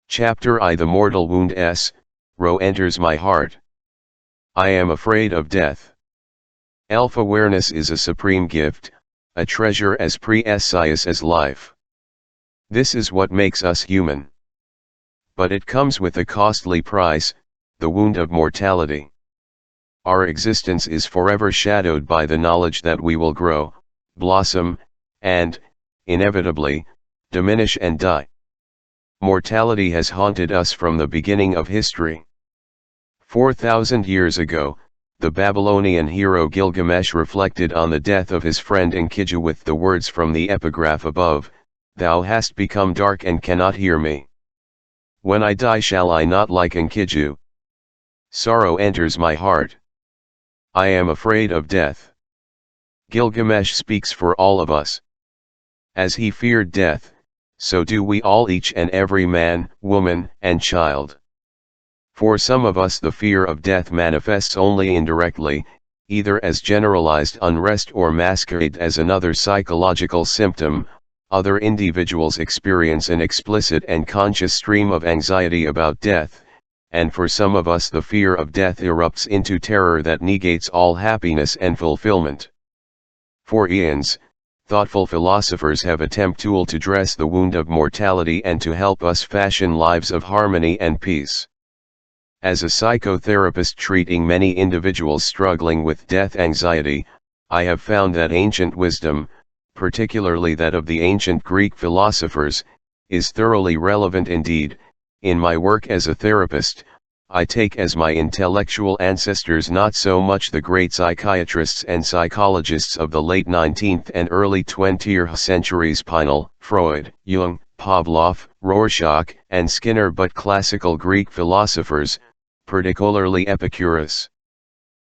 Chapter I. The mortal wound enters my heart. I am afraid of death. Self-awareness is a supreme gift, a treasure as precious as life. This is what makes us human. But it comes with a costly price, the wound of mortality. Our existence is forever shadowed by the knowledge that we will grow, blossom, and, inevitably, diminish and die. Mortality has haunted us from the beginning of history. 4,000 years ago, the Babylonian hero Gilgamesh reflected on the death of his friend Enkidu with the words from the epigraph above, "Thou hast become dark and cannot hear me. When I die shall I not like Enkidu? Sorrow enters my heart. I am afraid of death." Gilgamesh speaks for all of us. As he feared death, so do we all, each and every man, woman, and child. For some of us the fear of death manifests only indirectly, either as generalized unrest or masquerade as another psychological symptom. Other individuals experience an explicit and conscious stream of anxiety about death, and for some of us the fear of death erupts into terror that negates all happiness and fulfillment. For eons, thoughtful philosophers have attempted to dress the wound of mortality and to help us fashion lives of harmony and peace. As a psychotherapist treating many individuals struggling with death anxiety, I have found that ancient wisdom, particularly that of the ancient Greek philosophers, is thoroughly relevant indeed. In my work as a therapist, I take as my intellectual ancestors not so much the great psychiatrists and psychologists of the late 19th and early 20th centuries, Pinel, Freud, Jung, Pavlov, Rorschach, and Skinner, but classical Greek philosophers, particularly Epicurus.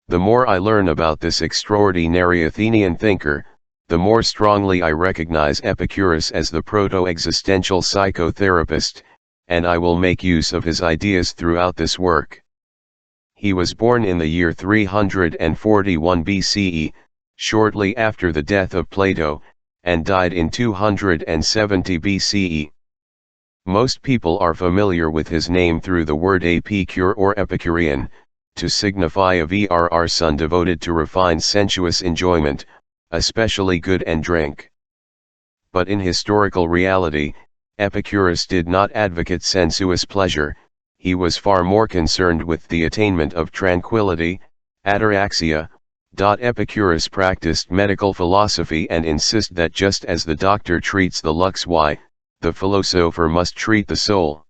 The more I learn about this extraordinary Athenian thinker, the more strongly I recognize Epicurus as the proto-existential psychotherapist, and I will make use of his ideas throughout this work. He was born in the year 341 BCE, shortly after the death of Plato, and died in 270 BCE. Most people are familiar with his name through the word epicure or Epicurean, to signify a VRR son devoted to refined sensuous enjoyment, especially good and drink. But in historical reality, Epicurus did not advocate sensuous pleasure. He was far more concerned with the attainment of tranquility, ataraxia. Epicurus practiced medical philosophy and insisted that just as the doctor treats the lux, the philosopher must treat the soul.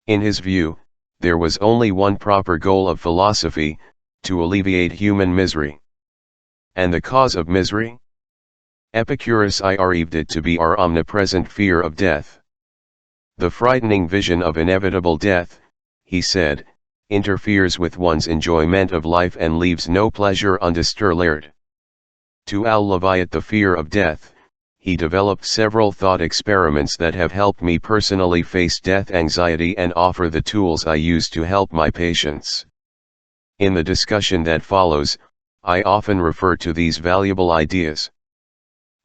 In his view, there was only one proper goal of philosophy: to alleviate human misery. And the cause of misery? Epicurus believed it to be our omnipresent fear of death. The frightening vision of inevitable death, he said, interferes with one's enjoyment of life and leaves no pleasure undisturbed. To alleviate the fear of death, he developed several thought experiments that have helped me personally face death anxiety and offer the tools I use to help my patients. In the discussion that follows, I often refer to these valuable ideas.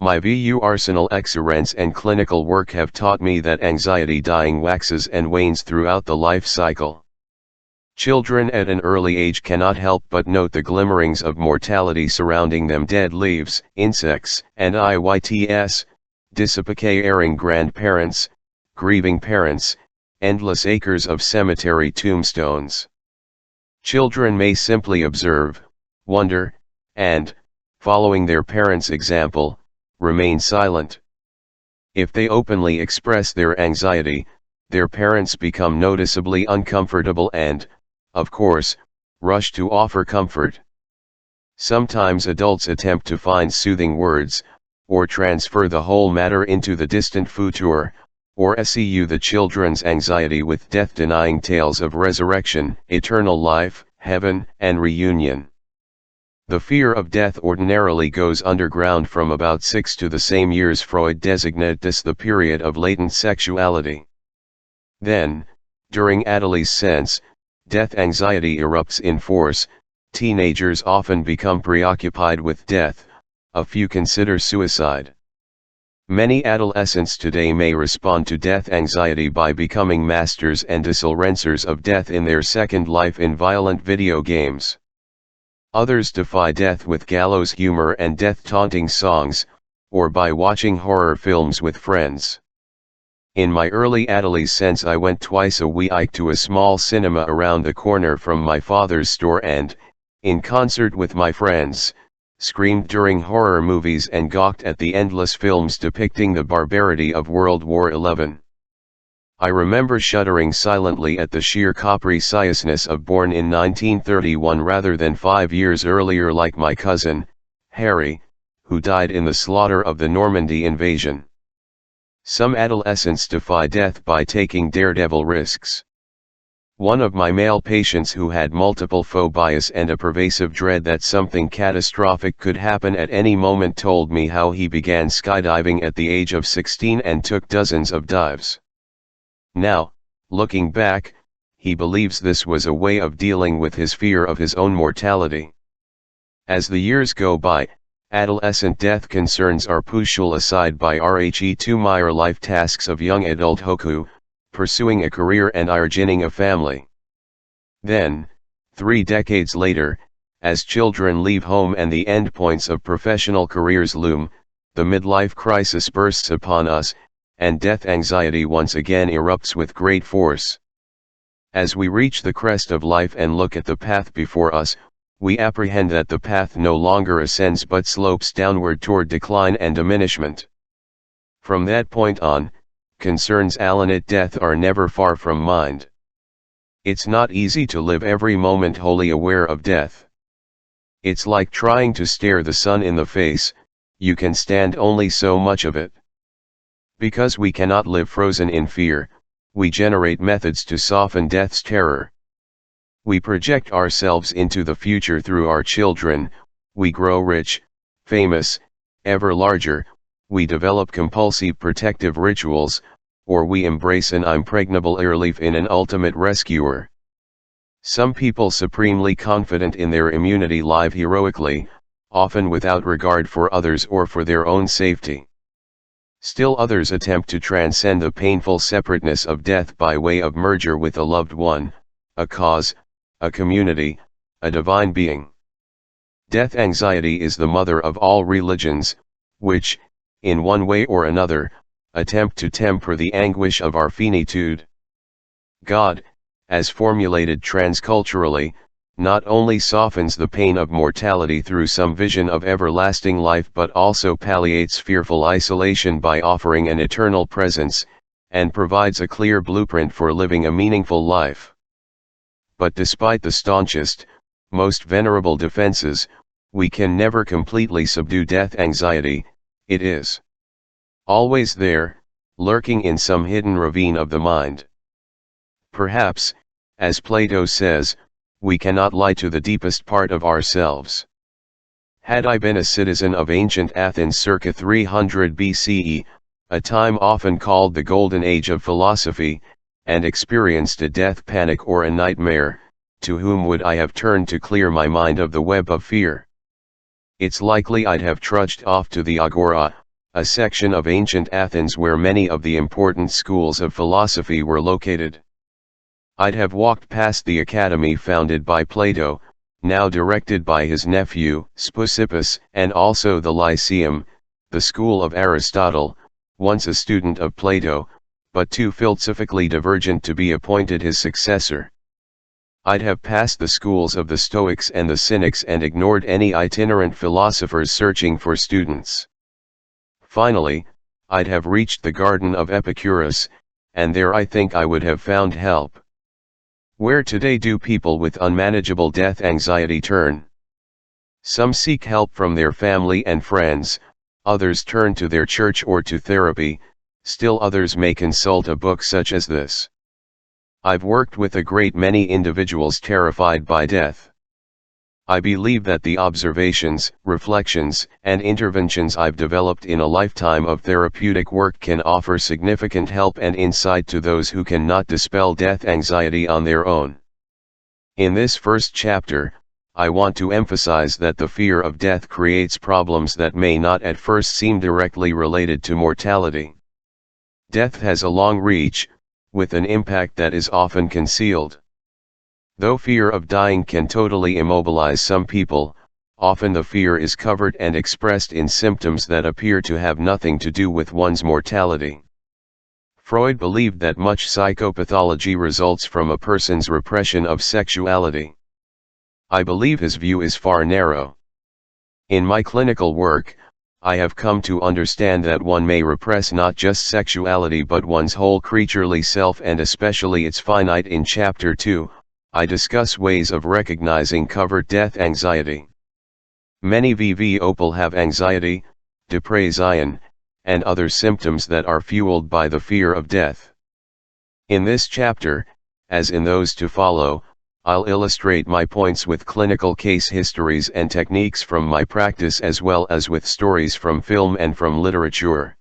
My VU arsenal experience and clinical work have taught me that anxiety dying waxes and wanes throughout the life cycle. Children at an early age cannot help but note the glimmerings of mortality surrounding them: dead leaves, insects, and disappearing grandparents, grieving parents, endless acres of cemetery tombstones. Children may simply observe, wonder, and, following their parents' example, remain silent. If they openly express their anxiety, their parents become noticeably uncomfortable and, of course, rush to offer comfort. Sometimes adults attempt to find soothing words, or transfer the whole matter into the distant future, or eschew the children's anxiety with death-denying tales of resurrection, eternal life, heaven, and reunion. The fear of death ordinarily goes underground from about 6 to the same years. Freud designated this the period of latent sexuality. Then, during adolescence, death anxiety erupts in force. Teenagers often become preoccupied with death, a few consider suicide. Many adolescents today may respond to death anxiety by becoming masters and disalrencers of death in their second life in violent video games. Others defy death with gallows humor and death-taunting songs, or by watching horror films with friends. In my early adolescence I went twice a week to a small cinema around the corner from my father's store and, in concert with my friends, screamed during horror movies and gawked at the endless films depicting the barbarity of World War XI. I remember shuddering silently at the sheer capriciousness of born in 1931 rather than 5 years earlier like my cousin, Harry, who died in the slaughter of the Normandy invasion. Some adolescents defy death by taking daredevil risks. One of my male patients who had multiple phobias and a pervasive dread that something catastrophic could happen at any moment told me how he began skydiving at the age of 16 and took dozens of dives. Now, looking back, he believes this was a way of dealing with his fear of his own mortality. As the years go by, adolescent death concerns are pushed aside by RHE2 mere life tasks of young adult hoku, pursuing a career and originating a family. Then, 3 decades later, as children leave home and the endpoints of professional careers loom, the midlife crisis bursts upon us, and death anxiety once again erupts with great force. As we reach the crest of life and look at the path before us, we apprehend that the path no longer ascends but slopes downward toward decline and diminishment. From that point on, concerns at death are never far from mind. It's not easy to live every moment wholly aware of death. It's like trying to stare the sun in the face, you can stand only so much of it. Because we cannot live frozen in fear, we generate methods to soften death's terror. We project ourselves into the future through our children, we grow rich, famous, ever larger, we develop compulsive protective rituals, or we embrace an impregnable relief in an ultimate rescuer. Some people supremely confident in their immunity live heroically, often without regard for others or for their own safety. Still others attempt to transcend the painful separateness of death by way of merger with a loved one, a cause, a community, a divine being. Death anxiety is the mother of all religions, which, in one way or another, attempt to temper the anguish of our finitude. God, as formulated transculturally, not only softens the pain of mortality through some vision of everlasting life but also palliates fearful isolation by offering an eternal presence, and provides a clear blueprint for living a meaningful life. But despite the staunchest, most venerable defenses, we can never completely subdue death anxiety. It is always there, lurking in some hidden ravine of the mind. Perhaps, as Plato says, we cannot lie to the deepest part of ourselves. Had I been a citizen of ancient Athens circa 300 BCE, a time often called the Golden Age of philosophy, and experienced a death panic or a nightmare, to whom would I have turned to clear my mind of the web of fear? It's likely I'd have trudged off to the Agora, a section of ancient Athens where many of the important schools of philosophy were located. I'd have walked past the academy founded by Plato, now directed by his nephew, Speusippus, and also the Lyceum, the school of Aristotle, once a student of Plato, but too philosophically divergent to be appointed his successor. I'd have passed the schools of the Stoics and the Cynics and ignored any itinerant philosophers searching for students. Finally, I'd have reached the garden of Epicurus, and there I think I would have found help. Where today do people with unmanageable death anxiety turn? Some seek help from their family and friends, others turn to their church or to therapy, still others may consult a book such as this. I've worked with a great many individuals terrified by death. I believe that the observations, reflections, and interventions I've developed in a lifetime of therapeutic work can offer significant help and insight to those who cannot dispel death anxiety on their own. In this first chapter, I want to emphasize that the fear of death creates problems that may not at first seem directly related to mortality. Death has a long reach, with an impact that is often concealed. Though fear of dying can totally immobilize some people, often the fear is covered and expressed in symptoms that appear to have nothing to do with one's mortality. Freud believed that much psychopathology results from a person's repression of sexuality. I believe his view is far narrow. In my clinical work, I have come to understand that one may repress not just sexuality but one's whole creaturely self and especially its finite. In Chapter 2, I discuss ways of recognizing covert death anxiety. Many VV-OPAL have anxiety, depression, and other symptoms that are fueled by the fear of death. In this chapter, as in those to follow, I'll illustrate my points with clinical case histories and techniques from my practice as well as with stories from film and from literature.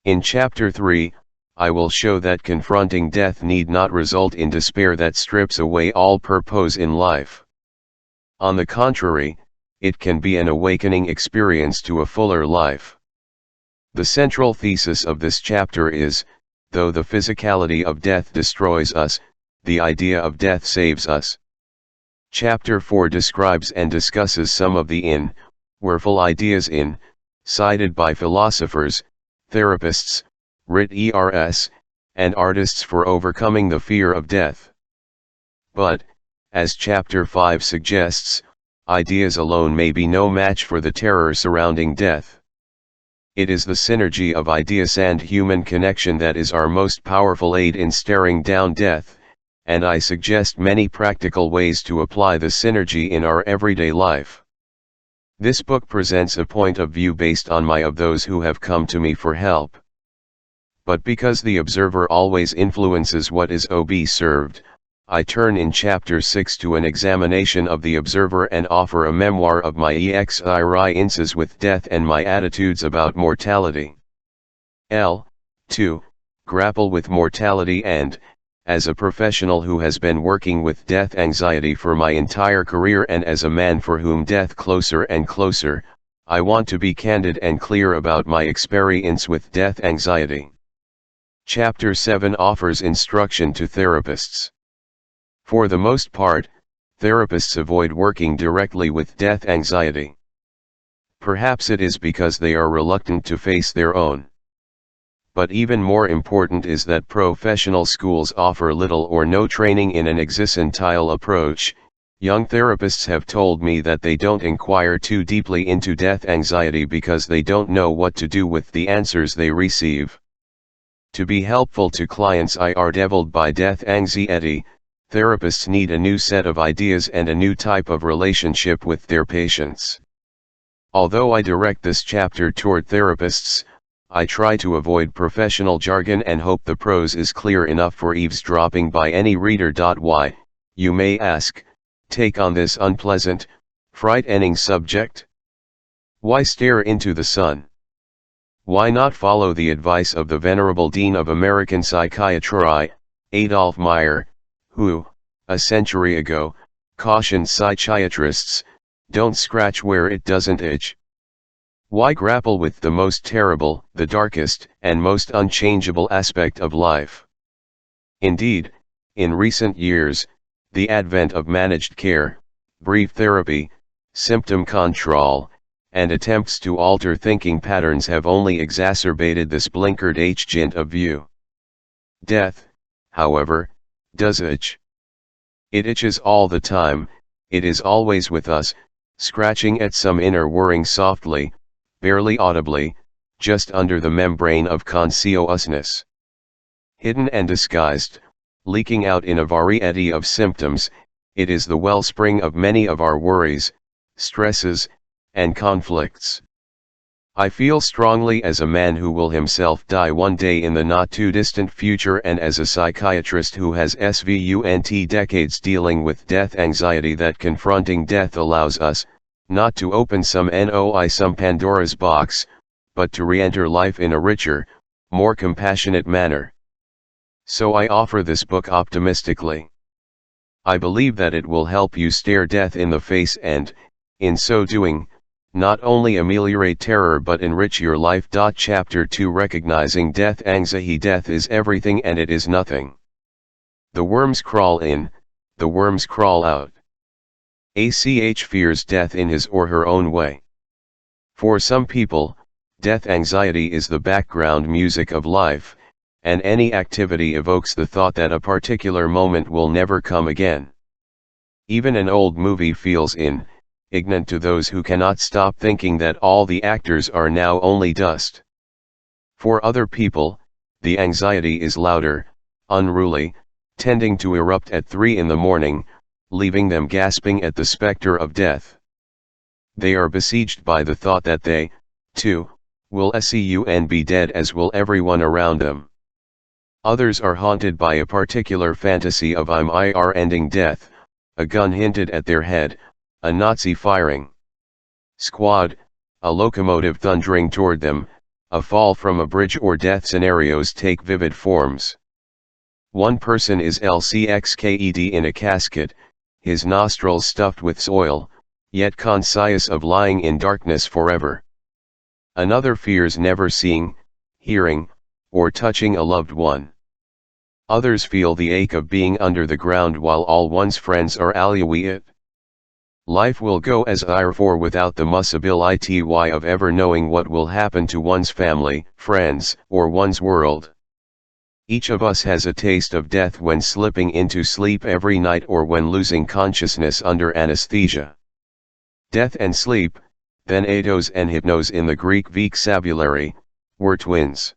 In Chapter 3, I will show that confronting death need not result in despair that strips away all purpose in life. On the contrary, it can be an awakening experience to a fuller life. The central thesis of this chapter is, though the physicality of death destroys us, the idea of death saves us. Chapter 4 describes and discusses some of the wonderful ideas cited by philosophers, therapists, writers, and artists for overcoming the fear of death. But, as Chapter 5 suggests, ideas alone may be no match for the terror surrounding death. It is the synergy of ideas and human connection that is our most powerful aid in staring down death, and I suggest many practical ways to apply the synergy in our everyday life. This book presents a point of view based on my of those who have come to me for help. But because the observer always influences what is observed, I turn in Chapter 6 to an examination of the observer and offer a memoir of my experiences with death and my attitudes about mortality. 2. Grapple with mortality and, as a professional who has been working with death anxiety for my entire career and as a man for whom death closer and closer, I want to be candid and clear about my experience with death anxiety. Chapter 7 offers instruction to therapists. For the most part, therapists avoid working directly with death anxiety. Perhaps it is because they are reluctant to face their own. But even more important is that professional schools offer little or no training in an existential approach. Young therapists have told me that they don't inquire too deeply into death anxiety because they don't know what to do with the answers they receive. To be helpful to clients are deviled by death anxiety, therapists need a new set of ideas and a new type of relationship with their patients. Although I direct this chapter toward therapists, I try to avoid professional jargon and hope the prose is clear enough for eavesdropping by any reader. Why, you may ask, take on this unpleasant, frightening subject? Why stare into the sun? Why not follow the advice of the venerable Dean of American Psychiatry, Adolph Meyer, who, a century ago, cautioned psychiatrists, don't scratch where it doesn't itch? Why grapple with the most terrible, the darkest, and most unchangeable aspect of life? Indeed, in recent years, the advent of managed care, brief therapy, symptom control, and attempts to alter thinking patterns have only exacerbated this blinkered agent of view. Death, however, does itch. It itches all the time, it is always with us, scratching at some inner whirring softly, barely audibly, just under the membrane of consciousness. Hidden and disguised, leaking out in a variety of symptoms, it is the wellspring of many of our worries, stresses, and conflicts. I feel strongly as a man who will himself die one day in the not-too-distant future and as a psychiatrist who has spent decades dealing with death anxiety that confronting death allows us, not to open some Pandora's box, but to re-enter life in a richer, more compassionate manner. So I offer this book optimistically. I believe that it will help you stare death in the face and, in so doing, not only ameliorate terror but enrich your life. Chapter 2 Recognizing Death. Anxiety. Death is everything and it is nothing. The worms crawl in, the worms crawl out. ACH fears death in his or her own way. For some people, death anxiety is the background music of life, and any activity evokes the thought that a particular moment will never come again. Even an old movie feels indignant to those who cannot stop thinking that all the actors are now only dust. For other people, the anxiety is louder, unruly, tending to erupt at 3 in the morning, leaving them gasping at the specter of death. They are besieged by the thought that they, too, will soon be dead as will everyone around them. Others are haunted by a particular fantasy of ending death, a gun hinted at their head, a Nazi firing squad, a locomotive thundering toward them, a fall from a bridge, or death scenarios take vivid forms. One person is LCXKED in a casket, his nostrils stuffed with soil, yet conscious of lying in darkness forever. Another fears never seeing, hearing, or touching a loved one. Others feel the ache of being under the ground while all one's friends are it. Life will go as for without the possibility of ever knowing what will happen to one's family, friends, or one's world. Each of us has a taste of death when slipping into sleep every night or when losing consciousness under anesthesia. Death and sleep, then ados and hypnos in the Greek vocabulary, were twins.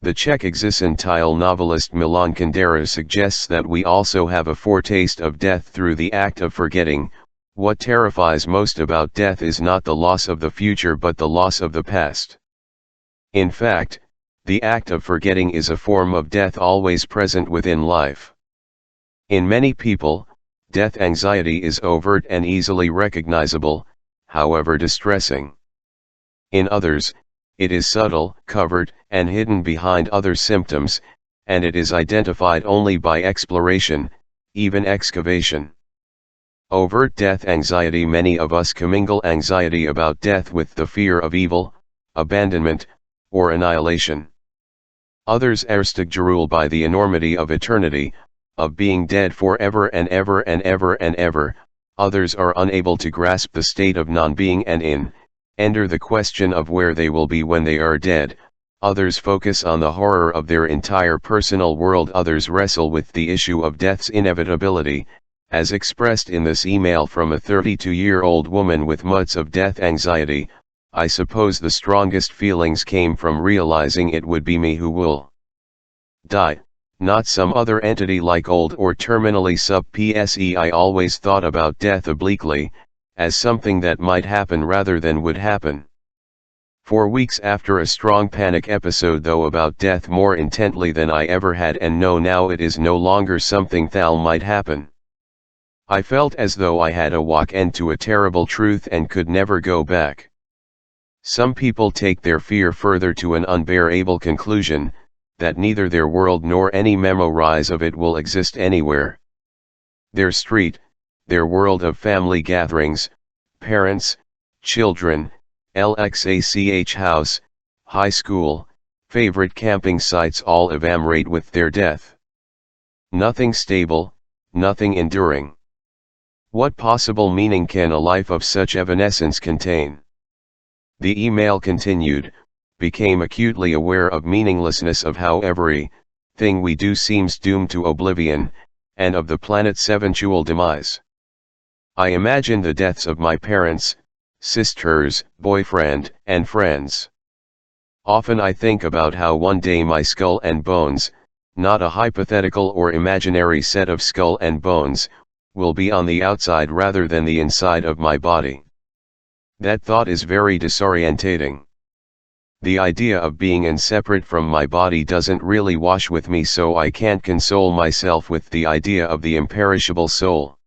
The Czech existential novelist Milan Kundera suggests that we also have a foretaste of death through the act of forgetting. What terrifies most about death is not the loss of the future but the loss of the past. In fact, the act of forgetting is a form of death always present within life. In many people, death anxiety is overt and easily recognizable, however distressing. In others, it is subtle, covered, and hidden behind other symptoms, and it is identified only by exploration, even excavation. Overt death anxiety. Many of us commingle anxiety about death with the fear of evil, abandonment, or annihilation. Others are staggered by the enormity of eternity, of being dead forever and ever and ever and ever. Others are unable to grasp the state of non-being and enter the question of where they will be when they are dead. Others focus on the horror of their entire personal world. Others wrestle with the issue of death's inevitability, as expressed in this email from a 32-year-old woman with months of death anxiety. I suppose the strongest feelings came from realizing it would be me who will die, not some other entity like old or terminally sub-PSE. I always thought about death obliquely, as something that might happen rather than would happen. For weeks after a strong panic episode, though, about death more intently than I ever had, and know now it is no longer something that might happen. I felt as though I had a walk into a terrible truth and could never go back. Some people take their fear further to an unbearable conclusion, that neither their world nor any memories of it will exist anywhere. Their street, their world of family gatherings, parents, children, LXACH house, high school, favorite camping sites all evaporate with their death. Nothing stable, nothing enduring. What possible meaning can a life of such evanescence contain? The email continued, became acutely aware of meaninglessness of how every thing we do seems doomed to oblivion, and of the planet's eventual demise. I imagine the deaths of my parents, sisters, boyfriend, and friends. Often I think about how one day my skull and bones, not a hypothetical or imaginary set of skull and bones, will be on the outside rather than the inside of my body. That thought is very disorientating. The idea of being separate from my body doesn't really wash with me, so I can't console myself with the idea of the imperishable soul.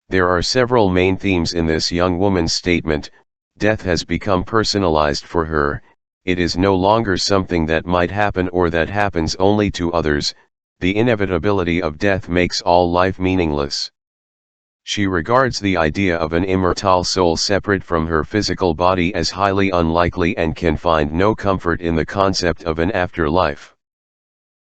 There are several main themes in this young woman's statement. Death has become personalized for her. It is no longer something that might happen or that happens only to others. The inevitability of death makes all life meaningless. She regards the idea of an immortal soul separate from her physical body as highly unlikely and can find no comfort in the concept of an afterlife.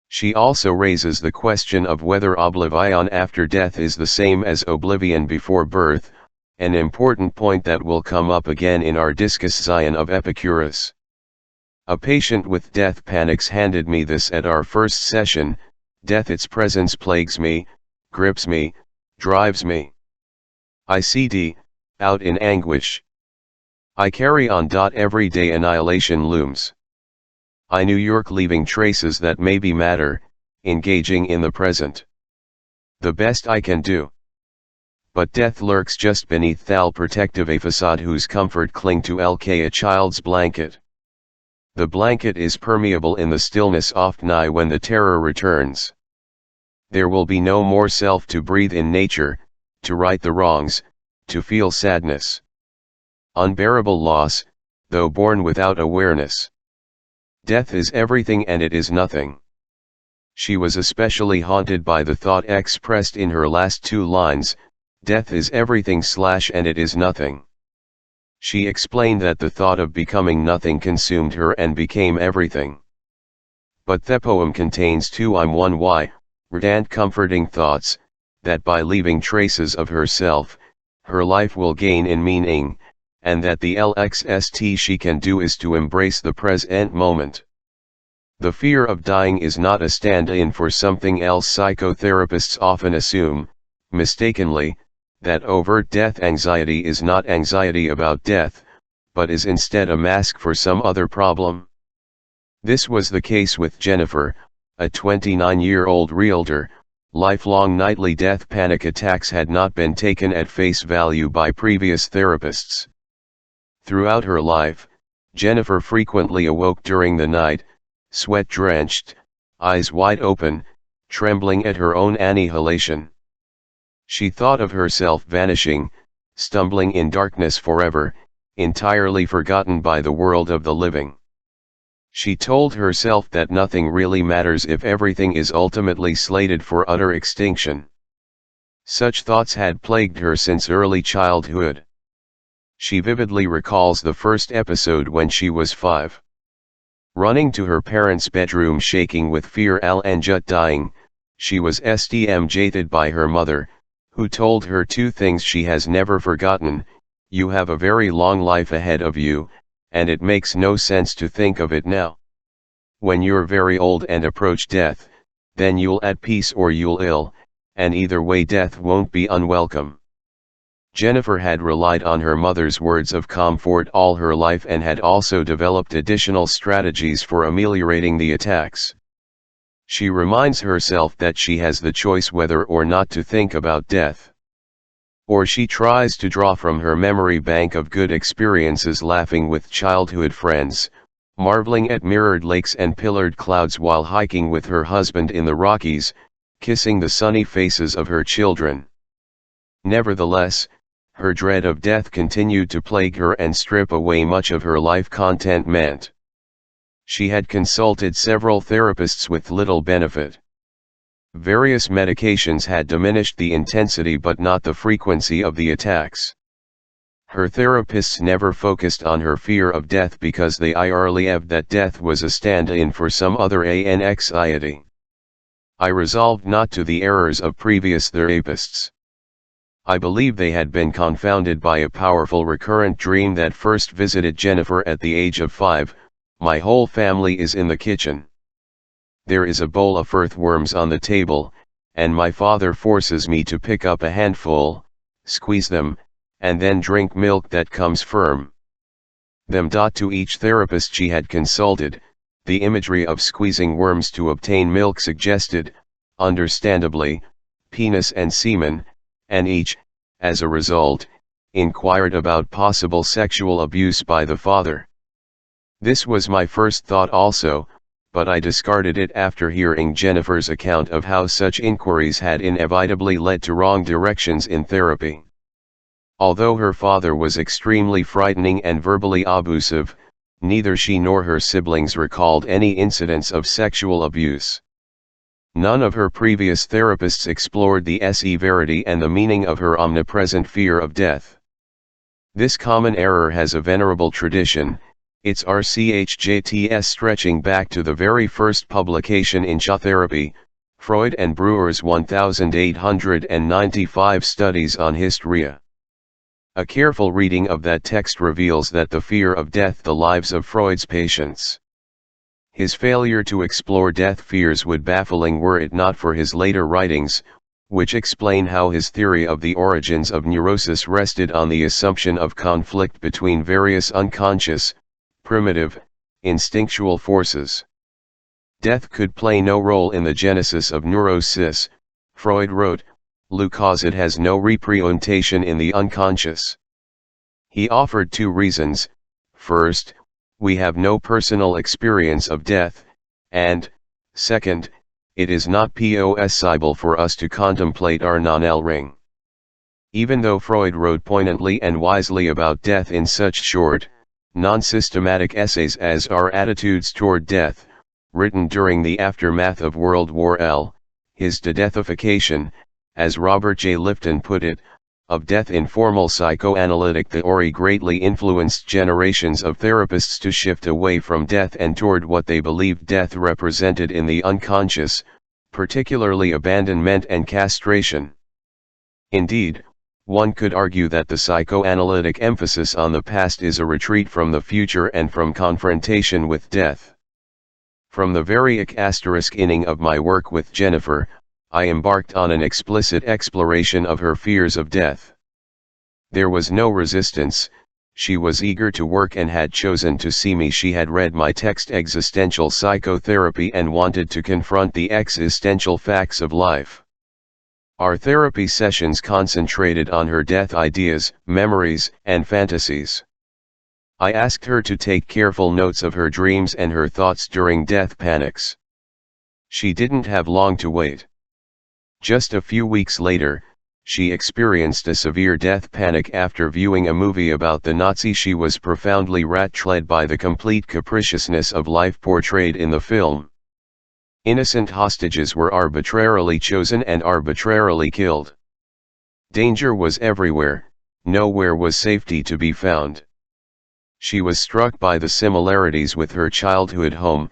She also raises the question of whether oblivion after death is the same as oblivion before birth, an important point that will come up again in our discussion of Epicurus. A patient with death panics handed me this at our first session. Death, its presence plagues me, grips me, drives me. I cd, out in anguish. I carry on. Every day annihilation looms. I New York, leaving traces that maybe matter, engaging in the present. The best I can do. But death lurks just beneath thal protective a facade whose comfort cling to a child's blanket. The blanket is permeable in the stillness oft nigh when the terror returns. There will be no more self to breathe in nature, to right the wrongs, to feel sadness. Unbearable loss, though born without awareness. Death is everything and it is nothing. She was especially haunted by the thought expressed in her last two lines, death is everything / and it is nothing. She explained that the thought of becoming nothing consumed her and became everything. But the poem contains two one why, redant comforting thoughts, that by leaving traces of herself, her life will gain in meaning, and that the LXST she can do is to embrace the present moment. The fear of dying is not a stand-in for something else. Psychotherapists often assume, mistakenly, that overt death anxiety is not anxiety about death, but is instead a mask for some other problem. This was the case with Jennifer, a 29-year-old realtor. Lifelong nightly death panic attacks had not been taken at face value by previous therapists. Throughout her life, Jennifer frequently awoke during the night, sweat-drenched, eyes wide open, trembling at her own annihilation. She thought of herself vanishing, stumbling in darkness forever, entirely forgotten by the world of the living. She told herself that nothing really matters if everything is ultimately slated for utter extinction. Such thoughts had plagued her since early childhood. She vividly recalls the first episode when she was 5. Running to her parents' bedroom shaking with fear and just dying, she was STMJ'd by her mother, who told her two things she has never forgotten: you have a very long life ahead of you, and it makes no sense to think of it now. When you're very old and approach death, then you'll at peace or you'll ill, and either way death won't be unwelcome. Jennifer had relied on her mother's words of comfort all her life and had also developed additional strategies for ameliorating the attacks. She reminds herself that she has the choice whether or not to think about death. Or she tries to draw from her memory bank of good experiences, laughing with childhood friends, marveling at mirrored lakes and pillared clouds while hiking with her husband in the Rockies, kissing the sunny faces of her children. Nevertheless, her dread of death continued to plague her and strip away much of her life contentment. She had consulted several therapists with little benefit. Various medications had diminished the intensity but not the frequency of the attacks. Her therapists never focused on her fear of death because they believed that death was a stand-in for some other anxiety. I resolved not to the errors of previous therapists. I believe they had been confounded by a powerful recurrent dream that first visited Jennifer at the age of 5. My whole family is in the kitchen. There is a bowl of earthworms on the table, and my father forces me to pick up a handful, squeeze them, and then drink milk that comes firm. To each therapist she had consulted, the imagery of squeezing worms to obtain milk suggested, understandably, penis and semen, and each, as a result, inquired about possible sexual abuse by the father. This was my first thought also, but I discarded it after hearing Jennifer's account of how such inquiries had inevitably led to wrong directions in therapy. Although her father was extremely frightening and verbally abusive, neither she nor her siblings recalled any incidents of sexual abuse. None of her previous therapists explored the severity and the meaning of her omnipresent fear of death. This common error has a venerable tradition, its RCHJTS stretching back to the very first publication in Therapy, Freud and Brewer's 1895 studies on hysteria. A careful reading of that text reveals that the fear of death the lives of Freud's patients. His failure to explore death fears would be baffling were it not for his later writings, which explain how his theory of the origins of neurosis rested on the assumption of conflict between various unconscious, primitive, instinctual forces. Death could play no role in the genesis of neurosis, Freud wrote, because it has no representation in the unconscious. He offered two reasons: first, we have no personal experience of death, and, second, it is not possible for us to contemplate our non-ring. Even though Freud wrote poignantly and wisely about death in such short, non-systematic essays as Our Attitudes Toward Death, written during the aftermath of World War I, his de-deathification, as Robert J. Lifton put it, of death in formal psychoanalytic theory greatly influenced generations of therapists to shift away from death and toward what they believed death represented in the unconscious, particularly abandonment and castration. Indeed, one could argue that the psychoanalytic emphasis on the past is a retreat from the future and from confrontation with death. From the very inning of my work with Jennifer, I embarked on an explicit exploration of her fears of death. There was no resistance, she was eager to work and had chosen to see me. She had read my text Existential Psychotherapy and wanted to confront the existential facts of life. Our therapy sessions concentrated on her death ideas, memories, and fantasies. I asked her to take careful notes of her dreams and her thoughts during death panics. She didn't have long to wait. Just a few weeks later, she experienced a severe death panic after viewing a movie about the Nazi. She was profoundly rattled by the complete capriciousness of life portrayed in the film. Innocent hostages were arbitrarily chosen and arbitrarily killed. Danger was everywhere, nowhere was safety to be found. She was struck by the similarities with her childhood home,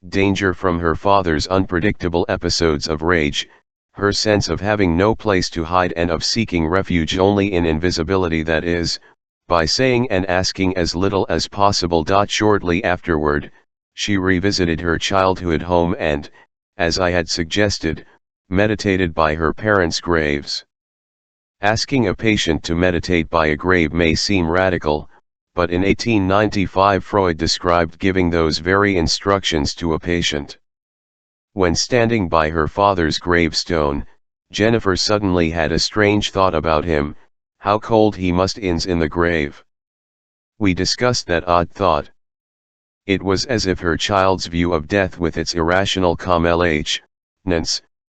danger from her father's unpredictable episodes of rage, her sense of having no place to hide and of seeking refuge only in invisibility, that is, by saying and asking as little as possible. Shortly afterward, she revisited her childhood home and, as I had suggested, meditated by her parents' graves. Asking a patient to meditate by a grave may seem radical, but in 1895 Freud described giving those very instructions to a patient. When standing by her father's gravestone, Jennifer suddenly had a strange thought about him: how cold he must be in the grave. We discussed that odd thought. It was as if her child's view of death with its irrational compellence,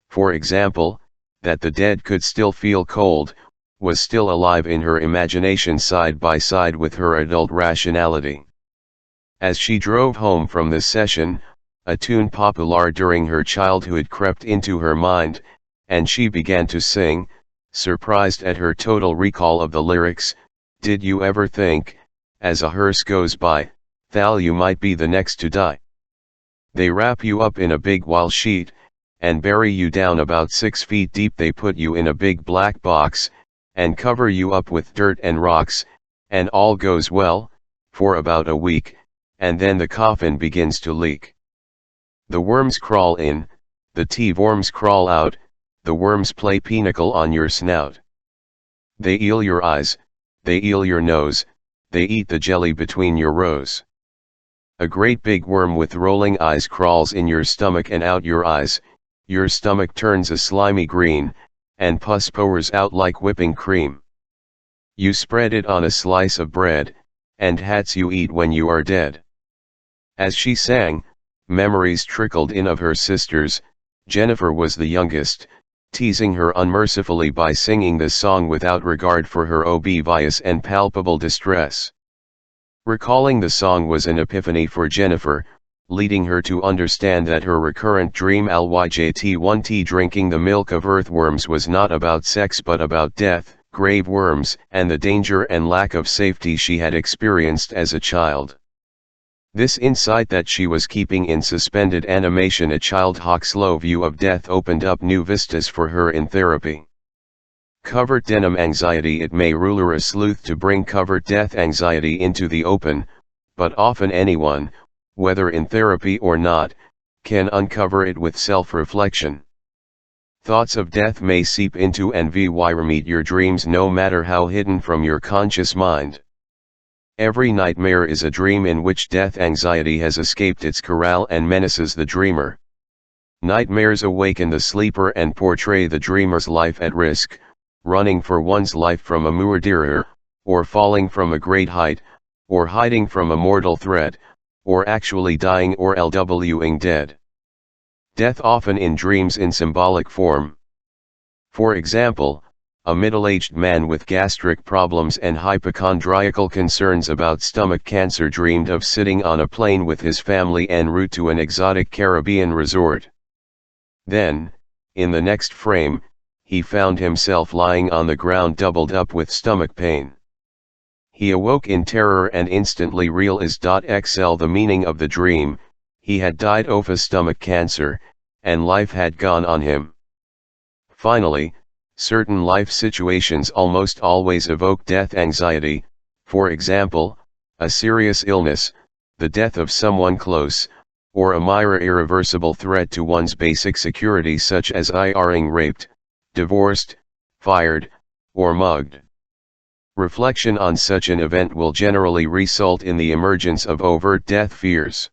for example, that the dead could still feel cold, was still alive in her imagination side by side with her adult rationality. As she drove home from this session, a tune popular during her childhood crept into her mind, and she began to sing, surprised at her total recall of the lyrics. Did you ever think, as a hearse goes by, that you might be the next to die? They wrap you up in a big wool sheet, and bury you down about 6 feet deep. They put you in a big black box, and cover you up with dirt and rocks, and all goes well, for about a week, and then the coffin begins to leak. The worms crawl in, the tea-worms crawl out, the worms play pinochle on your snout. They eel your eyes, they eel your nose, they eat the jelly between your rows. A great big worm with rolling eyes crawls in your stomach and out your eyes, your stomach turns a slimy green, and pus pours out like whipping cream. You spread it on a slice of bread, and hats you eat when you are dead. As she sang, memories trickled in of her sisters. Jennifer was the youngest, teasing her unmercifully by singing this song without regard for her obvious and palpable distress. Recalling the song was an epiphany for Jennifer, leading her to understand that her recurrent dream Lyjt1T drinking the milk of earthworms was not about sex but about death, grave worms, and the danger and lack of safety she had experienced as a child. This insight that she was keeping in suspended animation a child's slow view of death opened up new vistas for her in therapy. Covert denim anxiety. It may ruler a sleuth to bring covert death anxiety into the open, but often anyone, whether in therapy or not, can uncover it with self-reflection. Thoughts of death may seep into and meet your dreams no matter how hidden from your conscious mind. Every nightmare is a dream in which death anxiety has escaped its corral and menaces the dreamer. Nightmares awaken the sleeper and portray the dreamer's life at risk, running for one's life from a murderer, or falling from a great height, or hiding from a mortal threat, or actually dying or LWing dead. Death often in dreams in symbolic form. For example, a middle-aged man with gastric problems and hypochondriacal concerns about stomach cancer dreamed of sitting on a plane with his family en route to an exotic Caribbean resort. Then, in the next frame, he found himself lying on the ground doubled up with stomach pain. He awoke in terror and instantly realized the meaning of the dream. He had died of a stomach cancer, and life had gone on him. Finally, certain life situations almost always evoke death anxiety, for example, a serious illness, the death of someone close, or a mere irreversible threat to one's basic security such as being raped, divorced, fired, or mugged. Reflection on such an event will generally result in the emergence of overt death fears.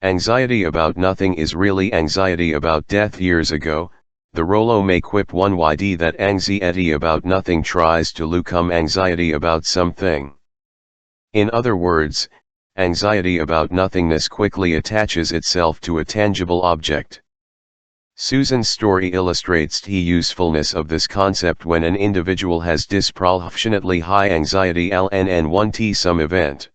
Anxiety about nothing is really anxiety about death. Years ago, the Rollo may quip 1yd that anxiety about nothing tries to lucum anxiety about something. In other words, anxiety about nothingness quickly attaches itself to a tangible object. Susan's story illustrates the usefulness of this concept when an individual has disproportionately high anxiety LNN1T some event.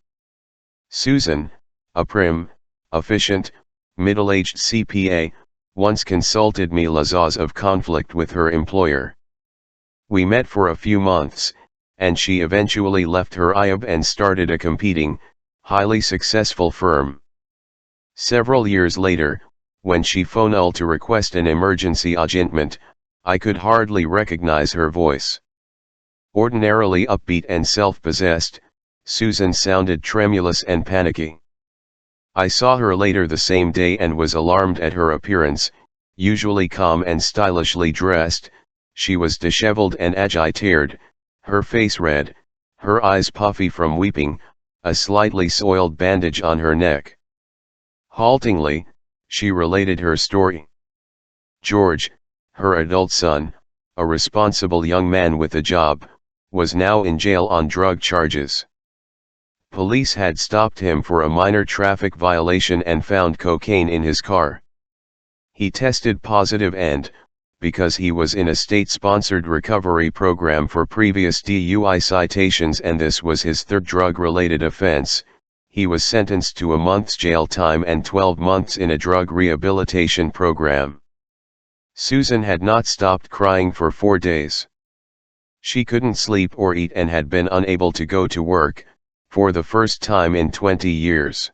Susan, a prim, efficient, middle-aged CPA, once consulted me cause of conflict with her employer. We met for a few months, and she eventually left her job and started a competing, highly successful firm. Several years later, when she phoned to request an emergency adjournment, I could hardly recognize her voice. Ordinarily upbeat and self-possessed, Susan sounded tremulous and panicky. I saw her later the same day and was alarmed at her appearance. Usually calm and stylishly dressed, she was disheveled and agitated, her face red, her eyes puffy from weeping, a slightly soiled bandage on her neck. Haltingly, she related her story. George, her adult son, a responsible young man with a job, was now in jail on drug charges. Police had stopped him for a minor traffic violation and found cocaine in his car. He tested positive and, because he was in a state-sponsored recovery program for previous DUI citations and this was his third drug-related offense, he was sentenced to a month's jail time and 12 months in a drug rehabilitation program. Susan had not stopped crying for 4 days. She couldn't sleep or eat and had been unable to go to work, for the first time in 20 years.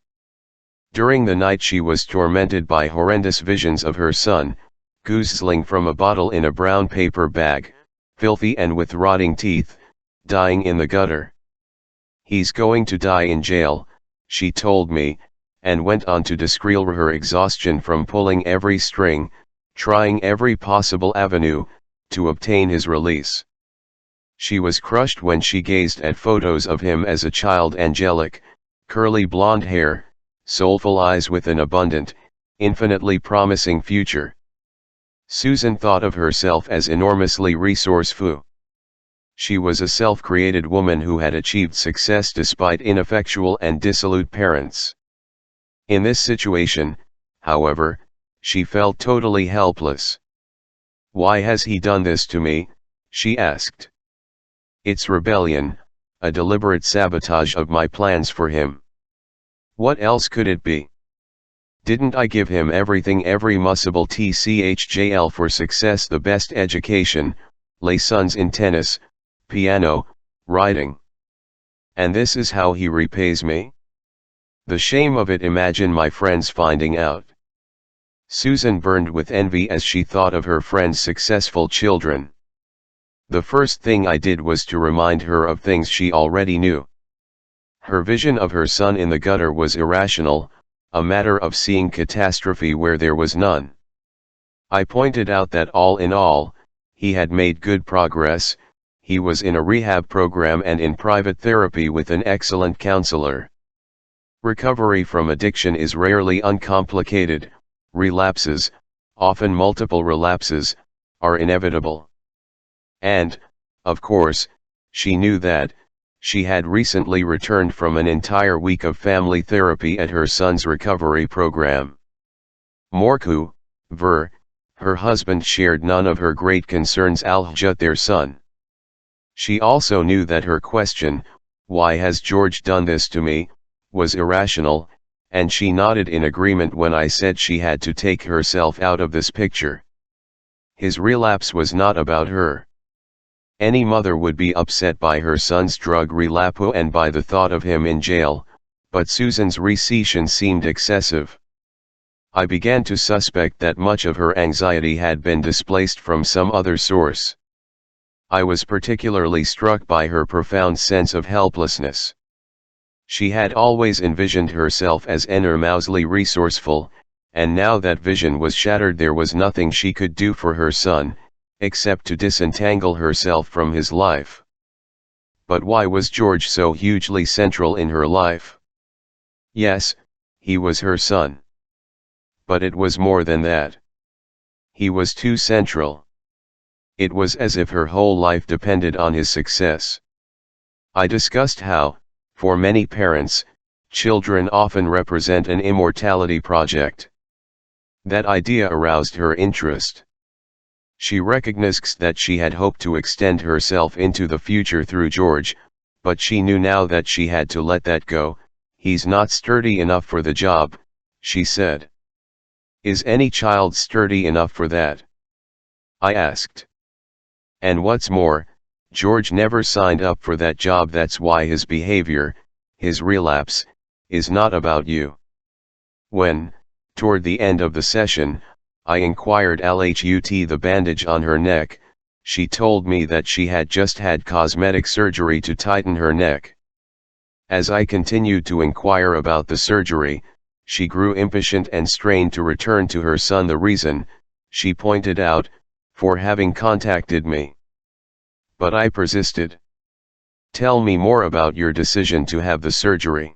During the night she was tormented by horrendous visions of her son, guzzling from a bottle in a brown paper bag, filthy and with rotting teeth, dying in the gutter. "He's going to die in jail," she told me, and went on to describe her exhaustion from pulling every string, trying every possible avenue, to obtain his release. She was crushed when she gazed at photos of him as a child, angelic, curly blonde hair, soulful eyes with an abundant, infinitely promising future. Susan thought of herself as enormously resourceful. She was a self-created woman who had achieved success despite ineffectual and dissolute parents. In this situation, however, she felt totally helpless. "Why has he done this to me?" she asked. "It's rebellion, a deliberate sabotage of my plans for him. What else could it be?" Didn't I give him everything, every possible TCHJL for success, the best education, lessons in tennis, piano, writing? And this is how he repays me? The shame of it, imagine my friends finding out. Susan burned with envy as she thought of her friend's successful children. The first thing I did was to remind her of things she already knew. Her vision of her son in the gutter was irrational, a matter of seeing catastrophe where there was none. I pointed out that all in all, he had made good progress. He was in a rehab program and in private therapy with an excellent counselor. Recovery from addiction is rarely uncomplicated. Relapses, often multiple relapses, are inevitable. And, of course, she knew that. She had recently returned from an entire week of family therapy at her son's recovery program. Morku, Ver, her husband, shared none of her great concerns alhjut their son. She also knew that her question, "Why has George done this to me?" was irrational, and she nodded in agreement when I said she had to take herself out of this picture. His relapse was not about her. Any mother would be upset by her son's drug relapse and by the thought of him in jail, but Susan's recession seemed excessive. I began to suspect that much of her anxiety had been displaced from some other source. I was particularly struck by her profound sense of helplessness. She had always envisioned herself as enormously resourceful, and now that vision was shattered, there was nothing she could do for her son, except to disentangle herself from his life. But why was George so hugely central in her life? Yes, he was her son. But it was more than that. He was too central. It was as if her whole life depended on his success. I discussed how, for many parents, children often represent an immortality project. That idea aroused her interest. She recognized that she had hoped to extend herself into the future through George, but she knew now that she had to let that go. "He's not sturdy enough for the job," she said. "Is any child sturdy enough for that?" I asked. "And what's more, George never signed up for that job. That's why his behavior, his relapse, is not about you." When, toward the end of the session, I inquired about the bandage on her neck, she told me that she had just had cosmetic surgery to tighten her neck. As I continued to inquire about the surgery, she grew impatient and strained to return to her son. The reason, she pointed out, for having contacted me. But I persisted. "Tell me more about your decision to have the surgery."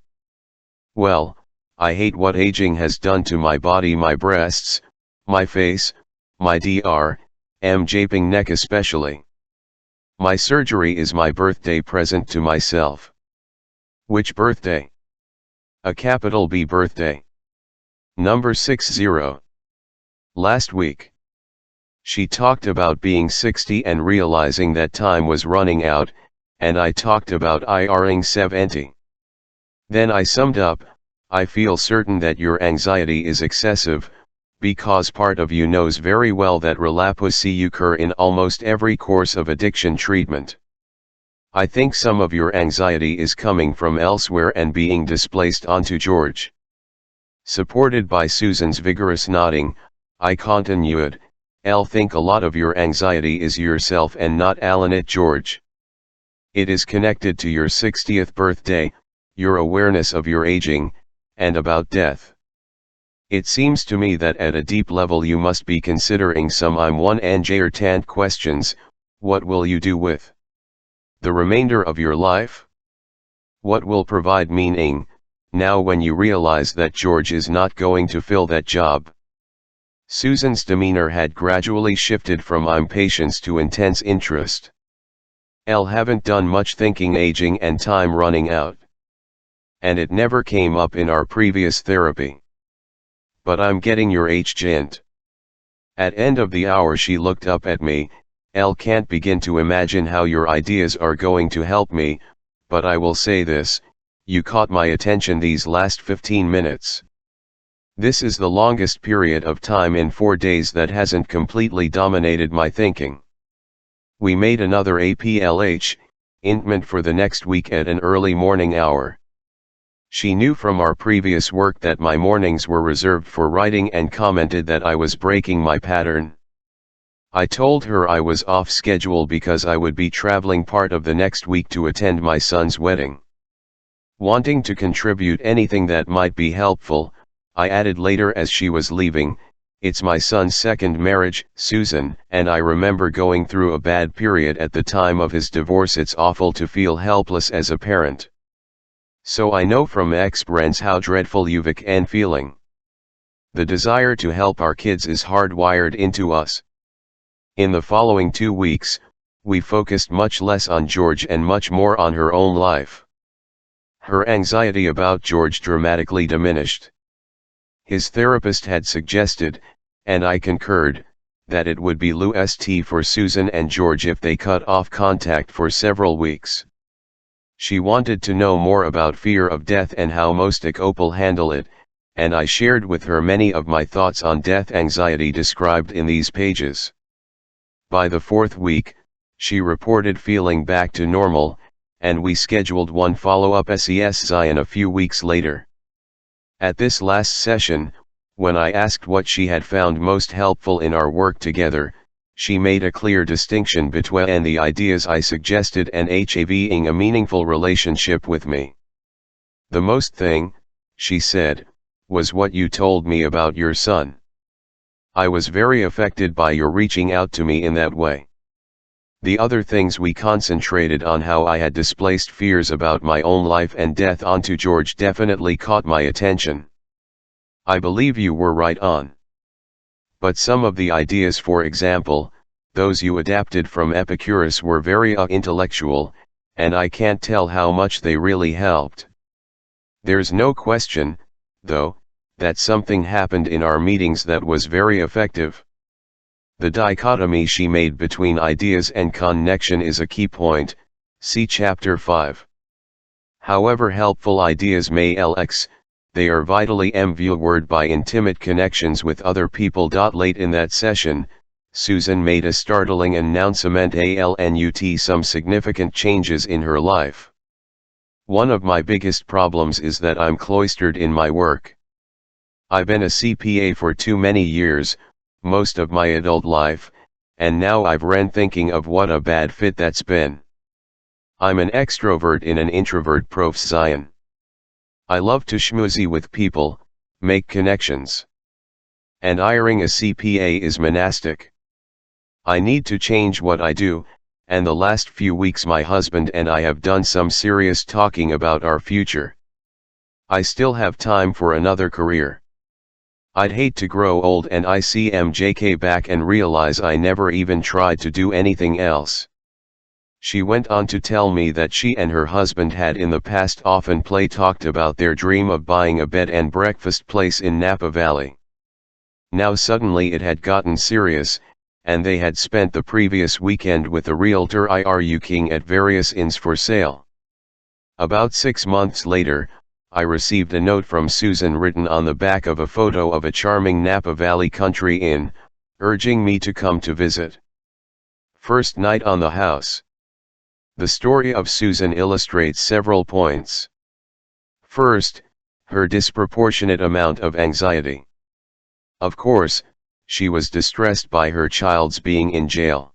"Well, I hate what aging has done to my body, my breasts, my face, my japing neck especially. My surgery is my birthday present to myself." "Which birthday?" "A capital B birthday. Number 60. Last week." She talked about being 60 and realizing that time was running out, and I talked about IRing 70. Then I summed up, "I feel certain that your anxiety is excessive, because part of you knows very well that relapses occur in almost every course of addiction treatment. I think some of your anxiety is coming from elsewhere and being displaced onto George." Supported by Susan's vigorous nodding, I continued, "I'll think a lot of your anxiety is yourself and not Alan George. It is connected to your 60th birthday, your awareness of your aging, and about death. It seems to me that at a deep level you must be considering some one important questions. What will you do with the remainder of your life? What will provide meaning, now when you realize that George is not going to fill that job?" Susan's demeanor had gradually shifted from impatience to intense interest. "I haven't done much thinking, aging and time running out. And it never came up in our previous therapy. But I'm getting your gent." At end of the hour she looked up at me. "I can't begin to imagine how your ideas are going to help me, but I will say this, you caught my attention these last 15 minutes. This is the longest period of time in 4 days that hasn't completely dominated my thinking. We made another APLH, intment for the next week at an early morning hour. She knew from our previous work that my mornings were reserved for writing and commented that I was breaking my pattern. I told her I was off schedule because I would be traveling part of the next week to attend my son's wedding. Wanting to contribute anything that might be helpful, I added later as she was leaving, "It's my son's second marriage, Susan, and I remember going through a bad period at the time of his divorce. It's awful to feel helpless as a parent. So I know from experience how dreadful you can feeling. The desire to help our kids is hardwired into us." In the following 2 weeks, we focused much less on George and much more on her own life. Her anxiety about George dramatically diminished. His therapist had suggested, and I concurred, that it would be LUST for Susan and George if they cut off contact for several weeks. She wanted to know more about fear of death and how most people handle it, and I shared with her many of my thoughts on death anxiety described in these pages. By the 4th week, she reported feeling back to normal, and we scheduled one follow-up SES-Zion a few weeks later. At this last session, when I asked what she had found most helpful in our work together, she made a clear distinction between the ideas I suggested and having a meaningful relationship with me. "The most thing," she said, "was what you told me about your son. I was very affected by your reaching out to me in that way. The other things we concentrated on, how I had displaced fears about my own life and death onto George, definitely caught my attention. I believe you were right on. But some of the ideas, for example, those you adapted from Epicurus, were very intellectual, and I can't tell how much they really helped. There's no question, though, that something happened in our meetings that was very effective." The dichotomy she made between ideas and connection is a key point, see Chapter 5. However helpful ideas may LX, they are vitally empowered by intimate connections with other people. Late in that session, Susan made a startling announcement: some significant changes in her life. "One of my biggest problems is that I'm cloistered in my work. I've been a CPA for too many years, most of my adult life, and now I've been thinking of what a bad fit that's been. I'm an extrovert in an introvert profession. I love to schmoozy with people, make connections. And hiring a CPA is monastic. I need to change what I do, and the last few weeks my husband and I have done some serious talking about our future. I still have time for another career. I'd hate to grow old and I see MJK back and realize I never even tried to do anything else." She went on to tell me that she and her husband had in the past often talked about their dream of buying a bed and breakfast place in Napa Valley. Now suddenly it had gotten serious, and they had spent the previous weekend with a realtor looking at various inns for sale. About 6 months later, I received a note from Susan written on the back of a photo of a charming Napa Valley country inn, urging me to come to visit. First night on the house. The story of Susan illustrates several points. First, her disproportionate amount of anxiety. Of course, she was distressed by her child's being in jail.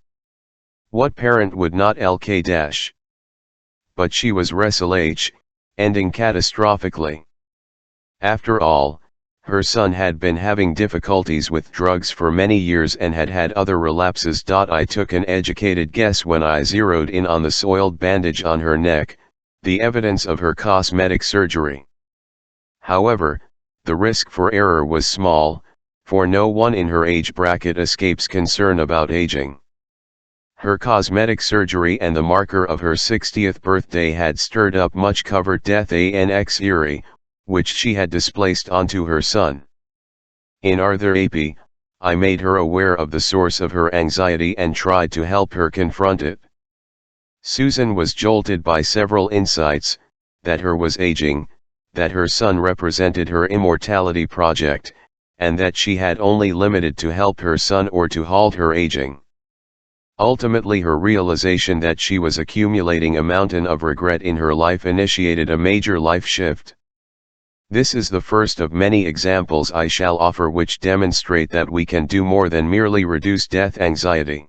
What parent would not LK-? But she was restless, ending catastrophically. After all, her son had been having difficulties with drugs for many years and had had other relapses. I took an educated guess when I zeroed in on the soiled bandage on her neck, the evidence of her cosmetic surgery. However, the risk for error was small, for no one in her age bracket escapes concern about aging. Her cosmetic surgery and the marker of her 60th birthday had stirred up much covert death anxiety, which she had displaced onto her son. In Arthur AP, I made her aware of the source of her anxiety and tried to help her confront it. Susan was jolted by several insights: that her was aging, that her son represented her immortality project, and that she had only limited to help her son or to halt her aging. Ultimately, her realization that she was accumulating a mountain of regret in her life initiated a major life shift. This is the first of many examples I shall offer which demonstrate that we can do more than merely reduce death anxiety.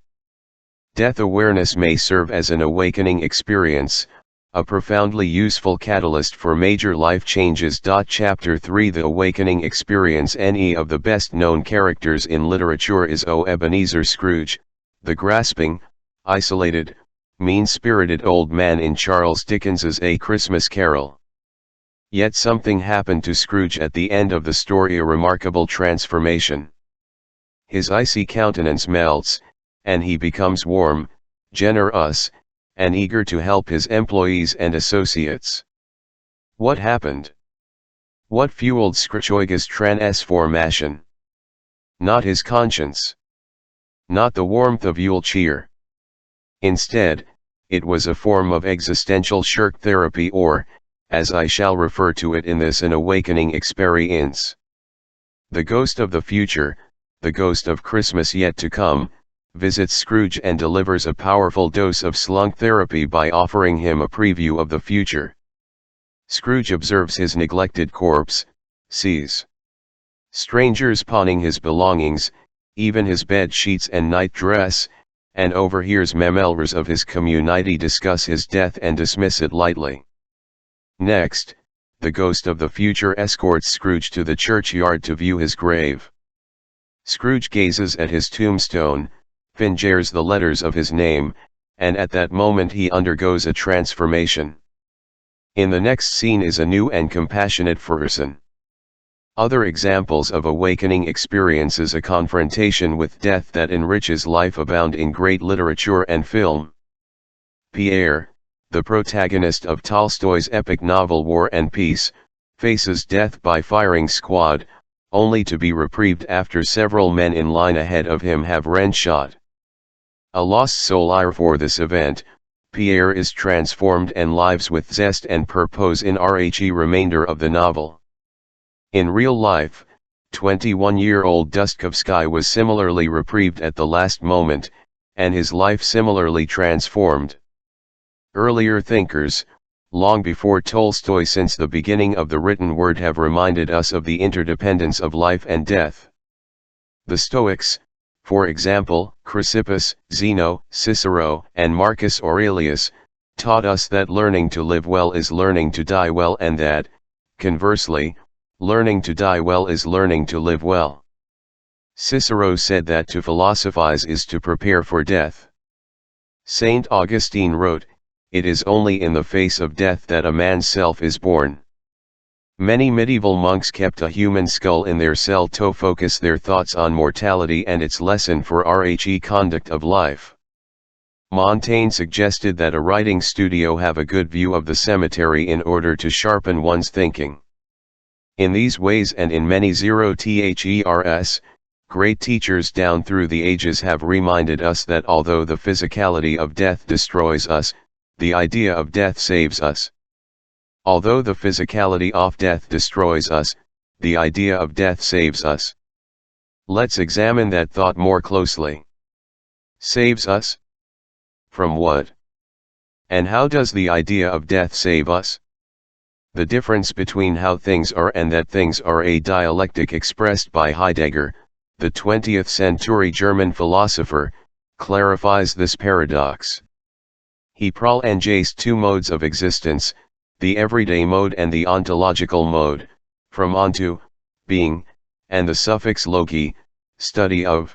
Death awareness may serve as an awakening experience, a profoundly useful catalyst for major life changes. Chapter 3 The Awakening Experience. Any of the best known characters in literature is O. Ebenezer Scrooge, the grasping, isolated, mean-spirited old man in Charles Dickens's A Christmas Carol. Yet something happened to Scrooge at the end of the story, a remarkable transformation. His icy countenance melts, and he becomes warm, generous, and eager to help his employees and associates. What happened? What fueled Scrooge's transformation? Not his conscience. Not the warmth of Yule cheer. Instead, it was a form of existential shock therapy, or, as I shall refer to it in this, an awakening experience. The ghost of the future, the ghost of Christmas yet to come, visits Scrooge and delivers a powerful dose of slunk therapy by offering him a preview of the future. Scrooge observes his neglected corpse, sees strangers pawning his belongings, even his bed sheets and night dress, and overhears members of his community discuss his death and dismiss it lightly. Next, the ghost of the future escorts Scrooge to the churchyard to view his grave. Scrooge gazes at his tombstone, fingers the letters of his name, and at that moment he undergoes a transformation. In the next scene is a new and compassionate person. Other examples of awakening experiences, a confrontation with death that enriches life, abound in great literature and film. Pierre, the protagonist of Tolstoy's epic novel War and Peace, faces death by firing squad, only to be reprieved after several men in line ahead of him have shot. A lost soul. For this event, Pierre is transformed and lives with zest and purpose in the remainder of the novel. In real life, 21-year-old Duskovsky was similarly reprieved at the last moment, and his life similarly transformed. Earlier thinkers, long before Tolstoy, since the beginning of the written word, have reminded us of the interdependence of life and death. The Stoics, for example, Chrysippus, Zeno, Cicero, and Marcus Aurelius, taught us that learning to live well is learning to die well, and that, conversely, learning to die well is learning to live well. Cicero said that to philosophize is to prepare for death. Saint Augustine wrote, "It is only in the face of death that a man's self is born." Many medieval monks kept a human skull in their cell to focus their thoughts on mortality and its lesson for the conduct of life. Montaigne suggested that a writing studio have a good view of the cemetery in order to sharpen one's thinking. In these ways and in many others, great teachers down through the ages have reminded us that although the physicality of death destroys us, the idea of death saves us. Although the physicality of death destroys us, the idea of death saves us. Let's examine that thought more closely. Saves us? From what? And how does the idea of death save us? The difference between how things are and that things are, a dialectic expressed by Heidegger, the 20th century German philosopher, clarifies this paradox. He prolonges two modes of existence, the everyday mode and the ontological mode, from onto, being, and the suffix loci, study of.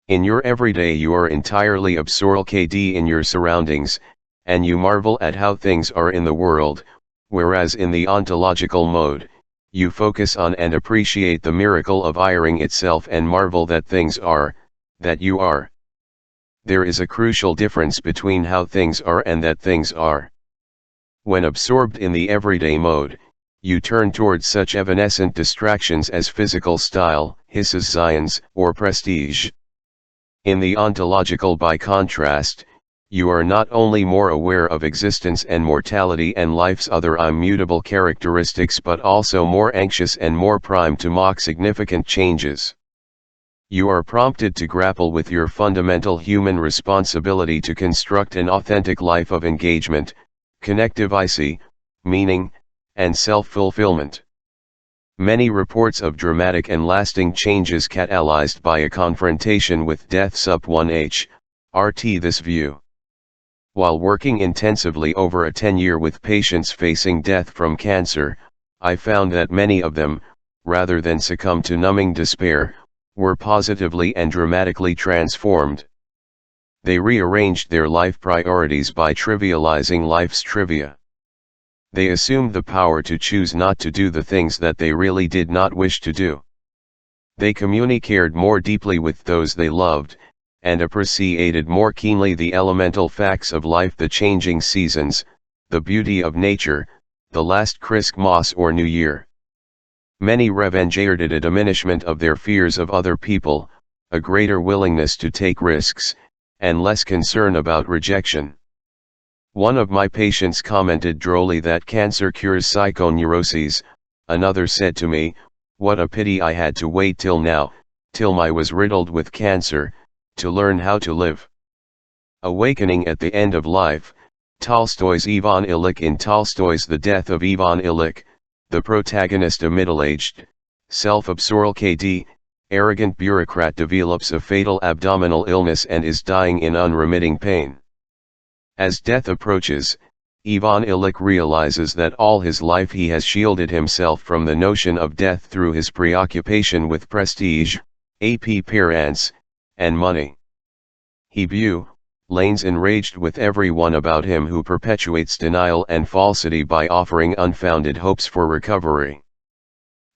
In your everyday you are entirely absorbed in your surroundings, and you marvel at how things are in the world, whereas in the ontological mode, you focus on and appreciate the miracle of iring itself and marvel that things are, that you are. There is a crucial difference between how things are and that things are. When absorbed in the everyday mode, you turn towards such evanescent distractions as physical style, hisses science, or prestige. In the ontological, by contrast, you are not only more aware of existence and mortality and life's other immutable characteristics but also more anxious and more primed to mock significant changes. You are prompted to grapple with your fundamental human responsibility to construct an authentic life of engagement, connectivity, meaning, and self-fulfillment. Many reports of dramatic and lasting changes catalyzed by a confrontation with death sup 1h, RT this view. While working intensively over a 10-year with patients facing death from cancer, I found that many of them, rather than succumb to numbing despair, were positively and dramatically transformed. They rearranged their life priorities by trivializing life's trivia. They assumed the power to choose not to do the things that they really did not wish to do. They communicated more deeply with those they loved, and appreciated more keenly the elemental facts of life, the changing seasons, the beauty of nature, the last Christmas or New Year. Many revengeated a diminishment of their fears of other people, a greater willingness to take risks, and less concern about rejection. One of my patients commented drolly that cancer cures psychoneuroses. Another said to me, "What a pity I had to wait till now, till I was riddled with cancer, to learn how to live." Awakening at the End of Life, Tolstoy's Ivan Illich. In Tolstoy's The Death of Ivan Illich, the protagonist, a middle-aged, self-absorbed, arrogant bureaucrat, develops a fatal abdominal illness and is dying in unremitting pain. As death approaches, Ivan Illich realizes that all his life he has shielded himself from the notion of death through his preoccupation with prestige, appearance, and money. He lanes enraged with everyone about him who perpetuates denial and falsity by offering unfounded hopes for recovery.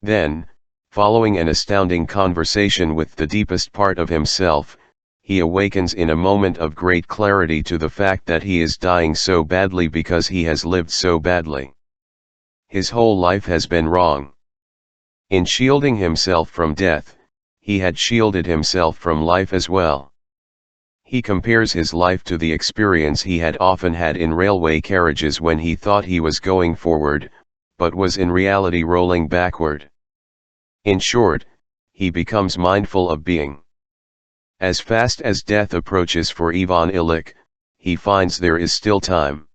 Then, following an astounding conversation with the deepest part of himself, he awakens in a moment of great clarity to the fact that he is dying so badly because he has lived so badly. His whole life has been wrong. In shielding himself from death, he had shielded himself from life as well. He compares his life to the experience he had often had in railway carriages when he thought he was going forward, but was in reality rolling backward. In short, he becomes mindful of being. As fast as death approaches for Ivan Illich, he finds there is still time.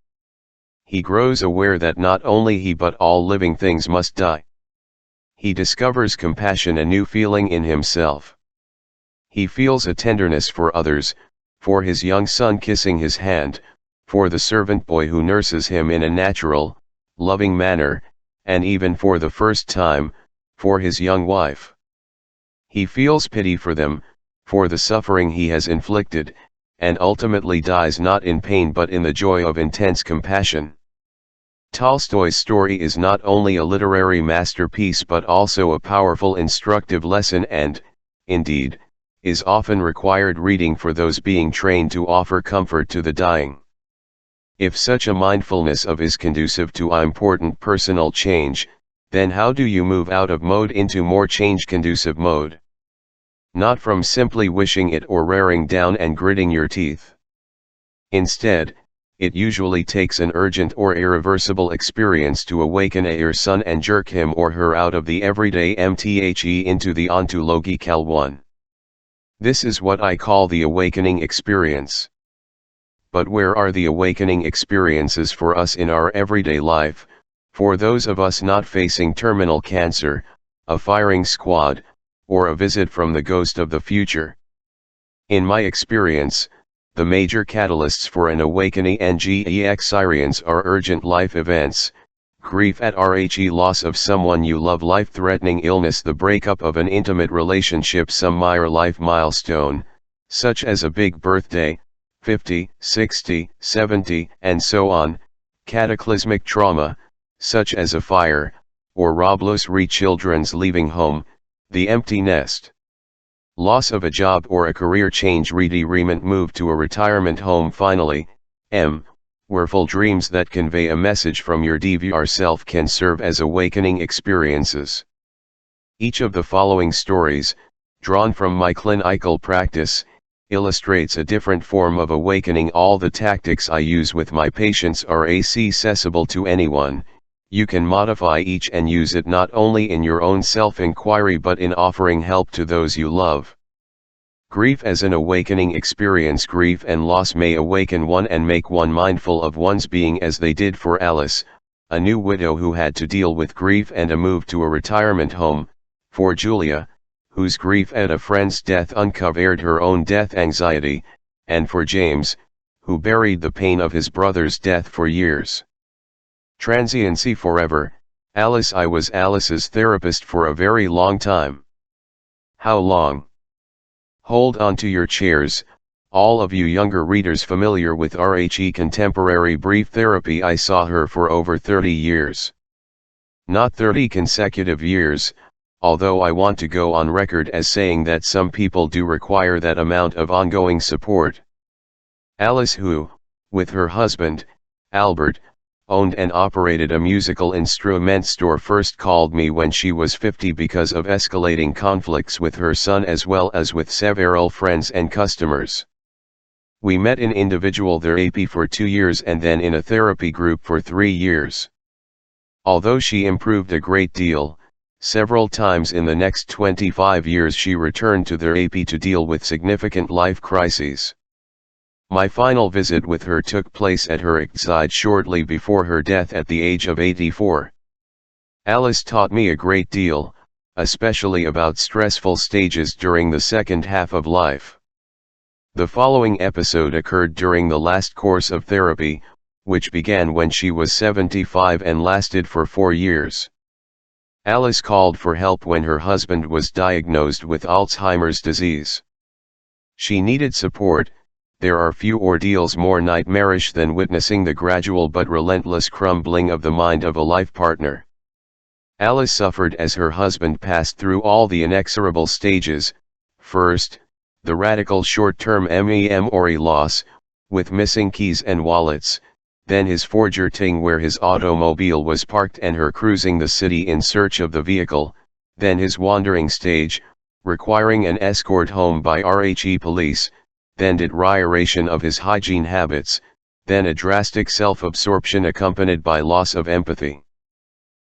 He grows aware that not only he but all living things must die. He discovers compassion, a new feeling in himself. He feels a tenderness for others, for his young son kissing his hand, for the servant boy who nurses him in a natural, loving manner, and even for the first time, for his young wife. He feels pity for them, for the suffering he has inflicted, and ultimately dies not in pain but in the joy of intense compassion. Tolstoy's story is not only a literary masterpiece but also a powerful instructive lesson and, indeed, is often required reading for those being trained to offer comfort to the dying. If such a mindfulness of is conducive to important personal change, then how do you move out of mode into more change-conducive mode? Not from simply wishing it or raring down and gritting your teeth. Instead, it usually takes an urgent or irreversible experience to awaken your son and jerk him or her out of the everyday MTHE into the ontological one. This is what I call the awakening experience. But where are the awakening experiences for us in our everyday life, for those of us not facing terminal cancer, a firing squad, or a visit from the ghost of the future? In my experience, the major catalysts for an awakening experience are urgent life events, grief at RHE, loss of someone you love, life-threatening illness, the breakup of an intimate relationship, some minor life milestone, such as a big birthday, 50, 60, 70, and so on, cataclysmic trauma, such as a fire, or Robles re children's leaving home, the empty nest. Loss of a job or a career change, retirement, move to a retirement home, finally, where full dreams that convey a message from your DVR self can serve as awakening experiences. Each of the following stories, drawn from my clinical practice, illustrates a different form of awakening. All the tactics I use with my patients are accessible to anyone. You can modify each and use it not only in your own self-inquiry but in offering help to those you love. Grief as an awakening experience. Grief and loss may awaken one and make one mindful of one's being, as they did for Alice, a new widow who had to deal with grief and a move to a retirement home, for Julia, whose grief at a friend's death uncovered her own death anxiety, and for James, who buried the pain of his brother's death for years. Transiency forever. Alice. I was Alice's therapist for a very long time. How long? Hold on to your chairs, all of you younger readers familiar with RHE contemporary brief therapy. I saw her for over 30 years. Not 30 consecutive years, although I want to go on record as saying that some people do require that amount of ongoing support. Alice, who, with her husband, Albert, owned and operated a musical instrument store, first called me when she was 50 because of escalating conflicts with her son as well as with several friends and customers. We met in individual therapy for 2 years and then in a therapy group for 3 years. Although she improved a great deal, several times in the next 25 years she returned to therapy to deal with significant life crises. My final visit with her took place at her bedside shortly before her death at the age of 84. Alice taught me a great deal, especially about stressful stages during the second half of life. The following episode occurred during the last course of therapy, which began when she was 75 and lasted for 4 years. Alice called for help when her husband was diagnosed with Alzheimer's disease. She needed support. There are few ordeals more nightmarish than witnessing the gradual but relentless crumbling of the mind of a life partner. Alice suffered as her husband passed through all the inexorable stages. First, the radical short-term memory loss, with missing keys and wallets, then his forgetting where his automobile was parked and her cruising the city in search of the vehicle, then his wandering stage, requiring an escort home by RHE police, then deterioration of his hygiene habits, then a drastic self-absorption accompanied by loss of empathy.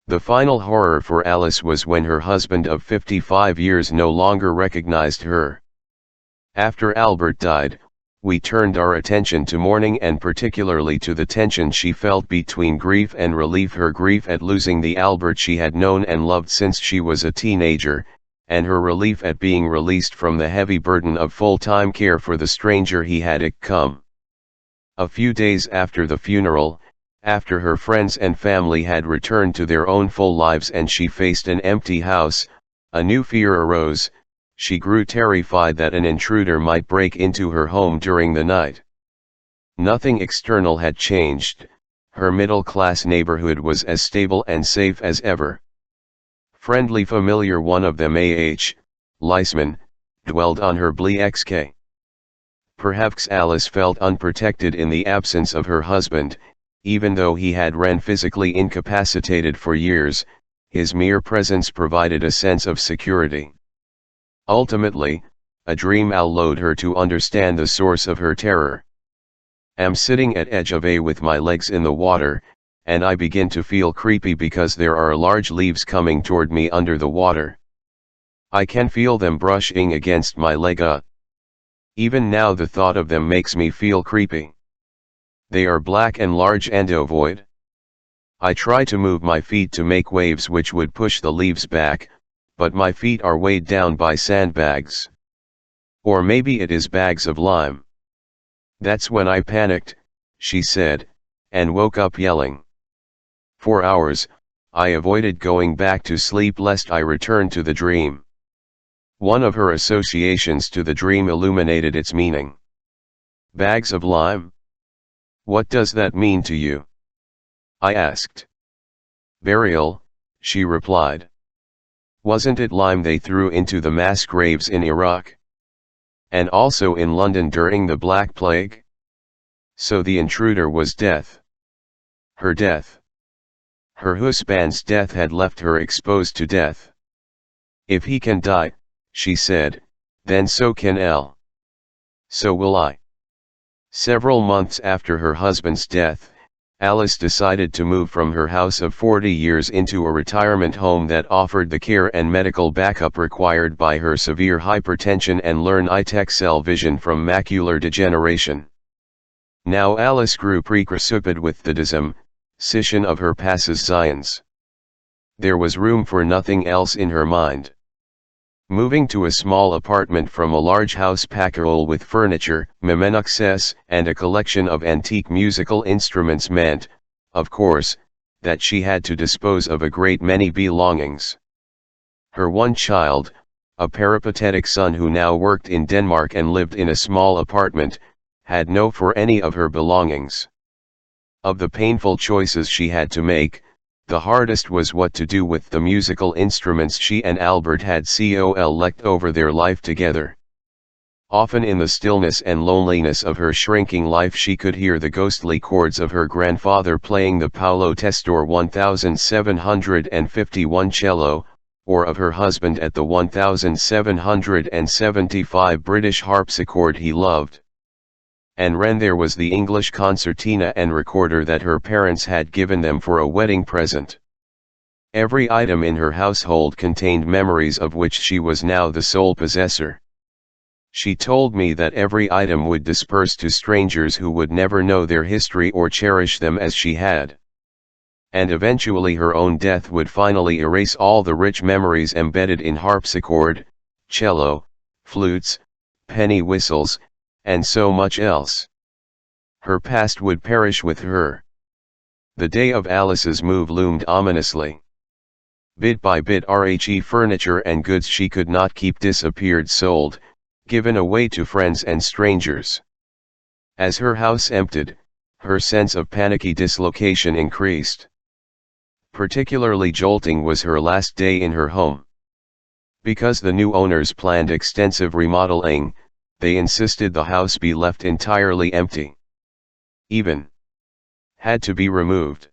The final horror for Alice was when her husband of 55 years no longer recognized her. After Albert died, we turned our attention to mourning and particularly to the tension she felt between grief and relief. Her grief at losing the Albert she had known and loved since she was a teenager, and her relief at being released from the heavy burden of full-time care for the stranger he had become. A few days after the funeral, after her friends and family had returned to their own full lives and she faced an empty house, a new fear arose. She grew terrified that an intruder might break into her home during the night. Nothing external had changed. Her middle-class neighborhood was as stable and safe as ever. Friendly familiar one of them, A.H. Leisman, dwelled on her BLXK. Perhaps Alice felt unprotected in the absence of her husband, even though he had been physically incapacitated for years. His mere presence provided a sense of security. Ultimately, a dream allowed her to understand the source of her terror. Am sitting at edge of A with my legs in the water, and I begin to feel creepy because there are large leaves coming toward me under the water. I can feel them brushing against my leg. Even now the thought of them makes me feel creepy. They are black and large and ovoid. I try to move my feet to make waves which would push the leaves back, but my feet are weighed down by sandbags. Or maybe it is bags of lime. That's when I panicked, she said, and woke up yelling. For hours, I avoided going back to sleep lest I return to the dream. One of her associations to the dream illuminated its meaning. Bags of lime? What does that mean to you? I asked. Burial, she replied. Wasn't it lime they threw into the mass graves in Iraq? And also in London during the Black Plague? So the intruder was death. Her death. Her husband's death had left her exposed to death. If he can die, she said, then so can L. So will I. Several months after her husband's death, Alice decided to move from her house of 40 years into a retirement home that offered the care and medical backup required by her severe hypertension and learn eye-tech cell vision from macular degeneration. Now Alice grew preoccuped with the disposition of her possessions. There was room for nothing else in her mind. Moving to a small apartment from a large house packed with furniture, memenux, and a collection of antique musical instruments meant, of course, that she had to dispose of a great many belongings. Her one child, a peripatetic son who now worked in Denmark and lived in a small apartment, had no for any of her belongings. Of the painful choices she had to make, the hardest was what to do with the musical instruments she and Albert had collected over their life together. Often in the stillness and loneliness of her shrinking life she could hear the ghostly chords of her grandfather playing the Paolo Testor 1751 cello, or of her husband at the 1775 British harpsichord he loved. And then there was the English concertina and recorder that her parents had given them for a wedding present. Every item in her household contained memories of which she was now the sole possessor. She told me that every item would disperse to strangers who would never know their history or cherish them as she had. And eventually her own death would finally erase all the rich memories embedded in harpsichord, cello, flutes, penny whistles, and so much else. Her past would perish with her. The day of Alice's move loomed ominously. Bit by bit furniture and goods she could not keep disappeared, sold, given away to friends and strangers. As her house emptied, her sense of panicky dislocation increased. Particularly jolting was her last day in her home. Because the new owners planned extensive remodeling, they insisted the house be left entirely empty. Even had to be removed.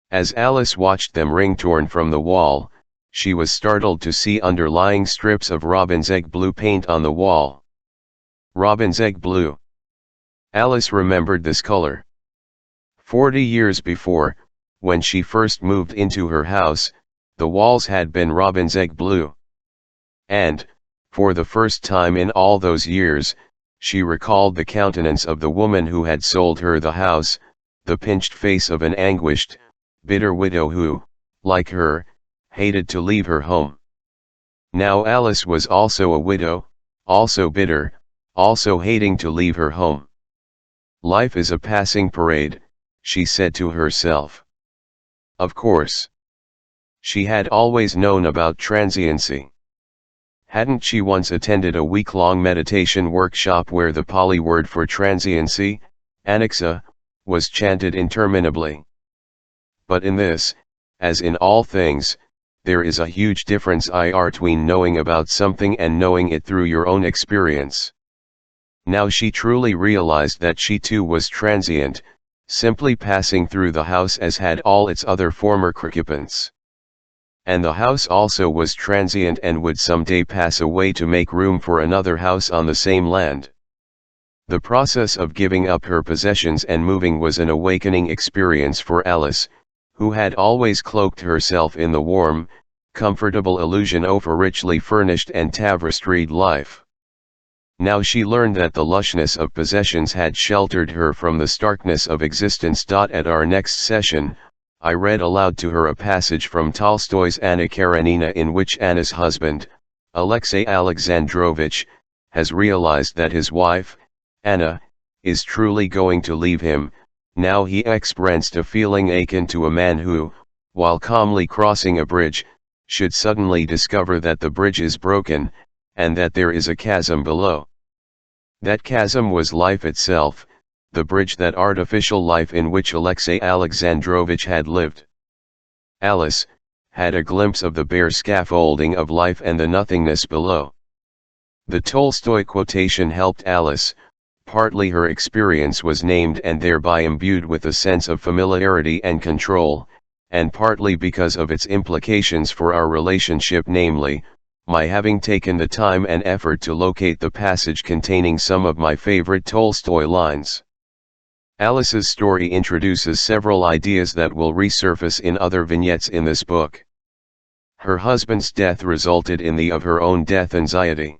As Alice watched them ring torn from the wall, she was startled to see underlying strips of robin's egg blue paint on the wall. Robin's egg blue. Alice remembered this color. 40 years before, when she first moved into her house, the walls had been robin's egg blue. And, for the first time in all those years, she recalled the countenance of the woman who had sold her the house, the pinched face of an anguished, bitter widow who, like her, hated to leave her home. Now Alice was also a widow, also bitter, also hating to leave her home. Life is a passing parade, she said to herself. Of course. She had always known about transiency. Hadn't she once attended a week-long meditation workshop where the Pali word for transiency, anixa, was chanted interminably? But in this, as in all things, there is a huge difference between knowing about something and knowing it through your own experience. Now she truly realized that she too was transient, simply passing through the house as had all its other former occupants. And the house also was transient and would someday pass away to make room for another house on the same land. The process of giving up her possessions and moving was an awakening experience for Alice, who had always cloaked herself in the warm, comfortable illusion of a richly furnished and tapestried life. Now she learned that the lushness of possessions had sheltered her from the starkness of existence. At our next session, I read aloud to her a passage from Tolstoy's Anna Karenina in which Anna's husband, Alexei Alexandrovich, has realized that his wife, Anna, is truly going to leave him. Now he experienced a feeling akin to a man who, while calmly crossing a bridge, should suddenly discover that the bridge is broken, and that there is a chasm below. That chasm was life itself, the bridge, that artificial life in which Alexei Alexandrovich had lived. Alice had a glimpse of the bare scaffolding of life and the nothingness below. The Tolstoy quotation helped Alice. Partly her experience was named and thereby imbued with a sense of familiarity and control, and partly because of its implications for our relationship, namely, my having taken the time and effort to locate the passage containing some of my favorite Tolstoy lines. Alice's story introduces several ideas that will resurface in other vignettes in this book. Her husband's death resulted in the of her own death anxiety.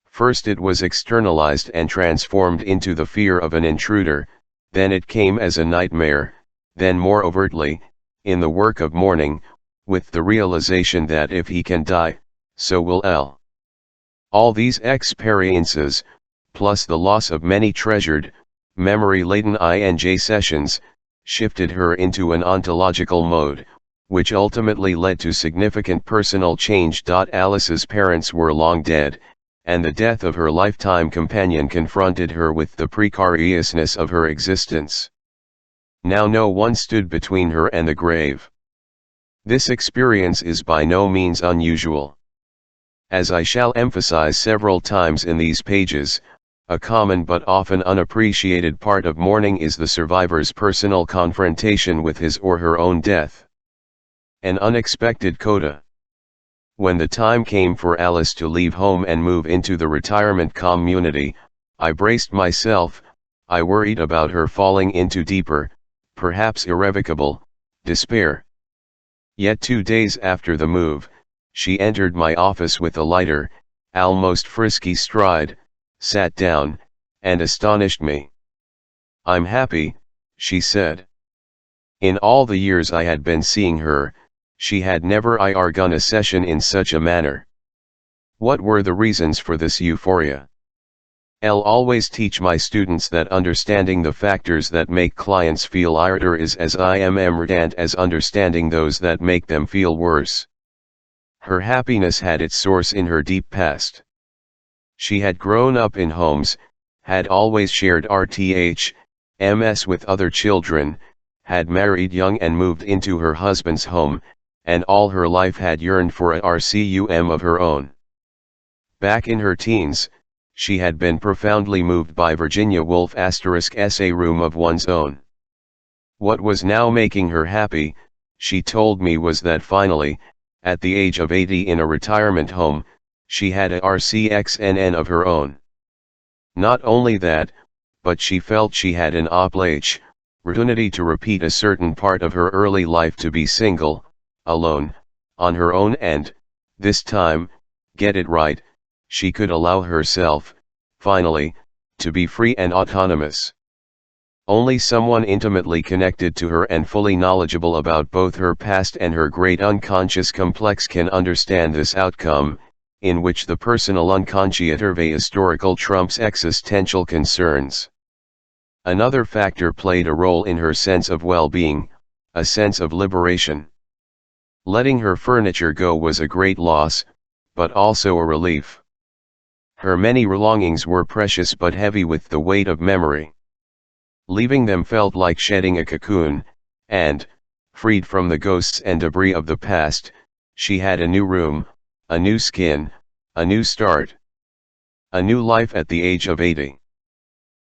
First it was externalized and transformed into the fear of an intruder, then it came as a nightmare, then more overtly, in the work of mourning, with the realization that if he can die, so will L. All these experiences, plus the loss of many treasured, memory-laden INJ sessions, shifted her into an ontological mode, which ultimately led to significant personal change. Alice's parents were long dead, and the death of her lifetime companion confronted her with the precariousness of her existence. Now no one stood between her and the grave. This experience is by no means unusual. As I shall emphasize several times in these pages, a common but often unappreciated part of mourning is the survivor's personal confrontation with his or her own death. An unexpected coda. When the time came for Alice to leave home and move into the retirement community, I braced myself. I worried about her falling into deeper, perhaps irrevocable, despair. Yet 2 days after the move, she entered my office with a lighter, almost frisky stride, sat down, and astonished me. "I'm happy," she said. In all the years I had been seeing her, she had never begun a session in such a manner. What were the reasons for this euphoria? I'll always teach my students that understanding the factors that make clients feel irritable is as important as understanding those that make them feel worse. Her happiness had its source in her deep past. She had grown up in homes, had always shared MS with other children, had married young and moved into her husband's home, and all her life had yearned for a RCUM of her own. Back in her teens, she had been profoundly moved by Virginia Woolf ** a room of one's own. What was now making her happy, she told me, was that finally, at the age of 80 in a retirement home, she had a RCXNN of her own. Not only that, but she felt she had an opportunity to repeat a certain part of her early life, to be single, alone, on her own, and, this time, get it right, she could allow herself, finally, to be free and autonomous. Only someone intimately connected to her and fully knowledgeable about both her past and her great unconscious complex can understand this outcome, in which the personal unconscious historical trumps existential concerns. Another factor played a role in her sense of well-being, a sense of liberation. Letting her furniture go was a great loss, but also a relief. Her many belongings were precious but heavy with the weight of memory. Leaving them felt like shedding a cocoon, and, freed from the ghosts and debris of the past, she had a new room, a new skin, a new start. A new life at the age of 80.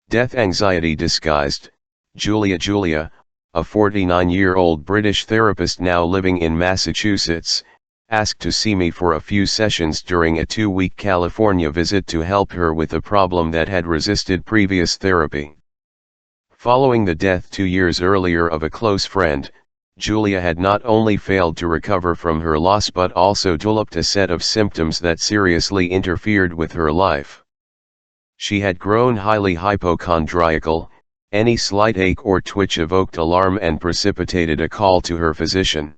Death anxiety disguised. Julia, a 49-year-old British therapist now living in Massachusetts, asked to see me for a few sessions during a 2-week California visit to help her with a problem that had resisted previous therapy. Following the death 2 years earlier of a close friend, Julia had not only failed to recover from her loss but also developed a set of symptoms that seriously interfered with her life. She had grown highly hypochondriacal. Any slight ache or twitch evoked alarm and precipitated a call to her physician.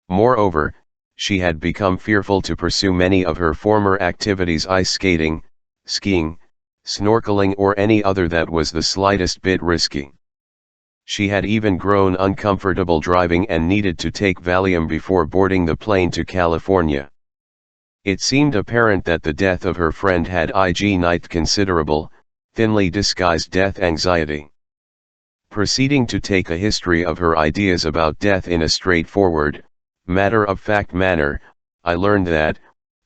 Moreover, she had become fearful to pursue many of her former activities: ice skating, skiing, snorkeling, or any other that was the slightest bit risky. She had even grown uncomfortable driving and needed to take Valium before boarding the plane to California. It seemed apparent that the death of her friend had ignited considerable, thinly disguised death anxiety. Proceeding to take a history of her ideas about death in a straightforward, matter-of-fact manner, I learned that,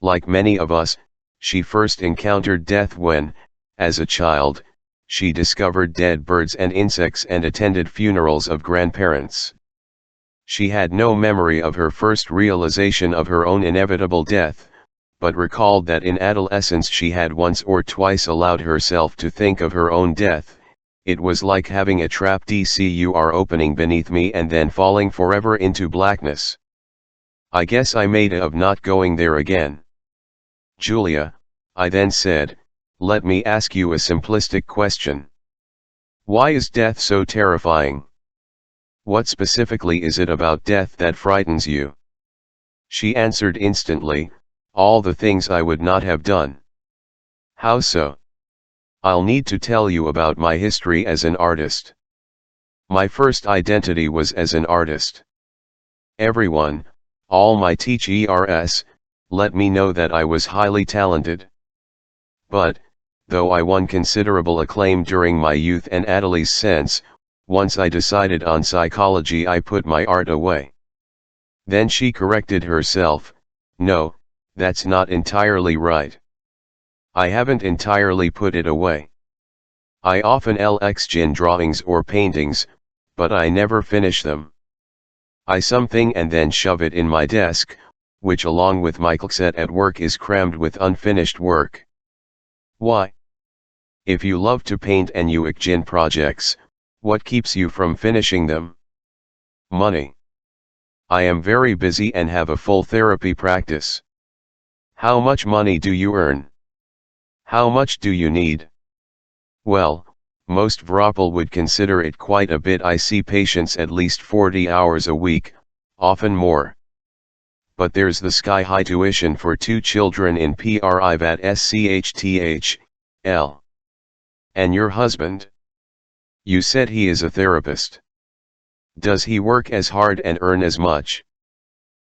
like many of us, she first encountered death when, as a child, she discovered dead birds and insects and attended funerals of grandparents. She had no memory of her first realization of her own inevitable death, but recalled that in adolescence she had once or twice allowed herself to think of her own death. It was like having a trap door opening beneath me and then falling forever into blackness. I guess I made of not going there again. Julia, I then said, let me ask you a simplistic question. Why is death so terrifying? What specifically is it about death that frightens you? She answered instantly, all the things I would not have done. How so? I'll need to tell you about my history as an artist. My first identity was as an artist. Everyone, all my teachers, let me know that I was highly talented. But, though I won considerable acclaim during my youth and adolescence, once I decided on psychology I put my art away. Then she corrected herself, no, that's not entirely right. I haven't entirely put it away. I often exchange drawings or paintings, but I never finish them. I something and then shove it in my desk, which along with my closet at work is crammed with unfinished work. Why? If you love to paint and you exchange projects, what keeps you from finishing them? Money. I am very busy and have a full therapy practice. How much money do you earn? How much do you need? Well, most people would consider it quite a bit. I see patients at least 40 hours a week, often more. But there's the sky-high tuition for 2 children in private SCHTH.L. And your husband? You said he is a therapist. Does he work as hard and earn as much?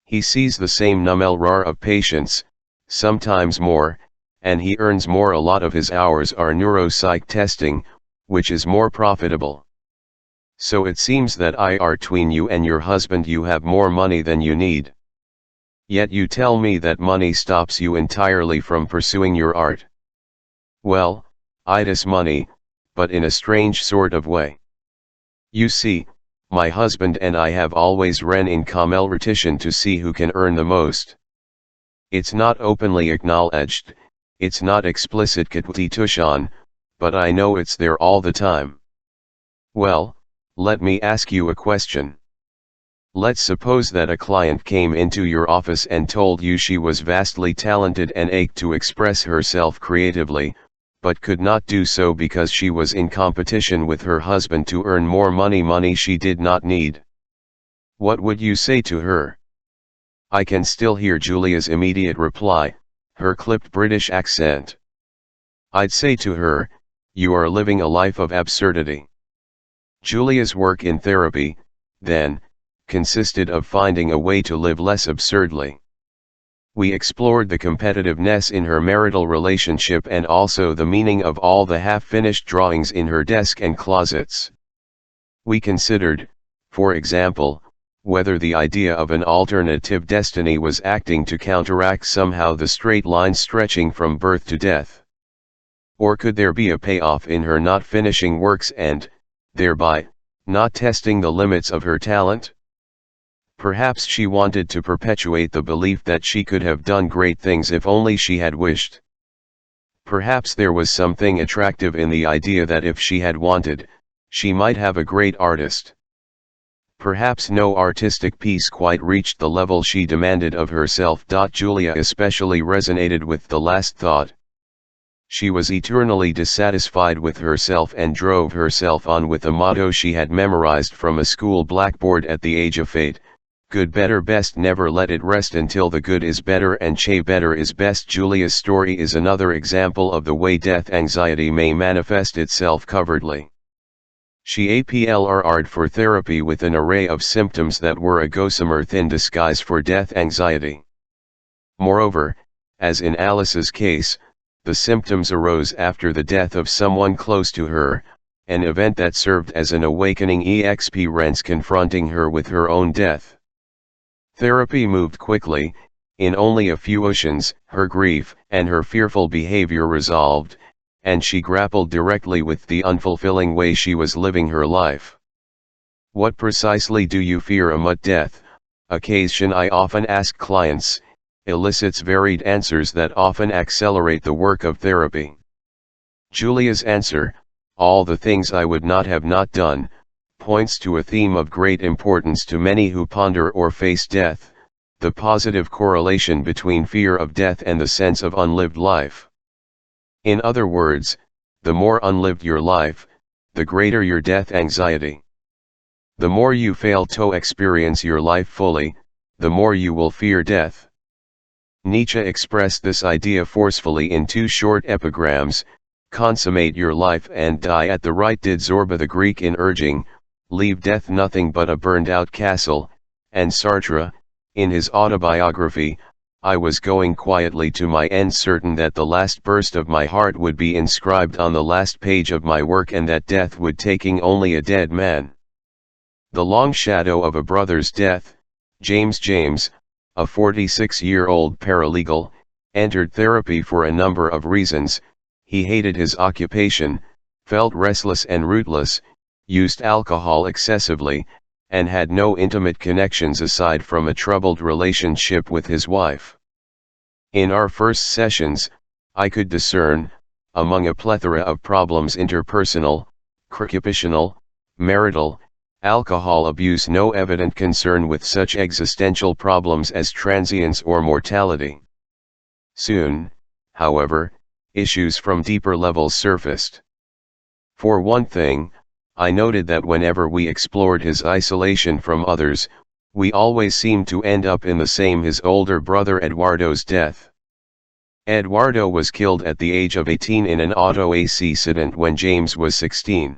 He sees the same number of patients, sometimes more, and he earns more. A lot of his hours are neuropsych testing, which is more profitable. So it seems that between you and your husband you have more money than you need. Yet you tell me that money stops you entirely from pursuing your art. Well, it is money, but in a strange sort of way. You see, my husband and I have always ran in competition to see who can earn the most. It's not openly acknowledged, it's not explicit competition, but I know it's there all the time. Well, let me ask you a question. Let's suppose that a client came into your office and told you she was vastly talented and ached to express herself creatively, but could not do so because she was in competition with her husband to earn more money she did not need. What would you say to her? I can still hear Julia's immediate reply, her clipped British accent. I'd say to her, you are living a life of absurdity. Julia's work in therapy, then, consisted of finding a way to live less absurdly. We explored the competitiveness in her marital relationship and also the meaning of all the half-finished drawings in her desk and closets. We considered, for example, whether the idea of an alternative destiny was acting to counteract somehow the straight line stretching from birth to death. Or could there be a payoff in her not finishing works and, thereby, not testing the limits of her talent? Perhaps she wanted to perpetuate the belief that she could have done great things if only she had wished. Perhaps there was something attractive in the idea that if she had wanted, she might have a great artist. Perhaps no artistic piece quite reached the level she demanded of herself. Julia especially resonated with the last thought. She was eternally dissatisfied with herself and drove herself on with a motto she had memorized from a school blackboard at the age of 8. Good, better, best. Never let it rest until the good is better and better is best. Julia's story is another example of the way death anxiety may manifest itself covertly. She applied for therapy with an array of symptoms that were a gossamer thin disguise for death anxiety. Moreover, as in Alice's case, the symptoms arose after the death of someone close to her, an event that served as an awakening experience confronting her with her own death. Therapy moved quickly. In only a few sessions, her grief and her fearful behavior resolved, and she grappled directly with the unfulfilling way she was living her life. What precisely do you fear about death? A question I often ask clients, elicits varied answers that often accelerate the work of therapy. Julia's answer, "All the things I would not have not done," points to a theme of great importance to many who ponder or face death: the positive correlation between fear of death and the sense of unlived life. In other words, the more unlived your life, the greater your death anxiety. The more you fail to experience your life fully, the more you will fear death. Nietzsche expressed this idea forcefully in two short epigrams: "Consummate your life and die at the right." Did Zorba the Greek in urging, "Leave death nothing but a burned-out castle," and Sartre, in his autobiography, "I was going quietly to my end, certain that the last burst of my heart would be inscribed on the last page of my work, and that death would taking only a dead man." The long shadow of a brother's death. James, a 46-year-old paralegal, entered therapy for a number of reasons. He hated his occupation, felt restless and rootless, used alcohol excessively, and had no intimate connections aside from a troubled relationship with his wife. In our first sessions, I could discern, among a plethora of problems interpersonal, occupational, marital, alcohol abuse, no evident concern with such existential problems as transience or mortality. Soon, however, issues from deeper levels surfaced. For one thing, I noted that whenever we explored his isolation from others, we always seemed to end up in the same: his older brother Eduardo's death. Eduardo was killed at the age of 18 in an auto accident when James was 16.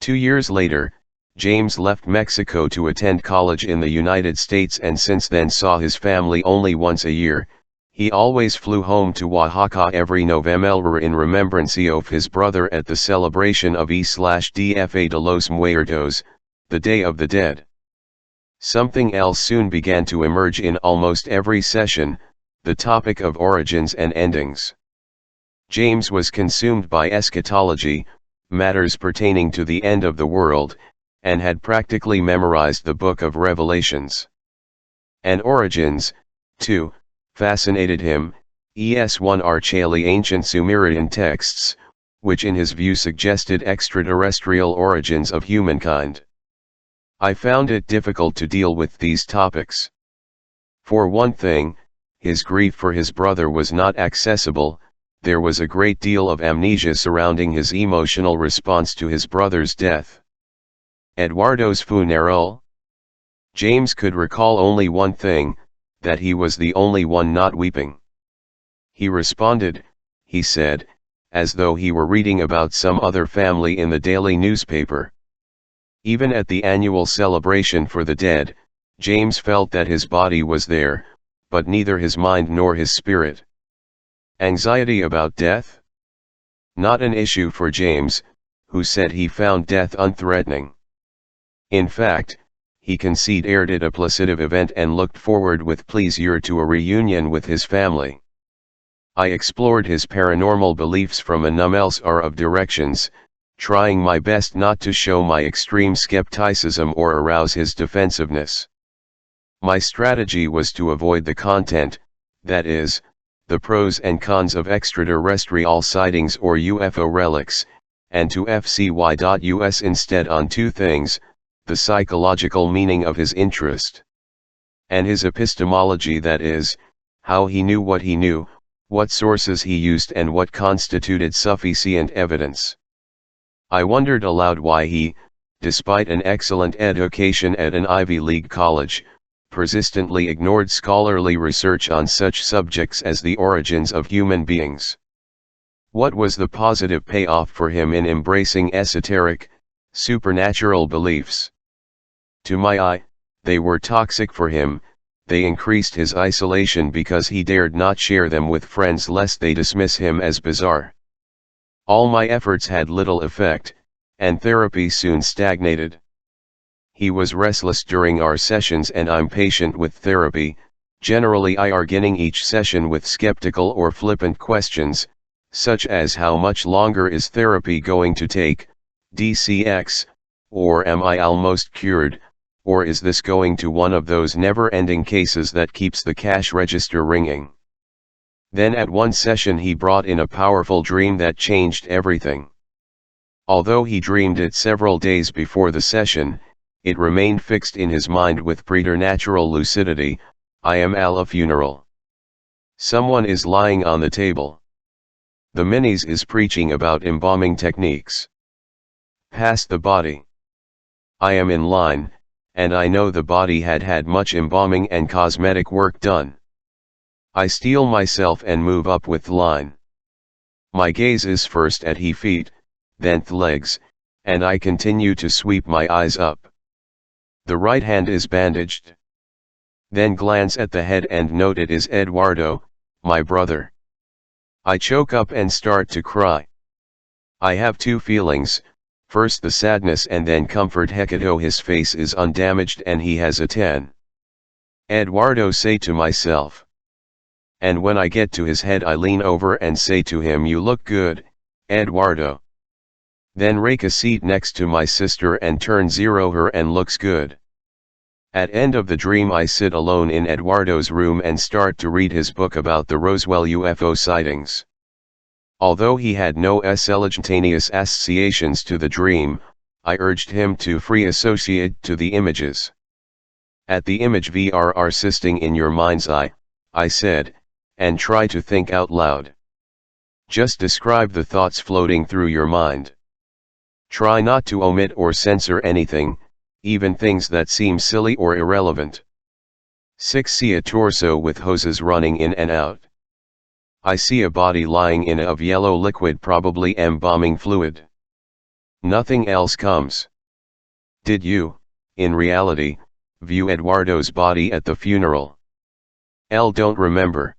2 years later, James left Mexico to attend college in the United States, and since then saw his family only once a year. He always flew home to Oaxaca every November in remembrance of his brother at the celebration of Día de los Muertos, the Day of the Dead. Something else soon began to emerge in almost every session: the topic of origins and endings. James was consumed by eschatology, matters pertaining to the end of the world, and had practically memorized the Book of Revelations. And origins, too, fascinated him, one archaically ancient Sumerian texts, which in his view suggested extraterrestrial origins of humankind. I found it difficult to deal with these topics. For one thing, his grief for his brother was not accessible. There was a great deal of amnesia surrounding his emotional response to his brother's death. Eduardo's funeral? James could recall only one thing: that he was the only one not weeping. He responded, he said, as though he were reading about some other family in the daily newspaper. Even at the annual celebration for the dead, James felt that his body was there, but neither his mind nor his spirit. Anxiety about death? Not an issue for James, who said he found death unthreatening. In fact, he considered it a positive event and looked forward with pleasure to a reunion with his family. I explored his paranormal beliefs from a number of directions, trying my best not to show my extreme skepticism or arouse his defensiveness. My strategy was to avoid the content, that is, the pros and cons of extraterrestrial sightings or UFO relics, and to focus instead on two things: the psychological meaning of his interest, and his epistemology, that is, how he knew what he knew, what sources he used, and what constituted sufficient evidence. I wondered aloud why he, despite an excellent education at an Ivy League college, persistently ignored scholarly research on such subjects as the origins of human beings. What was the positive payoff for him in embracing esoteric, supernatural beliefs? To my eye, they were toxic for him. They increased his isolation because he dared not share them with friends lest they dismiss him as bizarre. All my efforts had little effect, and therapy soon stagnated. He was restless during our sessions and impatient with therapy. Generally I beginning each session with skeptical or flippant questions, such as how much longer is therapy going to take, DCX, or am I almost cured, or is this going to one of those never-ending cases that keeps the cash register ringing? Then at one session he brought in a powerful dream that changed everything. Although he dreamed it several days before the session, it remained fixed in his mind with preternatural lucidity. I am at a funeral. Someone is lying on the table. The minis is preaching about embalming techniques. Past the body. I am in line, and I know the body had much embalming and cosmetic work done. I steel myself and move up with line. My gaze is first at he feet, then th legs, and I continue to sweep my eyes up. The right hand is bandaged. Then glance at the head and note it is Eduardo, my brother. I choke up and start to cry. I have two feelings, first the sadness and then comfort. Hecado, his face is undamaged and he has a 10. Eduardo, say to myself. And when I get to his head I lean over and say to him, you look good, Eduardo. Then rake a seat next to my sister and turn 0 her and looks good. At end of the dream I sit alone in Eduardo's room and start to read his book about the Roswell UFO sightings. Although he had no simultaneous associations to the dream, I urged him to free associate to the images. At the image VR assisting in your mind's eye, I said, and try to think out loud. Just describe the thoughts floating through your mind. Try not to omit or censor anything, even things that seem silly or irrelevant. 6. See a torso with hoses running in and out. I see a body lying in of yellow liquid, probably embalming fluid. Nothing else comes. Did you, in reality, view Eduardo's body at the funeral? Don't remember.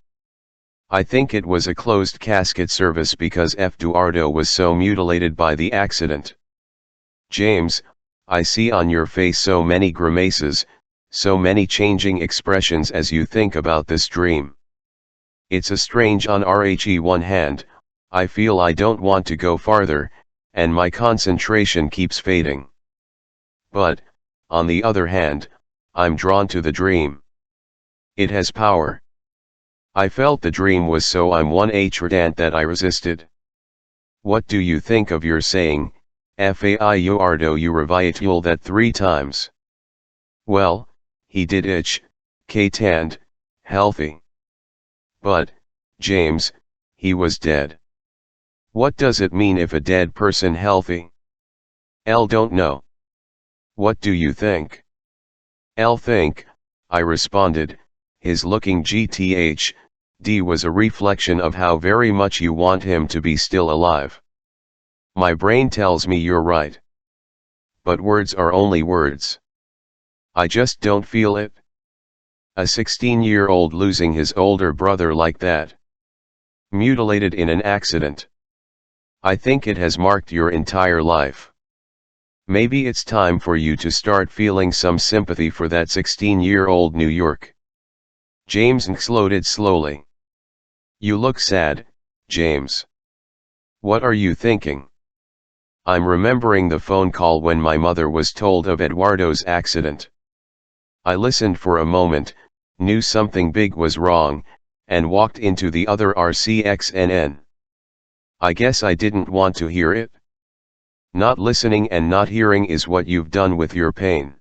I think it was a closed casket service because Eduardo was so mutilated by the accident. James, I see on your face so many grimaces, so many changing expressions as you think about this dream. It's a strange on one hand, I feel I don't want to go farther, and my concentration keeps fading. But, on the other hand, I'm drawn to the dream. It has power. I felt the dream was so ardent that I resisted. What do you think of your saying, Fauardo you revitul that 3 times? Well, he did itch, K-tand, healthy. But, James, he was dead. What does it mean if a dead person healthy? Don't know. What do you think? Think, I responded, his looking GTH, D was a reflection of how very much you want him to be still alive. My brain tells me you're right. But words are only words. I just don't feel it. A 16-year-old losing his older brother like that. Mutilated in an accident. I think it has marked your entire life. Maybe it's time for you to start feeling some sympathy for that 16-year-old New York. James exploded slowly. You look sad, James. What are you thinking? I'm remembering the phone call when my mother was told of Eduardo's accident. I listened for a moment, knew something big was wrong, and walked into the other RCXNN. I guess I didn't want to hear it. Not listening and not hearing is what you've done with your pain.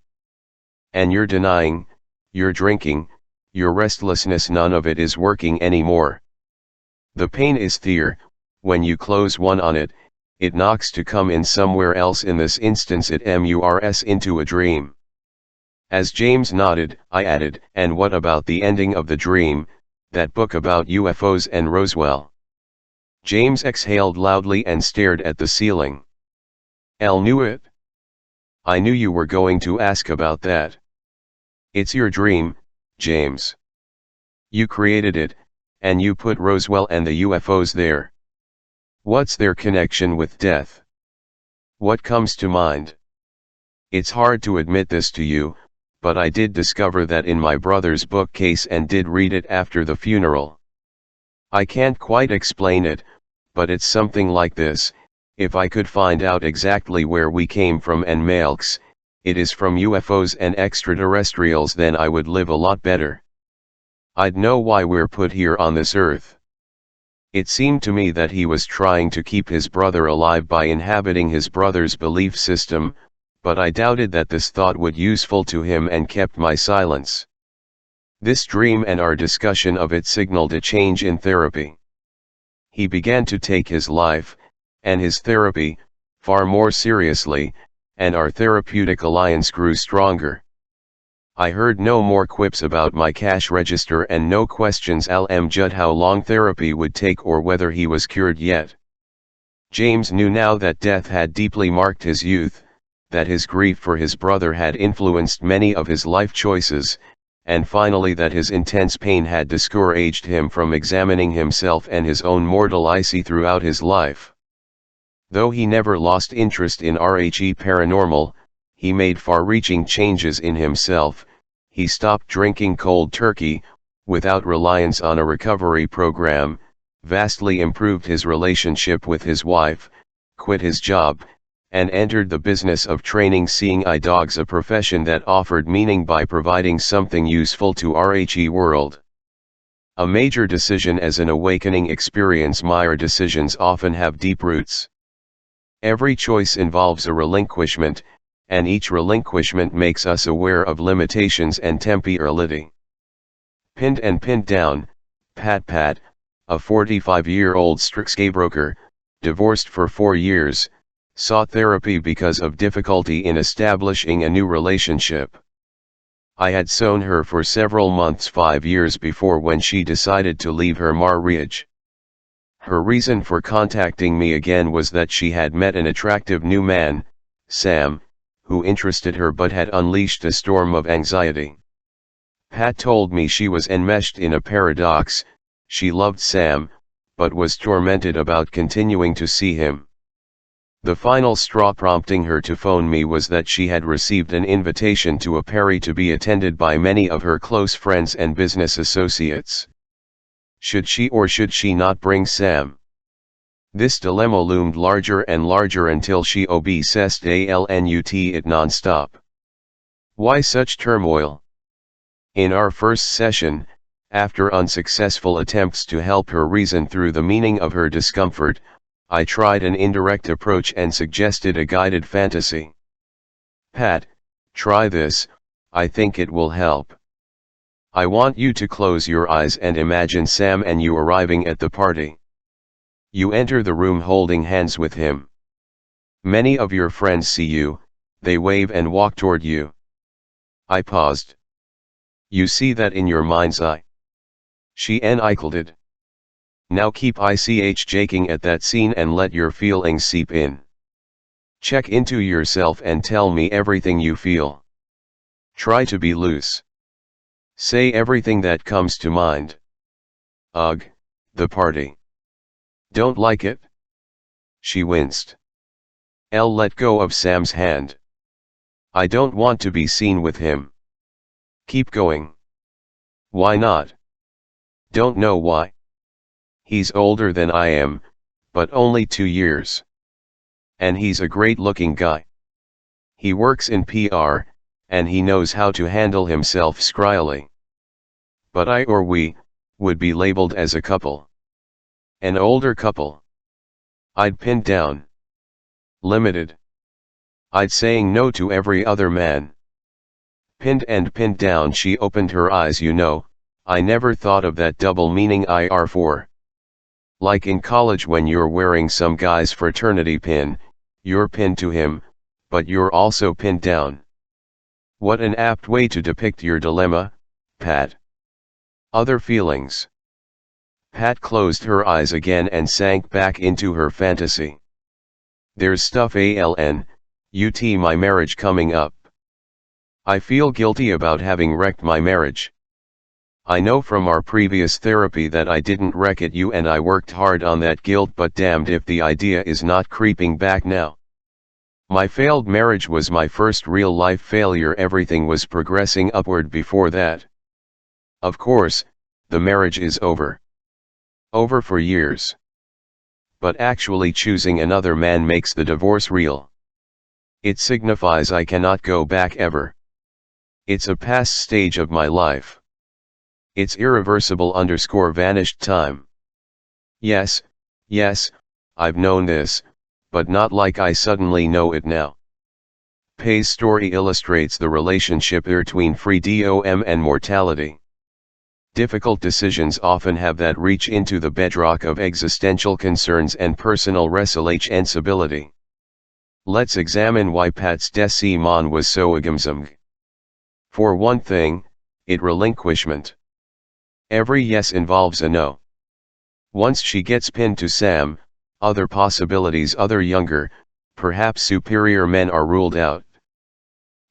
And you're denying, you're drinking, your restlessness, none of it is working anymore. The pain is there, when you close one on it, it knocks to come in somewhere else. In this instance it moves into a dream. As James nodded, I added, and what about the ending of the dream, that book about UFOs and Roswell? James exhaled loudly and stared at the ceiling. Knew it? I knew you were going to ask about that. It's your dream, James. You created it, and you put Roswell and the UFOs there. What's their connection with death? What comes to mind? It's hard to admit this to you, but I did discover that in my brother's bookcase and did read it after the funeral. I can't quite explain it, but it's something like this: if I could find out exactly where we came from and Malks, it is from UFOs and extraterrestrials, then I would live a lot better. I'd know why we're put here on this earth. It seemed to me that he was trying to keep his brother alive by inhabiting his brother's belief system, but I doubted that this thought would useful to him and kept my silence. This dream and our discussion of it signaled a change in therapy. He began to take his life, and his therapy, far more seriously, and our therapeutic alliance grew stronger. I heard no more quips about my cash register and no questions Judd how long therapy would take or whether he was cured yet. James knew now that death had deeply marked his youth, that his grief for his brother had influenced many of his life choices, and finally that his intense pain had discouraged him from examining himself and his own mortality throughout his life. Though he never lost interest in RHE paranormal, he made far-reaching changes in himself. He stopped drinking cold turkey, without reliance on a recovery program, vastly improved his relationship with his wife, quit his job, and entered the business of training seeing eye dogs, a profession that offered meaning by providing something useful to RHE world. A major decision as an awakening experience. Our decisions often have deep roots. Every choice involves a relinquishment, and each relinquishment makes us aware of limitations and temporality. Pinned and pinned down, Pat, a 45-year-old stockbroker, divorced for 4 years, sought therapy because of difficulty in establishing a new relationship. I had known her for several months 5 years before when she decided to leave her marriage. Her reason for contacting me again was that she had met an attractive new man, Sam, who interested her but had unleashed a storm of anxiety. Pat told me she was enmeshed in a paradox. She loved Sam, but was tormented about continuing to see him. The final straw prompting her to phone me was that she had received an invitation to a party to be attended by many of her close friends and business associates. Should she or should she not bring Sam? This dilemma loomed larger and larger until she obsessed it non-stop. Why such turmoil? In our first session, after unsuccessful attempts to help her reason through the meaning of her discomfort, I tried an indirect approach and suggested a guided fantasy. Pat, try this, I think it will help. I want you to close your eyes and imagine Sam and you arriving at the party. You enter the room holding hands with him. Many of your friends see you, they wave and walk toward you. I paused. You see that in your mind's eye? She encoded. Now keep jaking at that scene and let your feelings seep in. Check into yourself and tell me everything you feel. Try to be loose. Say everything that comes to mind. Ugh, the party. Don't like it? She winced. Elle let go of Sam's hand. I don't want to be seen with him. Keep going. Why not? Don't know why. He's older than I am, but only 2 years. And he's a great-looking guy. He works in PR, and he knows how to handle himself scryily. But I or we would be labeled as a couple. An older couple. I'd pinned down. Limited. I'd saying no to every other man. Pinned and pinned down. She opened her eyes. You know, I never thought of that double meaning for. Like in college when you're wearing some guy's fraternity pin, you're pinned to him, but you're also pinned down. What an apt way to depict your dilemma, Pat. Other feelings. Pat closed her eyes again and sank back into her fantasy. There's stuff my marriage coming up. I feel guilty about having wrecked my marriage. I know from our previous therapy that I didn't wreck it and I worked hard on that guilt, but damned if the idea is not creeping back now. My failed marriage was my first real-life failure. Everything was progressing upward before that. Of course, the marriage is over. Over for years. But actually choosing another man makes the divorce real. It signifies I cannot go back ever. It's a past stage of my life. It's irreversible _ vanished time. Yes, yes, I've known this, but not like I suddenly know it now. Pei's story illustrates the relationship between freedom and mortality. Difficult decisions often have that reach into the bedrock of existential concerns and personal responsibility. Let's examine why Pat's décision was so agamzumg. For one thing, it relinquishment. Every yes involves a no. Once she gets pinned to Sam, other possibilities, other younger, perhaps superior men are ruled out.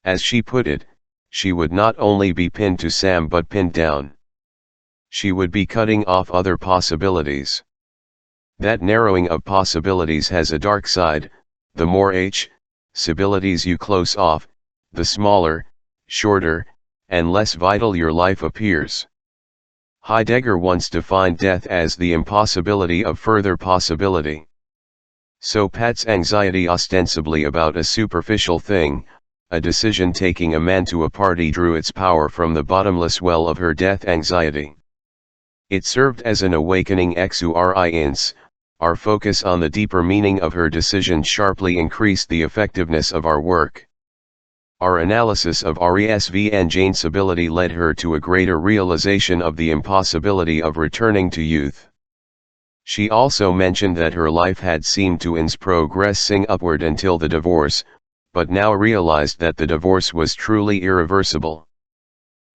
As she put it, she would not only be pinned to Sam but pinned down. She would be cutting off other possibilities. That narrowing of possibilities has a dark side. The more possibilities you close off, the smaller, shorter, and less vital your life appears. Heidegger once defined death as the impossibility of further possibility. So Pat's anxiety ostensibly about a superficial thing, a decision taking a man to a party, drew its power from the bottomless well of her death anxiety. It served as an awakening exurince. Our focus on the deeper meaning of her decision sharply increased the effectiveness of our work. Our analysis of RESV and Jane's ability led her to a greater realization of the impossibility of returning to youth. She also mentioned that her life had seemed to progressing upward until the divorce, but now realized that the divorce was truly irreversible.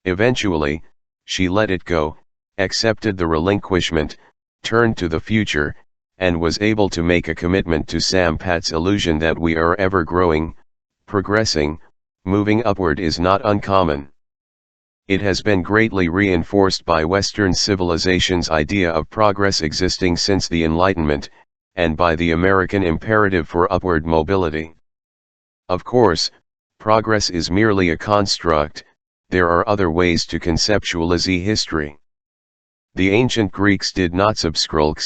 Eventually, she let it go, accepted the relinquishment, turned to the future, and was able to make a commitment to Sam. Pat's illusion that we are ever growing, progressing, moving upward is not uncommon. It has been greatly reinforced by Western civilization's idea of progress existing since the Enlightenment, and by the American imperative for upward mobility. Of course, progress is merely a construct. There are other ways to conceptualize history. The ancient Greeks did not subscribe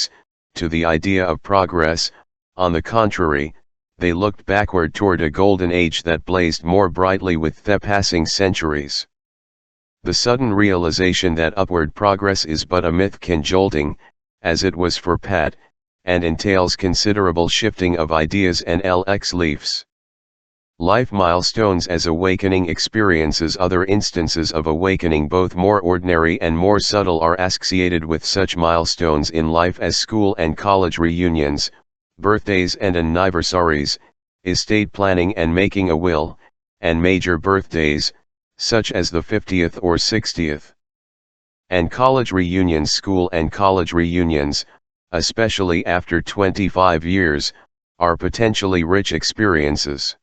to the idea of progress. On the contrary, they looked backward toward a golden age that blazed more brightly with the passing centuries. The sudden realization that upward progress is but a myth can jolting, as it was for Pat, and entails considerable shifting of ideas and LX leaves. Life milestones as awakening experiences. Other instances of awakening, both more ordinary and more subtle, are associated with such milestones in life as school and college reunions, birthdays and anniversaries, estate planning and making a will, and major birthdays, such as the 50th or 60th. And college reunions. School and college reunions, especially after 25 years, are potentially rich experiences.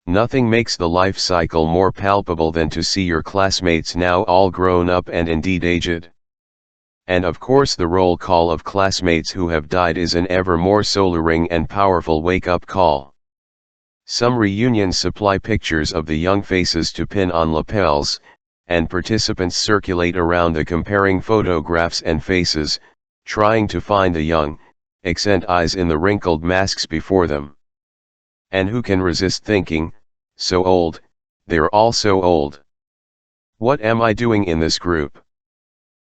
Nothing makes the life cycle more palpable than to see your classmates now all grown up and indeed aged. And of course the roll call of classmates who have died is an ever more soul-stirring and powerful wake-up call. Some reunions supply pictures of the young faces to pin on lapels, and participants circulate around the comparing photographs and faces, trying to find the young, accent eyes in the wrinkled masks before them. And who can resist thinking, so old, they're all so old. What am I doing in this group?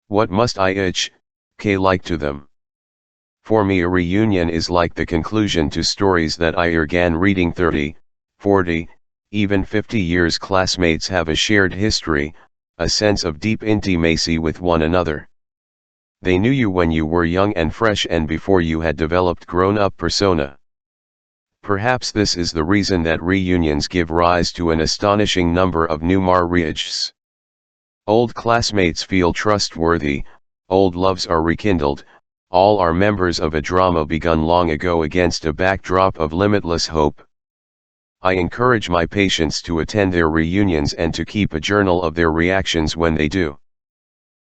What must I like to them? For me, a reunion is like the conclusion to stories that I began reading 30, 40, even 50 years. Classmates have a shared history, a sense of deep intimacy with one another. They knew you when you were young and fresh and before you had developed grown-up persona. Perhaps this is the reason that reunions give rise to an astonishing number of new marriages. Old classmates feel trustworthy, old loves are rekindled, all are members of a drama begun long ago against a backdrop of limitless hope. I encourage my patients to attend their reunions and to keep a journal of their reactions when they do.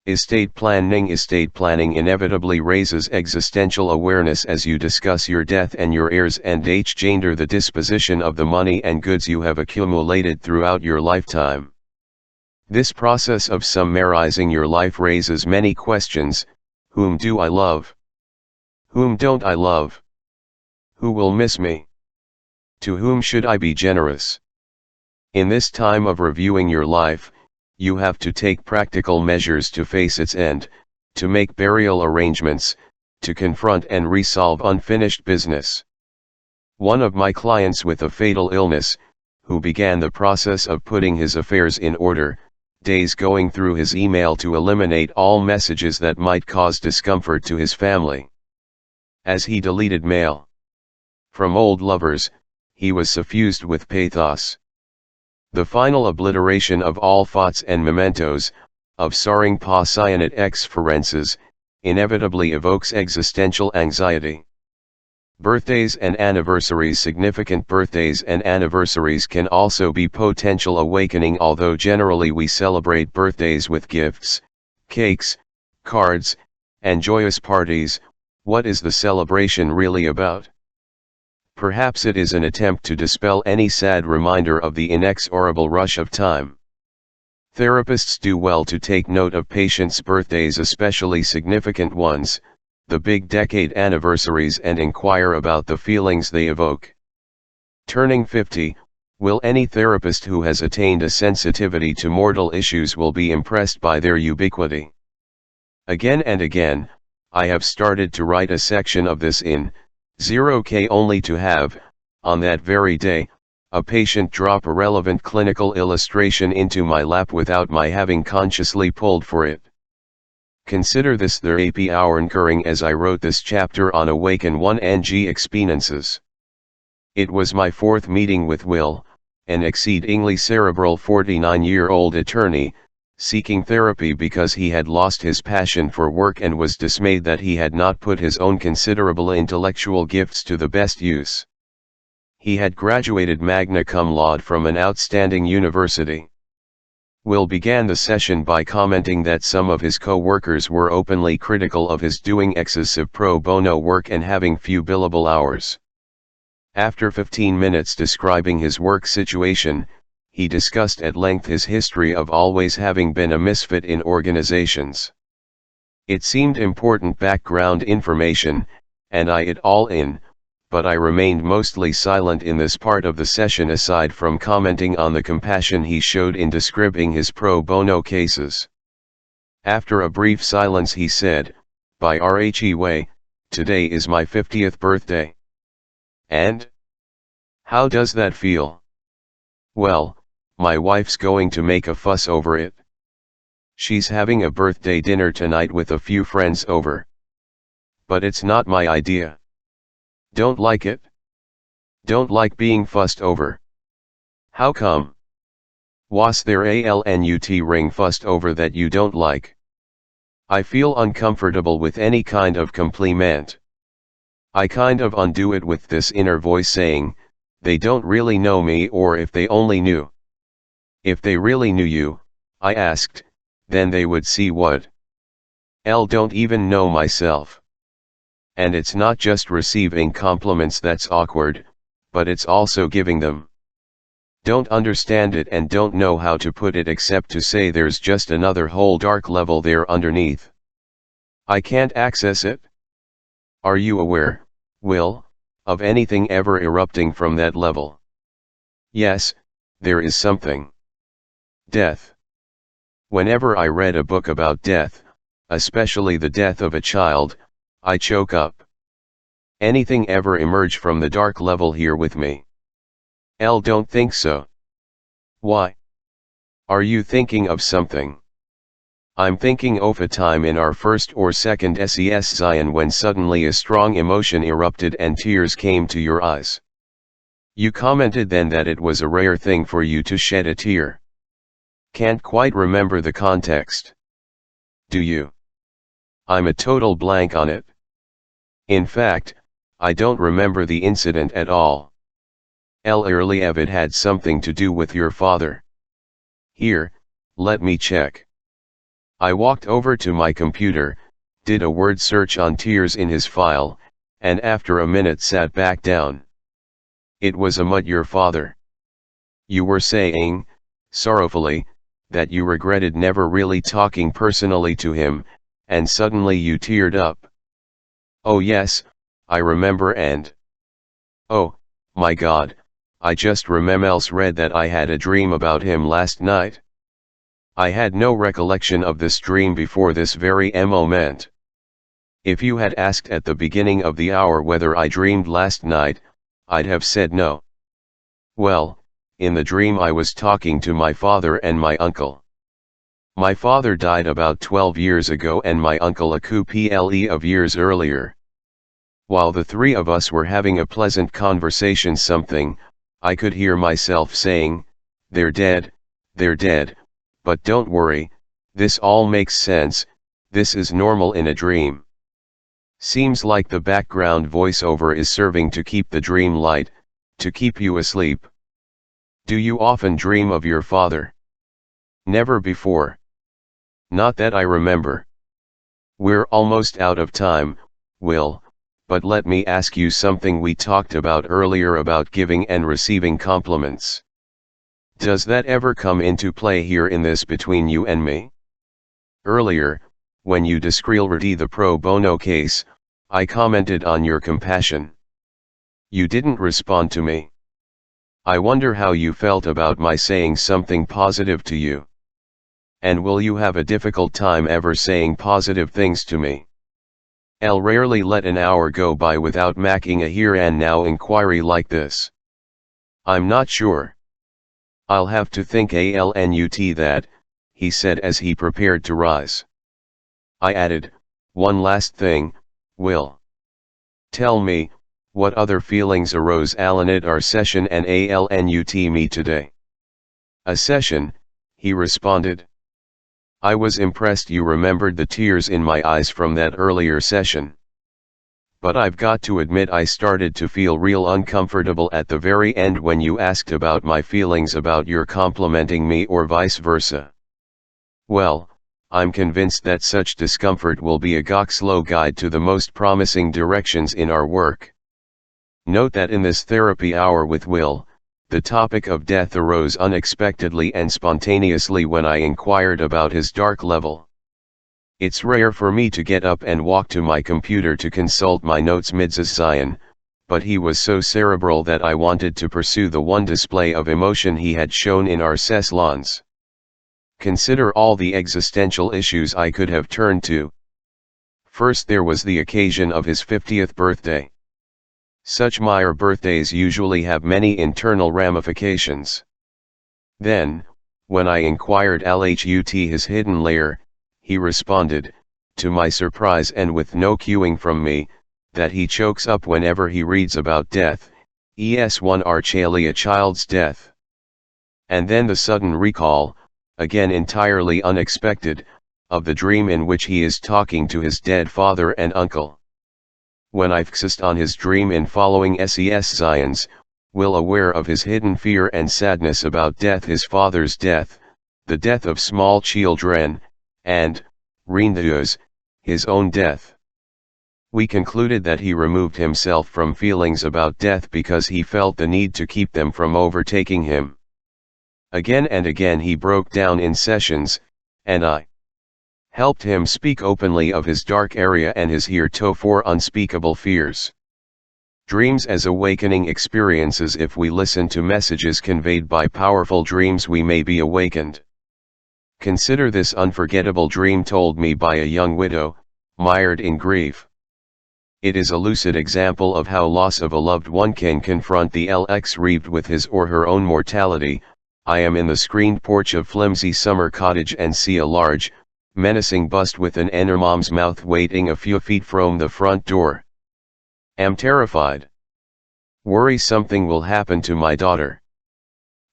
Estate planning inevitably raises existential awareness as you discuss your death and your heirs and gender the disposition of the money and goods you have accumulated throughout your lifetime. This process of summarizing your life raises many questions. Whom do I love? Whom don't I love? Who will miss me? To whom should I be generous? In this time of reviewing your life, you have to take practical measures to face its end, to make burial arrangements, to confront and resolve unfinished business. One of my clients with a fatal illness, who began the process of putting his affairs in order, days going through his email to eliminate all messages that might cause discomfort to his family. As he deleted mail from old lovers, he was suffused with pathos. The final obliteration of all thoughts and mementos, of soaring passionate exferences, inevitably evokes existential anxiety. Birthdays and anniversaries. Significant birthdays and anniversaries can also be potential awakening. Although generally we celebrate birthdays with gifts, cakes, cards, and joyous parties, what is the celebration really about? Perhaps it is an attempt to dispel any sad reminder of the inexorable rush of time. Therapists do well to take note of patients' birthdays, especially significant ones, the big decade anniversaries, and inquire about the feelings they evoke. Turning 50, will any therapist who has attained a sensitivity to mortal issues will be impressed by their ubiquity. Again and again, I have started to write a section of this in 0K only to have, on that very day, a patient drop a relevant clinical illustration into my lap without my having consciously pulled for it. Consider this the AP hour occurring as I wrote this chapter on Awaken 1 NG experiences. It was my fourth meeting with Will, an exceedingly cerebral 49-year-old attorney, seeking therapy because he had lost his passion for work and was dismayed that he had not put his own considerable intellectual gifts to the best use. He had graduated magna cum laude from an outstanding university. Will began the session by commenting that some of his co-workers were openly critical of his doing excessive pro bono work and having few billable hours. After 15 minutes describing his work situation, he discussed at length his history of always having been a misfit in organizations. It seemed important background information, and I it all in, but I remained mostly silent in this part of the session aside from commenting on the compassion he showed in describing his pro bono cases. After a brief silence he said, "By RHE way, today is my 50th birthday. And? How does that feel? Well, my wife's going to make a fuss over it. She's having a birthday dinner tonight with a few friends over. But it's not my idea. Don't like it? Don't like being fussed over. How come? Was there a LNUT ring fussed over that you don't like? I feel uncomfortable with any kind of compliment. I kind of undo it with this inner voice saying, they don't really know me, or if they only knew. If they really knew you, I asked, then they would see what? Don't even know myself. And it's not just receiving compliments that's awkward, but it's also giving them. Don't understand it and don't know how to put it except to say there's just another whole dark level there underneath. I can't access it. Are you aware, Will, of anything ever erupting from that level? Yes, there is something. Death. Whenever I read a book about death, especially the death of a child, I choke up. Anything ever emerge from the dark level here with me? Don't think so. Why? Are you thinking of something? I'm thinking of a time in our first or second SES Zion when suddenly a strong emotion erupted and tears came to your eyes. You commented then that it was a rare thing for you to shed a tear. Can't quite remember the context. Do you? I'm a total blank on it. In fact, I don't remember the incident at all. Early if it had something to do with your father. Here, let me check. I walked over to my computer, did a word search on tears in his file, and after a minute sat back down. It was your father. You were saying, sorrowfully, that you regretted never really talking personally to him, and suddenly you teared up. Oh yes, I remember, and oh, my God, I just else read that I had a dream about him last night. I had no recollection of this dream before this very moment. If you had asked at the beginning of the hour whether I dreamed last night, I'd have said no. Well, in the dream I was talking to my father and my uncle. My father died about 12 years ago and my uncle a couple of years earlier. While the three of us were having a pleasant conversation I could hear myself saying, they're dead, but don't worry, this all makes sense, this is normal in a dream. Seems like the background voiceover is serving to keep the dream light, to keep you asleep. Do you often dream of your father? Never before. Not that I remember. We're almost out of time, Will, but let me ask you something we talked about earlier about giving and receiving compliments. Does that ever come into play here in this between you and me? Earlier, when you described the pro bono case, I commented on your compassion. You didn't respond to me. I wonder how you felt about my saying something positive to you. And will you have a difficult time ever saying positive things to me? I'll rarely let an hour go by without making a here and now inquiry like this. I'm not sure. I'll have to think alnut that, he said as he prepared to rise. I added, one last thing, Will. Tell me, what other feelings arose at our session and alnut me today? A session, he responded. I was impressed you remembered the tears in my eyes from that earlier session. But I've got to admit I started to feel real uncomfortable at the very end when you asked about my feelings about your complimenting me or vice versa. Well, I'm convinced that such discomfort will be a slow guide to the most promising directions in our work. Note that in this therapy hour with Will, the topic of death arose unexpectedly and spontaneously when I inquired about his dark level. It's rare for me to get up and walk to my computer to consult my notes mid-session, but he was so cerebral that I wanted to pursue the one display of emotion he had shown in our sessions. Consider all the existential issues I could have turned to. First there was the occasion of his 50th birthday. Such minor birthdays usually have many internal ramifications. Then, when I inquired LHUT his hidden layer, he responded, to my surprise and with no cueing from me, that he chokes up whenever he reads about death, one archally a child's death. And then the sudden recall, again entirely unexpected, of the dream in which he is talking to his dead father and uncle. When I focused on his dream in following sessions, Will aware of his hidden fear and sadness about death, his father's death, the death of small children, and, Rindus, his own death. We concluded that he removed himself from feelings about death because he felt the need to keep them from overtaking him. Again and again he broke down in sessions, and I helped him speak openly of his dark area and his heretofore unspeakable fears. Dreams as awakening experiences. If we listen to messages conveyed by powerful dreams, we may be awakened. Consider this unforgettable dream told me by a young widow, mired in grief. It is a lucid example of how loss of a loved one can confront the LX reaved with his or her own mortality. I am in the screened porch of flimsy summer cottage and see a large, menacing bust with an enormous mouth waiting a few feet from the front door. Am terrified. Worry something will happen to my daughter.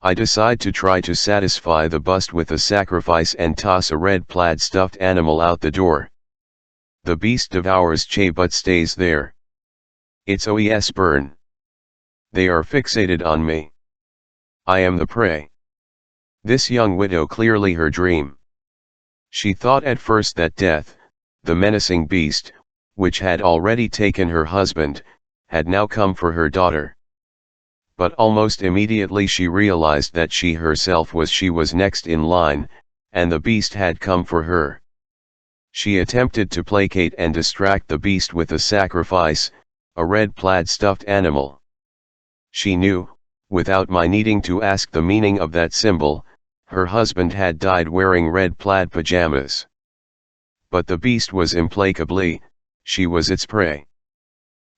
I decide to try to satisfy the bust with a sacrifice and toss a red plaid stuffed animal out the door. The beast devours Che but stays there. Its OES burn. They are fixated on me. I am the prey. This young widow clearly her dream. She thought at first that death, the menacing beast, which had already taken her husband, had now come for her daughter. But almost immediately she realized that she herself was next in line, and the beast had come for her. She attempted to placate and distract the beast with a sacrifice, a red plaid stuffed animal. She knew, without my needing to ask the meaning of that symbol, her husband had died wearing red plaid pajamas. But the beast was implacably, she was its prey.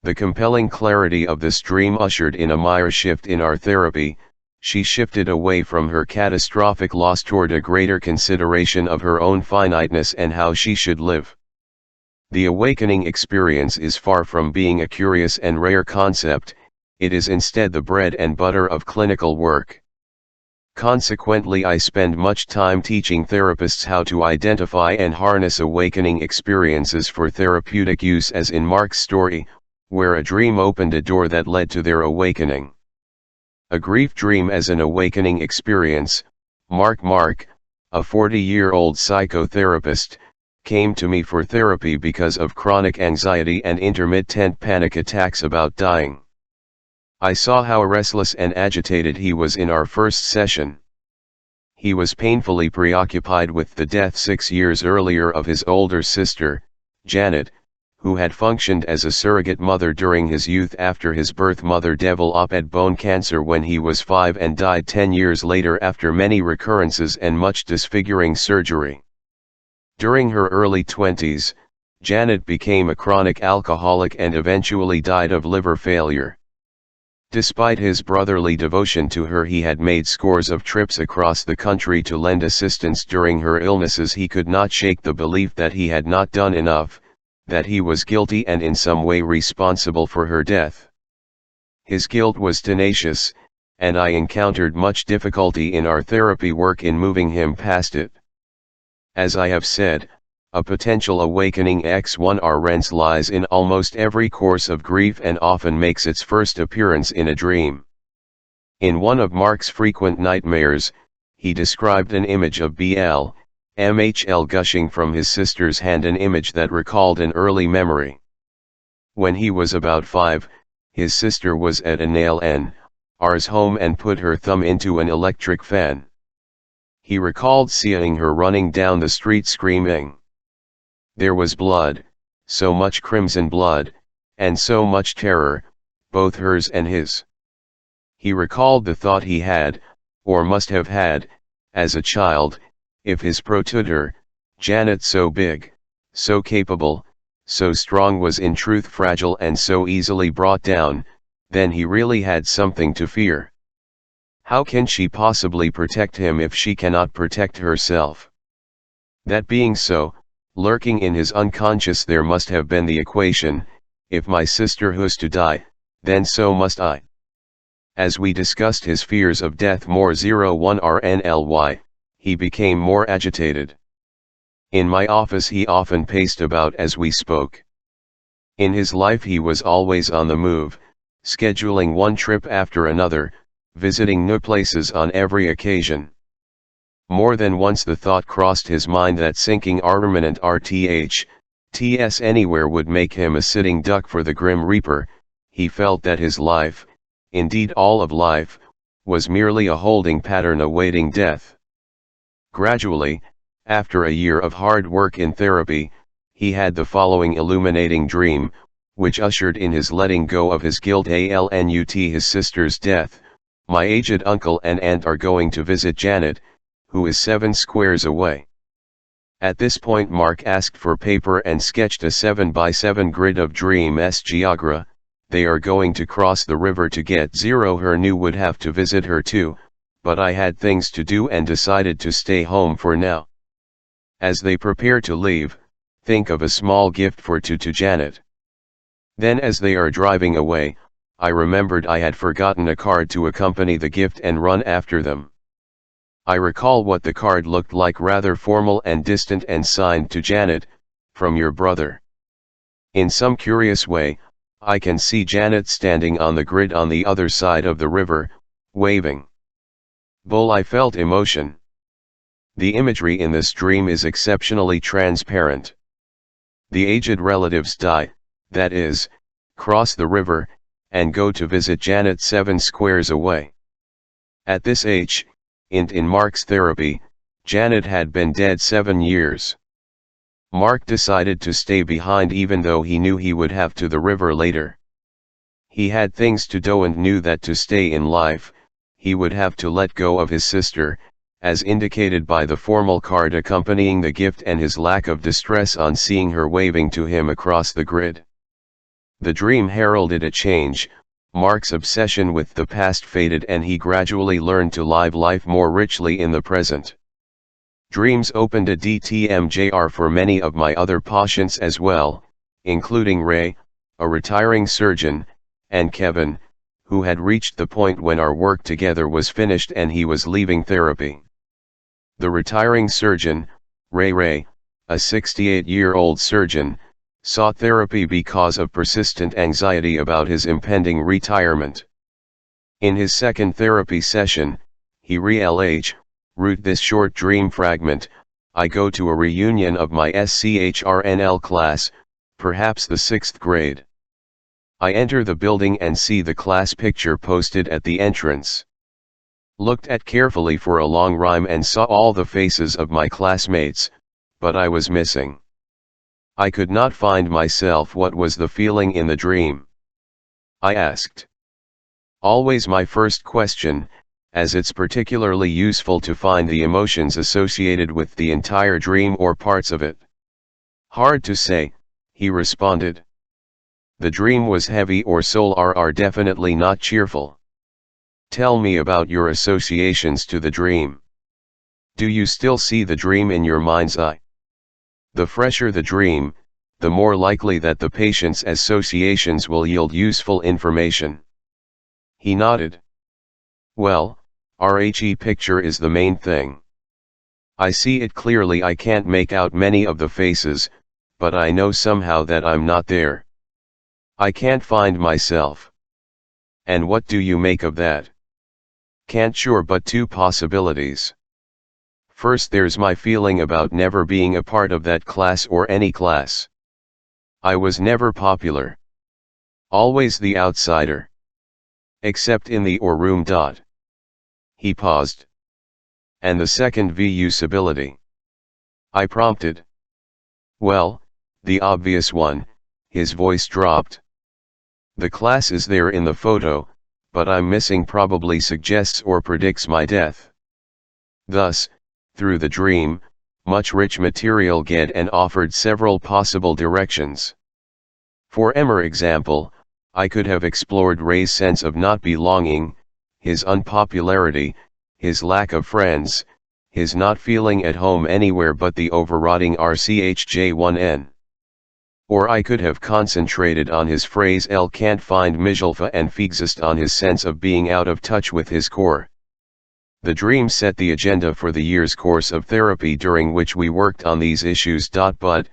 The compelling clarity of this dream ushered in a major shift in our therapy. She shifted away from her catastrophic loss toward a greater consideration of her own finiteness and how she should live. The awakening experience is far from being a curious and rare concept, it is instead the bread and butter of clinical work. Consequently, I spend much time teaching therapists how to identify and harness awakening experiences for therapeutic use, as in Mark's story, where a dream opened a door that led to their awakening. A grief dream as an awakening experience. Mark, a 40-year-old psychotherapist, came to me for therapy because of chronic anxiety and intermittent panic attacks about dying. I saw how restless and agitated he was in our first session. He was painfully preoccupied with the death 6 years earlier of his older sister, Janet, who had functioned as a surrogate mother during his youth after his birth mother developed bone cancer when he was 5 and died 10 years later after many recurrences and much disfiguring surgery. During her early 20s, Janet became a chronic alcoholic and eventually died of liver failure. Despite his brotherly devotion to her, he had made scores of trips across the country to lend assistance during her illnesses. He could not shake the belief that he had not done enough, that he was guilty and in some way responsible for her death. His guilt was tenacious, and I encountered much difficulty in our therapy work in moving him past it. As I have said, a potential awakening X1R lies in almost every course of grief and often makes its first appearance in a dream. In one of Mark's frequent nightmares, he described an image of MHL gushing from his sister's hand, an image that recalled an early memory. When he was about 5, his sister was at a nail-R's home and put her thumb into an electric fan. He recalled seeing her running down the street screaming. There was blood, so much crimson blood, and so much terror, both hers and his. He recalled the thought he had, or must have had, as a child, if his protector, Janet, so big, so capable, so strong, was in truth fragile and so easily brought down, then he really had something to fear. How can she possibly protect him if she cannot protect herself? That being so, lurking in his unconscious there must have been the equation: if my sister was to die, then so must I. As we discussed his fears of death more 01RNLY, he became more agitated. In my office he often paced about as we spoke. In his life he was always on the move, scheduling one trip after another, visiting new places on every occasion. More than once the thought crossed his mind that sinking armament RTHs anywhere would make him a sitting duck for the Grim Reaper. He felt that his life, indeed all of life, was merely a holding pattern awaiting death. Gradually, after a year of hard work in therapy, he had the following illuminating dream, which ushered in his letting go of his guilt. ALNUT his sister's death. My aged uncle and aunt are going to visit Janet, who is 7 squares away. At this point Mark asked for paper and sketched a 7x7 grid of Dream's geogra. They are going to cross the river to get Zero. Her knew would have to visit her too, but I had things to do and decided to stay home for now. As they prepare to leave, think of a small gift for to Janet. Then as they are driving away, I remembered I had forgotten a card to accompany the gift and run after them. I recall what the card looked like, rather formal and distant, and signed to Janet, "From your brother." In some curious way, I can see Janet standing on the grid on the other side of the river, waving. I felt emotion. The imagery in this dream is exceptionally transparent. The aged relatives die, that is, cross the river, and go to visit Janet 7 squares away. At this age, in Mark's therapy, Janet had been dead 7 years. Mark decided to stay behind even though he knew he would have to the river later. He had things to do and knew that to stay in life, he would have to let go of his sister, as indicated by the formal card accompanying the gift and his lack of distress on seeing her waving to him across the grid. The dream heralded a change. Mark's obsession with the past faded and he gradually learned to live life more richly in the present. Dreams opened a DTMJR for many of my other patients as well, including Ray, a retiring surgeon, and Kevin, who had reached the point when our work together was finished and he was leaving therapy. The retiring surgeon, Ray, a 68-year-old surgeon, sought therapy because of persistent anxiety about his impending retirement. In his second therapy session, he wrote this short dream fragment: I go to a reunion of my SCHRNL class, perhaps the 6th grade. I enter the building and see the class picture posted at the entrance. Looked at carefully for a long rhyme and saw all the faces of my classmates, but I was missing. I could not find myself. What was the feeling in the dream? I asked. Always my first question, as it's particularly useful to find the emotions associated with the entire dream or parts of it. Hard to say, he responded. The dream was heavy or soul definitely not cheerful. Tell me about your associations to the dream. Do you still see the dream in your mind's eye? The fresher the dream, the more likely that the patient's associations will yield useful information. He nodded. Well, RHE picture is the main thing. I see it clearly. I can't make out many of the faces, but I know somehow that I'm not there. I can't find myself. And what do you make of that? Can't sure, but two possibilities. First, there's my feeling about never being a part of that class or any class. I was never popular. Always the outsider. Except in the room. He paused. And the second usability. I prompted. Well, the obvious one. His voice dropped. The class is there in the photo, but I'm missing probably suggests or predicts my death. Thus, through the dream, much rich material get and offered several possible directions. For example, I could have explored Ray's sense of not belonging, his unpopularity, his lack of friends, his not feeling at home anywhere but the overriding RCHJ1N. Or I could have concentrated on his phrase "L can't find Mijalfa" and fixed on his sense of being out of touch with his core. The dream set the agenda for the year's course of therapy during which we worked on these issues. But,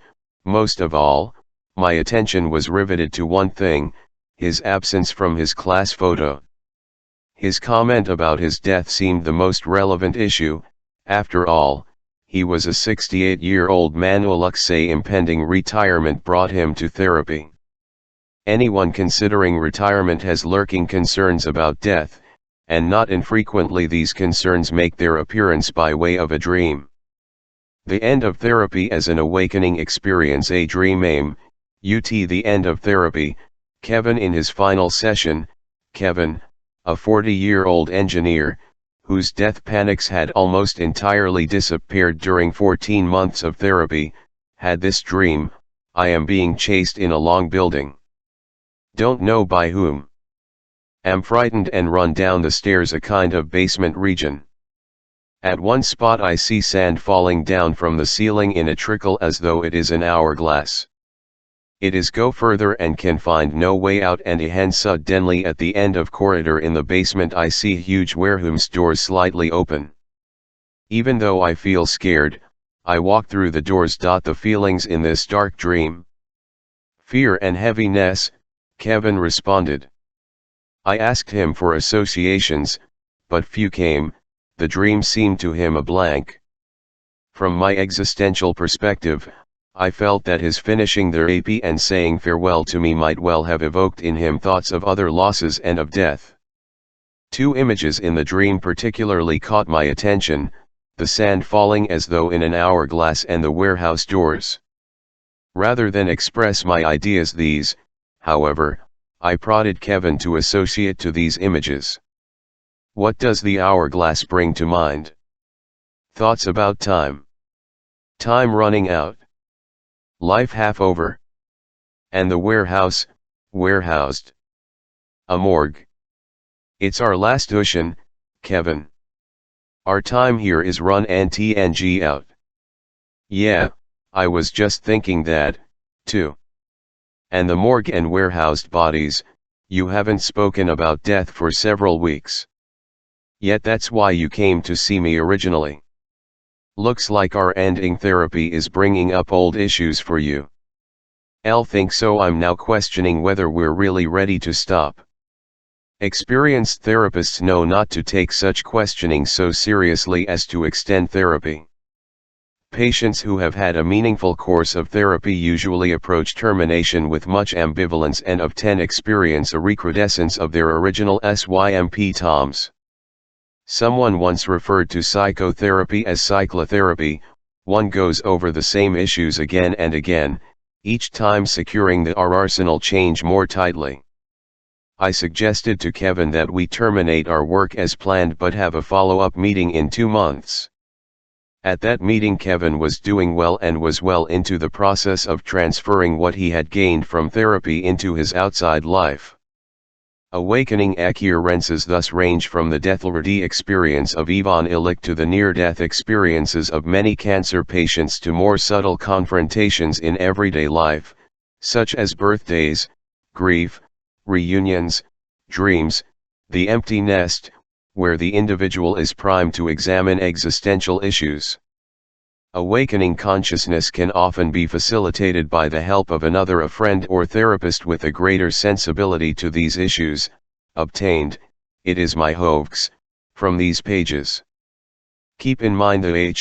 most of all, my attention was riveted to one thing: his absence from his class photo. His comment about his death seemed the most relevant issue. After all, he was a 68-year-old man whose impending retirement brought him to therapy. Anyone considering retirement has lurking concerns about death, and not infrequently these concerns make their appearance by way of a dream. The end of therapy as an awakening experience. A dream aim, the end of therapy. Kevin in his final session. Kevin, a 40-year-old engineer, whose death panics had almost entirely disappeared during 14 months of therapy, had this dream: I am being chased in a long building. Don't know by whom. Am frightened and run down the stairs, a kind of basement region. At one spot I see sand falling down from the ceiling in a trickle as though it is an hourglass. It is go further and can find no way out, and suddenly at the end of corridor in the basement I see huge warehouse doors slightly open. Even though I feel scared, I walk through the doors. The feelings in this dark dream: fear and heaviness, Kevin responded. I asked him for associations, but few came. The dream seemed to him a blank. From my existential perspective, I felt that his finishing therapy and saying farewell to me might well have evoked in him thoughts of other losses and of death. Two images in the dream particularly caught my attention: the sand falling as though in an hourglass and the warehouse doors. Rather than express my ideas however, I prodded Kevin to associate to these images. What does the hourglass bring to mind? Thoughts about time. Time running out. Life half over. And the warehouse, warehoused. A morgue. It's our last ocean, Kevin. Our time here is run and TNG out. Yeah, I was just thinking that, too. And the morgue and warehoused bodies, you haven't spoken about death for several weeks. Yet that's why you came to see me originally. Looks like our ending therapy is bringing up old issues for you. I'll think so. I'm now questioning whether we're really ready to stop. Experienced therapists know not to take such questioning so seriously as to extend therapy. Patients who have had a meaningful course of therapy usually approach termination with much ambivalence and often experience a recrudescence of their original symptoms. Someone once referred to psychotherapy as cyclotherapy. One goes over the same issues again and again, each time securing the arsenal change more tightly. I suggested to Kevin that we terminate our work as planned but have a follow-up meeting in 2 months. At that meeting Kevin was doing well and was well into the process of transferring what he had gained from therapy into his outside life. Awakening occurrences thus range from the death-already experience of Ivan Illich to the near-death experiences of many cancer patients to more subtle confrontations in everyday life, such as birthdays, grief, reunions, dreams, the empty nest, where the individual is primed to examine existential issues. Awakening consciousness can often be facilitated by the help of another, a friend or therapist with a greater sensibility to these issues, obtained, it is my hopes, from these pages. Keep in mind the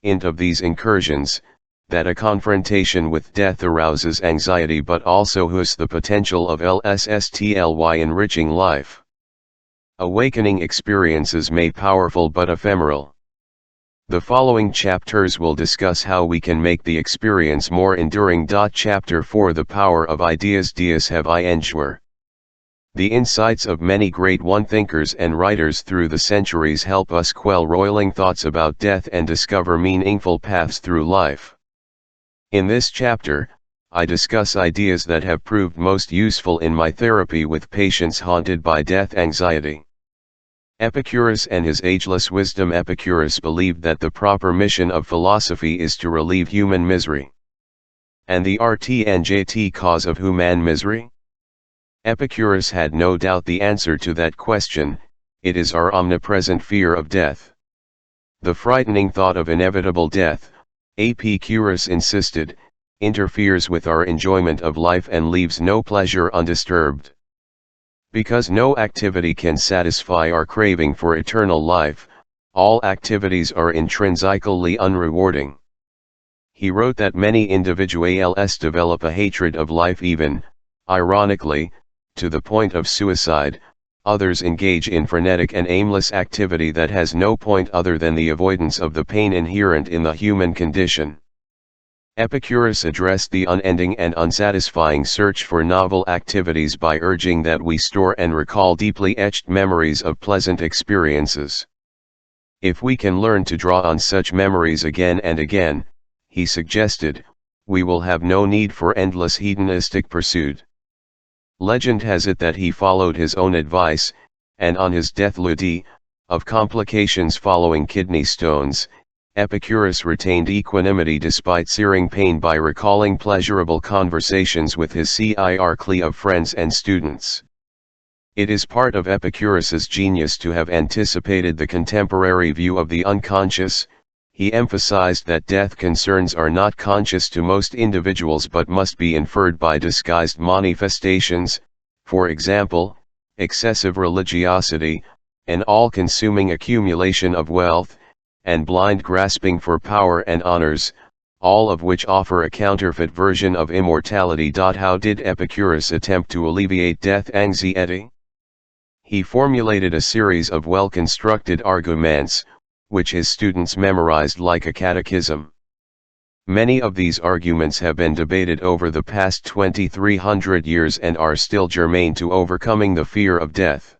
int of these incursions, that a confrontation with death arouses anxiety but also has the potential of LSSTLY enriching life. Awakening experiences may powerful but ephemeral. The following chapters will discuss how we can make the experience more enduring. Chapter 4 The Power of Ideas. Dias have ingwer. The insights of many great thinkers and writers through the centuries help us quell roiling thoughts about death and discover meaningful paths through life. In this chapter, I discuss ideas that have proved most useful in my therapy with patients haunted by death anxiety. Epicurus and his ageless wisdom. Epicurus believed that the proper mission of philosophy is to relieve human misery. And the RTNJT cause of human misery? Epicurus had no doubt the answer to that question: it is our omnipresent fear of death. The frightening thought of inevitable death, Epicurus insisted, interferes with our enjoyment of life and leaves no pleasure undisturbed. Because no activity can satisfy our craving for eternal life, all activities are intrinsically unrewarding. He wrote that many individuals develop a hatred of life, even, ironically, to the point of suicide. Others engage in frenetic and aimless activity that has no point other than the avoidance of the pain inherent in the human condition. Epicurus addressed the unending and unsatisfying search for novel activities by urging that we store and recall deeply etched memories of pleasant experiences. If we can learn to draw on such memories again and again, he suggested, we will have no need for endless hedonistic pursuit. Legend has it that he followed his own advice, and on his deathbed, of complications following kidney stones, Epicurus retained equanimity despite searing pain by recalling pleasurable conversations with his circle of friends and students. It is part of Epicurus's genius to have anticipated the contemporary view of the unconscious. He emphasized that death concerns are not conscious to most individuals but must be inferred by disguised manifestations, for example, excessive religiosity, an all-consuming accumulation of wealth, and blind grasping for power and honors, all of which offer a counterfeit version of immortality. How did Epicurus attempt to alleviate death anxiety? He formulated a series of well-constructed arguments, which his students memorized like a catechism. Many of these arguments have been debated over the past 2,300 years and are still germane to overcoming the fear of death.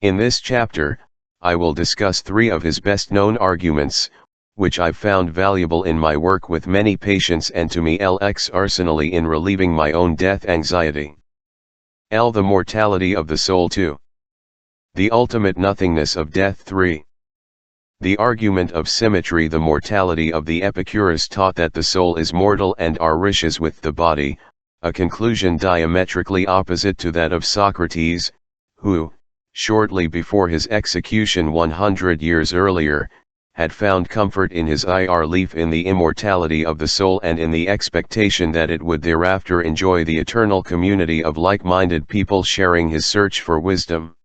In this chapter, I will discuss 3 of his best-known arguments, which I've found valuable in my work with many patients and to me lx arsenally in relieving my own death anxiety. The mortality of the soul 2. The ultimate nothingness of death 3. The argument of symmetry. The mortality of the Epicurus taught that the soul is mortal and riches with the body, a conclusion diametrically opposite to that of Socrates, who, shortly before his execution 100 years earlier, had found comfort in his belief in the immortality of the soul and in the expectation that it would thereafter enjoy the eternal community of like-minded people sharing his search for wisdom.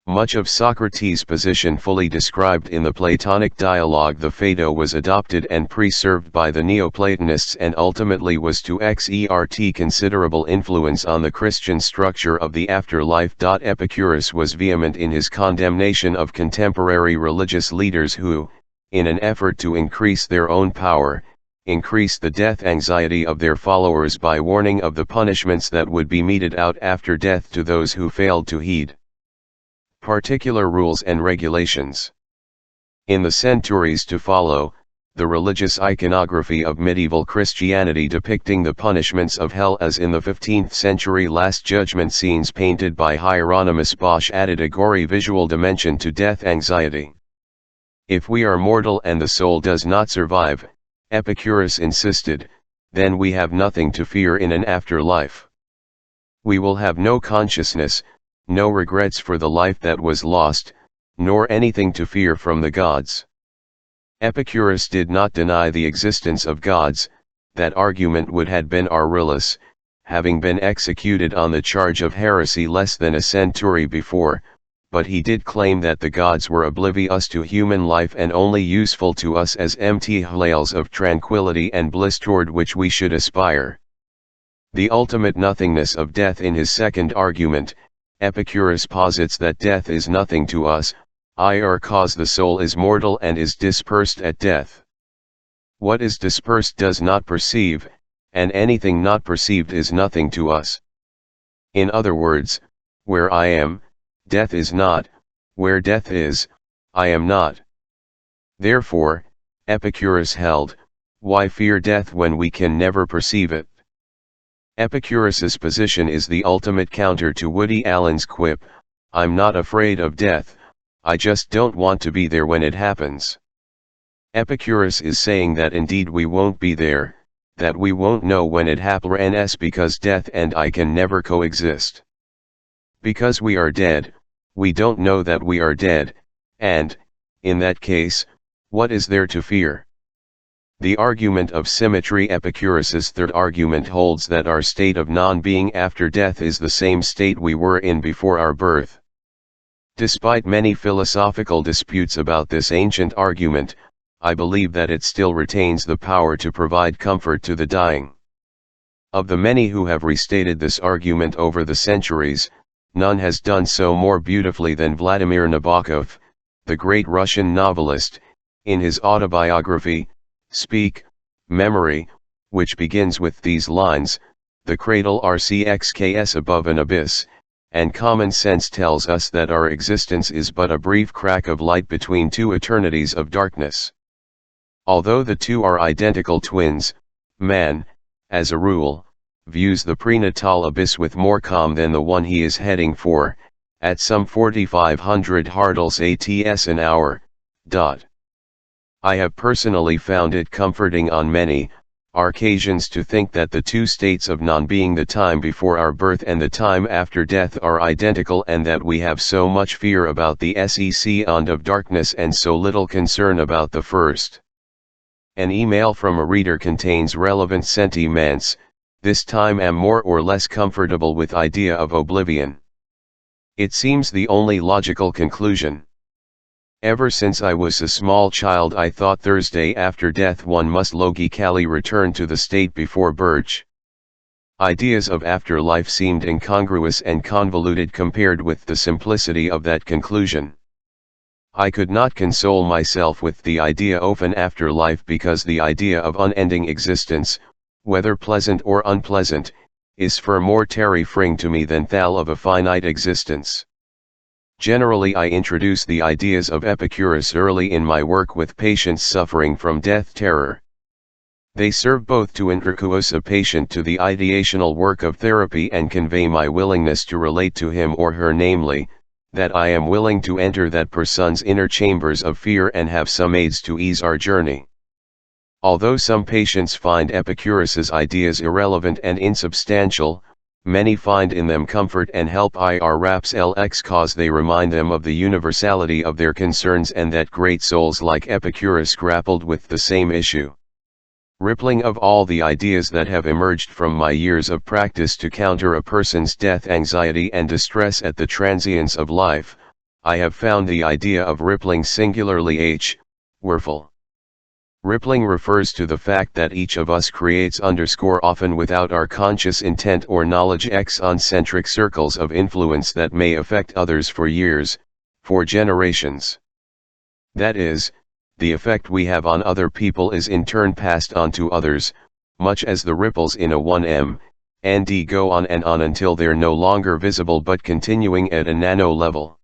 Much of Socrates' position fully described in the Platonic dialogue. The Phaedo was adopted and preserved by the Neoplatonists and ultimately was to exert considerable influence on the Christian structure of the afterlife. Epicurus was vehement in his condemnation of contemporary religious leaders who, in an effort to increase their own power, increased the death anxiety of their followers by warning of the punishments that would be meted out after death to those who failed to heed particular rules and regulations. In the centuries to follow, the religious iconography of medieval Christianity depicting the punishments of hell as in the 15th century Last Judgment scenes painted by Hieronymus Bosch added a gory visual dimension to death anxiety. If we are mortal and the soul does not survive, Epicurus insisted, then we have nothing to fear in an afterlife. We will have no consciousness, no regrets for the life that was lost, nor anything to fear from the gods. Epicurus did not deny the existence of gods. That argument would have been Aurelius, having been executed on the charge of heresy less than a century before, but he did claim that the gods were oblivious to human life and only useful to us as empty hlales of tranquility and bliss toward which we should aspire. The ultimate nothingness of death. In his second argument, Epicurus posits that death is nothing to us, cause the soul is mortal and is dispersed at death. What is dispersed does not perceive, and anything not perceived is nothing to us. In other words, where I am, death is not; where death is, I am not. Therefore, Epicurus held, why fear death when we can never perceive it? Epicurus's position is the ultimate counter to Woody Allen's quip, I'm not afraid of death, I just don't want to be there when it happens. Epicurus is saying that indeed we won't be there, that we won't know when it happens because death and I can never coexist. Because we are dead, we don't know that we are dead, and, in that case, what is there to fear? The argument of symmetry. Epicurus's third argument holds that our state of non-being after death is the same state we were in before our birth. Despite many philosophical disputes about this ancient argument, I believe that it still retains the power to provide comfort to the dying. Of the many who have restated this argument over the centuries, none has done so more beautifully than Vladimir Nabokov, the great Russian novelist, in his autobiography, Speak, Memory, which begins with these lines, the cradle RCXKS above an abyss, and common sense tells us that our existence is but a brief crack of light between 2 eternities of darkness. Although the 2 are identical twins, man, as a rule, views the prenatal abyss with more calm than the one he is heading for, at some 4,500 hardles ATS an hour. I have personally found it comforting on many occasions to think that the 2 states of non-being, the time before our birth and the time after death, are identical, and that we have so much fear about the second of darkness and so little concern about the first. An email from a reader contains relevant sentiments. This time am more or less comfortable with idea of oblivion. It seems the only logical conclusion. Ever since I was a small child I thought Thursday after death one must logically return to the state before birth. Ideas of afterlife seemed incongruous and convoluted compared with the simplicity of that conclusion. I could not console myself with the idea of an afterlife because the idea of unending existence, whether pleasant or unpleasant, is far more terrifying to me than that of a finite existence. Generally I introduce the ideas of Epicurus early in my work with patients suffering from death terror. They serve both to introduce a patient to the ideational work of therapy and convey my willingness to relate to him or her, namely, that I am willing to enter that person's inner chambers of fear and have some aids to ease our journey. Although some patients find Epicurus's ideas irrelevant and insubstantial, many find in them comfort and help IRAPS cause they remind them of the universality of their concerns and that great souls like Epicurus grappled with the same issue. Rippling of all the ideas that have emerged from my years of practice to counter a person's death anxiety and distress at the transience of life, I have found the idea of rippling singularly worthful. Rippling refers to the fact that each of us creates often without our conscious intent or knowledge concentric circles of influence that may affect others for years, for generations. That is, the effect we have on other people is in turn passed on to others, much as the ripples in a 1m and d go on and on until they're no longer visible but continuing at a nano level.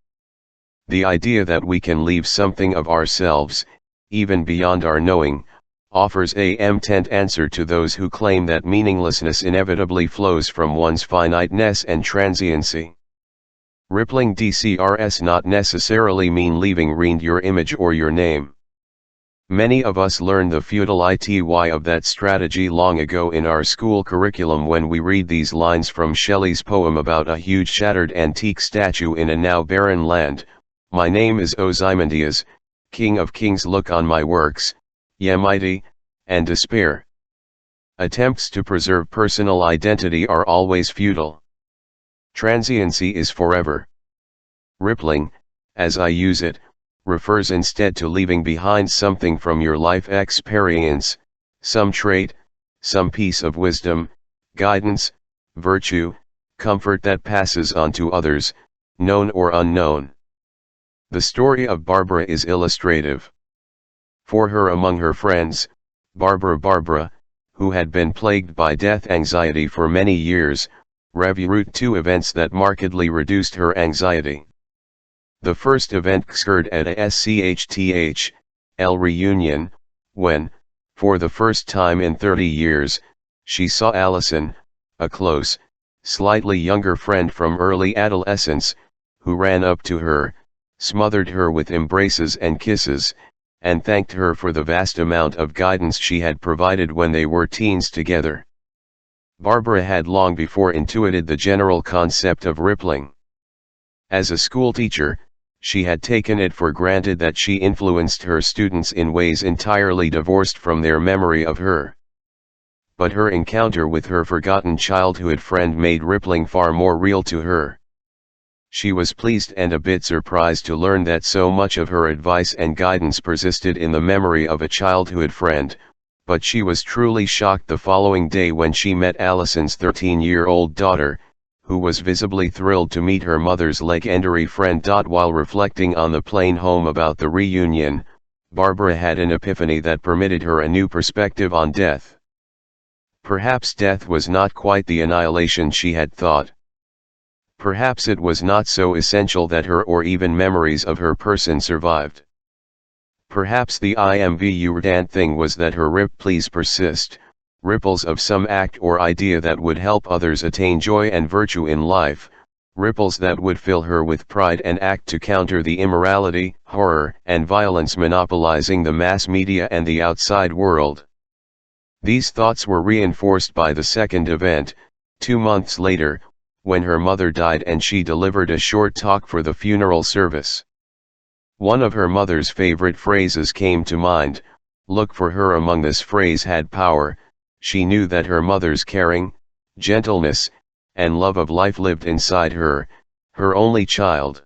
The idea that we can leave something of ourselves, even beyond our knowing, offers a tent answer to those who claim that meaninglessness inevitably flows from one's finiteness and transiency. Rippling DCRS not necessarily mean leaving your image or your name. Many of us learned the futility of that strategy long ago in our school curriculum when we read these lines from Shelley's poem about a huge shattered antique statue in a now barren land. My name is Ozymandias, King of Kings, look on my works, ye mighty, and despair. Attempts to preserve personal identity are always futile. Transiency is forever. Rippling, as I use it, refers instead to leaving behind something from your life experience, some trait, some piece of wisdom, guidance, virtue, comfort that passes on to others, known or unknown. The story of Barbara is illustrative. For her, among her friends, Barbara, who had been plagued by death anxiety for many years, reviewed two events that markedly reduced her anxiety. The first event occurred at a SCHTH reunion, when, for the first time in 30 years, she saw Allison, a close, slightly younger friend from early adolescence, who ran up to her, smothered her with embraces and kisses, and thanked her for the vast amount of guidance she had provided when they were teens together. Barbara had long before intuited the general concept of rippling. As a schoolteacher, she had taken it for granted that she influenced her students in ways entirely divorced from their memory of her. But her encounter with her forgotten childhood friend made rippling far more real to her. She was pleased and a bit surprised to learn that so much of her advice and guidance persisted in the memory of a childhood friend, but she was truly shocked the following day when she met Allison's 13-year-old daughter, who was visibly thrilled to meet her mother's legendary friend. While reflecting on the plane home about the reunion, Barbara had an epiphany that permitted her a new perspective on death. Perhaps death was not quite the annihilation she had thought. Perhaps it was not so essential that her or even memories of her person survived. Perhaps the important thing was that her ripples persist, ripples of some act or idea that would help others attain joy and virtue in life, ripples that would fill her with pride and act to counter the immorality, horror, and violence monopolizing the mass media and the outside world. These thoughts were reinforced by the second event, 2 months later, when her mother died and she delivered a short talk for the funeral service. One of her mother's favorite phrases came to mind. Look for her among. This phrase had power. She knew that her mother's caring, gentleness, and love of life lived inside her, her only child.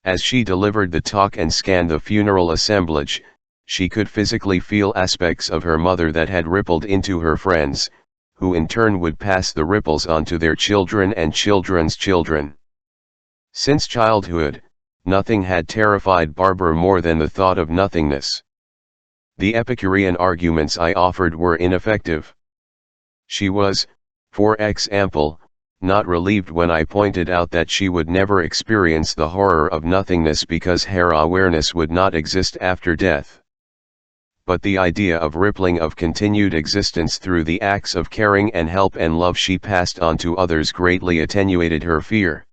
As she delivered the talk and scanned the funeral assemblage, she could physically feel aspects of her mother that had rippled into her friends, who in turn would pass the ripples on to their children and children's children. Since childhood, nothing had terrified Barbara more than the thought of nothingness. The Epicurean arguments I offered were ineffective. She was, for example, not relieved when I pointed out that she would never experience the horror of nothingness because her awareness would not exist after death. But the idea of rippling of continued existence through the acts of caring and help and love she passed on to others greatly attenuated her fear.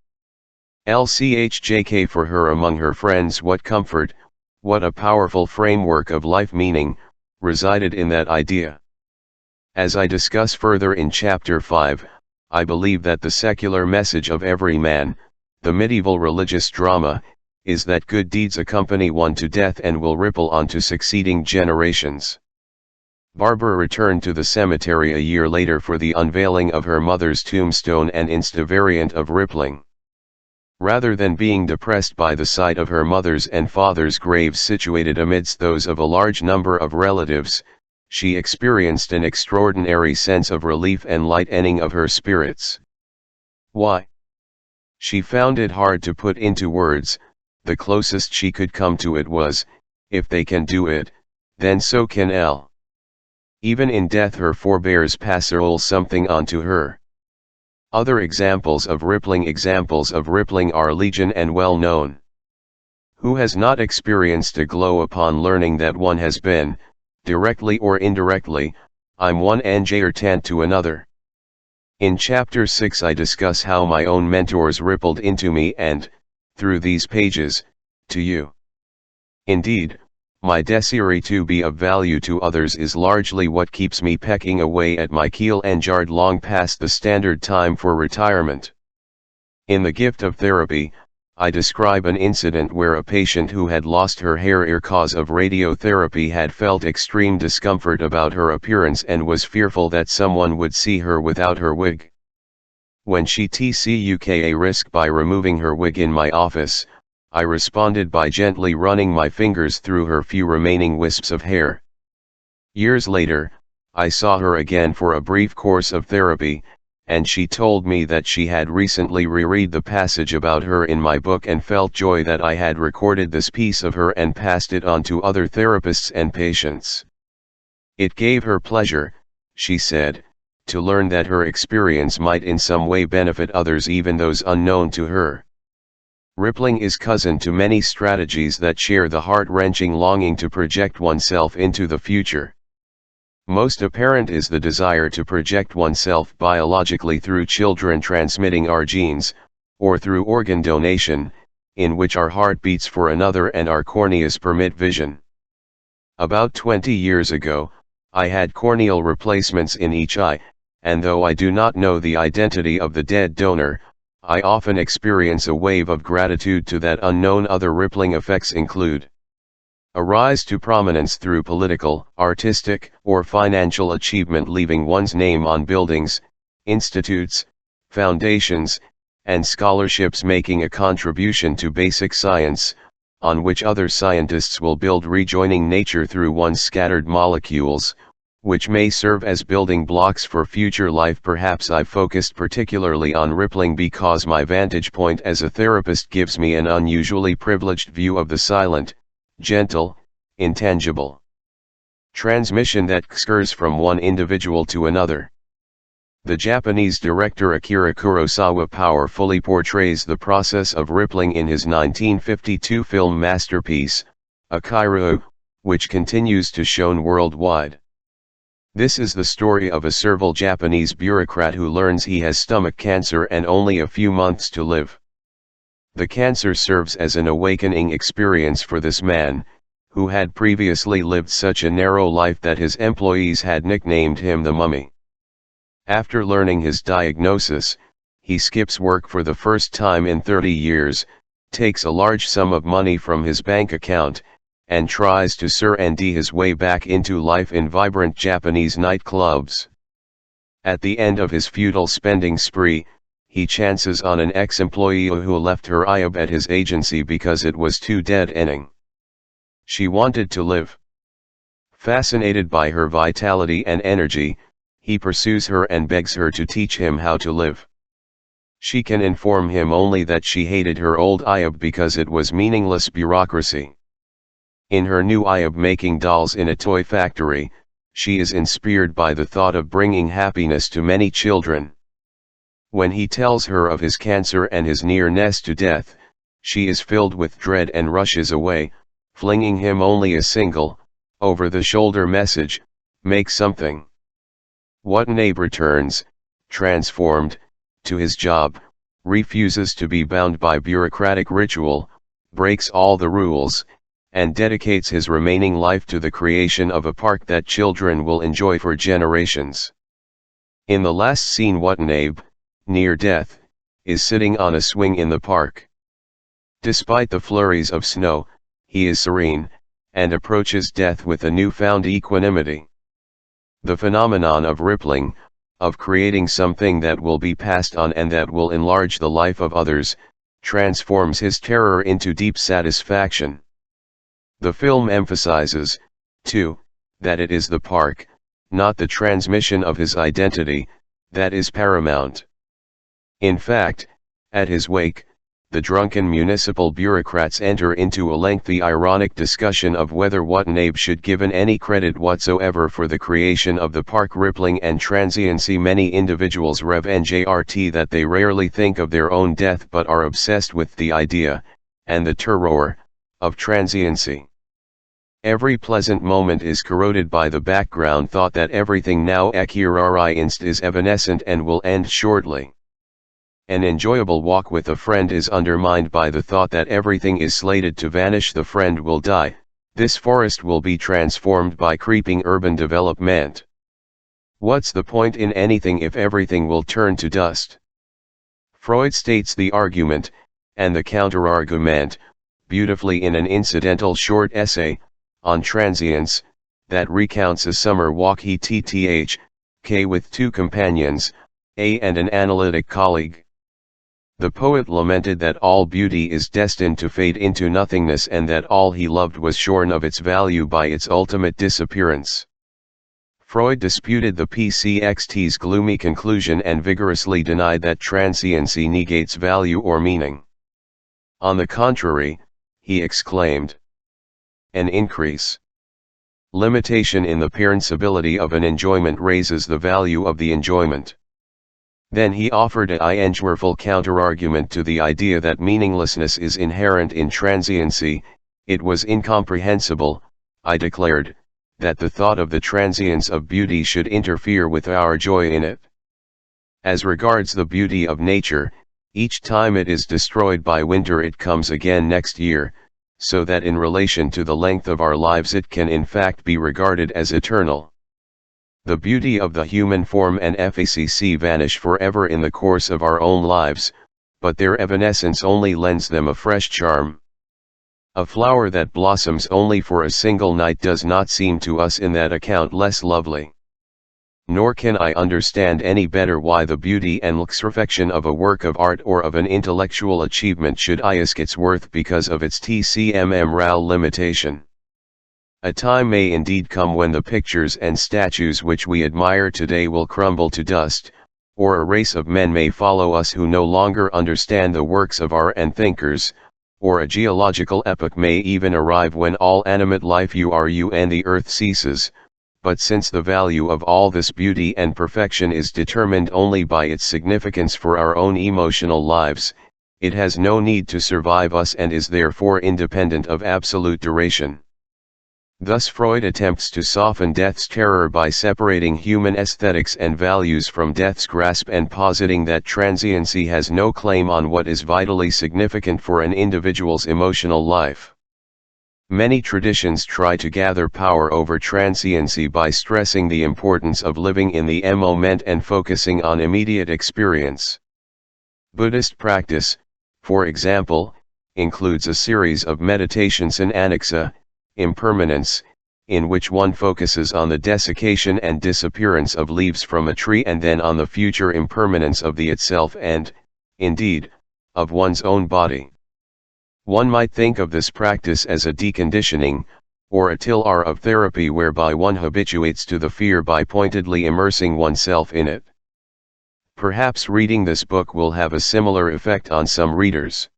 LCHJK for her among her friends, what comfort, what a powerful framework of life meaning, resided in that idea. As I discuss further in Chapter 5, I believe that the secular message of every man, the medieval religious drama, is that good deeds accompany one to death and will ripple on to succeeding generations. Barbara returned to the cemetery a year later for the unveiling of her mother's tombstone, an insta variant of rippling. Rather than being depressed by the sight of her mother's and father's graves situated amidst those of a large number of relatives, she experienced an extraordinary sense of relief and lightening of her spirits. Why? She found it hard to put into words. The closest she could come to it was, if they can do it, then so can L. Even in death her forebears pass something on to her. Other examples of rippling are legion and well known. Who has not experienced a glow upon learning that one has been, directly or indirectly, I'm one tant to another? In Chapter 6 I discuss how my own mentors rippled into me and, through these pages, to you. Indeed, my desire to be of value to others is largely what keeps me pecking away at my keel and jarred long past the standard time for retirement. In The Gift of Therapy, I describe an incident where a patient who had lost her hair cause of radiotherapy had felt extreme discomfort about her appearance and was fearful that someone would see her without her wig. When she took a risk by removing her wig in my office, I responded by gently running my fingers through her few remaining wisps of hair. Years later, I saw her again for a brief course of therapy, and she told me that she had recently reread the passage about her in my book and felt joy that I had recorded this piece of her and passed it on to other therapists and patients. It gave her pleasure, she said, to learn that her experience might in some way benefit others, even those unknown to her. Rippling is cousin to many strategies that share the heart-wrenching longing to project oneself into the future. Most apparent is the desire to project oneself biologically through children transmitting our genes, or through organ donation, in which our heart beats for another and our corneas permit vision. About 20 years ago, I had corneal replacements in each eye, and though I do not know the identity of the dead donor, I often experience a wave of gratitude to that unknown. Other rippling effects include a rise to prominence through political, artistic, or financial achievement, leaving one's name on buildings, institutes, foundations, and scholarships, making a contribution to basic science, on which other scientists will build, rejoining nature through one's scattered molecules, which may serve as building blocks for future life. Perhaps I've focused particularly on rippling because my vantage point as a therapist gives me an unusually privileged view of the silent, gentle, intangible transmission that occurs from one individual to another. The Japanese director Akira Kurosawa powerfully portrays the process of rippling in his 1952 film masterpiece, Akira, which continues to shown worldwide. This is the story of a servile Japanese bureaucrat who learns he has stomach cancer and only a few months to live. The cancer serves as an awakening experience for this man, who had previously lived such a narrow life that his employees had nicknamed him the Mummy. After learning his diagnosis, he skips work for the first time in 30 years, takes a large sum of money from his bank account, and tries to surrender his way back into life in vibrant Japanese nightclubs. At the end of his futile spending spree, he chances on an ex-employee who left her job at his agency because it was too dead-ending. She wanted to live. Fascinated by her vitality and energy, he pursues her and begs her to teach him how to live. She can inform him only that she hated her old job because it was meaningless bureaucracy. In her new job making dolls in a toy factory, she is inspired by the thought of bringing happiness to many children. When he tells her of his cancer and his nearness to death, she is filled with dread and rushes away, flinging him only a single, over-the-shoulder message, "Make something." Watanabe returns, transformed, to his job, refuses to be bound by bureaucratic ritual, breaks all the rules, and dedicates his remaining life to the creation of a park that children will enjoy for generations. In the last scene, Watanabe, near death, is sitting on a swing in the park. Despite the flurries of snow, he is serene, and approaches death with a newfound equanimity. The phenomenon of rippling, of creating something that will be passed on and that will enlarge the life of others, transforms his terror into deep satisfaction. The film emphasizes, too, that it is the park, not the transmission of his identity, that is paramount. In fact, at his wake, the drunken municipal bureaucrats enter into a lengthy ironic discussion of whether Watanabe should given any credit whatsoever for the creation of the park. Rippling and transiency. Many individuals revenge that they rarely think of their own death but are obsessed with the idea, and the terror, of transiency. Every pleasant moment is corroded by the background thought that everything now experienced is evanescent and will end shortly. An enjoyable walk with a friend is undermined by the thought that everything is slated to vanish. The friend will die, this forest will be transformed by creeping urban development. What's the point in anything if everything will turn to dust? Freud states the argument, and the counter-argument, beautifully in an incidental short essay, on transience, that recounts a summer walk he K with two companions, A and an analytic colleague. The poet lamented that all beauty is destined to fade into nothingness and that all he loved was shorn of its value by its ultimate disappearance. Freud disputed the PCXT's gloomy conclusion and vigorously denied that transiency negates value or meaning. On the contrary, he exclaimed, an increase. Limitation in the permissibility of an enjoyment raises the value of the enjoyment. Then he offered a powerful counterargument to the idea that meaninglessness is inherent in transiency. It was incomprehensible, I declared, that the thought of the transience of beauty should interfere with our joy in it. As regards the beauty of nature, each time it is destroyed by winter it comes again next year, so that in relation to the length of our lives it can in fact be regarded as eternal. The beauty of the human form and facts vanish forever in the course of our own lives, but their evanescence only lends them a fresh charm. A flower that blossoms only for a single night does not seem to us in that account less lovely. Nor can I understand any better why the beauty and luxuriation of a work of art or of an intellectual achievement should risk its worth because of its temporal limitation. A time may indeed come when the pictures and statues which we admire today will crumble to dust, or a race of men may follow us who no longer understand the works of art and thinkers, or a geological epoch may even arrive when all animate life and the earth ceases. But since the value of all this beauty and perfection is determined only by its significance for our own emotional lives, it has no need to survive us and is therefore independent of absolute duration. Thus Freud attempts to soften death's terror by separating human aesthetics and values from death's grasp and positing that transiency has no claim on what is vitally significant for an individual's emotional life. Many traditions try to gather power over transiency by stressing the importance of living in the moment and focusing on immediate experience. Buddhist practice, for example, includes a series of meditations in anicca, impermanence, in which one focuses on the desiccation and disappearance of leaves from a tree and then on the future impermanence of the itself and, indeed, of one's own body. One might think of this practice as a deconditioning, or a TILR of therapy whereby one habituates to the fear by pointedly immersing oneself in it. Perhaps reading this book will have a similar effect on some readers.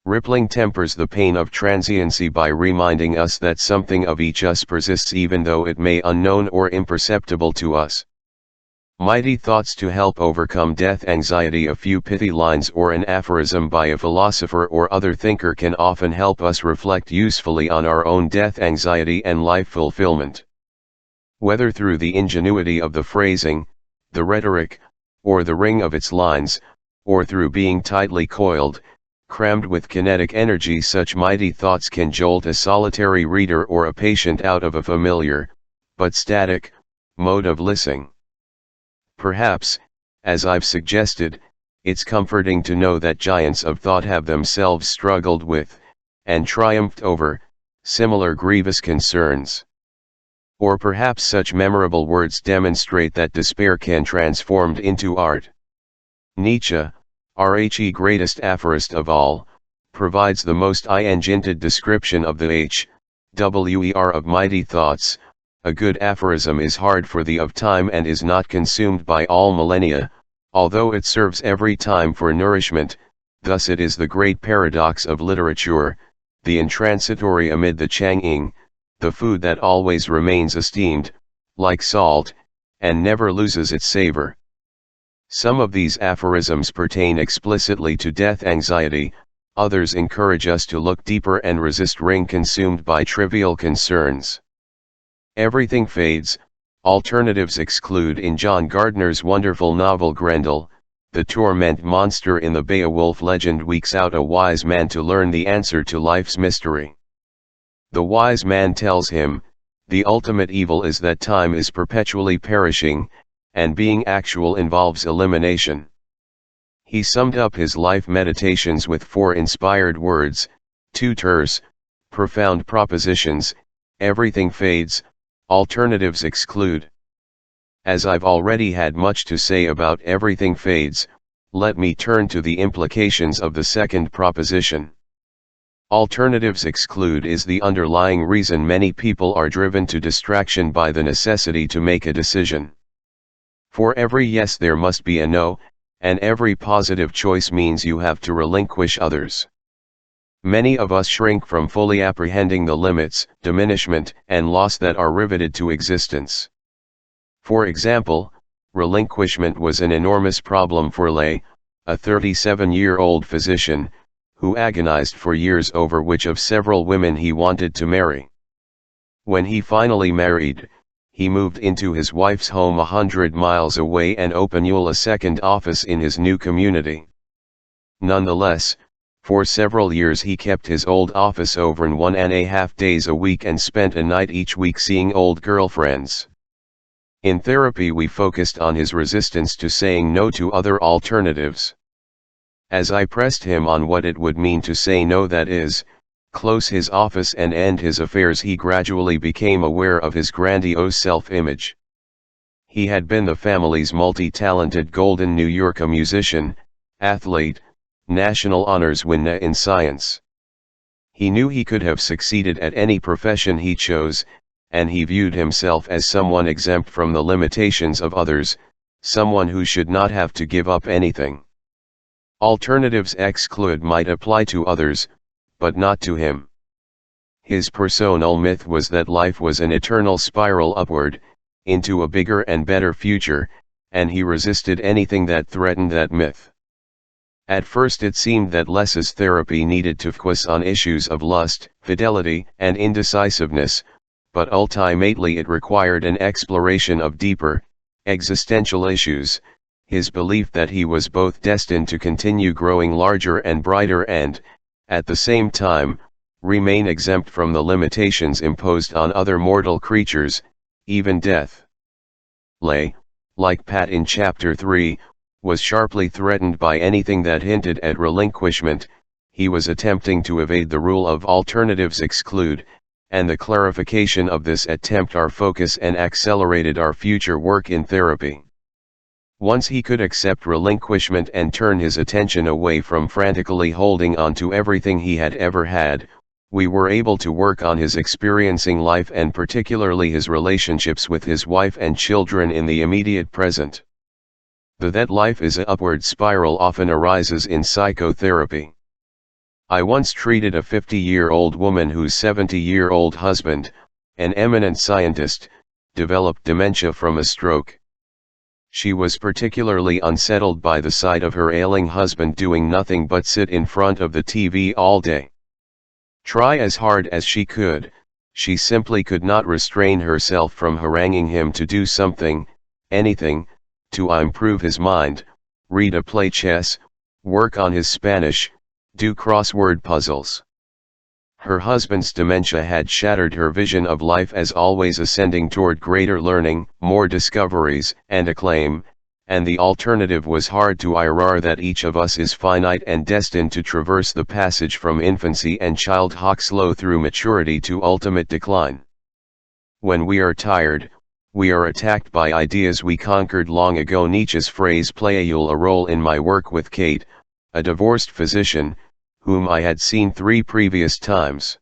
Rippling tempers the pain of transiency by reminding us that something of each us persists even though it may unknown or imperceptible to us. Mighty thoughts to help overcome death anxiety. A few pithy lines or an aphorism by a philosopher or other thinker can often help us reflect usefully on our own death anxiety and life fulfillment. Whether through the ingenuity of the phrasing, the rhetoric, or the ring of its lines, or through being tightly coiled, crammed with kinetic energy, such mighty thoughts can jolt a solitary reader or a patient out of a familiar, but static, mode of listening. Perhaps, as I've suggested, it's comforting to know that giants of thought have themselves struggled with, and triumphed over, similar grievous concerns. Or perhaps such memorable words demonstrate that despair can transformed into art. Nietzsche, RHE greatest aphorist of all, provides the most ingented description of the HWER of mighty thoughts. A good aphorism is hard for the of time and is not consumed by all millennia, although it serves every time for nourishment. Thus it is the great paradox of literature, the intransitory amid the changing, the food that always remains esteemed, like salt, and never loses its savor. Some of these aphorisms pertain explicitly to death anxiety, others encourage us to look deeper and resist ring consumed by trivial concerns. Everything fades, alternatives exclude. In John Gardner's wonderful novel Grendel, the torment monster in the Beowulf legend weeks out a wise man to learn the answer to life's mystery. The wise man tells him, the ultimate evil is that time is perpetually perishing, and being actual involves elimination. He summed up his life meditations with 4 inspired words, 2 terse, profound propositions: everything fades, alternatives exclude. As I've already had much to say about everything fades, let me turn to the implications of the second proposition. Alternatives exclude is the underlying reason many people are driven to distraction by the necessity to make a decision. For every yes there must be a no, and every positive choice means you have to relinquish others. Many of us shrink from fully apprehending the limits, diminishment, and loss that are riveted to existence. For example, relinquishment was an enormous problem for Lay, a 37-year-old physician, who agonized for years over which of several women he wanted to marry. When he finally married, he moved into his wife's home 100 miles away and opened a second office in his new community. Nonetheless, for several years he kept his old office over 1.5 days a week and spent a night each week seeing old girlfriends. In therapy we focused on his resistance to saying no to other alternatives. As I pressed him on what it would mean to say no, that is, close his office and end his affairs, he gradually became aware of his grandiose self-image. He had been the family's multi-talented golden New Yorker musician, athlete, national honors winner in science. He knew he could have succeeded at any profession he chose, and he viewed himself as someone exempt from the limitations of others, someone who should not have to give up anything. Alternatives exclude might apply to others, but not to him. His personal myth was that life was an eternal spiral upward, into a bigger and better future, and he resisted anything that threatened that myth. At first it seemed that Les's therapy needed to focus on issues of lust, fidelity, and indecisiveness, but ultimately it required an exploration of deeper, existential issues, his belief that he was both destined to continue growing larger and brighter and, at the same time, remain exempt from the limitations imposed on other mortal creatures, even death. Lay, like Pat in Chapter 3, was sharply threatened by anything that hinted at relinquishment. He was attempting to evade the rule of alternatives exclude, and the clarification of this attempt our focus and accelerated our future work in therapy. Once he could accept relinquishment and turn his attention away from frantically holding on to everything he had ever had, we were able to work on his experiencing life and particularly his relationships with his wife and children in the immediate present. That life is an upward spiral often arises in psychotherapy. I once treated a 50-year-old woman whose 70-year-old husband, an eminent scientist, developed dementia from a stroke. She was particularly unsettled by the sight of her ailing husband doing nothing but sit in front of the TV all day. Try as hard as she could, she simply could not restrain herself from haranguing him to do something, anything, to improve his mind, read or play chess, work on his Spanish, do crossword puzzles. Her husband's dementia had shattered her vision of life as always ascending toward greater learning, more discoveries, and acclaim, and the alternative was hard to IRR that each of us is finite and destined to traverse the passage from infancy and childhood slow through maturity to ultimate decline. When we are tired, we are attacked by ideas we conquered long ago. Nietzsche's phrase played a role in my work with Kate, a divorced physician, whom I had seen 3 previous times.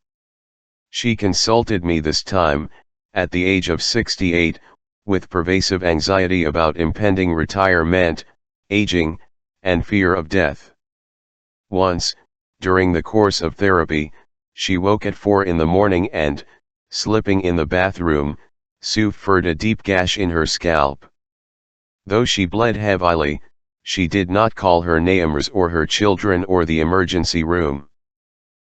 She consulted me this time, at the age of 68, with pervasive anxiety about impending retirement, aging, and fear of death. Once, during the course of therapy, she woke at 4 in the morning and, slipping in the bathroom, suffered a deep gash in her scalp. Though she bled heavily, she did not call her neighbors or her children or the emergency room.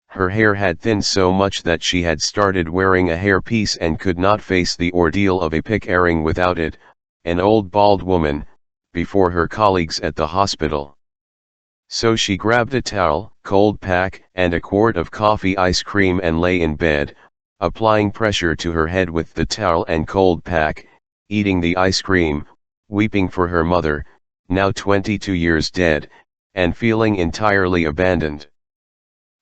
Her hair had thinned so much that she had started wearing a hairpiece and could not face the ordeal of a pick airing without it, an old bald woman, before her colleagues at the hospital. So she grabbed a towel, cold pack, and a quart of coffee ice cream and lay in bed, applying pressure to her head with the towel and cold pack, eating the ice cream, weeping for her mother, now 22 years dead, and feeling entirely abandoned.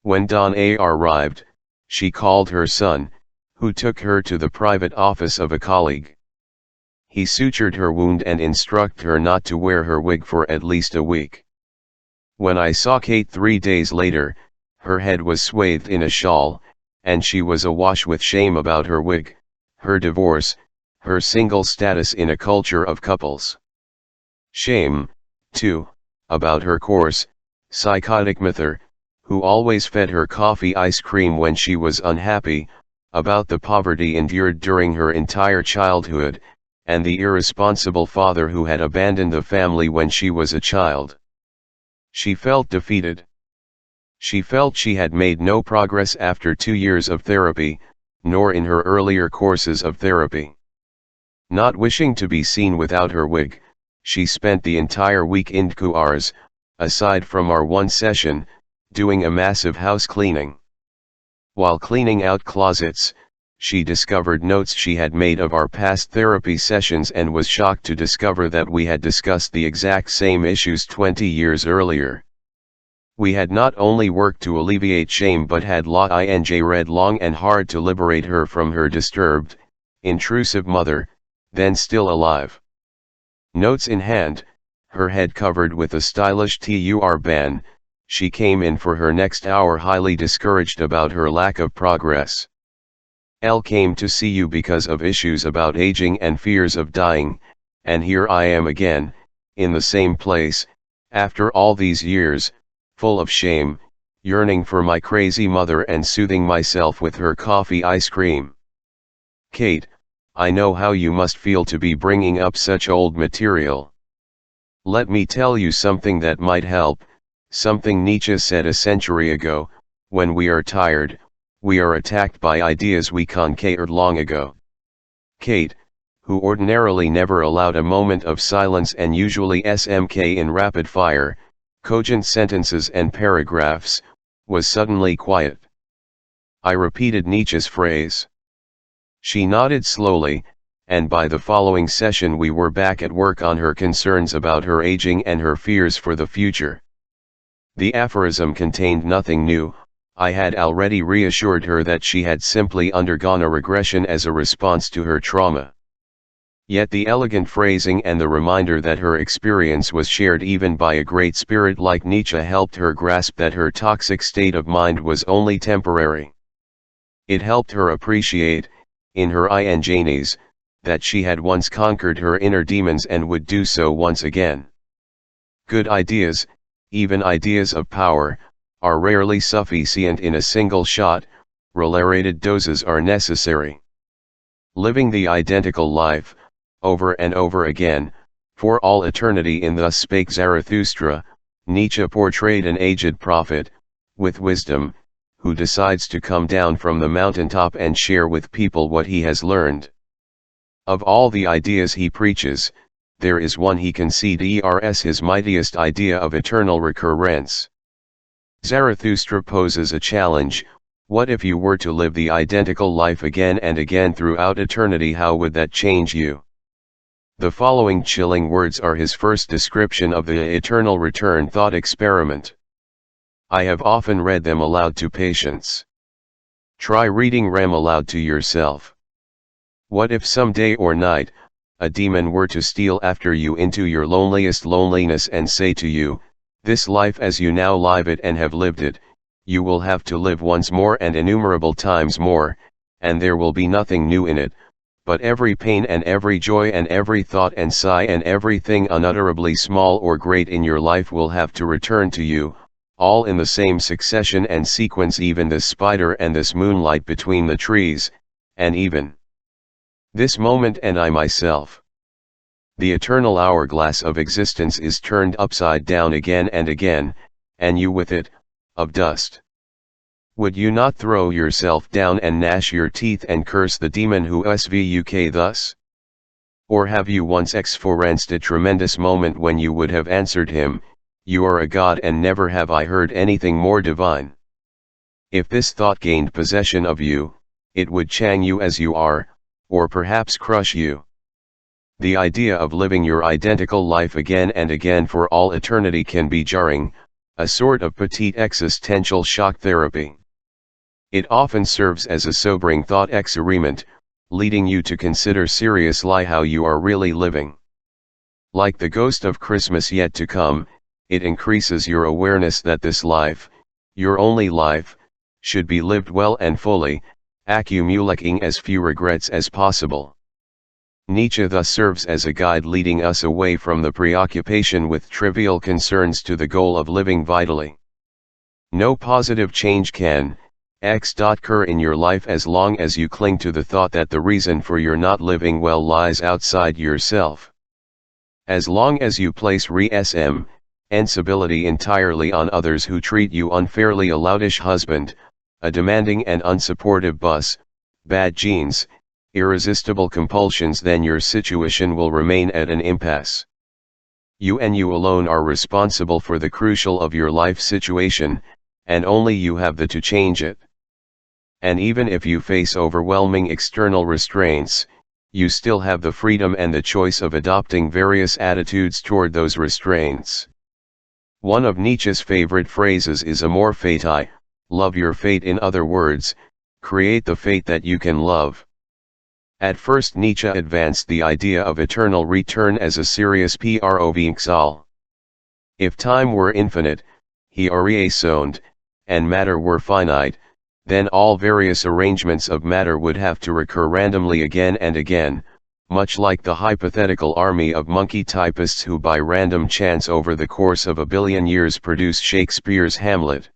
When dawn arrived, she called her son, who took her to the private office of a colleague. He sutured her wound and instructed her not to wear her wig for at least a week. When I saw Kate 3 days later, her head was swathed in a shawl, and she was awash with shame about her wig, her divorce, her single status in a culture of couples. Shame, too, about her coarse, psychotic mother, who always fed her coffee ice cream when she was unhappy, about the poverty endured during her entire childhood, and the irresponsible father who had abandoned the family when she was a child. She felt defeated. She felt she had made no progress after 2 years of therapy, nor in her earlier courses of therapy. Not wishing to be seen without her wig, she spent the entire week indoors, aside from our one session, doing a massive house cleaning. While cleaning out closets, she discovered notes she had made of our past therapy sessions and was shocked to discover that we had discussed the exact same issues 20 years earlier. We had not only worked to alleviate shame but had read long and hard to liberate her from her disturbed, intrusive mother, then still alive. Notes in hand, her head covered with a stylish turban, she came in for her next hour highly discouraged about her lack of progress. "L came to see you because of issues about aging and fears of dying, and here I am again, in the same place, after all these years, full of shame, yearning for my crazy mother and soothing myself with her coffee ice cream. Kate, I know how you must feel to be bringing up such old material. Let me tell you something that might help, something Nietzsche said a century ago, when we are tired, we are attacked by ideas we conquered long ago." Kate, who ordinarily never allowed a moment of silence and usually smk in rapid-fire, cogent sentences and paragraphs, was suddenly quiet. I repeated Nietzsche's phrase. She nodded slowly, and by the following session we were back at work on her concerns about her aging and her fears for the future. The aphorism contained nothing new. I had already reassured her that she had simply undergone a regression as a response to her trauma. Yet the elegant phrasing and the reminder that her experience was shared even by a great spirit like Nietzsche helped her grasp that her toxic state of mind was only temporary. It helped her appreciate, in her ingenies, that she had once conquered her inner demons and would do so once again. Good ideas, even ideas of power, are rarely sufficient in a single shot, related doses are necessary. Living the identical life, over and over again, For all eternity in Thus Spake Zarathustra, Nietzsche portrayed an aged prophet, with wisdom, who decides to come down from the mountaintop and share with people what he has learned. Of all the ideas he preaches, there is one he considers his mightiest idea of eternal recurrence. Zarathustra poses a challenge: what if you were to live the identical life again and again throughout eternity? How would that change you? The following chilling words are his first description of the eternal return thought experiment. I have often read them aloud to patients. Try reading them aloud to yourself. What if some day or night, a demon were to steal after you into your loneliest loneliness and say to you, "This life as you now live it and have lived it, you will have to live once more and innumerable times more, and there will be nothing new in it, but every pain and every joy and every thought and sigh and everything unutterably small or great in your life will have to return to you, all in the same succession and sequence, even this spider and this moonlight between the trees, and even this moment and I myself." The eternal hourglass of existence is turned upside down again and again, and you with it, of dust. Would you not throw yourself down and gnash your teeth and curse the demon who svuk thus? Or have you once experienced a tremendous moment when you would have answered him, "You are a god," and never have I heard anything more divine? If this thought gained possession of you, it would chang you as you are, or perhaps crush you. The idea of living your identical life again and again for all eternity can be jarring, a sort of petite existential shock therapy. It often serves as a sobering thought experiment, leading you to consider seriously how you are really living. Like the ghost of Christmas yet to come, it increases your awareness that this life, your only life, should be lived well and fully, accumulating as few regrets as possible. Nietzsche thus serves as a guide, leading us away from the preoccupation with trivial concerns to the goal of living vitally. No positive change can occur in your life as long as you cling to the thought that the reason for your not living well lies outside yourself. As long as you place responsibility entirely on others who treat you unfairly, a loutish husband, a demanding and unsupportive boss, bad genes, irresistible compulsions, then your situation will remain at an impasse. You and you alone are responsible for the crucial of your life situation, and only you have the to change it. And even if you face overwhelming external restraints, you still have the freedom and the choice of adopting various attitudes toward those restraints. One of Nietzsche's favorite phrases is amor fati, love your fate. In other words, create the fate that you can love. At first Nietzsche advanced the idea of eternal return as a serious provincial. If time were infinite, he reasoned, and matter were finite, then all various arrangements of matter would have to recur randomly again and again, much like the hypothetical army of monkey typists who by random chance over the course of 1 billion years produce Shakespeare's Hamlet.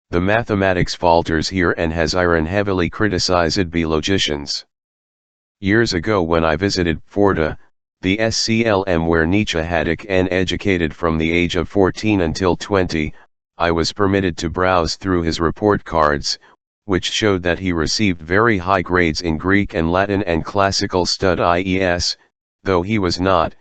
The mathematics falters here and has iron heavily criticized by logicians. Years ago when I visited Forta, the SCLM where Nietzsche had been educated from the age of 14 until 20, I was permitted to browse through his report cards, which showed that he received very high grades in Greek and Latin and classical studies, though he was not.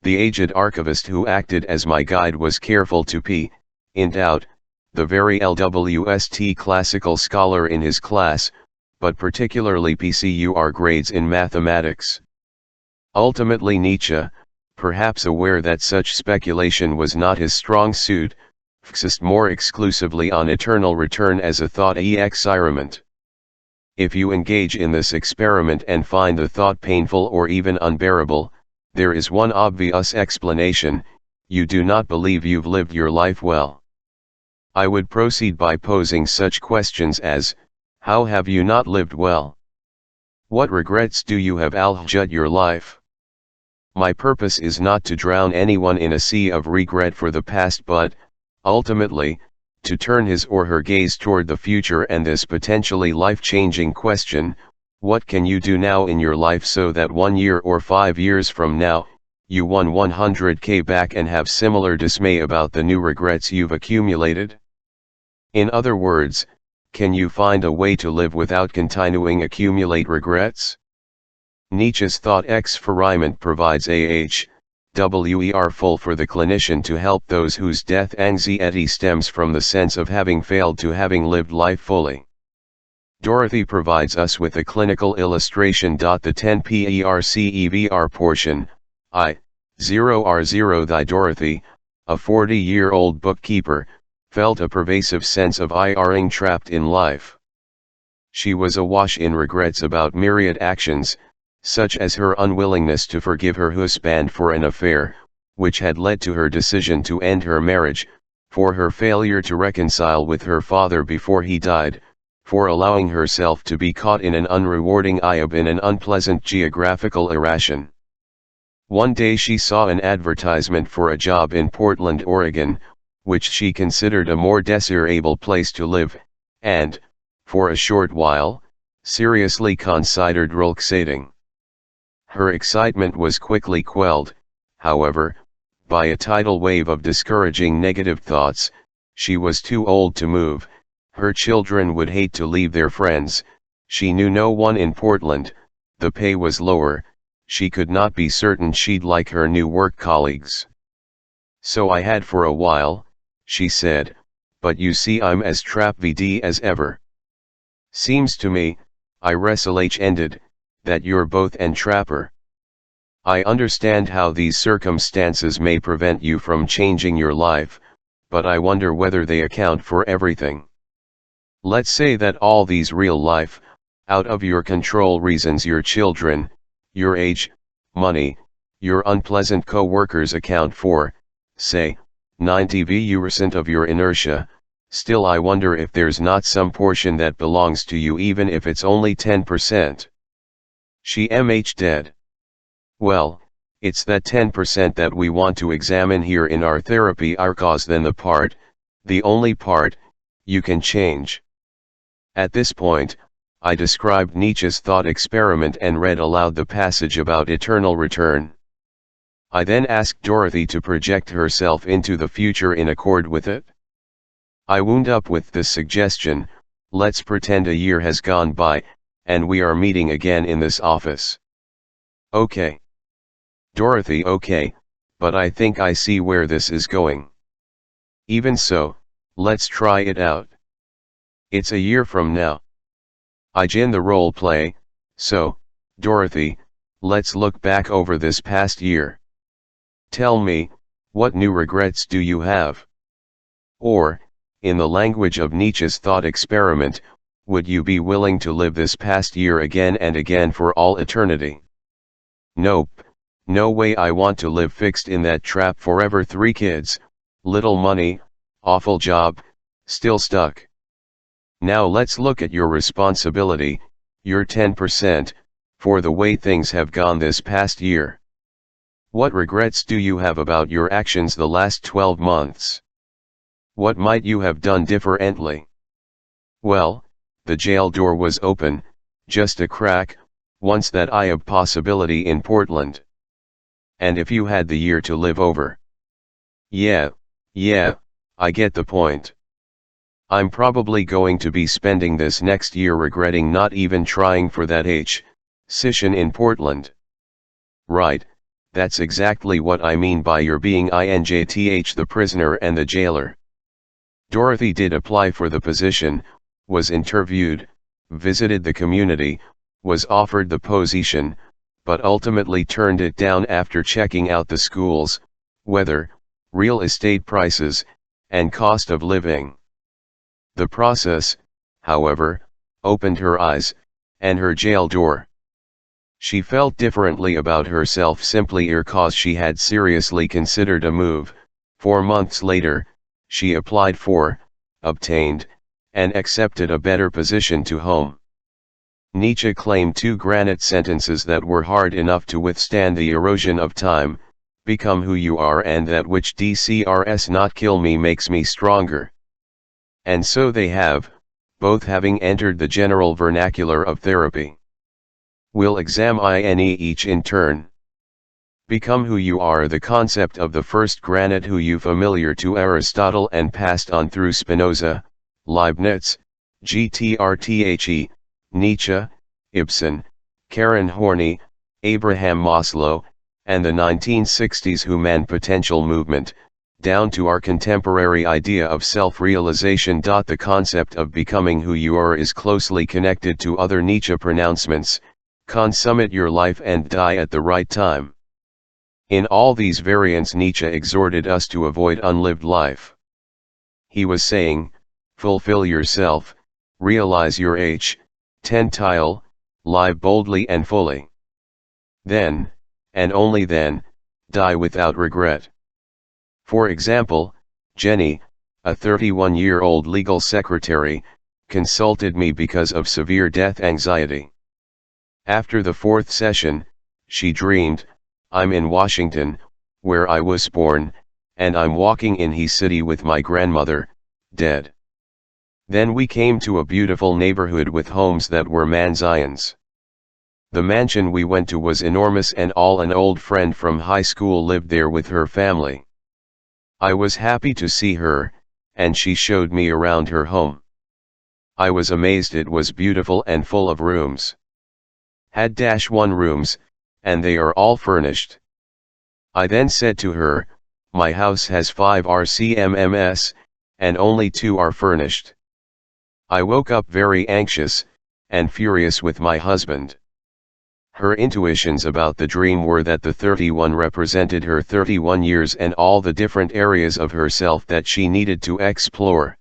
The aged archivist who acted as my guide was careful to point out the very LWST classical scholar in his class, but particularly PCUR grades in mathematics. Ultimately Nietzsche, perhaps aware that such speculation was not his strong suit, focused more exclusively on eternal return as a thought experiment. If you engage in this experiment and find the thought painful or even unbearable, there is one obvious explanation: you do not believe you've lived your life well. I would proceed by posing such questions as, how have you not lived well? What regrets do you have alleged your life? My purpose is not to drown anyone in a sea of regret for the past, but, ultimately, to turn his or her gaze toward the future and this potentially life-changing question: what can you do now in your life so that 1 year or 5 years from now, you won 100K back and have similar dismay about the new regrets you've accumulated? In other words, can you find a way to live without continuing accumulate regrets? Nietzsche's thought experiment provides a full for the clinician to help those whose death anxiety stems from the sense of having failed to having lived life fully. Dorothy provides us with a clinical illustration. The 10 PERCEVR portion, I0R0. Thy Dorothy, a 40-year-old bookkeeper, felt a pervasive sense of being trapped in life. She was awash in regrets about myriad actions, such as her unwillingness to forgive her husband for an affair, which had led to her decision to end her marriage, for her failure to reconcile with her father before he died, for allowing herself to be caught in an unrewarding in an unpleasant geographical irration. One day she saw an advertisement for a job in Portland, Oregon, which she considered a more desirable place to live, and, for a short while, seriously considered relocating. Her excitement was quickly quelled, however, by a tidal wave of discouraging negative thoughts. She was too old to move, her children would hate to leave their friends, she knew no one in Portland, the pay was lower, she could not be certain she'd like her new work colleagues. So I had for a while, she said, but you see I'm as trapped as ever. Seems to me, I ended, that you're both an trapper. I understand how these circumstances may prevent you from changing your life, but I wonder whether they account for everything. Let's say that all these real life, out of your control reasons, your children, your age, money, your unpleasant co-workers account for, say, 90% of your inertia. Still I wonder if there's not some portion that belongs to you, even if it's only 10%. She dead. Well, it's that 10% that we want to examine here in our therapy, cause then the only part, you can change. At this point, I described Nietzsche's thought experiment and read aloud the passage about eternal return. I then asked Dorothy to project herself into the future in accord with it. I wound up with this suggestion: let's pretend a year has gone by, and we are meeting again in this office. Okay. Dorothy: okay, but I think I see where this is going. Even so, let's try it out. It's a year from now. I begin the role play. So, Dorothy, let's look back over this past year. Tell me, what new regrets do you have? Or, in the language of Nietzsche's thought experiment, would you be willing to live this past year again and again for all eternity? Nope, no way, I want to live fixed in that trap forever. 3 kids, little money, awful job, still stuck. Now let's look at your responsibility, your 10%, for the way things have gone this past year. What regrets do you have about your actions the last 12 months? What might you have done differently? Well, the jail door was open, just a crack, once that possibility in Portland. And if you had the year to live over. Yeah, I get the point. I'm probably going to be spending this next year regretting not even trying for that session in Portland. Right, that's exactly what I mean by you're being the prisoner and the jailer. Dorothy did apply for the position, was interviewed, visited the community, was offered the position, but ultimately turned it down after checking out the schools, weather, real estate prices, and cost of living. The process, however, opened her eyes, and her jail door. She felt differently about herself simply because she had seriously considered a move. 4 months later, she applied for, obtained, and accepted a better position to home. Nietzsche claimed 2 granite sentences that were hard enough to withstand the erosion of time: become who you are, and that which DCRS not kill me makes me stronger. And so they have, both having entered the general vernacular of therapy. We'll examine each in turn. Become who you are. The concept of the first granite who you familiar to Aristotle and passed on through Spinoza, Leibniz, Gtrthe, Nietzsche, Ibsen, Karen Horney, Abraham Maslow, and the 1960s human potential movement, down to our contemporary idea of self-realization. The concept of becoming who you are is closely connected to other Nietzsche pronouncements: consummate your life and die at the right time. In all these variants, Nietzsche exhorted us to avoid unlived life. He was saying, fulfill yourself, realize your tentile, live boldly and fully. Then, and only then, die without regret. For example, Jenny, a 31-year-old legal secretary, consulted me because of severe death anxiety. After the fourth session, she dreamed, I'm in Washington, where I was born, and I'm walking in his city with my grandmother, dead. Then we came to a beautiful neighborhood with homes that were mansions. The mansion we went to was enormous, and an old friend from high school lived there with her family. I was happy to see her, and she showed me around her home. I was amazed. It was beautiful and full of rooms. Had -1 rooms, and they are all furnished. I then said to her, my house has 5 RCMMS, and only 2 are furnished. I woke up very anxious, and furious with my husband. Her intuitions about the dream were that the 31 represented her 31 years and all the different areas of herself that she needed to explore.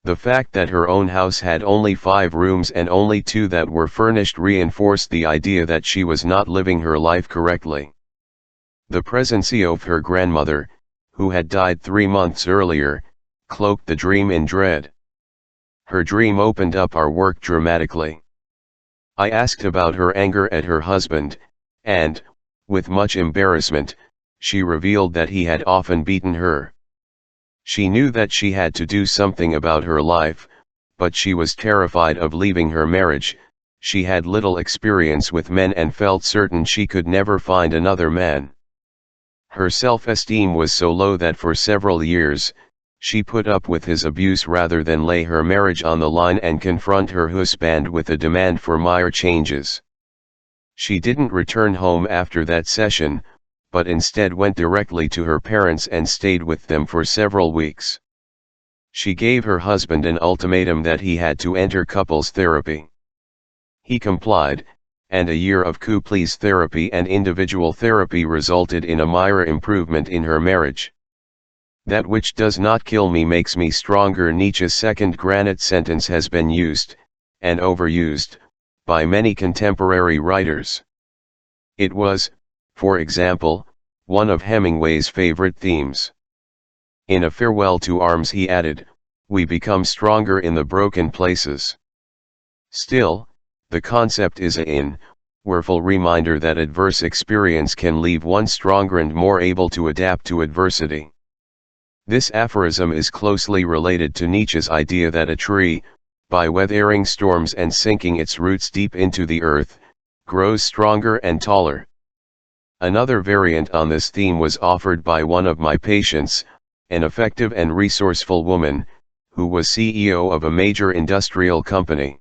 The fact that her own house had only 5 rooms and only 2 that were furnished reinforced the idea that she was not living her life correctly. The presence of her grandmother, who had died 3 months earlier, cloaked the dream in dread. Her dream opened up our work dramatically. I asked about her anger at her husband, and, with much embarrassment, she revealed that he had often beaten her. She knew that she had to do something about her life, but she was terrified of leaving her marriage. She had little experience with men and felt certain she could never find another man. Her self-esteem was so low that for several years, she put up with his abuse rather than lay her marriage on the line and confront her husband with a demand for minor changes. She didn't return home after that session, but instead went directly to her parents and stayed with them for several weeks. She gave her husband an ultimatum that he had to enter couples therapy. He complied, and a year of couples therapy and individual therapy resulted in a minor improvement in her marriage. That which does not kill me makes me stronger. Nietzsche's second granite sentence has been used, and overused, by many contemporary writers. It was, for example, one of Hemingway's favorite themes. In A Farewell to Arms he added, we become stronger in the broken places. Still, the concept is a wonderful reminder that adverse experience can leave one stronger and more able to adapt to adversity. This aphorism is closely related to Nietzsche's idea that a tree, by weathering storms and sinking its roots deep into the earth, grows stronger and taller. Another variant on this theme was offered by one of my patients, an effective and resourceful woman, who was CEO of a major industrial company.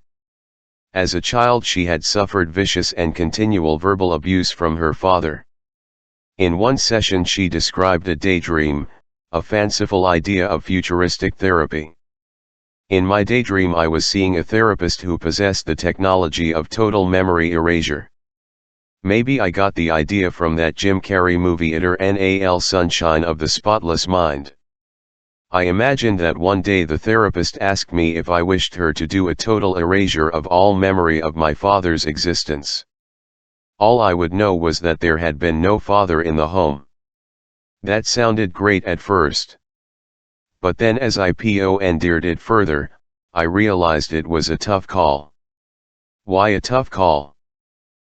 As a child she had suffered vicious and continual verbal abuse from her father. In one session she described a daydream, a fanciful idea of futuristic therapy. In my daydream I was seeing a therapist who possessed the technology of total memory erasure. Maybe I got the idea from that Jim Carrey movie Eternal Sunshine of the Spotless Mind. I imagined that one day the therapist asked me if I wished her to do a total erasure of all memory of my father's existence. All I would know was that there had been no father in the home. That sounded great at first. But then as I pondered it further, I realized it was a tough call. Why a tough call?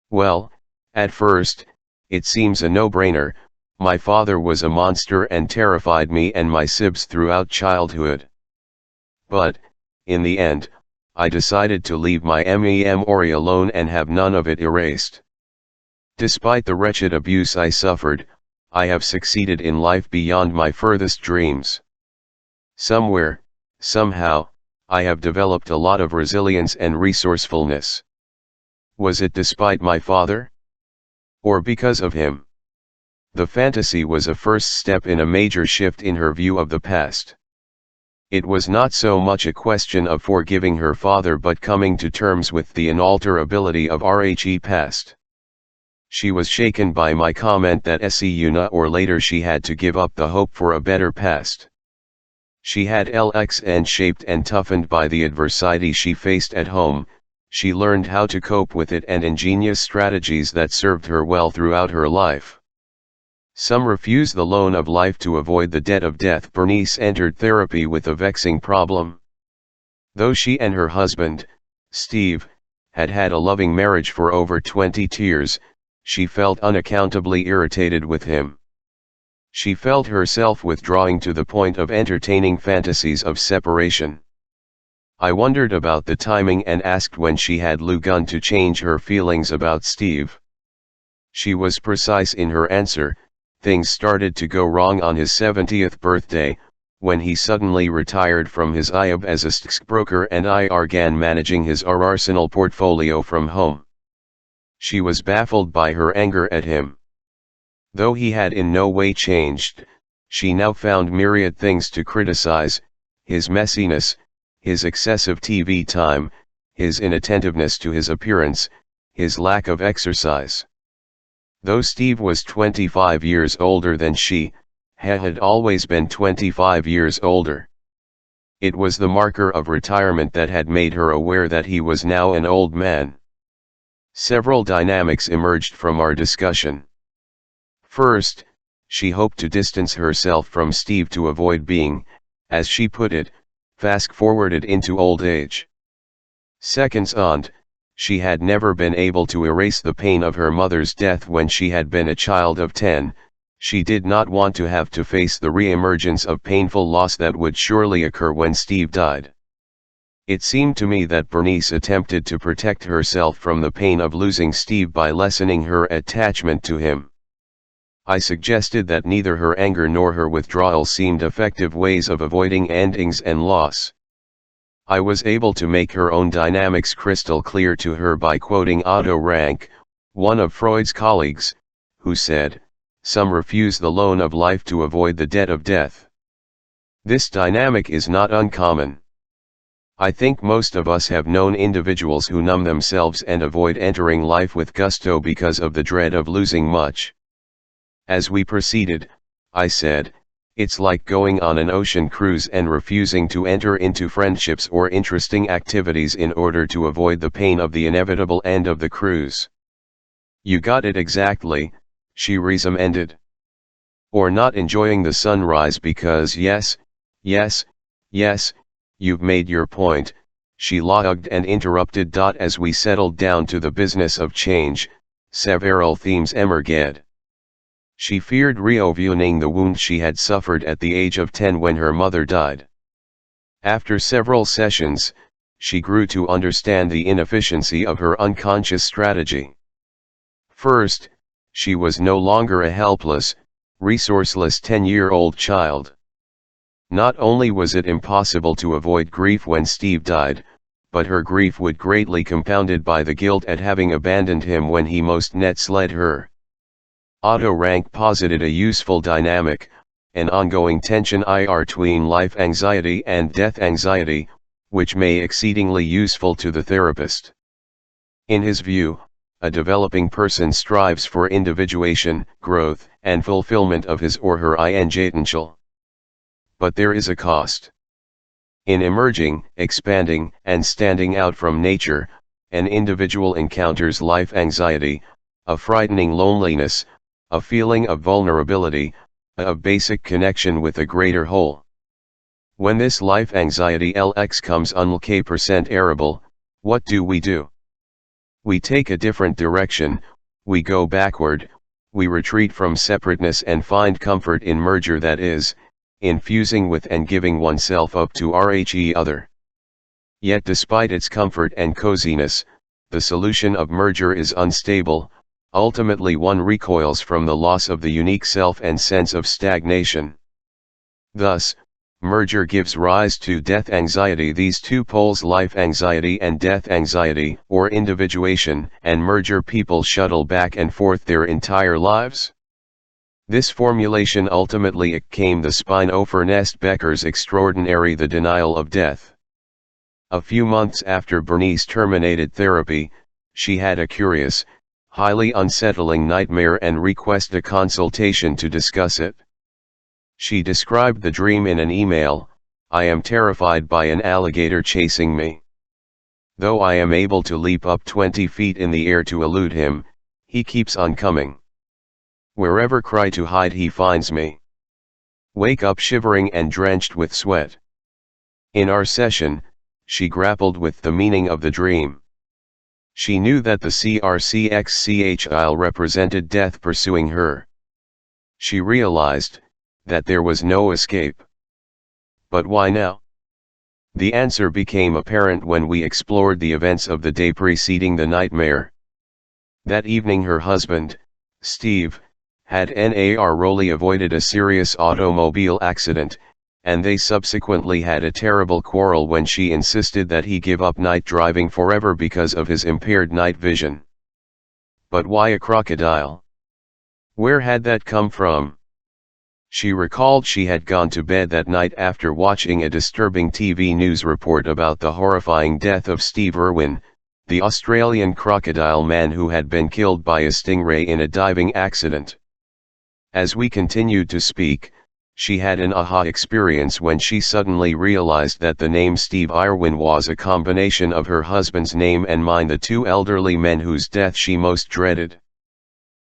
Well, at first, it seems a no-brainer. My father was a monster and terrified me and my sibs throughout childhood. But, in the end, I decided to leave my memory alone and have none of it erased. Despite the wretched abuse I suffered, I have succeeded in life beyond my furthest dreams. Somewhere, somehow, I have developed a lot of resilience and resourcefulness. Was it despite my father? Or because of him? The fantasy was a first step in a major shift in her view of the past. It was not so much a question of forgiving her father but coming to terms with the inalterability of RHE past. She was shaken by my comment that sooner or later she had to give up the hope for a better past. She had LXN shaped and toughened by the adversity she faced at home. She learned how to cope with it and ingenious strategies that served her well throughout her life. Some refuse the loan of life to avoid the debt of death. Bernice entered therapy with a vexing problem. Though she and her husband, Steve, had had a loving marriage for over 20 years, she felt unaccountably irritated with him. She felt herself withdrawing to the point of entertaining fantasies of separation. I wondered about the timing and asked when she had begun to change her feelings about Steve. She was precise in her answer. Things started to go wrong on his 70th birthday, when he suddenly retired from his job as a stockbroker and I began managing his arsenal portfolio from home. She was baffled by her anger at him. Though he had in no way changed, she now found myriad things to criticize: his messiness, his excessive TV time, his inattentiveness to his appearance, his lack of exercise. Though Steve was 25 years older than she, had always been 25 years older. It was the marker of retirement that had made her aware that he was now an old man. Several dynamics emerged from our discussion. First, she hoped to distance herself from Steve to avoid being, as she put it, fast-forwarded into old age. Second, she had never been able to erase the pain of her mother's death when she had been a child of 10. She did not want to have to face the re-emergence of painful loss that would surely occur when Steve died. It seemed to me that Bernice attempted to protect herself from the pain of losing Steve by lessening her attachment to him. I suggested that neither her anger nor her withdrawal seemed effective ways of avoiding endings and loss. I was able to make her own dynamics crystal clear to her by quoting Otto Rank, one of Freud's colleagues, who said, "Some refuse the loan of life to avoid the debt of death." This dynamic is not uncommon. I think most of us have known individuals who numb themselves and avoid entering life with gusto because of the dread of losing much. As we proceeded, I said, "It's like going on an ocean cruise and refusing to enter into friendships or interesting activities in order to avoid the pain of the inevitable end of the cruise." "You got it exactly," she resumed. "Or not enjoying the sunrise because yes, you've made your point," she logged and interrupted. As we settled down to the business of change, several themes emerged. She feared reopening the wound she had suffered at the age of 10 when her mother died. After several sessions, she grew to understand the inefficiency of her unconscious strategy. First, she was no longer a helpless, resourceless 10-year-old child. Not only was it impossible to avoid grief when Steve died, but her grief would greatly compounded by the guilt at having abandoned him when he most needed her. Otto Rank posited a useful dynamic, an ongoing tension between life anxiety and death anxiety, which may be exceedingly useful to the therapist. In his view, a developing person strives for individuation, growth, and fulfillment of his or her potential. But there is a cost. In emerging, expanding, and standing out from nature, an individual encounters life anxiety, a frightening loneliness, a feeling of vulnerability, a basic connection with a greater whole. When this life anxiety comes unlike% what do? We take a different direction, we go backward, we retreat from separateness and find comfort in merger, that is, in fusing with and giving oneself up to the other. Yet despite its comfort and coziness, the solution of merger is unstable, ultimately one recoils from the loss of the unique self and sense of stagnation. Thus, merger gives rise to death anxiety. These two poles, life anxiety and death anxiety, or individuation and merger, people shuttle back and forth their entire lives. This formulation ultimately became the Spinofer-Nest Becker's extraordinary The Denial of Death. A few months after Bernice terminated therapy, she had a curious, highly unsettling nightmare and requested a consultation to discuss it. She described the dream in an email: "I am terrified by an alligator chasing me. Though I am able to leap up 20 feet in the air to elude him, he keeps on coming. Wherever cry to hide, he finds me. Wake up shivering and drenched with sweat." In our session, she grappled with the meaning of the dream. She knew that the CRCXCHIL represented death pursuing her. She realized that there was no escape. But why now? The answer became apparent when we explored the events of the day preceding the nightmare. That evening her husband, Steve, had narrowly avoided a serious automobile accident, and they subsequently had a terrible quarrel when she insisted that he give up night driving forever because of his impaired night vision. But why a crocodile? Where had that come from? She recalled she had gone to bed that night after watching a disturbing TV news report about the horrifying death of Steve Irwin, the Australian crocodile man who had been killed by a stingray in a diving accident. As we continued to speak, she had an aha experience when she suddenly realized that the name Steve Irwin was a combination of her husband's name and mine, the two elderly men whose death she most dreaded.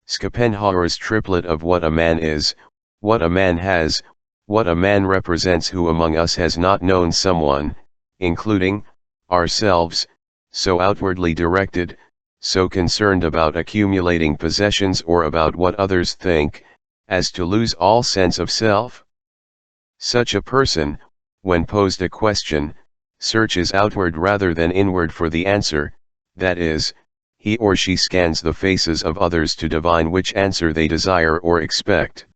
Schopenhauer's triplet of what a man is, what a man has, what a man represents. Who among us has not known someone, including ourselves, so outwardly directed, so concerned about accumulating possessions or about what others think, as to lose all sense of self? Such a person, when posed a question, searches outward rather than inward for the answer, that is, he or she scans the faces of others to divine which answer they desire or expect.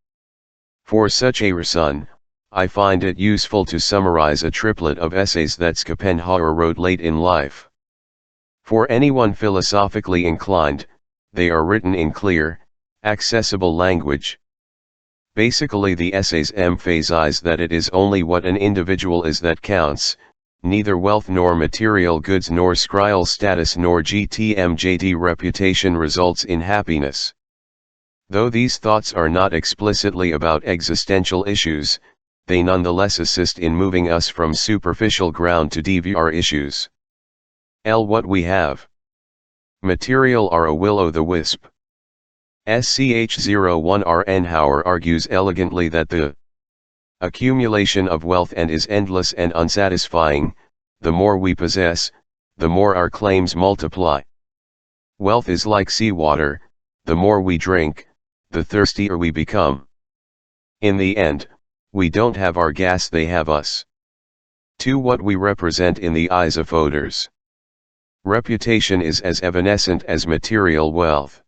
For such a person, I find it useful to summarize a triplet of essays that Schopenhauer wrote late in life. For anyone philosophically inclined, they are written in clear, accessible language. Basically, the essays emphasize that it is only what an individual is that counts, neither wealth nor material goods nor scryal status nor GTMJD reputation results in happiness. Though these thoughts are not explicitly about existential issues, they nonetheless assist in moving us from superficial ground to deeper issues. What we have. Material are a will-o'-the-wisp. SCH01RN Hauer argues elegantly that the accumulation of wealth and is endless and unsatisfying. The more we possess, the more our claims multiply. Wealth is like seawater: the more we drink, the thirstier we become. In the end, we don't have our gas, they have us. 2. What we represent in the eyes of voters. Reputation is as evanescent as material wealth.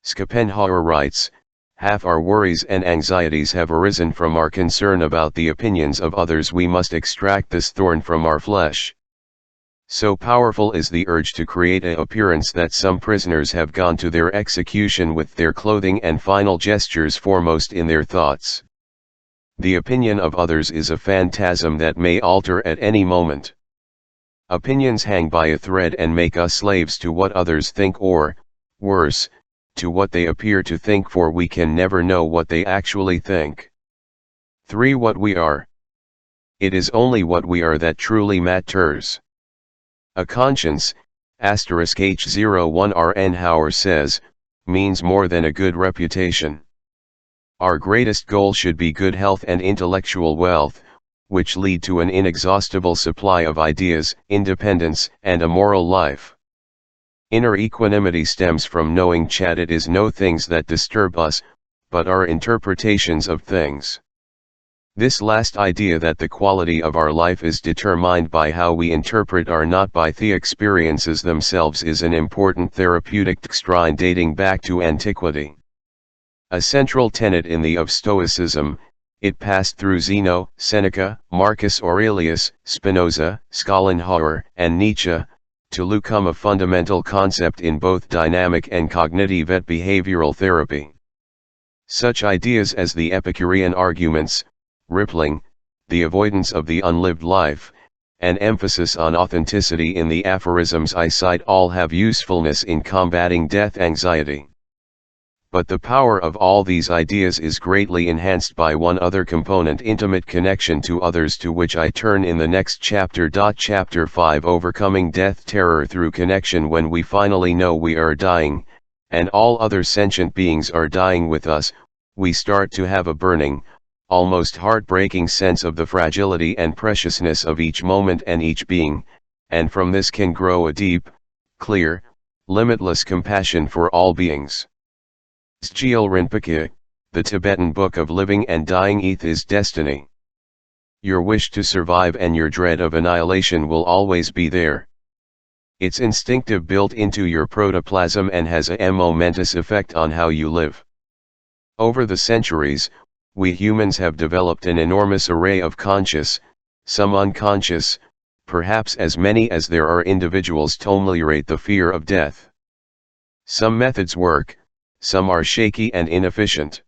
Schopenhauer writes, "Half our worries and anxieties have arisen from our concern about the opinions of others. We must extract this thorn from our flesh." So powerful is the urge to create an appearance that some prisoners have gone to their execution with their clothing and final gestures foremost in their thoughts. The opinion of others is a phantasm that may alter at any moment. Opinions hang by a thread and make us slaves to what others think, or, worse, to what they appear to think, for we can never know what they actually think. 3. What we are. It is only what we are that truly matters. A conscience, *H01RN Hauer says, means more than a good reputation. Our greatest goal should be good health and intellectual wealth, which lead to an inexhaustible supply of ideas, independence, and a moral life. Inner equanimity stems from knowing that it is no things that disturb us, but our interpretations of things. This last idea that the quality of our life is determined by how we interpret or not by the experiences themselves is an important therapeutic doctrine dating back to antiquity. A central tenet in the of Stoicism, it passed through Zeno, Seneca, Marcus Aurelius, Spinoza, Schopenhauer, and Nietzsche, to become a fundamental concept in both dynamic and cognitive behavioral therapy. Such ideas as the Epicurean arguments, rippling, the avoidance of the unlived life, and emphasis on authenticity in the aphorisms I cite all have usefulness in combating death anxiety. But the power of all these ideas is greatly enhanced by one other component: intimate connection to others, to which I turn in the next chapter. Chapter 5: Overcoming Death Terror through Connection. When we finally know we are dying, and all other sentient beings are dying with us, we start to have a burning, almost heartbreaking sense of the fragility and preciousness of each moment and each being, and from this can grow a deep, clear, limitless compassion for all beings. Gyal Rinpoche, The Tibetan Book of Living and Dying. ETH is destiny. Your wish to survive and your dread of annihilation will always be there. It's instinctive, built into your protoplasm, and has a momentous effect on how you live. Over the centuries, we humans have developed an enormous array of conscious, some unconscious, perhaps as many as there are individuals to ameliorate the fear of death. Some methods work, some are shaky and inefficient.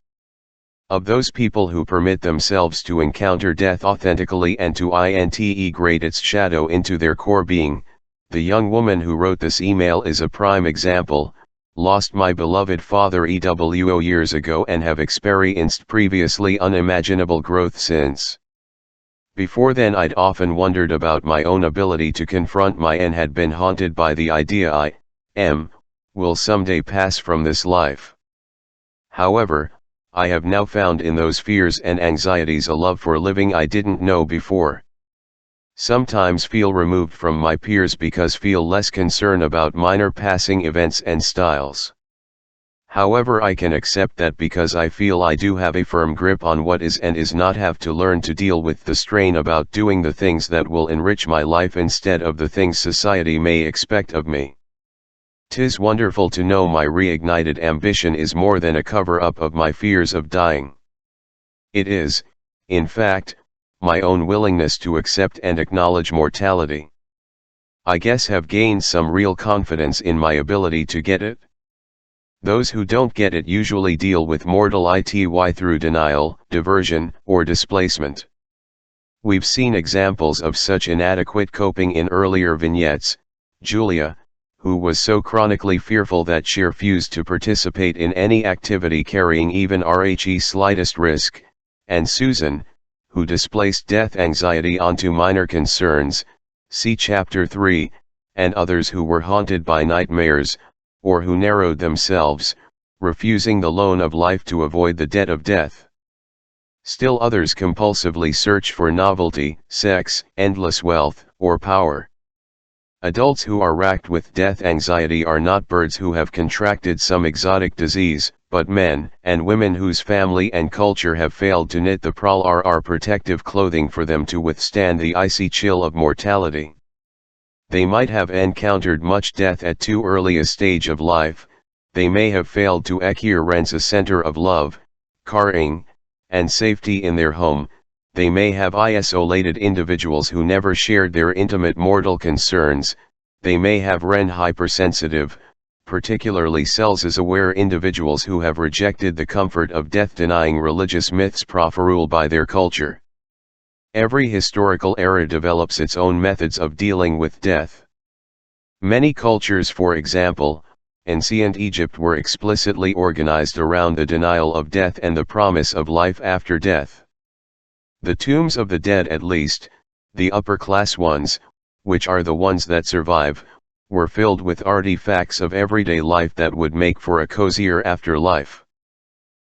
Of those people who permit themselves to encounter death authentically and to integrate its shadow into their core being, the young woman who wrote this email is a prime example. Lost my beloved father EWO years ago and have experienced previously unimaginable growth since. Before then I'd often wondered about my own ability to confront my and had been haunted by the idea I will someday pass from this life. However, I have now found in those fears and anxieties a love for living I didn't know before. Sometimes feel removed from my peers because feel less concern about minor passing events and styles. However, I can accept that because I feel I do have a firm grip on what is and is not, have to learn to deal with the strain about doing the things that will enrich my life instead of the things society may expect of me. 'Tis wonderful to know my reignited ambition is more than a cover-up of my fears of dying. It is, in fact, my own willingness to accept and acknowledge mortality. I guess have gained some real confidence in my ability to get it. Those who don't get it usually deal with mortality through denial, diversion, or displacement. We've seen examples of such inadequate coping in earlier vignettes. Julia, who was so chronically fearful that she refused to participate in any activity carrying even the slightest risk, and Susan, who displaced death anxiety onto minor concerns, see Chapter 3, and others who were haunted by nightmares, or who narrowed themselves, refusing the loan of life to avoid the debt of death. Still others compulsively search for novelty, sex, endless wealth, or power. Adults who are racked with death anxiety are not birds who have contracted some exotic disease, but men and women whose family and culture have failed to knit the protective clothing for them to withstand the icy chill of mortality. They might have encountered much death at too early a stage of life. They may have failed to experience a center of love, caring, and safety in their home. They may have isolated individuals who never shared their intimate mortal concerns. They may have hypersensitive, particularly self-aware individuals who have rejected the comfort of death-denying religious myths proffered by their culture. Every historical era develops its own methods of dealing with death. Many cultures, for example, ancient Egypt, were explicitly organized around the denial of death and the promise of life after death. The tombs of the dead, at least, the upper-class ones, which are the ones that survive, were filled with artifacts of everyday life that would make for a cozier afterlife.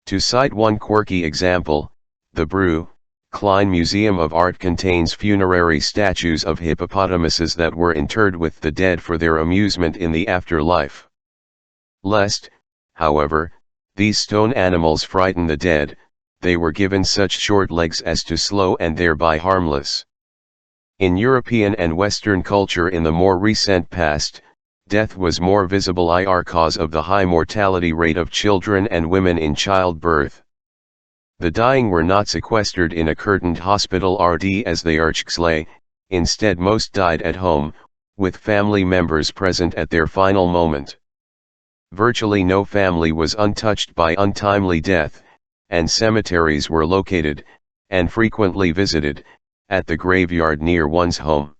To cite one quirky example, the Klein Museum of Art contains funerary statues of hippopotamuses that were interred with the dead for their amusement in the afterlife. Lest, however, these stone animals frighten the dead, they were given such short legs as to slow and thereby harmless. In European and Western culture in the more recent past, death was more visible cause of the high mortality rate of children and women in childbirth. The dying were not sequestered in a curtained hospital RD as they lay, instead most died at home, with family members present at their final moment. Virtually no family was untouched by untimely death, and cemeteries were located, and frequently visited, at the graveyard near one's home.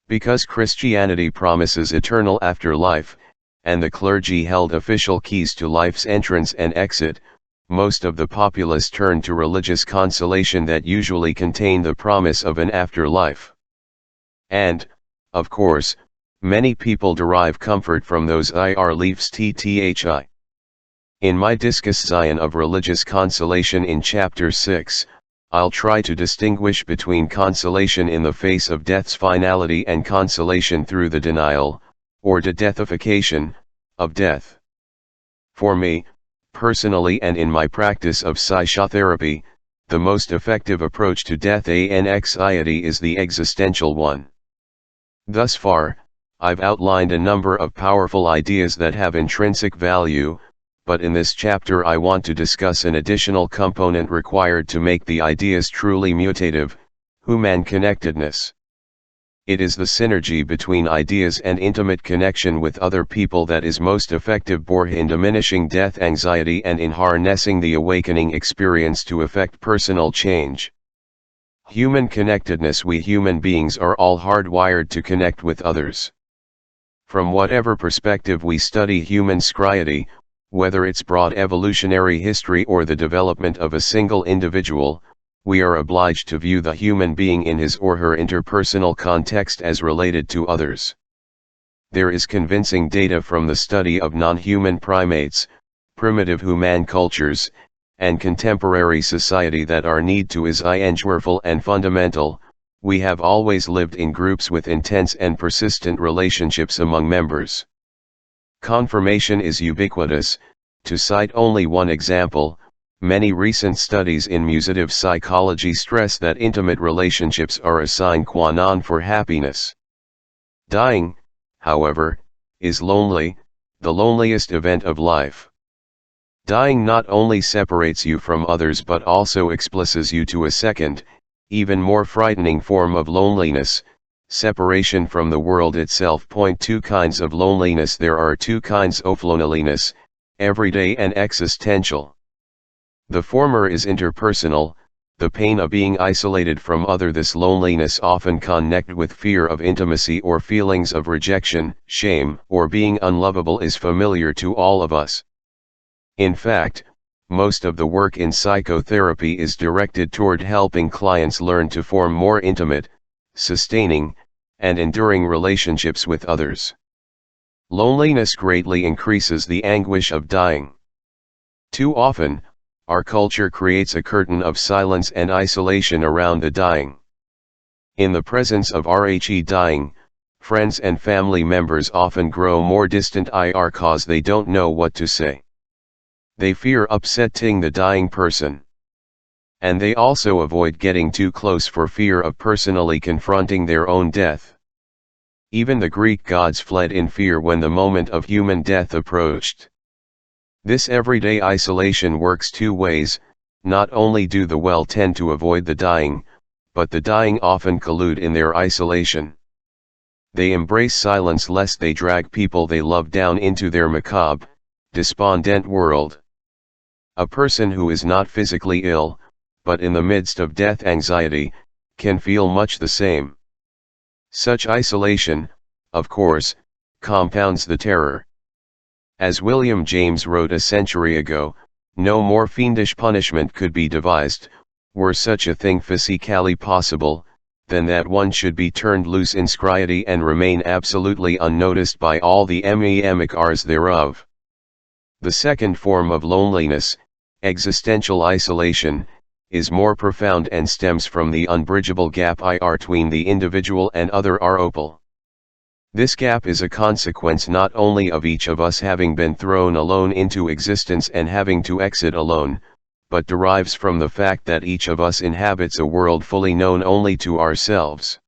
Because Christianity promises eternal afterlife, and the clergy held official keys to life's entrance and exit, most of the populace turned to religious consolation that usually contained the promise of an afterlife. And, of course, many people derive comfort from those reliefs tthi. In my discussion of religious consolation in Chapter 6, I'll try to distinguish between consolation in the face of death's finality and consolation through the denial, or de-deathification, of death. For me, personally and in my practice of psychotherapy, the most effective approach to death anxiety is the existential one. Thus far, I've outlined a number of powerful ideas that have intrinsic value, but in this chapter I want to discuss an additional component required to make the ideas truly mutative: human connectedness. It is the synergy between ideas and intimate connection with other people that is most effective both in diminishing death anxiety and in harnessing the awakening experience to effect personal change. Human connectedness: we human beings are all hardwired to connect with others. From whatever perspective we study human scriety, whether it's broad evolutionary history or the development of a single individual, we are obliged to view the human being in his or her interpersonal context as related to others. There is convincing data from the study of non-human primates, primitive human cultures, and contemporary society that our need to is powerful and fundamental. We have always lived in groups with intense and persistent relationships among members. Confirmation is ubiquitous. To cite only one example, many recent studies in positive psychology stress that intimate relationships are a sine qua non for happiness. Dying, however, is lonely, the loneliest event of life. Dying not only separates you from others but also exposes you to a second, even more frightening form of loneliness: separation from the world itself. Two kinds of loneliness. There are two kinds of loneliness: everyday and existential. The former is interpersonal, the pain of being isolated from others. This loneliness often connected with fear of intimacy or feelings of rejection, shame, or being unlovable is familiar to all of us. In fact, most of the work in psychotherapy is directed toward helping clients learn to form more intimate, sustaining, and enduring relationships with others. Loneliness greatly increases the anguish of dying. Too often, our culture creates a curtain of silence and isolation around the dying. In the presence of dying, friends and family members often grow more distant cause they don't know what to say. They fear upsetting the dying person. And they also avoid getting too close for fear of personally confronting their own death. Even the Greek gods fled in fear when the moment of human death approached. This everyday isolation works two ways: not only do the well tend to avoid the dying, but the dying often collude in their isolation. They embrace silence lest they drag people they love down into their macabre, despondent world. A person who is not physically ill, but in the midst of death anxiety, can feel much the same. Such isolation, of course, compounds the terror. As William James wrote a century ago, no more fiendish punishment could be devised, were such a thing physically possible, than that one should be turned loose in scriety and remain absolutely unnoticed by all the mimics thereof. The second form of loneliness, existential isolation, is more profound and stems from the unbridgeable gap between the individual and other opal. This gap is a consequence not only of each of us having been thrown alone into existence and having to exit alone, but derives from the fact that each of us inhabits a world fully known only to ourselves.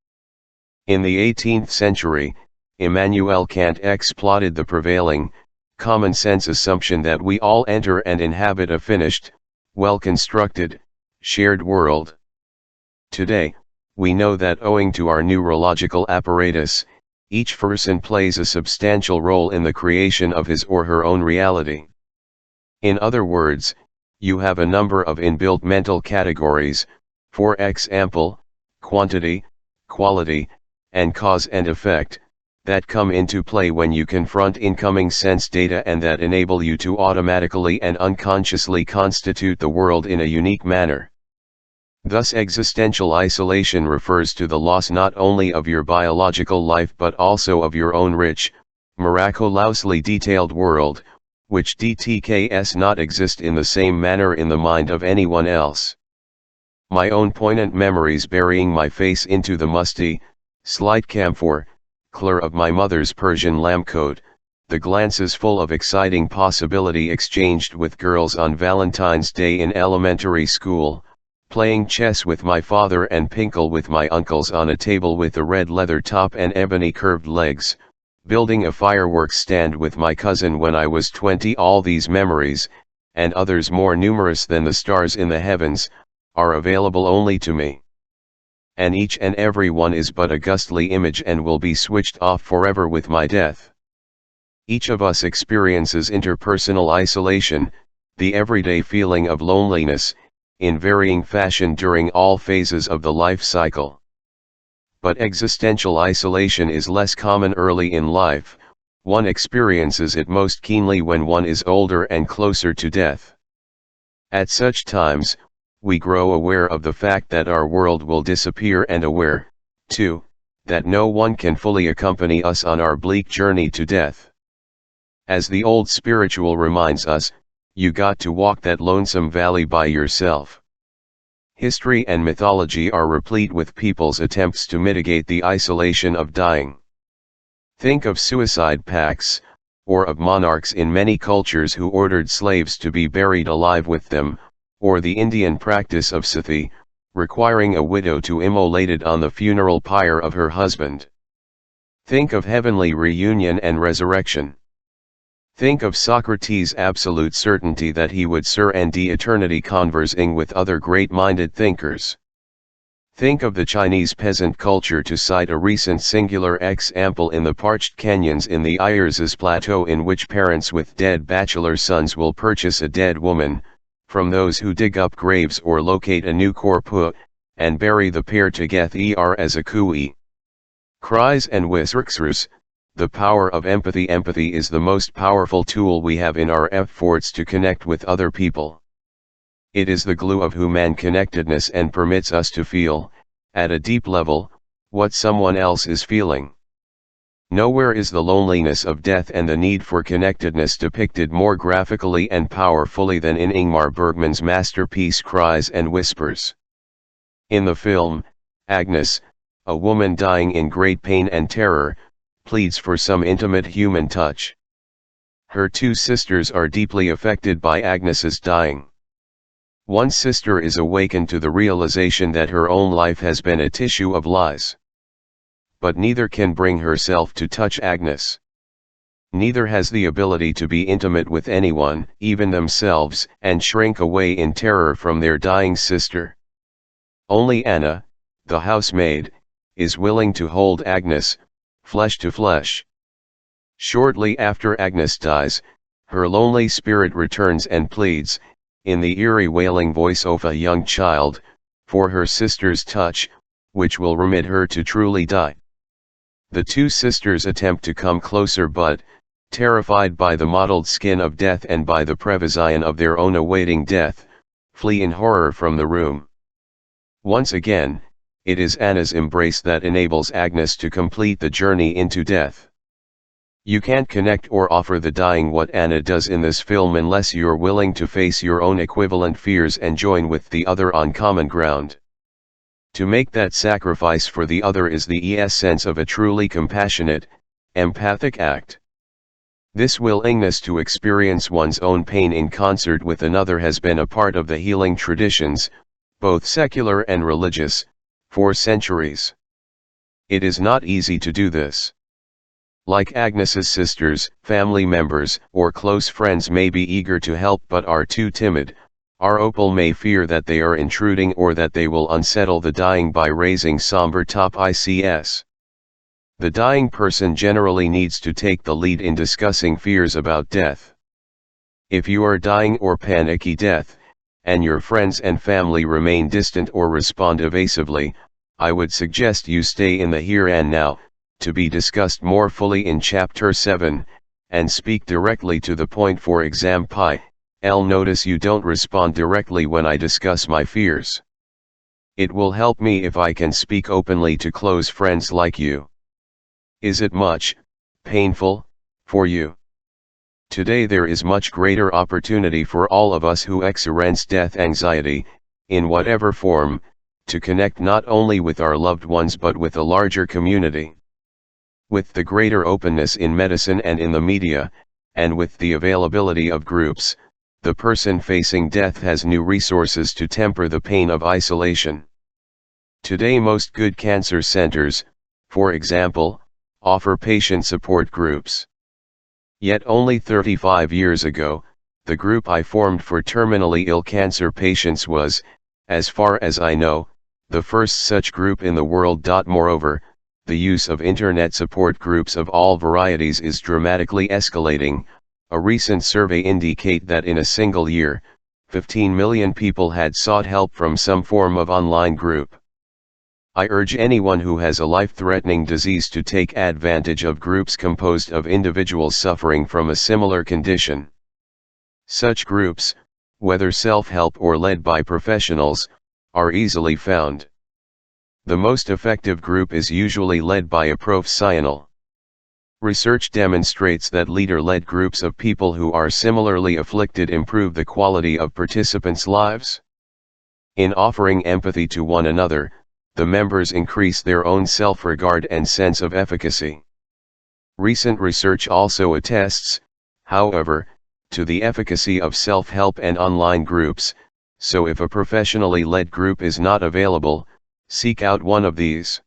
In the 18th century, Immanuel Kant exploited the prevailing, common-sense assumption that we all enter and inhabit a finished, well-constructed, shared world. Today, we know that owing to our neurological apparatus, each person plays a substantial role in the creation of his or her own reality. In other words, you have a number of inbuilt mental categories, for example, quantity, quality, and cause and effect, that come into play when you confront incoming sense data and that enable you to automatically and unconsciously constitute the world in a unique manner. Thus existential isolation refers to the loss not only of your biological life but also of your own rich, miraculously detailed world, which dtks not exist in the same manner in the mind of anyone else. My own poignant memories burying my face into the musty, slight camphor colour of my mother's Persian lamb coat, the glances full of exciting possibility exchanged with girls on Valentine's Day in elementary school, playing chess with my father and pinochle with my uncles on a table with a red leather top and ebony curved legs, building a fireworks stand with my cousin when I was 20. All these memories, and others more numerous than the stars in the heavens, are available only to me. And each and every one is but a ghostly image and will be switched off forever with my death. Each of us experiences interpersonal isolation, the everyday feeling of loneliness, in varying fashion during all phases of the life cycle. But existential isolation is less common early in life, one experiences it most keenly when one is older and closer to death. At such times, we grow aware of the fact that our world will disappear and aware, too, that no one can fully accompany us on our bleak journey to death. As the old spiritual reminds us, you got to walk that lonesome valley by yourself. History and mythology are replete with people's attempts to mitigate the isolation of dying. Think of suicide pacts, or of monarchs in many cultures who ordered slaves to be buried alive with them, or the Indian practice of sati, requiring a widow to immolate it on the funeral pyre of her husband. Think of heavenly reunion and resurrection. Think of Socrates' absolute certainty that he would spend eternity conversing with other great-minded thinkers. Think of the Chinese peasant culture, to cite a recent singular example, in the parched canyons in the Iris Plateau, in which parents with dead bachelor sons will purchase a dead woman from those who dig up graves or locate a new corpus, and bury the pair together as a kui. Cries and whispers, the power of empathy. Empathy is the most powerful tool we have in our efforts to connect with other people. It is the glue of human connectedness and permits us to feel, at a deep level, what someone else is feeling. Nowhere is the loneliness of death and the need for connectedness depicted more graphically and powerfully than in Ingmar Bergman's masterpiece Cries and Whispers. In the film, Agnes, a woman dying in great pain and terror, pleads for some intimate human touch. Her two sisters are deeply affected by Agnes's dying. One sister is awakened to the realization that her own life has been a tissue of lies. But neither can bring herself to touch Agnes. Neither has the ability to be intimate with anyone, even themselves, and shrink away in terror from their dying sister. Only Anna, the housemaid, is willing to hold Agnes, flesh to flesh. Shortly after Agnes dies, her lonely spirit returns and pleads, in the eerie wailing voice of a young child, for her sister's touch, which will permit her to truly die. The two sisters attempt to come closer but, terrified by the mottled skin of death and by the prevision of their own awaiting death, flee in horror from the room. Once again, it is Anna's embrace that enables Agnes to complete the journey into death. You can't connect or offer the dying what Anna does in this film unless you're willing to face your own equivalent fears and join with the other on common ground. To make that sacrifice for the other is the essence of a truly compassionate, empathic act. This willingness to experience one's own pain in concert with another has been a part of the healing traditions, both secular and religious, for centuries. It is not easy to do this. Like Agnes's sisters, family members, or close friends may be eager to help but are too timid. Our opal may fear that they are intruding or that they will unsettle the dying by raising somber topics. The dying person generally needs to take the lead in discussing fears about death. If you are dying or panicky death, and your friends and family remain distant or respond evasively, I would suggest you stay in the here and now, to be discussed more fully in Chapter 7, and speak directly to the point. For example, notice you don't respond directly when I discuss my fears. It will help me if I can speak openly to close friends like you. Is it much painful for you? Today there is much greater opportunity for all of us who experience death anxiety, in whatever form, to connect not only with our loved ones but with a larger community. With the greater openness in medicine and in the media, and with the availability of groups, the person facing death has new resources to temper the pain of isolation. Today most good cancer centers, for example, offer patient support groups. Yet only 35 years ago, the group I formed for terminally ill cancer patients was, as far as I know, the first such group in the world. Moreover, the use of internet support groups of all varieties is dramatically escalating. A recent survey indicates that in a single year, 15 million people had sought help from some form of online group. I urge anyone who has a life-threatening disease to take advantage of groups composed of individuals suffering from a similar condition. Such groups, whether self-help or led by professionals, are easily found. The most effective group is usually led by a professional. Research demonstrates that leader-led groups of people who are similarly afflicted improve the quality of participants' lives. In offering empathy to one another, the members increase their own self-regard and sense of efficacy. Recent research also attests, however, to the efficacy of self-help and online groups, so if a professionally led group is not available, seek out one of these.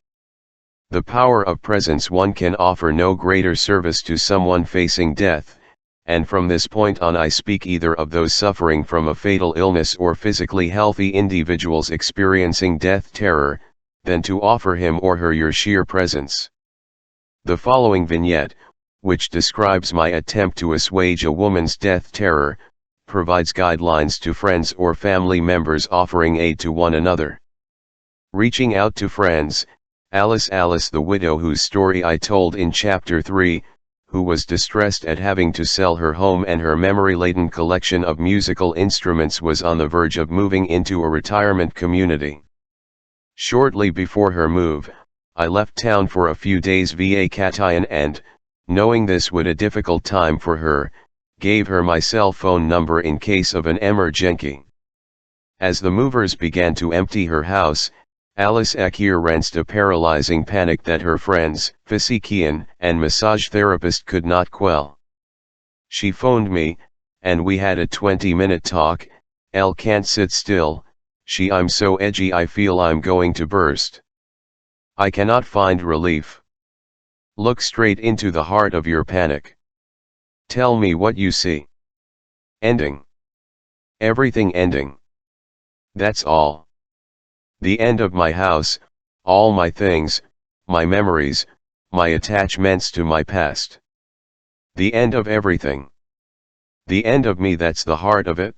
The power of presence. One can offer no greater service to someone facing death, and from this point on I speak either of those suffering from a fatal illness or physically healthy individuals experiencing death terror, than to offer him or her your sheer presence. The following vignette, which describes my attempt to assuage a woman's death terror, provides guidelines to friends or family members offering aid to one another. Reaching out to friends, Alice, the widow whose story I told in Chapter 3, who was distressed at having to sell her home and her memory-laden collection of musical instruments, was on the verge of moving into a retirement community. Shortly before her move, I left town for a few days via Catalyzed and, knowing this would a difficult time for her, gave her my cell phone number in case of an emergency. As the movers began to empty her house, Alice experienced a paralyzing panic that her friends, physician and massage therapist could not quell. She phoned me, and we had a 20-minute talk. Elle can't sit still, I'm so edgy I feel I'm going to burst. I cannot find relief. Look straight into the heart of your panic. Tell me what you see. Ending. Everything ending. That's all. The end of my house, all my things, my memories, my attachments to my past. The end of everything. The end of me. That's the heart of it.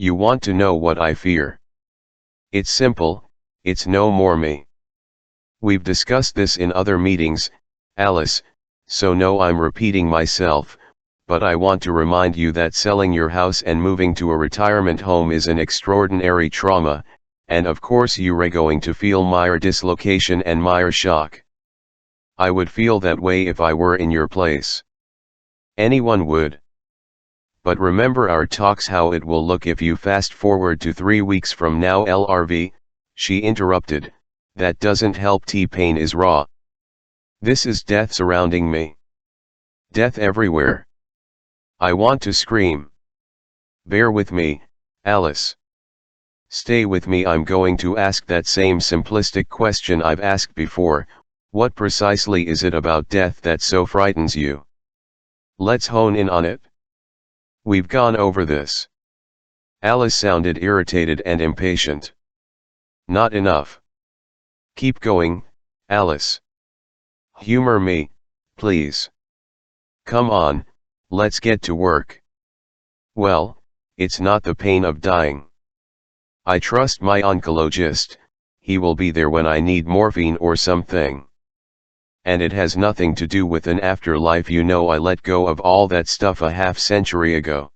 You want to know what I fear? It's simple, it's no more me. We've discussed this in other meetings, Alice, so no, I'm repeating myself, but I want to remind you that selling your house and moving to a retirement home is an extraordinary trauma, and of course you're going to feel my dislocation and my shock. I would feel that way if I were in your place. Anyone would. But remember our talks, how it will look if you fast forward to 3 weeks from now. LRV, she interrupted, that doesn't help. Pain is raw. This is death surrounding me. Death everywhere. I want to scream. Bear with me, Alice. Stay with me. I'm going to ask that same simplistic question I've asked before. What precisely is it about death that so frightens you? Let's hone in on it. We've gone over this. Alice sounded irritated and impatient. Not enough. Keep going, Alice. Humor me, please. Come on, let's get to work. Well, it's not the pain of dying. I trust my oncologist, he will be there when I need morphine or something. And it has nothing to do with an afterlife. You know, I let go of all that stuff a half-century ago.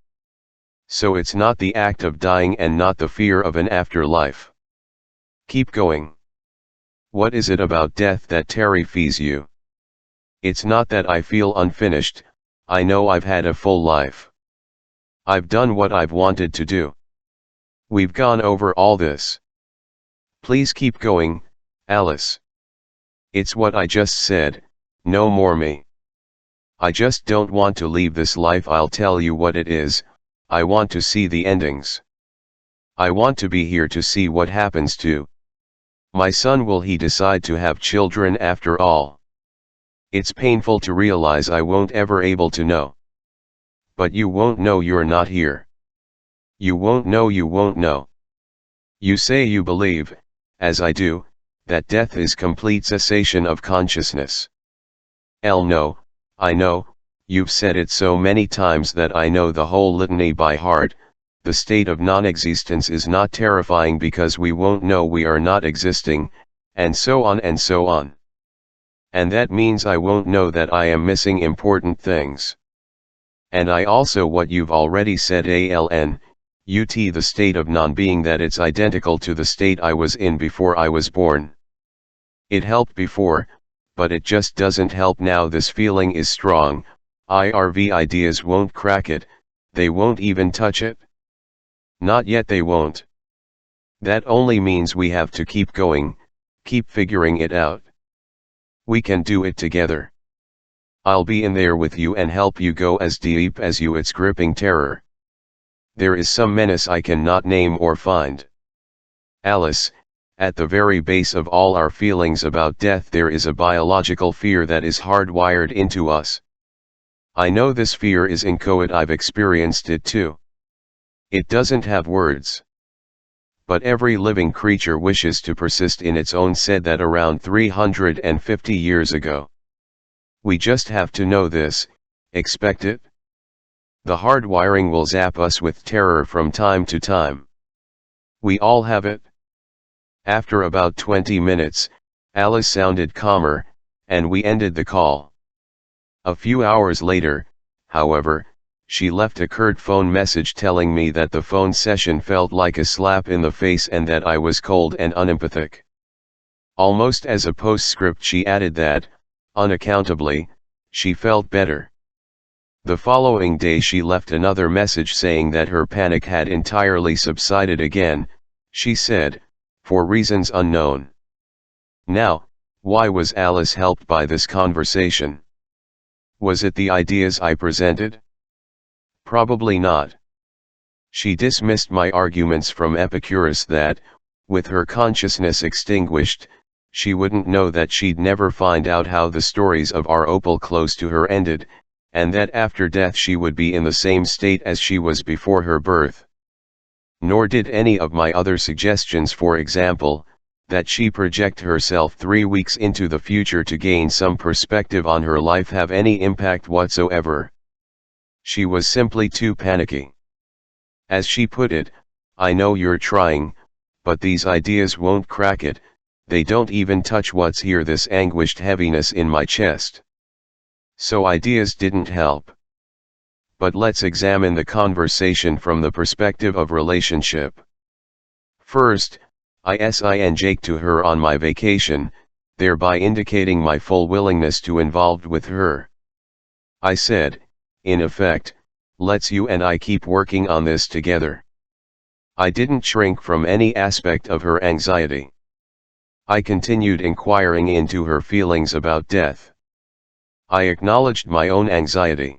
So it's not the act of dying and not the fear of an afterlife. Keep going. What is it about death that terrifies you? It's not that I feel unfinished. I know I've had a full life. I've done what I've wanted to do. We've gone over all this. Please keep going, Alice. It's what I just said, no more me. I just don't want to leave this life. I'll tell you what it is, I want to see the endings. I want to be here to see what happens to my son. Will he decide to have children after all? It's painful to realize I won't ever able to know. But you won't know. You're not here. You won't know. You won't know. You say you believe, as I do, that death is complete cessation of consciousness. No, I know, you've said it so many times that I know the whole litany by heart. The state of non-existence is not terrifying because we won't know we are not existing, and so on and so on. And that means I won't know that I am missing important things. And I also, what you've already said, the state of non-being, that it's identical to the state I was in before I was born. It helped before, but it just doesn't help now. This feeling is strong. Irv ideas won't crack it, they won't even touch it. Not yet, they won't. That only means we have to keep going, keep figuring it out. We can do it together. I'll be in there with you and help you go as deep as you. It's gripping terror. There is some menace I cannot name or find. Alice, at the very base of all our feelings about death there is a biological fear that is hardwired into us. I know this fear is inchoate. I've experienced it too. It doesn't have words. But every living creature wishes to persist in its own. Said that around 350 years ago. We just have to know this, expect it. The hardwiring will zap us with terror from time to time. We all have it. After about 20 minutes, Alice sounded calmer, and we ended the call. A few hours later, however, she left a curt phone message telling me that the phone session felt like a slap in the face and that I was cold and unempathic. Almost as a postscript she added that, unaccountably, she felt better. The following day she left another message saying that her panic had entirely subsided again, she said, for reasons unknown. Now, why was Alice helped by this conversation? Was it the ideas I presented? Probably not. She dismissed my arguments from Epicurus that, with her consciousness extinguished, she wouldn't know, that she'd never find out how the stories of our opal close to her ended, and that after death she would be in the same state as she was before her birth. Nor did any of my other suggestions, for example, that she project herself 3 weeks into the future to gain some perspective on her life, have any impact whatsoever. She was simply too panicky. As she put it, I know you're trying, but these ideas won't crack it, they don't even touch what's here, this anguished heaviness in my chest. So ideas didn't help. But let's examine the conversation from the perspective of relationship. First, I signed to her on my vacation, thereby indicating my full willingness to involve with her. I said, in effect, let's you and I keep working on this together. I didn't shrink from any aspect of her anxiety. I continued inquiring into her feelings about death. I acknowledged my own anxiety.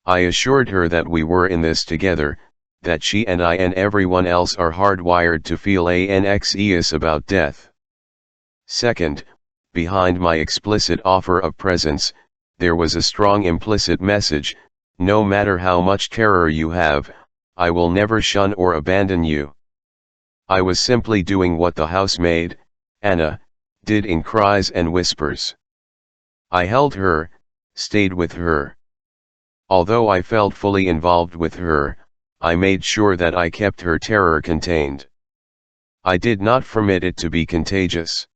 I assured her that we were in this together, that she and I and everyone else are hardwired to feel anxious about death. Second, behind my explicit offer of presence, there was a strong implicit message: no matter how much terror you have, I will never shun or abandon you. I was simply doing what the housemaid, Anna, did in cries and whispers. I held her, stayed with her. Although I felt fully involved with her, I made sure that I kept her terror contained. I did not permit it to be contagious.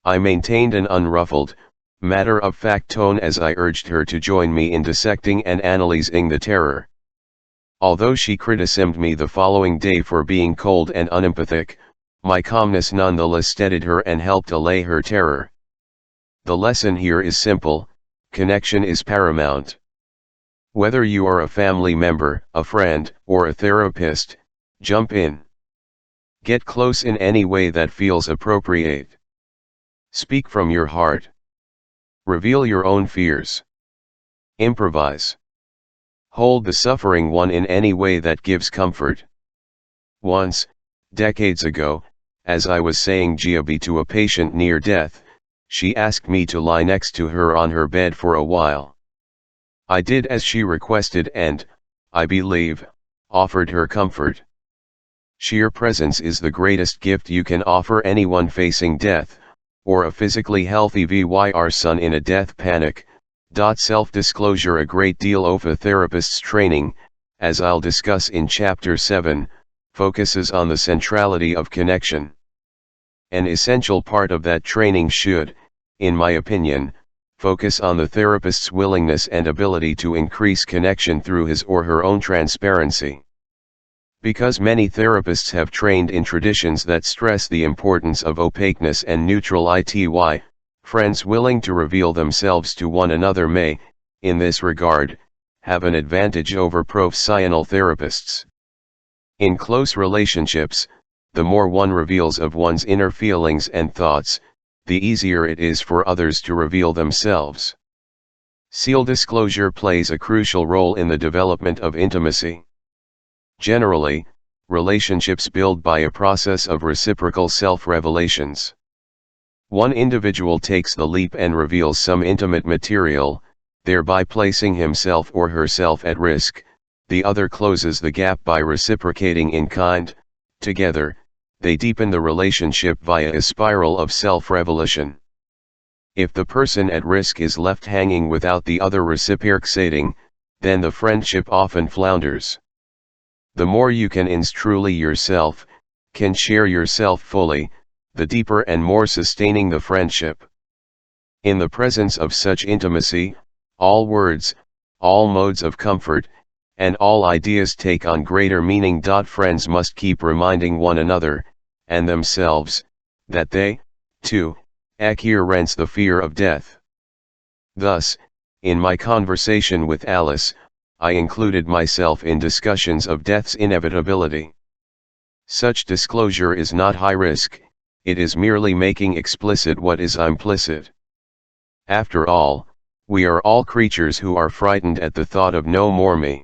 I maintained an unruffled, matter-of-fact tone as I urged her to join me in dissecting and analyzing the terror. Although she criticized me the following day for being cold and unempathic, my calmness nonetheless steadied her and helped allay her terror. The lesson here is simple: connection is paramount. Whether you are a family member, a friend, or a therapist, jump in. Get close in any way that feels appropriate. Speak from your heart. Reveal your own fears. Improvise. Hold the suffering one in any way that gives comfort. Once, decades ago, as I was saying GABA to a patient near death, she asked me to lie next to her on her bed for a while. I did as she requested and, I believe, offered her comfort. Sheer presence is the greatest gift you can offer anyone facing death, or a physically healthy VYR son in a death panic. Self-disclosure: a great deal of a therapist's training, as I'll discuss in Chapter 7, focuses on the centrality of connection. An essential part of that training should, in my opinion, focus on the therapist's willingness and ability to increase connection through his or her own transparency. Because many therapists have trained in traditions that stress the importance of opaqueness and neutrality, friends willing to reveal themselves to one another may, in this regard, have an advantage over professional therapists. In close relationships, the more one reveals of one's inner feelings and thoughts, the easier it is for others to reveal themselves. Sealed disclosure plays a crucial role in the development of intimacy. Generally, relationships build by a process of reciprocal self-revelations. One individual takes the leap and reveals some intimate material, thereby placing himself or herself at risk. The other closes the gap by reciprocating in kind. Together, they deepen the relationship via a spiral of self-revelation. If the person at risk is left hanging without the other reciprocating, then the friendship often flounders. The more you can truly yourself, can share yourself fully, the deeper and more sustaining the friendship. In the presence of such intimacy, all words, all modes of comfort, and all ideas take on greater meaning. Friends must keep reminding one another, and themselves, that they, too, experience the fear of death. Thus, in my conversation with Alice, I included myself in discussions of death's inevitability. Such disclosure is not high risk, it is merely making explicit what is implicit. After all, we are all creatures who are frightened at the thought of no more me.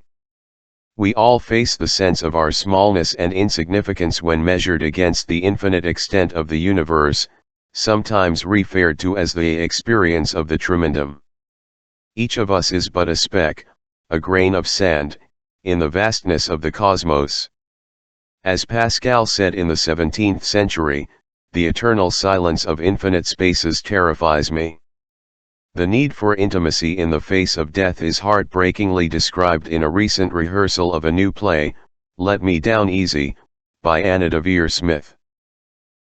We all face the sense of our smallness and insignificance when measured against the infinite extent of the universe, sometimes referred to as the experience of the tremendum. Each of us is but a speck, a grain of sand, in the vastness of the cosmos. As Pascal said in the 17th century, the eternal silence of infinite spaces terrifies me. The need for intimacy in the face of death is heartbreakingly described in a recent rehearsal of a new play, Let Me Down Easy, by Anna Devere Smith.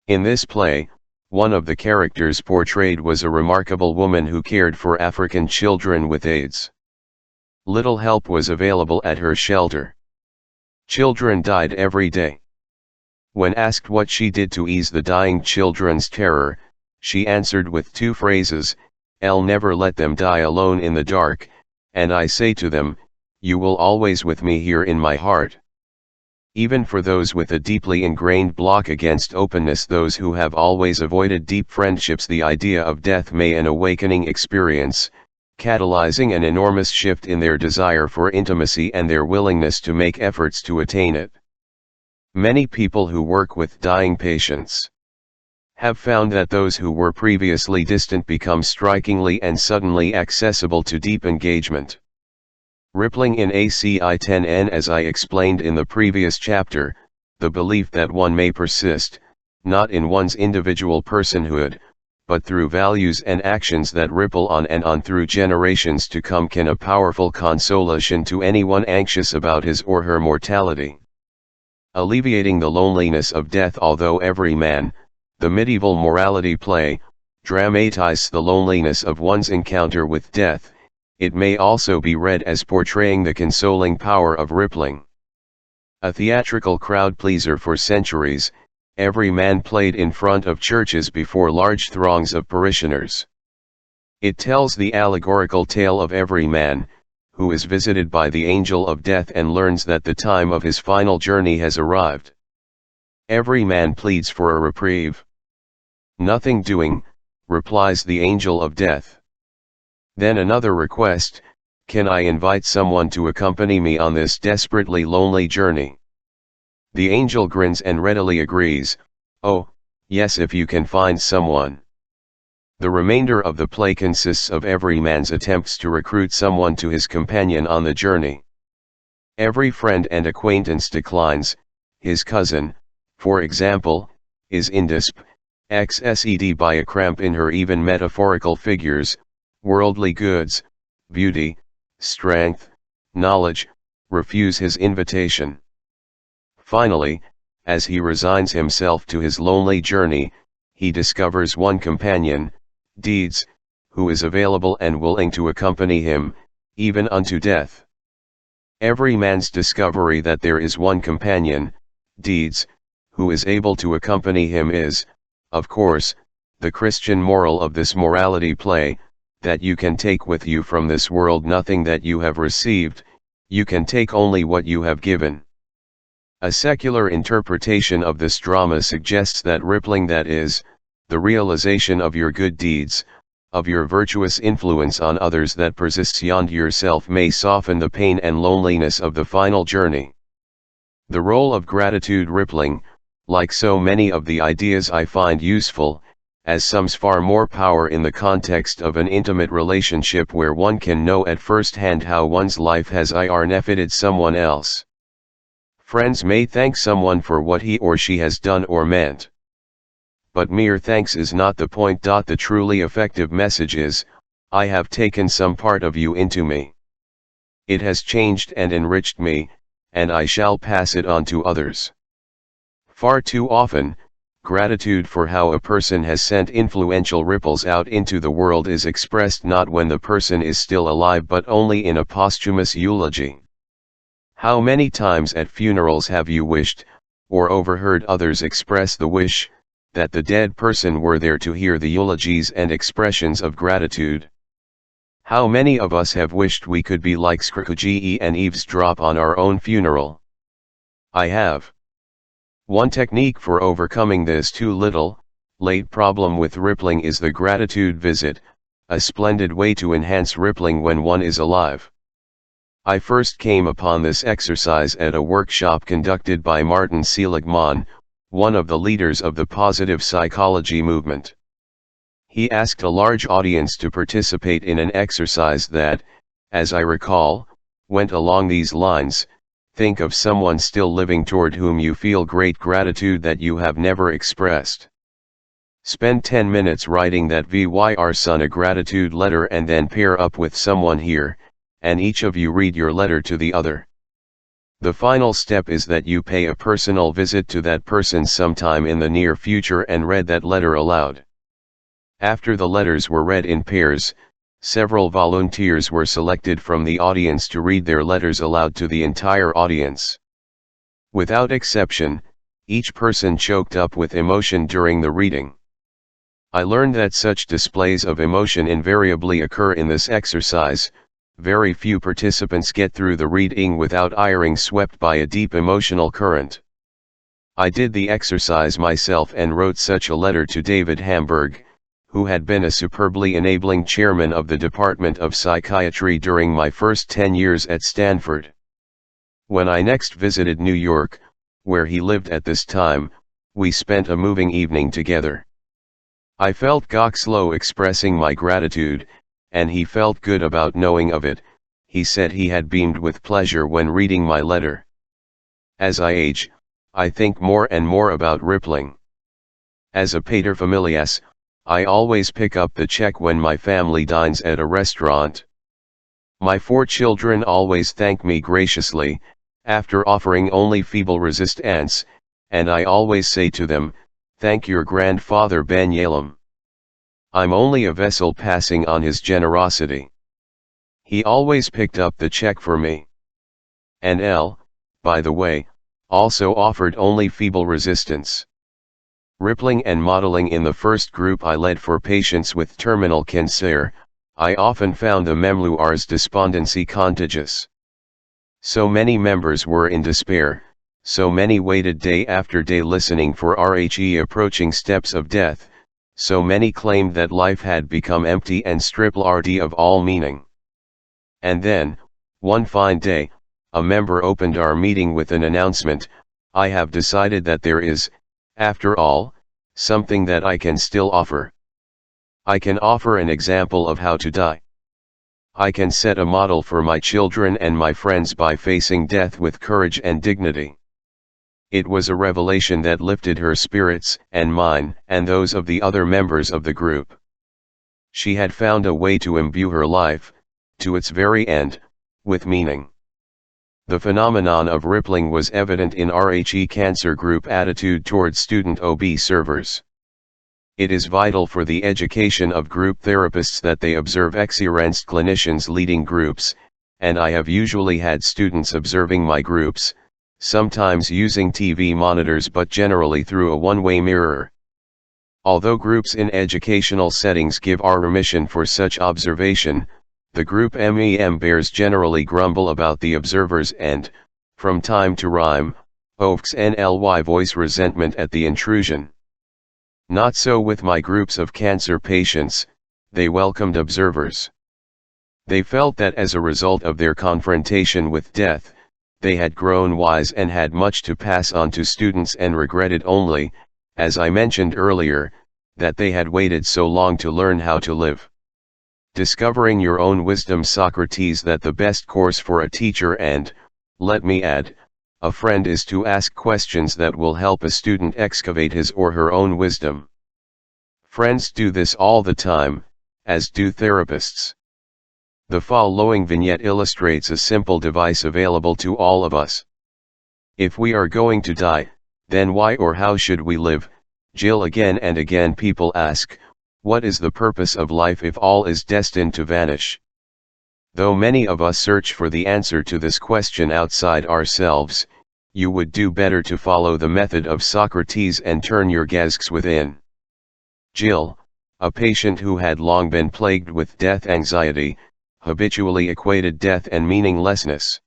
In this play, one of the characters portrayed was a remarkable woman who cared for African children with AIDS. Little help was available at her shelter. Children died every day. When asked what she did to ease the dying children's terror, she answered with two phrases: "I'll never let them die alone in the dark, and I say to them, you will always with me here in my heart." Even for those with a deeply ingrained block against openness, those who have always avoided deep friendships, the idea of death may an awakening experience. catalyzing an enormous shift in their desire for intimacy and their willingness to make efforts to attain it. Many people who work with dying patients have found that those who were previously distant become strikingly and suddenly accessible to deep engagement. Rippling in ACI-10N. As I explained in the previous chapter, the belief that one may persist, not in one's individual personhood, but through values and actions that ripple on and on through generations to come, can a powerful consolation to anyone anxious about his or her mortality. Alleviating the loneliness of death. Although every man, the medieval morality play, dramatizes the loneliness of one's encounter with death, it may also be read as portraying the consoling power of rippling. A theatrical crowd pleaser for centuries, every man played in front of churches before large throngs of parishioners. It tells the allegorical tale of every man, who is visited by the angel of death and learns that the time of his final journey has arrived. Every man pleads for a reprieve. "Nothing doing," replies the angel of death. Then another request: "Can I invite someone to accompany me on this desperately lonely journey?" The angel grins and readily agrees, "Oh, yes, if you can find someone." The remainder of the play consists of every man's attempts to recruit someone to his companion on the journey. Every friend and acquaintance declines. His cousin, for example, is indisposed by a cramp in her. Even metaphorical figures, worldly goods, beauty, strength, knowledge, refuse his invitation. Finally, as he resigns himself to his lonely journey, he discovers one companion, Deeds, who is available and willing to accompany him, even unto death. Every man's discovery that there is one companion, Deeds, who is able to accompany him is, of course, the Christian moral of this morality play, that you can take with you from this world nothing that you have received, you can take only what you have given. A secular interpretation of this drama suggests that rippling, that is, the realization of your good deeds, of your virtuous influence on others that persists beyond yourself, may soften the pain and loneliness of the final journey. The role of gratitude. Rippling, like so many of the ideas I find useful, as sums far more power in the context of an intimate relationship where one can know at first hand how one's life has benefited someone else. Friends may thank someone for what he or she has done or meant. But mere thanks is not the point. The truly effective message is, "I have taken some part of you into me. It has changed and enriched me, and I shall pass it on to others." Far too often, gratitude for how a person has sent influential ripples out into the world is expressed not when the person is still alive but only in a posthumous eulogy. How many times at funerals have you wished, or overheard others express the wish, that the dead person were there to hear the eulogies and expressions of gratitude? How many of us have wished we could be like Scrooge and eavesdrop on our own funeral? I have. One technique for overcoming this too little, late problem with rippling is the gratitude visit, a splendid way to enhance rippling when one is alive. I first came upon this exercise at a workshop conducted by Martin Seligman, one of the leaders of the positive psychology movement. He asked a large audience to participate in an exercise that, as I recall, went along these lines: think of someone still living toward whom you feel great gratitude that you have never expressed. Spend 10 minutes writing that your son a gratitude letter and then pair up with someone here, and each of you read your letter to the other. The final step is that you pay a personal visit to that person sometime in the near future and read that letter aloud. After the letters were read in pairs, several volunteers were selected from the audience to read their letters aloud to the entire audience. Without exception, each person choked up with emotion during the reading. I learned that such displays of emotion invariably occur in this exercise. Very few participants get through the reading without being swept by a deep emotional current. I did the exercise myself and wrote such a letter to David Hamburg, who had been a superbly enabling chairman of the Department of Psychiatry during my first 10 years at Stanford. When I next visited New York, where he lived at this time, we spent a moving evening together. I felt Goxlow expressing my gratitude, and he felt good about knowing of it. He said he had beamed with pleasure when reading my letter. As I age, I think more and more about rippling. As a paterfamilias, I always pick up the check when my family dines at a restaurant. My 4 children always thank me graciously, after offering only feeble resistance, and I always say to them, "Thank your grandfather Ben Yalom. I'm only a vessel passing on his generosity." He always picked up the check for me. And L, by the way, also offered only feeble resistance. Rippling and modeling in the first group I led for patients with terminal cancer, I often found the memoirs despondency contagious. So many members were in despair, so many waited day after day listening for RHE approaching steps of death, so many claimed that life had become empty and stripped of all meaning. And then, one fine day, a member opened our meeting with an announcement, "I have decided that there is, after all, something that I can still offer. I can offer an example of how to die. I can set a model for my children and my friends by facing death with courage and dignity." It was a revelation that lifted her spirits and mine and those of the other members of the group. She had found a way to imbue her life, to its very end, with meaning. The phenomenon of rippling was evident in RHE Cancer Group attitude toward student OB servers. It is vital for the education of group therapists that they observe experienced clinicians leading groups, and I have usually had students observing my groups, sometimes using TV monitors but generally through a one-way mirror. Although groups in educational settings give our permission for such observation, the group bears generally grumble about the observers and, from time to time, voice resentment at the intrusion. Not so with my groups of cancer patients, they welcomed observers. They felt that as a result of their confrontation with death, they had grown wise and had much to pass on to students and regretted only, as I mentioned earlier, that they had waited so long to learn how to live. Discovering your own wisdom, Socrates, that the best course for a teacher and, let me add, a friend is to ask questions that will help a student excavate his or her own wisdom. Friends do this all the time, as do therapists. The following vignette illustrates a simple device available to all of us. If we are going to die, then why or how should we live? Jill. Again and again people ask, what is the purpose of life if all is destined to vanish? Though many of us search for the answer to this question outside ourselves, you would do better to follow the method of Socrates and turn your gasks within. Jill, a patient who had long been plagued with death anxiety, habitually equated death and meaninglessness.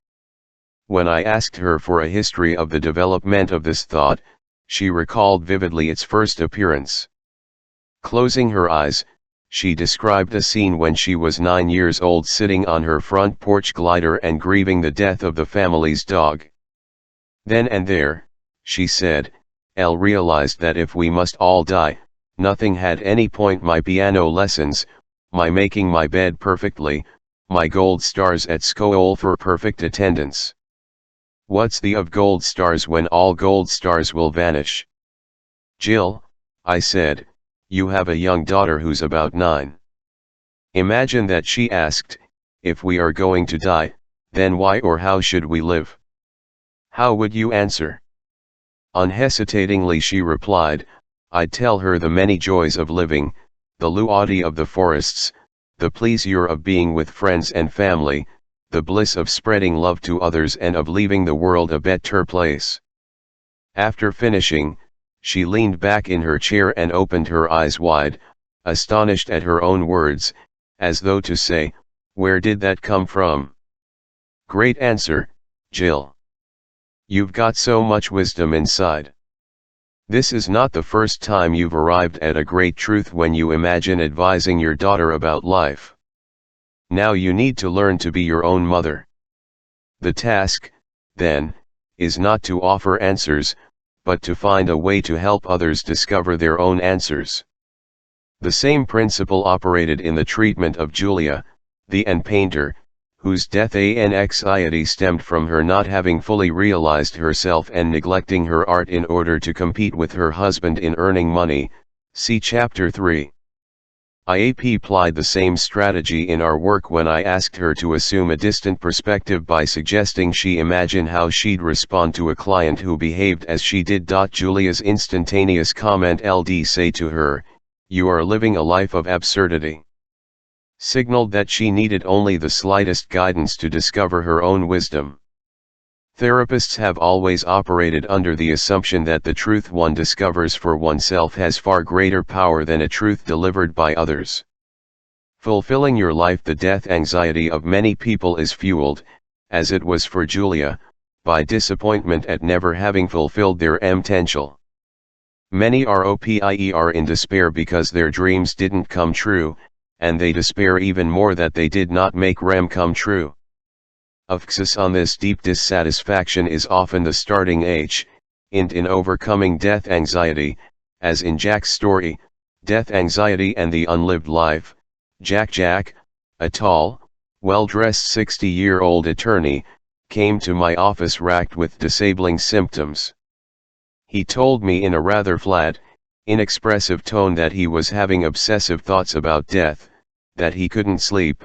When I asked her for a history of the development of this thought, she recalled vividly its first appearance. Closing her eyes, she described a scene when she was 9 years old sitting on her front porch glider and grieving the death of the family's dog. Then and there, she said, Elle realized that if we must all die, nothing had any point: my piano lessons, my making my bed perfectly, my gold stars at school for perfect attendance. What's the of gold stars when all gold stars will vanish? Jill, I said, you have a young daughter who's about 9. Imagine that she asked, if we are going to die, then why or how should we live? How would you answer? Unhesitatingly she replied, I'd tell her the many joys of living, the luauty of the forests, the pleasure of being with friends and family, the bliss of spreading love to others and of leaving the world a better place. After finishing, she leaned back in her chair and opened her eyes wide, astonished at her own words, as though to say, where did that come from? Great answer, Jill. You've got so much wisdom inside. This is not the first time you've arrived at a great truth when you imagine advising your daughter about life. Now you need to learn to be your own mother. The task, then, is not to offer answers, but to find a way to help others discover their own answers. The same principle operated in the treatment of Julia, the painter, whose death and anxiety stemmed from her not having fully realized herself and neglecting her art in order to compete with her husband in earning money. See Chapter 3. I applied the same strategy in our work when I asked her to assume a distant perspective by suggesting she imagine how she'd respond to a client who behaved as she did. Julia's instantaneous comment "LD say to her, you are living a life of absurdity," signaled that she needed only the slightest guidance to discover her own wisdom. Therapists have always operated under the assumption that the truth one discovers for oneself has far greater power than a truth delivered by others. Fulfilling your life. The death anxiety of many people is fueled, as it was for Julia, by disappointment at never having fulfilled their potential. Many are in despair because their dreams didn't come true, and they despair even more that they did not make them come true. Emphasis on this deep dissatisfaction is often the starting in overcoming death anxiety, as in Jack's story, Death Anxiety and the Unlived Life. Jack, a tall, well-dressed 60-year-old attorney, came to my office racked with disabling symptoms. He told me in a rather flat, inexpressive tone that he was having obsessive thoughts about death, that he couldn't sleep,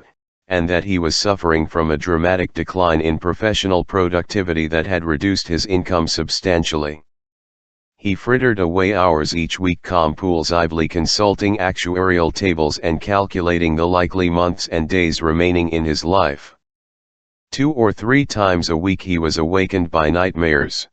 and that he was suffering from a dramatic decline in professional productivity that had reduced his income substantially. He frittered away hours each week compulsively consulting actuarial tables and calculating the likely months and days remaining in his life. 2 or 3 times a week he was awakened by nightmares.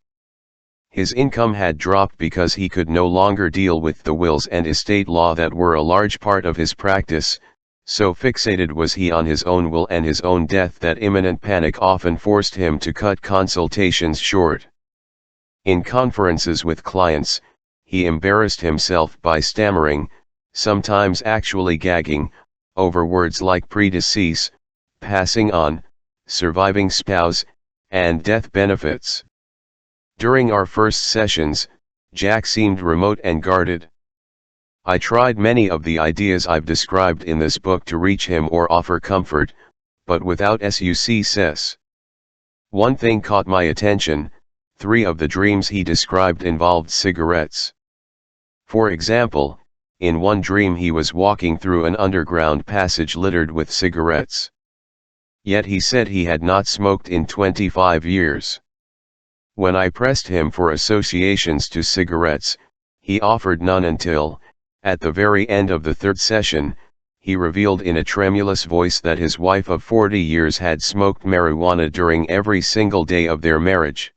His income had dropped because he could no longer deal with the wills and estate law that were a large part of his practice, so fixated was he on his own will and his own death that imminent panic often forced him to cut consultations short. In conferences with clients, he embarrassed himself by stammering, sometimes actually gagging, over words like predecease, passing on, surviving spouse, and death benefits. During our first sessions, Jack seemed remote and guarded. I tried many of the ideas I've described in this book to reach him or offer comfort, but without success. One thing caught my attention: 3 of the dreams he described involved cigarettes. For example, in one dream he was walking through an underground passage littered with cigarettes. Yet he said he had not smoked in 25 years. When I pressed him for associations to cigarettes, he offered none until, at the very end of the 3rd session, he revealed in a tremulous voice that his wife of 40 years had smoked marijuana during every single day of their marriage.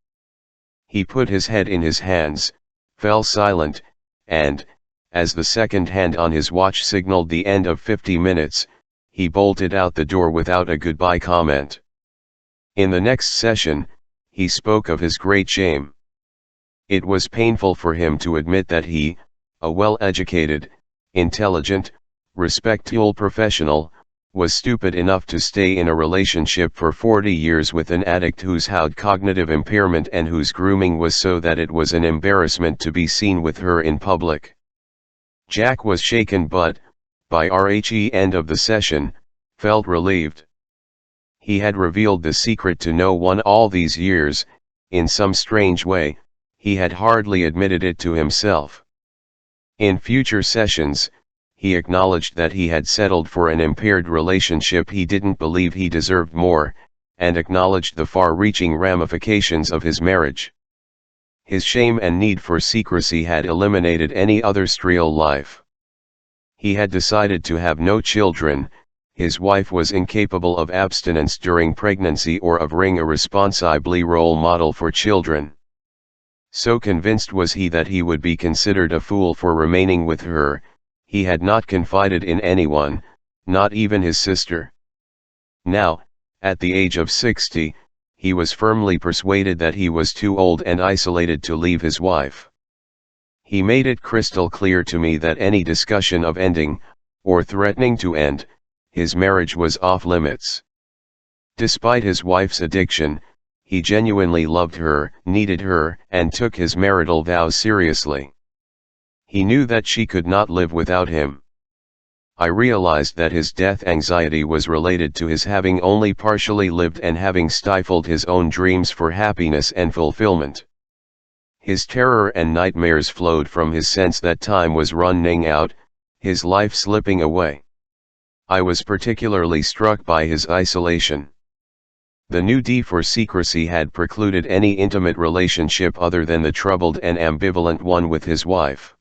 He put his head in his hands, fell silent, and, as the second hand on his watch signaled the end of 50 minutes, he bolted out the door without a goodbye comment. In the next session, he spoke of his great shame. It was painful for him to admit that he, a well-educated, intelligent, respectable professional, was stupid enough to stay in a relationship for 40 years with an addict whose had cognitive impairment and whose grooming was so that it was an embarrassment to be seen with her in public. Jack was shaken but, by the end of the session, felt relieved. He had revealed the secret to no one all these years. In some strange way, he had hardly admitted it to himself. In future sessions, he acknowledged that he had settled for an impaired relationship he didn't believe he deserved more, and acknowledged the far-reaching ramifications of his marriage. His shame and need for secrecy had eliminated any other strial life. He had decided to have no children. His wife was incapable of abstinence during pregnancy or of being a responsible role model for children. So convinced was he that he would be considered a fool for remaining with her, he had not confided in anyone, not even his sister. Now, at the age of 60, he was firmly persuaded that he was too old and isolated to leave his wife. He made it crystal clear to me that any discussion of ending, or threatening to end, his marriage was off limits. Despite his wife's addiction, he genuinely loved her, needed her, and took his marital vows seriously. He knew that she could not live without him. I realized that his death anxiety was related to his having only partially lived and having stifled his own dreams for happiness and fulfillment. His terror and nightmares flowed from his sense that time was running out, his life slipping away. I was particularly struck by his isolation. The new D for secrecy had precluded any intimate relationship other than the troubled and ambivalent one with his wife.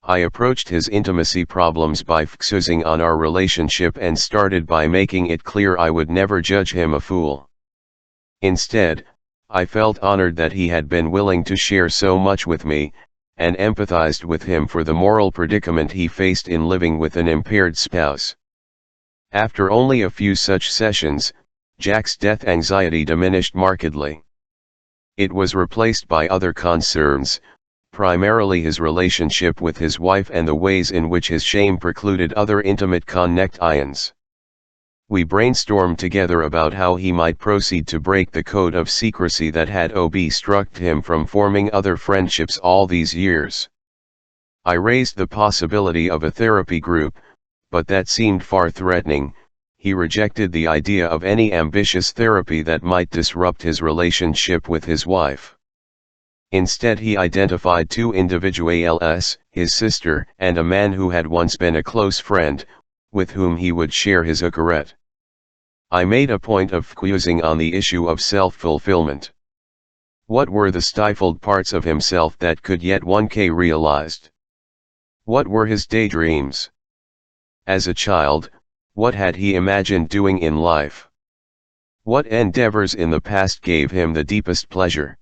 I approached his intimacy problems by focusing on our relationship and started by making it clear I would never judge him a fool. Instead, I felt honored that he had been willing to share so much with me, and empathized with him for the moral predicament he faced in living with an impaired spouse. After only a few such sessions, Jack's death anxiety diminished markedly. It was replaced by other concerns, primarily his relationship with his wife and the ways in which his shame precluded other intimate connections. We brainstormed together about how he might proceed to break the code of secrecy that had obstructed him from forming other friendships all these years. I raised the possibility of a therapy group, but that seemed far threatening. He rejected the idea of any ambitious therapy that might disrupt his relationship with his wife. Instead, he identified two individuals, his sister and a man who had once been a close friend, with whom he would share his secret. I made a point of focusing on the issue of self-fulfillment. What were the stifled parts of himself that could yet one day realized? What were his daydreams? As a child, what had he imagined doing in life? What endeavors in the past gave him the deepest pleasure?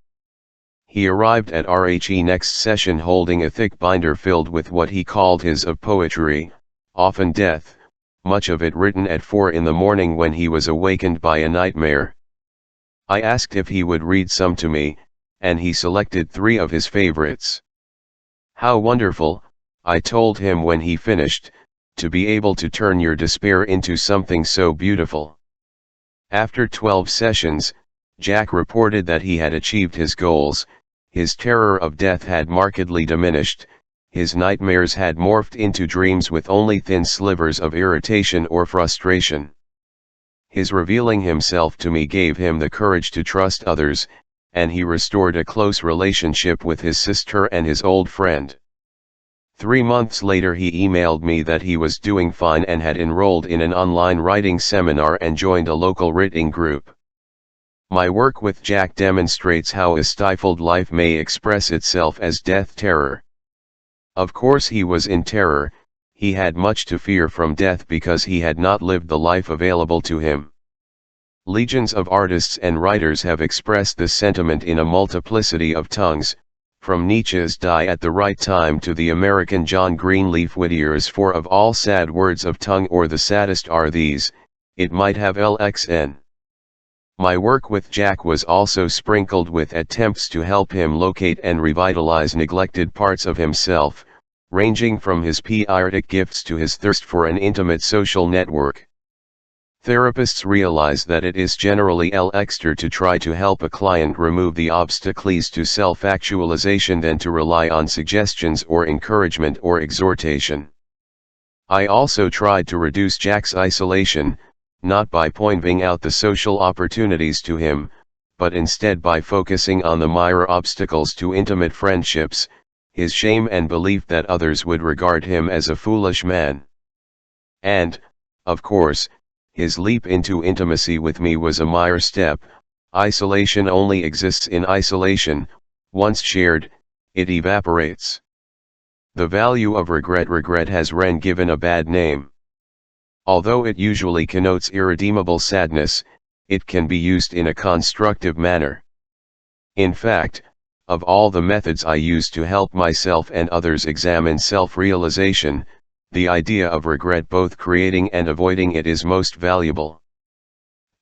He arrived at RHE next session holding a thick binder filled with what he called his of poetry, often death, much of it written at 4 a.m. when he was awakened by a nightmare. I asked if he would read some to me, and he selected 3 of his favorites. How wonderful, I told him when he finished, to be able to turn your despair into something so beautiful. After 12 sessions, Jack reported that he had achieved his goals, his terror of death had markedly diminished, his nightmares had morphed into dreams with only thin slivers of irritation or frustration. His revealing himself to me gave him the courage to trust others, and he restored a close relationship with his sister and his old friend. 3 months later he emailed me that he was doing fine and had enrolled in an online writing seminar and joined a local writing group. My work with Jack demonstrates how a stifled life may express itself as death terror. Of course he was in terror, he had much to fear from death because he had not lived the life available to him. Legions of artists and writers have expressed this sentiment in a multiplicity of tongues, from Nietzsche's Die at the Right Time to the American John Greenleaf Whittier's For of All Sad Words of Tongue or The Saddest Are These, It Might Have LXN. My work with Jack was also sprinkled with attempts to help him locate and revitalize neglected parts of himself, ranging from his poetic gifts to his thirst for an intimate social network. Therapists realize that it is generally easier to try to help a client remove the obstacles to self-actualization than to rely on suggestions or encouragement or exhortation. I also tried to reduce Jack's isolation, not by pointing out the social opportunities to him, but instead by focusing on the minor obstacles to intimate friendships, his shame and belief that others would regard him as a foolish man. And, of course, his leap into intimacy with me was a minor step. Isolation only exists in isolation. Once shared, it evaporates. The value of regret has been given a bad name. Although it usually connotes irredeemable sadness, it can be used in a constructive manner. In fact, of all the methods I use to help myself and others examine self-realization, the idea of regret, both creating and avoiding it, is most valuable.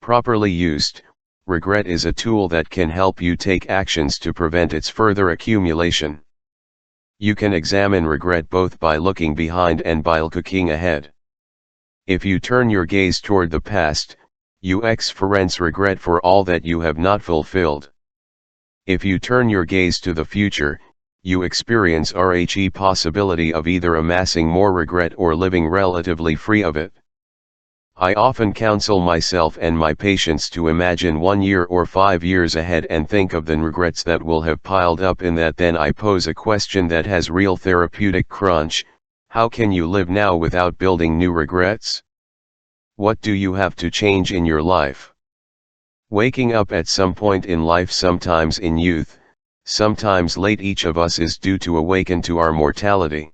Properly used, regret is a tool that can help you take actions to prevent its further accumulation. You can examine regret both by looking behind and by looking ahead. If you turn your gaze toward the past, you experience regret for all that you have not fulfilled. If you turn your gaze to the future, you experience the possibility of either amassing more regret or living relatively free of it. I often counsel myself and my patients to imagine 1 year or 5 years ahead and think of the regrets that will have piled up in that. Then I pose a question that has real therapeutic crunch: how can you live now without building new regrets? What do you have to change in your life? Waking up at some point in life, sometimes in youth, sometimes late, each of us is due to awaken to our mortality.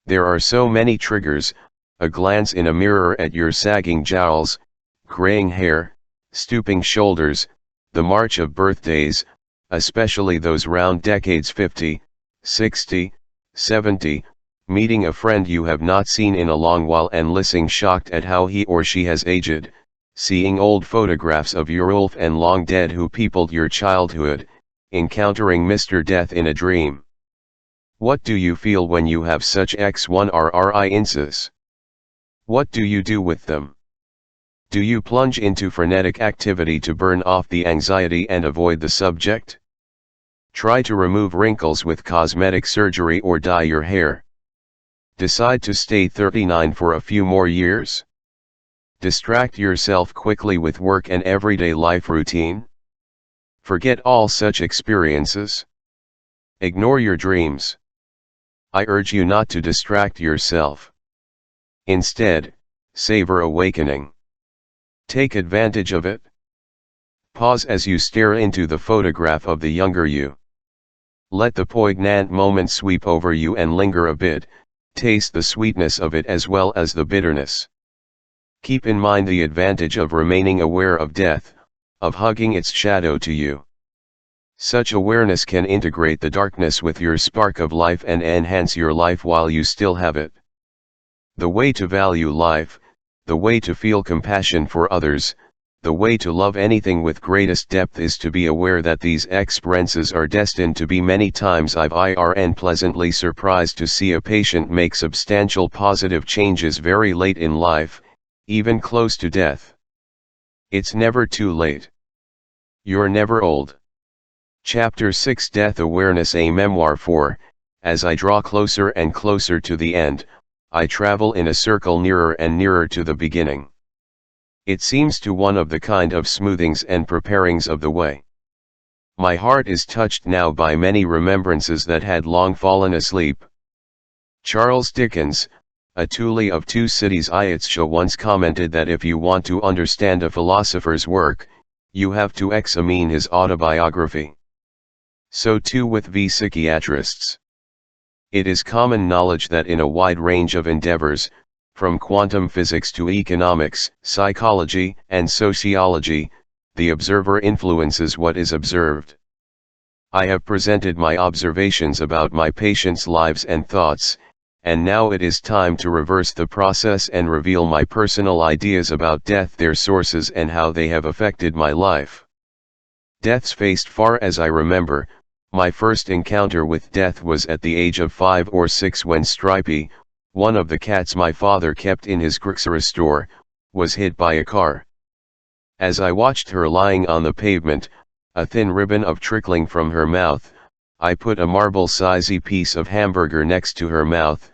There are so many triggers: a glance in a mirror at your sagging jowls, graying hair, stooping shoulders, the march of birthdays, especially those round decades 50, 60, 70, meeting a friend you have not seen in a long while and listening shocked at how he or she has aged, seeing old photographs of your old and long dead who peopled your childhood, encountering Mr. Death in a dream. What do you feel when you have such experiences? What do you do with them? Do you plunge into frenetic activity to burn off the anxiety and avoid the subject? Try to remove wrinkles with cosmetic surgery or dye your hair? Decide to stay 39 for a few more years? Distract yourself quickly with work and everyday life routine? Forget all such experiences? Ignore your dreams? I urge you not to distract yourself. Instead, savor awakening. Take advantage of it. Pause as you stare into the photograph of the younger you. Let the poignant moment sweep over you and linger a bit. Taste the sweetness of it as well as the bitterness. Keep in mind the advantage of remaining aware of death, of hugging its shadow to you. Such awareness can integrate the darkness with your spark of life and enhance your life while you still have it. The way to value life, the way to feel compassion for others, the way to love anything with greatest depth is to be aware that these experiences are destined to be. Many times I've been pleasantly surprised to see a patient make substantial positive changes very late in life, even close to death. It's never too late. You're never old. Chapter 6: Death Awareness, a memoir. 4. As I draw closer and closer to the end, I travel in a circle nearer and nearer to the beginning. It seems to one of the kind of smoothings and preparings of the way. My heart is touched now by many remembrances that had long fallen asleep. Charles Dickens, a Thule of two cities Iotsha, once commented that if you want to understand a philosopher's work, you have to examine his autobiography. So too with psychiatrists. It is common knowledge that in a wide range of endeavors, from quantum physics to economics, psychology, and sociology, the observer influences what is observed. I have presented my observations about my patients' lives and thoughts, and now it is time to reverse the process and reveal my personal ideas about death, their sources, and how they have affected my life. Deaths faced. Far as I remember, my first encounter with death was at the age of 5 or 6 when Stripey, one of the cats my father kept in his grocery store, was hit by a car. As I watched her lying on the pavement, a thin ribbon of trickling from her mouth, I put a marble-sized piece of hamburger next to her mouth,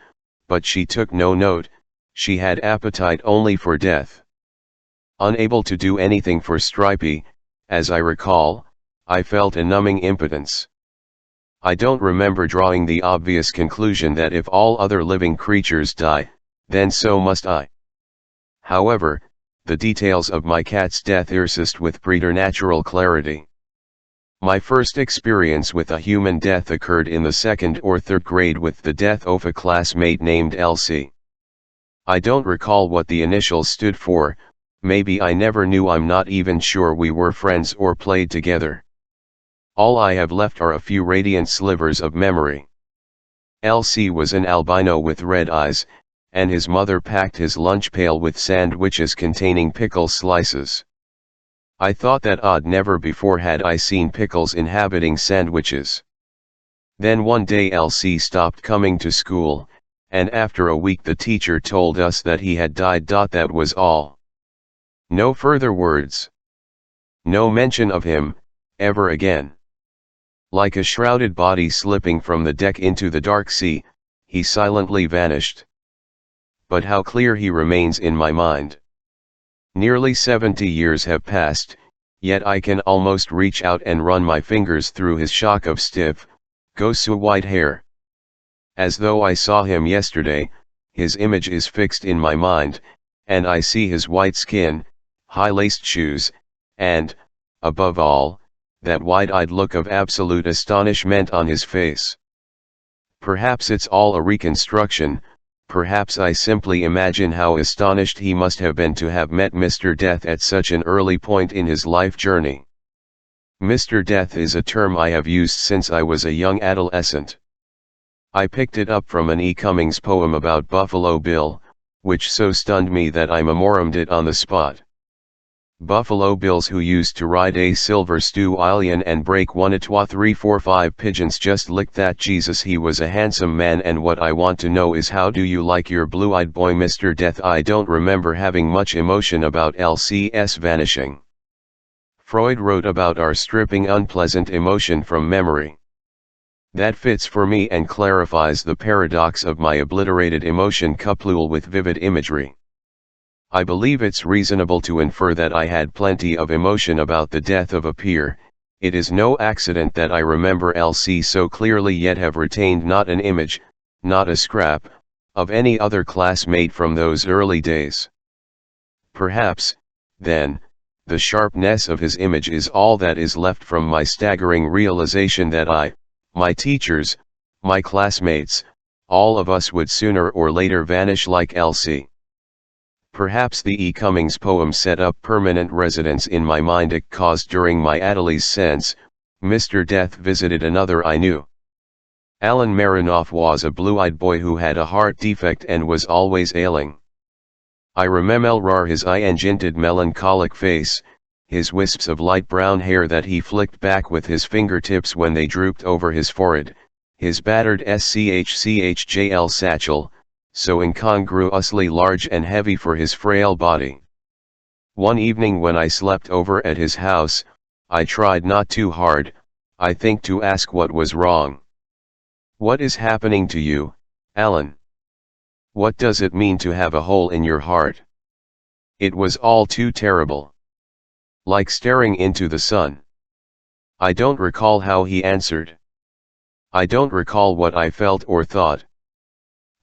but she took no note. She had appetite only for death. Unable to do anything for Stripey, as I recall, I felt a numbing impotence. I don't remember drawing the obvious conclusion that if all other living creatures die, then so must I. However, the details of my cat's death persist with preternatural clarity. My first experience with a human death occurred in the 2nd or 3rd grade with the death of a classmate named Elsie. I don't recall what the initials stood for. Maybe I never knew. I'm not even sure we were friends or played together. All I have left are a few radiant slivers of memory. Elsie was an albino with red eyes, and his mother packed his lunch pail with sandwiches containing pickle slices. I thought that odd. Never before had I seen pickles inhabiting sandwiches. Then one day LC stopped coming to school, and after a week the teacher told us that he had died. That was all. No further words. No mention of him, ever again. Like a shrouded body slipping from the deck into the dark sea, he silently vanished. But how clear he remains in my mind. Nearly 70 years have passed, yet I can almost reach out and run my fingers through his shock of stiff, gossamer white hair. As though I saw him yesterday, his image is fixed in my mind, and I see his white skin, high-laced shoes, and, above all, that wide-eyed look of absolute astonishment on his face. Perhaps it's all a reconstruction, perhaps I simply imagine how astonished he must have been to have met Mr. Death at such an early point in his life journey. Mr. Death is a term I have used since I was a young adolescent. I picked it up from an E. Cummings poem about Buffalo Bill, which so stunned me that I memorized it on the spot. Buffalo Bills who used to ride a silver stallion and break 1 2 3 4 5 pigeons just licked that Jesus. He was a handsome man, and what I want to know is how do you like your blue-eyed boy Mr. Death? I don't remember having much emotion about LC's vanishing. Freud wrote about our stripping unpleasant emotion from memory. That fits for me and clarifies the paradox of my obliterated emotion coupled with vivid imagery. I believe it's reasonable to infer that I had plenty of emotion about the death of a peer. It is no accident that I remember LC so clearly yet have retained not an image, not a scrap, of any other classmate from those early days. Perhaps, then, the sharpness of his image is all that is left from my staggering realization that I, my teachers, my classmates, all of us would sooner or later vanish like LC. Perhaps the E. Cummings poem set up permanent residence in my mind because during my adolescence, Mr. Death visited another I knew. Alan Marinoff was a blue-eyed boy who had a heart defect and was always ailing. I remember his eye-enginted melancholic face, his wisps of light brown hair that he flicked back with his fingertips when they drooped over his forehead, his battered SCHCHJL satchel, so incongruously large and heavy for his frail body. One evening when I slept over at his house, I tried not too hard, I think, to ask what was wrong. "What is happening to you, Alan? What does it mean to have a hole in your heart?" It was all too terrible. Like staring into the sun. I don't recall how he answered. I don't recall what I felt or thought.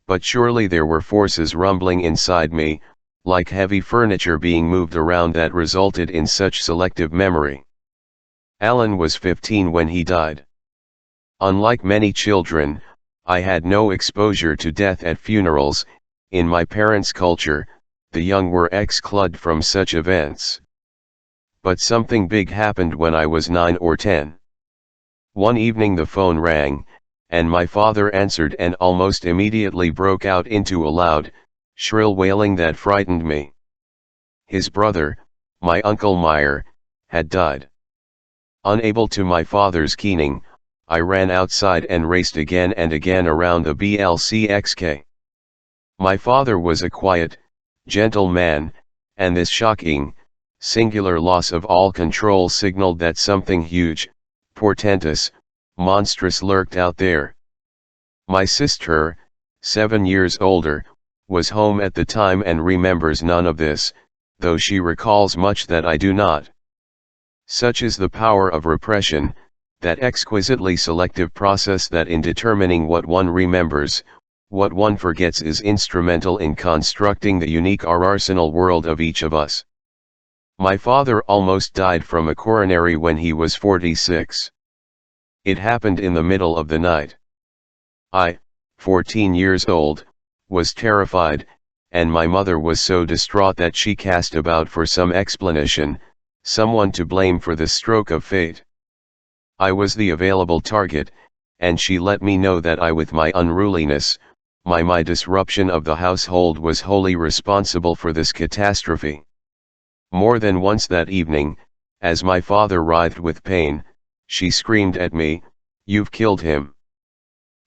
But surely there were forces rumbling inside me, like heavy furniture being moved around, that resulted in such selective memory. Alan was 15 when he died. Unlike many children, I had no exposure to death at funerals. In my parents' culture, the young were excluded from such events. But something big happened when I was 9 or 10. One evening the phone rang, and my father answered and almost immediately broke out into a loud, shrill wailing that frightened me. His brother, my Uncle Meyer, had died. Unable to my father's keening, I ran outside and raced again and again around the BLCXK. My father was a quiet, gentle man, and this shocking, singular loss of all control signaled that something huge, portentous, monstrous lurked out there. My sister, 7 years older, was home at the time and remembers none of this, though she recalls much that I do not. Such is the power of repression, that exquisitely selective process that in determining what one remembers, what one forgets, is instrumental in constructing the unique arsenal world of each of us. My father almost died from a coronary when he was 46. It happened in the middle of the night. I, 14 years old, was terrified, and my mother was so distraught that she cast about for some explanation, someone to blame for the stroke of fate. I was the available target, and she let me know that I, with my unruliness, my disruption of the household, was wholly responsible for this catastrophe. More than once that evening, as my father writhed with pain, she screamed at me, "You've killed him.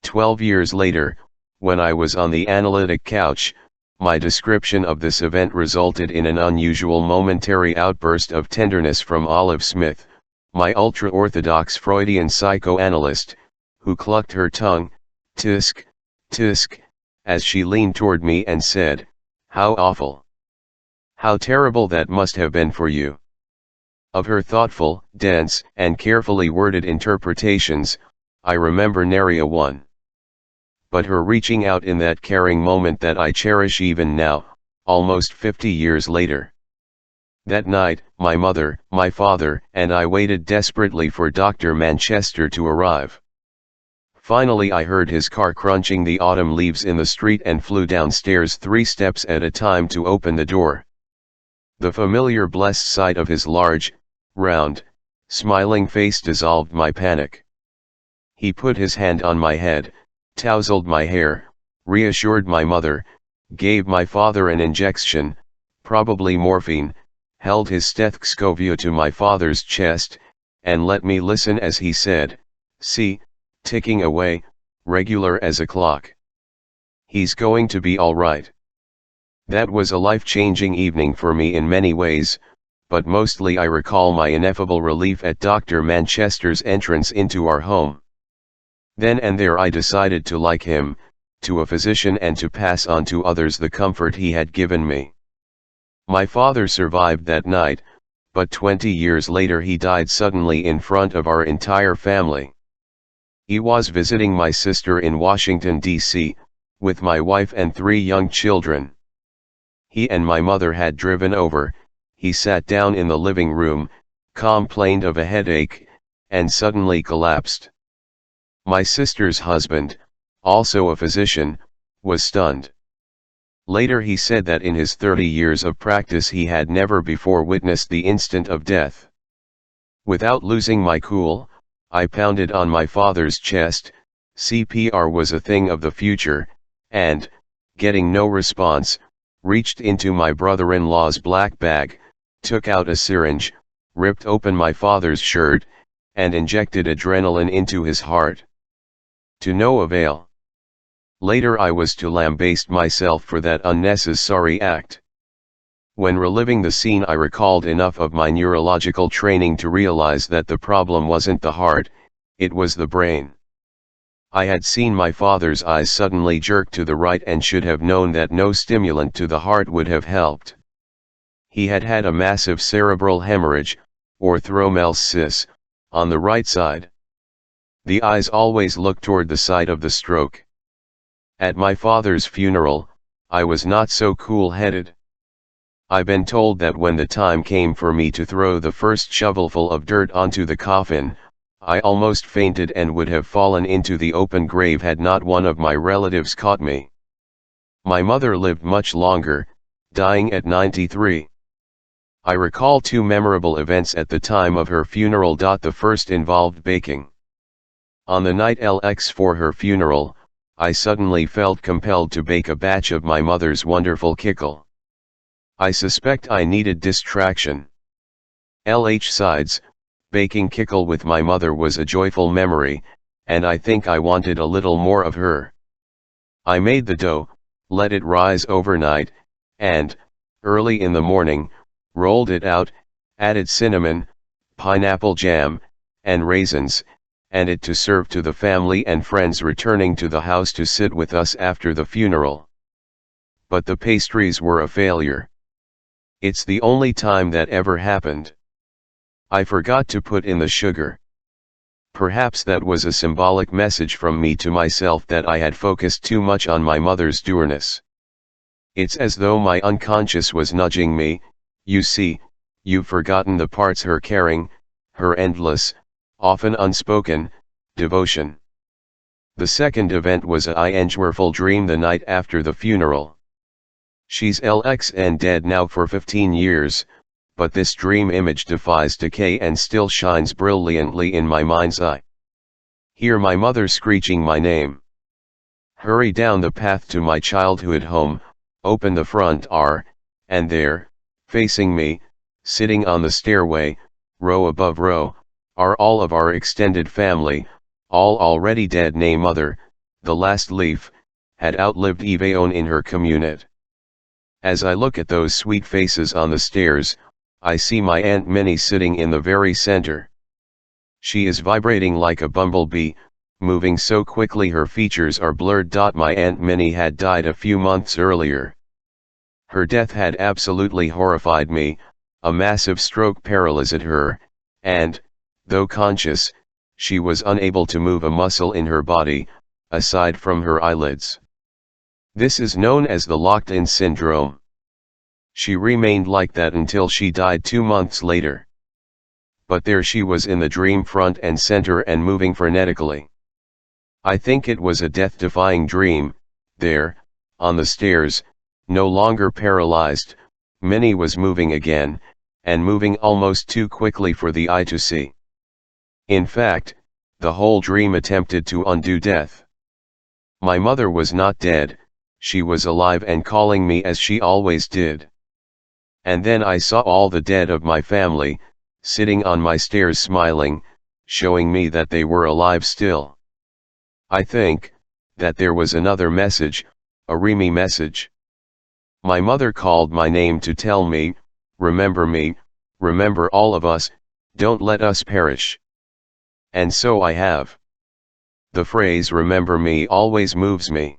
12 years later, when I was on the analytic couch, my description of this event resulted in an unusual momentary outburst of tenderness from Olive Smith, my ultra-orthodox Freudian psychoanalyst, who clucked her tongue, tisk, tisk, as she leaned toward me and said, "How awful! How terrible that must have been for you." Of her thoughtful, dense, and carefully worded interpretations, I remember nary a one. But her reaching out in that caring moment that I cherish even now, almost 50 years later. That night, my mother, my father, and I waited desperately for Dr. Manchester to arrive. Finally I heard his car crunching the autumn leaves in the street and flew downstairs 3 steps at a time to open the door. The familiar blessed sight of his large, round, smiling face dissolved my panic. He put his hand on my head, tousled my hair, reassured my mother, gave my father an injection, probably morphine, held his stethoscope to my father's chest, and let me listen as he said, "See, ticking away, regular as a clock. He's going to be all right." That was a life-changing evening for me in many ways, but mostly I recall my ineffable relief at Dr. Manchester's entrance into our home. Then and there I decided to like him, to a physician, and to pass on to others the comfort he had given me. My father survived that night, but 20 years later he died suddenly in front of our entire family. He was visiting my sister in Washington, D.C., with my wife and 3 young children. He and my mother had driven over. He sat down in the living room, complained of a headache, and suddenly collapsed. My sister's husband, also a physician, was stunned. Later he said that in his 30 years of practice he had never before witnessed the instant of death. Without losing my cool, I pounded on my father's chest. CPR was a thing of the future, and, getting no response, reached into my brother-in-law's black bag, took out a syringe, ripped open my father's shirt, and injected adrenaline into his heart. To no avail. Later I was to lambaste myself for that unnecessary act. When reliving the scene I recalled enough of my neurological training to realize that the problem wasn't the heart, it was the brain. I had seen my father's eyes suddenly jerk to the right and should have known that no stimulant to the heart would have helped. He had had a massive cerebral hemorrhage, or thrombosis, on the right side. The eyes always looked toward the site of the stroke. At my father's funeral, I was not so cool-headed. I've been told that when the time came for me to throw the first shovelful of dirt onto the coffin, I almost fainted and would have fallen into the open grave had not one of my relatives caught me. My mother lived much longer, dying at 93. I recall 2 memorable events at the time of her funeral. The first involved baking. On the night LX for her funeral, I suddenly felt compelled to bake a batch of my mother's wonderful kickle. I suspect I needed distraction. LH sides, baking kickle with my mother was a joyful memory, and I think I wanted a little more of her. I made the dough, let it rise overnight, and, early in the morning, rolled it out, added cinnamon, pineapple jam, and raisins, and it to serve to the family and friends returning to the house to sit with us after the funeral. But the pastries were a failure. It's the only time that ever happened. I forgot to put in the sugar. Perhaps that was a symbolic message from me to myself that I had focused too much on my mother's dourness. It's as though my unconscious was nudging me, "You see, you've forgotten the parts her caring, her endless, often unspoken, devotion." The second event was a wonderful dream the night after the funeral. She's LX and dead now for 15 years, but this dream image defies decay and still shines brilliantly in my mind's eye. Hear my mother screeching my name. Hurry down the path to my childhood home, open the front door, and there, facing me, sitting on the stairway, row above row, are all of our extended family, all already dead. Nay mother, the last leaf, had outlived Evaon in her community. As I look at those sweet faces on the stairs, I see my Aunt Minnie sitting in the very center. She is vibrating like a bumblebee, moving so quickly her features are blurred. My Aunt Minnie had died a few months earlier. Her death had absolutely horrified me. A massive stroke paralyzed her, and, though conscious, she was unable to move a muscle in her body, aside from her eyelids. This is known as the locked-in syndrome. She remained like that until she died 2 months later. But there she was in the dream, front and center and moving frenetically. I think it was a death-defying dream. There, on the stairs, no longer paralyzed, Minnie was moving again, and moving almost too quickly for the eye to see. In fact, the whole dream attempted to undo death. My mother was not dead, she was alive and calling me as she always did. And then I saw all the dead of my family, sitting on my stairs smiling, showing me that they were alive still. I think that there was another message, a Remy message. My mother called my name to tell me, remember all of us, don't let us perish. And so I have. The phrase remember me always moves me.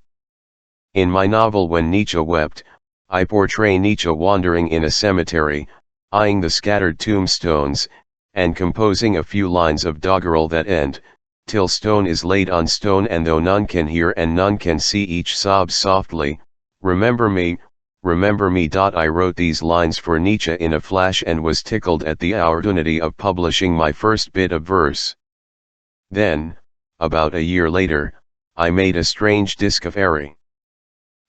In my novel When Nietzsche Wept, I portray Nietzsche wandering in a cemetery, eyeing the scattered tombstones, and composing a few lines of doggerel that end, till stone is laid on stone, and though none can hear and none can see, each sobs softly, remember me, remember me. I wrote these lines for Nietzsche in a flash and was tickled at the opportunity of publishing my first bit of verse. Then, about a year later, I made a strange discovery.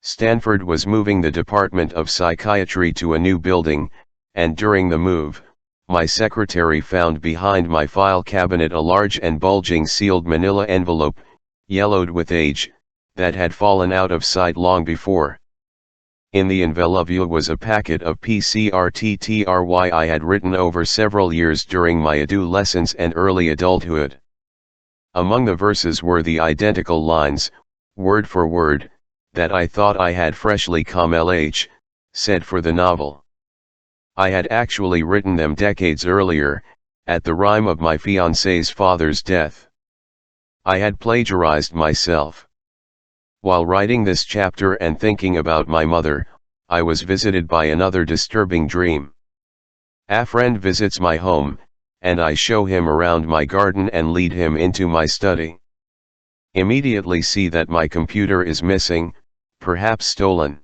Stanford was moving the Department of Psychiatry to a new building, and during the move, my secretary found behind my file cabinet a large and bulging sealed manila envelope, yellowed with age, that had fallen out of sight long before. In the envelope was a packet of PCRTTRY I had written over several years during my adolescence and early adulthood. Among the verses were the identical lines, word for word, that I thought I had freshly said for the novel. I had actually written them decades earlier, at the rime of my fiancé's father's death. I had plagiarized myself. While writing this chapter and thinking about my mother, I was visited by another disturbing dream. A friend visits my home, and I show him around my garden and lead him into my study. Immediately see that my computer is missing, perhaps stolen.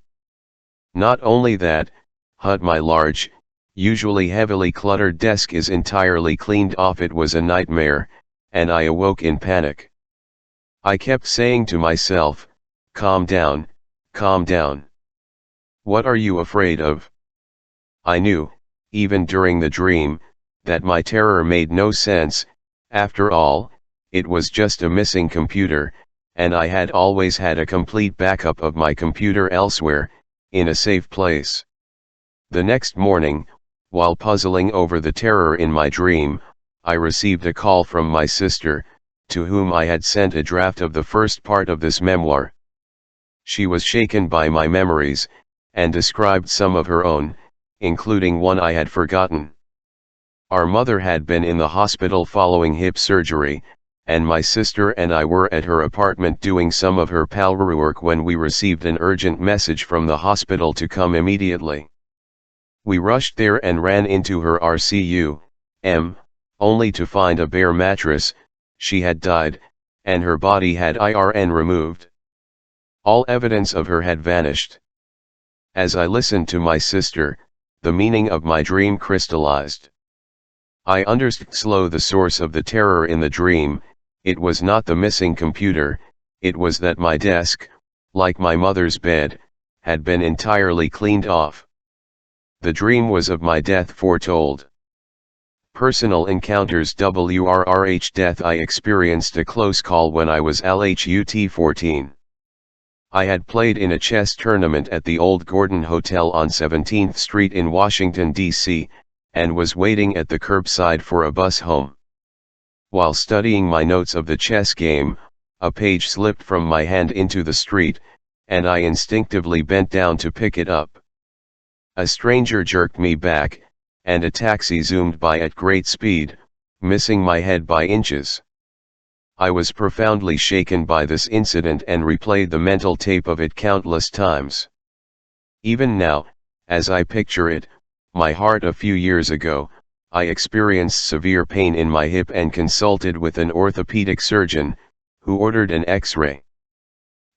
Not only that, my large, usually heavily cluttered desk is entirely cleaned off. It was a nightmare, and I awoke in panic. I kept saying to myself, calm down, calm down. What are you afraid of? I knew, even during the dream, that my terror made no sense. After all, it was just a missing computer, and I had always had a complete backup of my computer elsewhere, in a safe place. The next morning, while puzzling over the terror in my dream, I received a call from my sister, to whom I had sent a draft of the first part of this memoir. She was shaken by my memories, and described some of her own, including one I had forgotten. Our mother had been in the hospital following hip surgery, and my sister and I were at her apartment doing some of her paperwork when we received an urgent message from the hospital to come immediately. We rushed there and ran into her RCU, only to find a bare mattress. She had died, and her body had been removed. All evidence of her had vanished. As I listened to my sister, the meaning of my dream crystallized. I understood the source of the terror in the dream. It was not the missing computer, it was that my desk, like my mother's bed, had been entirely cleaned off. The dream was of my death foretold. Personal encounters. WRRH death. I experienced a close call when I was LHUT 14. I had played in a chess tournament at the Old Gordon Hotel on 17th Street in Washington, D.C., and was waiting at the curbside for a bus home. While studying my notes of the chess game, a page slipped from my hand into the street, and I instinctively bent down to pick it up. A stranger jerked me back, and a taxi zoomed by at great speed, missing my head by inches. I was profoundly shaken by this incident and replayed the mental tape of it countless times. Even now, as I picture it, my heart a few years ago, I experienced severe pain in my hip and consulted with an orthopedic surgeon, who ordered an X-ray.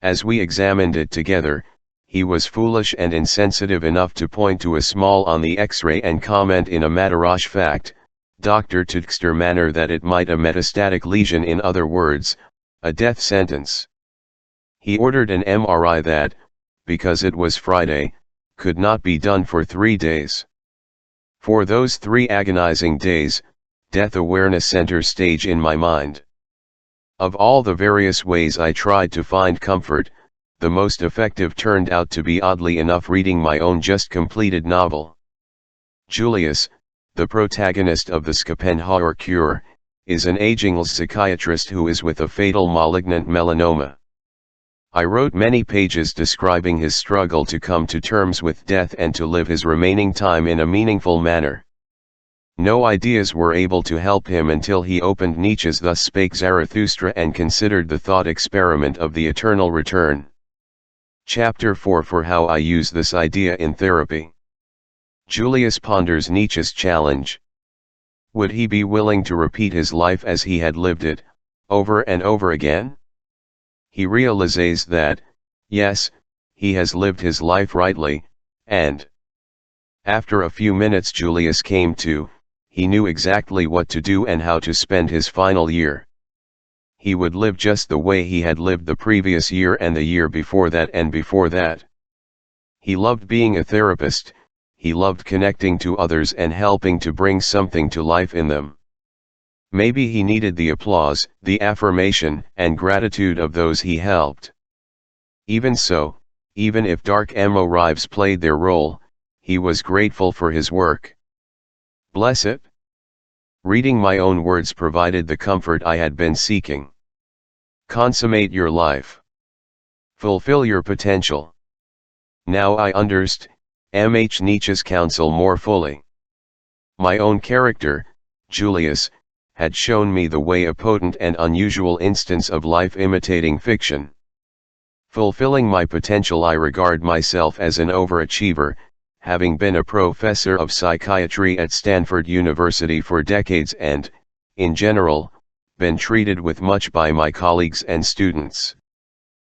As we examined it together, he was foolish and insensitive enough to point to a small on the X-ray and comment in a matter-of-fact, Dr. Tudkster manner that it might a metastatic lesion, in other words, a death sentence. He ordered an MRI that, because it was Friday, could not be done for 3 days. For those 3 agonizing days, death awareness center stage in my mind. Of all the various ways I tried to find comfort, the most effective turned out to be, oddly enough, reading my own just completed novel. Julius, the protagonist of the Schopenhauer Cure, is an aging psychiatrist who is with a fatal malignant melanoma. I wrote many pages describing his struggle to come to terms with death and to live his remaining time in a meaningful manner. No ideas were able to help him until he opened Nietzsche's Thus Spake Zarathustra and considered the thought experiment of the eternal return. Chapter 4 for how I use this idea in therapy. Julius ponders Nietzsche's challenge. Would he be willing to repeat his life as he had lived it, over and over again? He realizes that, yes, he has lived his life rightly, and after a few minutes Julius came to, he knew exactly what to do and how to spend his final year. He would live just the way he had lived the previous year and the year before that and before that. He loved being a therapist, he loved connecting to others and helping to bring something to life in them. Maybe he needed the applause, the affirmation, and gratitude of those he helped. Even so, even if dark emotives played their role, he was grateful for his work. Bless it. Reading my own words provided the comfort I had been seeking. Consummate your life. Fulfill your potential. Now I understand Nietzsche's counsel more fully. My own character, Julius, had shown me the way, a potent and unusual instance of life imitating fiction. Fulfilling my potential, I regard myself as an overachiever, having been a professor of psychiatry at Stanford University for decades and, in general, been treated with much by my colleagues and students.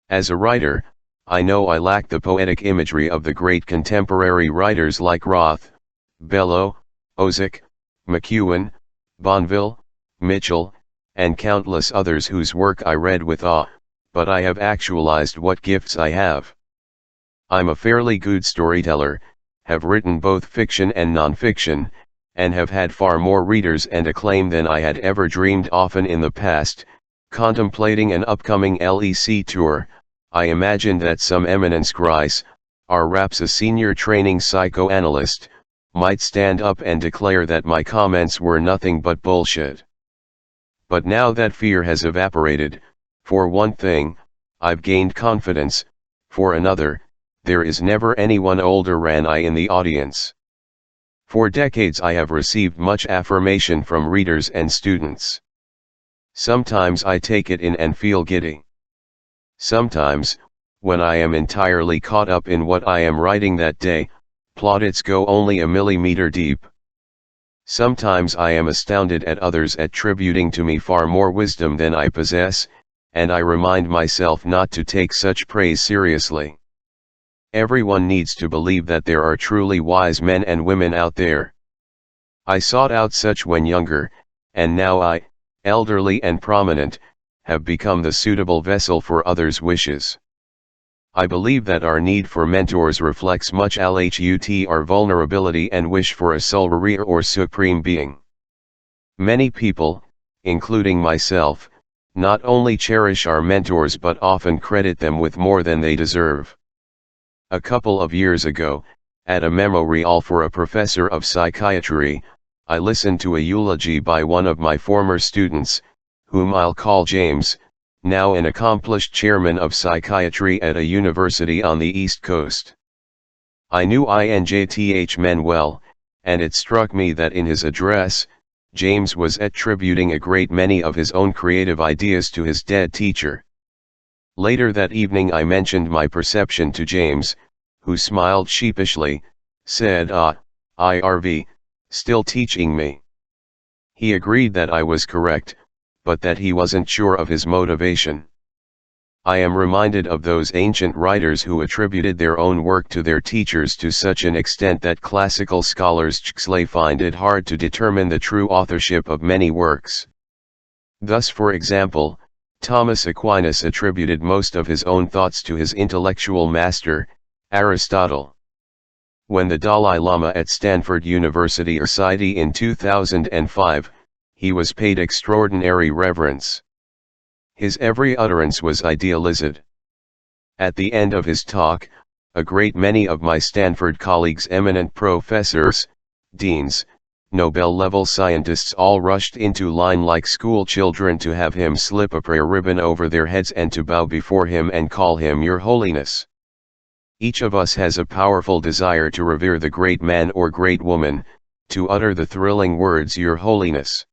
As a writer, I know I lack the poetic imagery of the great contemporary writers like Roth, Bellow, Ozick, McEwen, Bonville, Mitchell, and countless others whose work I read with awe, but I have actualized what gifts I have. I'm a fairly good storyteller, have written both fiction and non-fiction, and have had far more readers and acclaim than I had ever dreamed. Often in the past, contemplating an upcoming LEC tour, I imagined that some eminence grise, perhaps a senior training psychoanalyst, might stand up and declare that my comments were nothing but bullshit. But now that fear has evaporated, for one thing, I've gained confidence, for another, there is never anyone older than I in the audience. For decades I have received much affirmation from readers and students. Sometimes I take it in and feel giddy. Sometimes, when I am entirely caught up in what I am writing that day, plaudits go only a millimeter deep. Sometimes I am astounded at others attributing to me far more wisdom than I possess, and I remind myself not to take such praise seriously. Everyone needs to believe that there are truly wise men and women out there. I sought out such when younger, and now I, elderly and prominent, have become the suitable vessel for others' wishes. I believe that our need for mentors reflects much our vulnerability and wish for a soul warrior or supreme being. Many people, including myself, not only cherish our mentors but often credit them with more than they deserve. A couple of years ago, at a memorial for a professor of psychiatry, I listened to a eulogy by one of my former students, whom I'll call James, now an accomplished chairman of psychiatry at a university on the East Coast. I knew Injth men well, and it struck me that in his address, James was attributing a great many of his own creative ideas to his dead teacher. Later that evening I mentioned my perception to James, who smiled sheepishly, said, Irv, still teaching me. He agreed that I was correct, but that he wasn't sure of his motivation. I am reminded of those ancient writers who attributed their own work to their teachers to such an extent that classical scholars find it hard to determine the true authorship of many works. Thus, for example, Thomas Aquinas attributed most of his own thoughts to his intellectual master, Aristotle. When the Dalai Lama at Stanford University recited in 2005, he was paid extraordinary reverence. His every utterance was idealized. At the end of his talk, a great many of my Stanford colleagues, eminent professors, deans, Nobel-level scientists, all rushed into line like school children to have him slip a prayer ribbon over their heads and to bow before him and call him Your Holiness. Each of us has a powerful desire to revere the great man or great woman, to utter the thrilling words Your Holiness.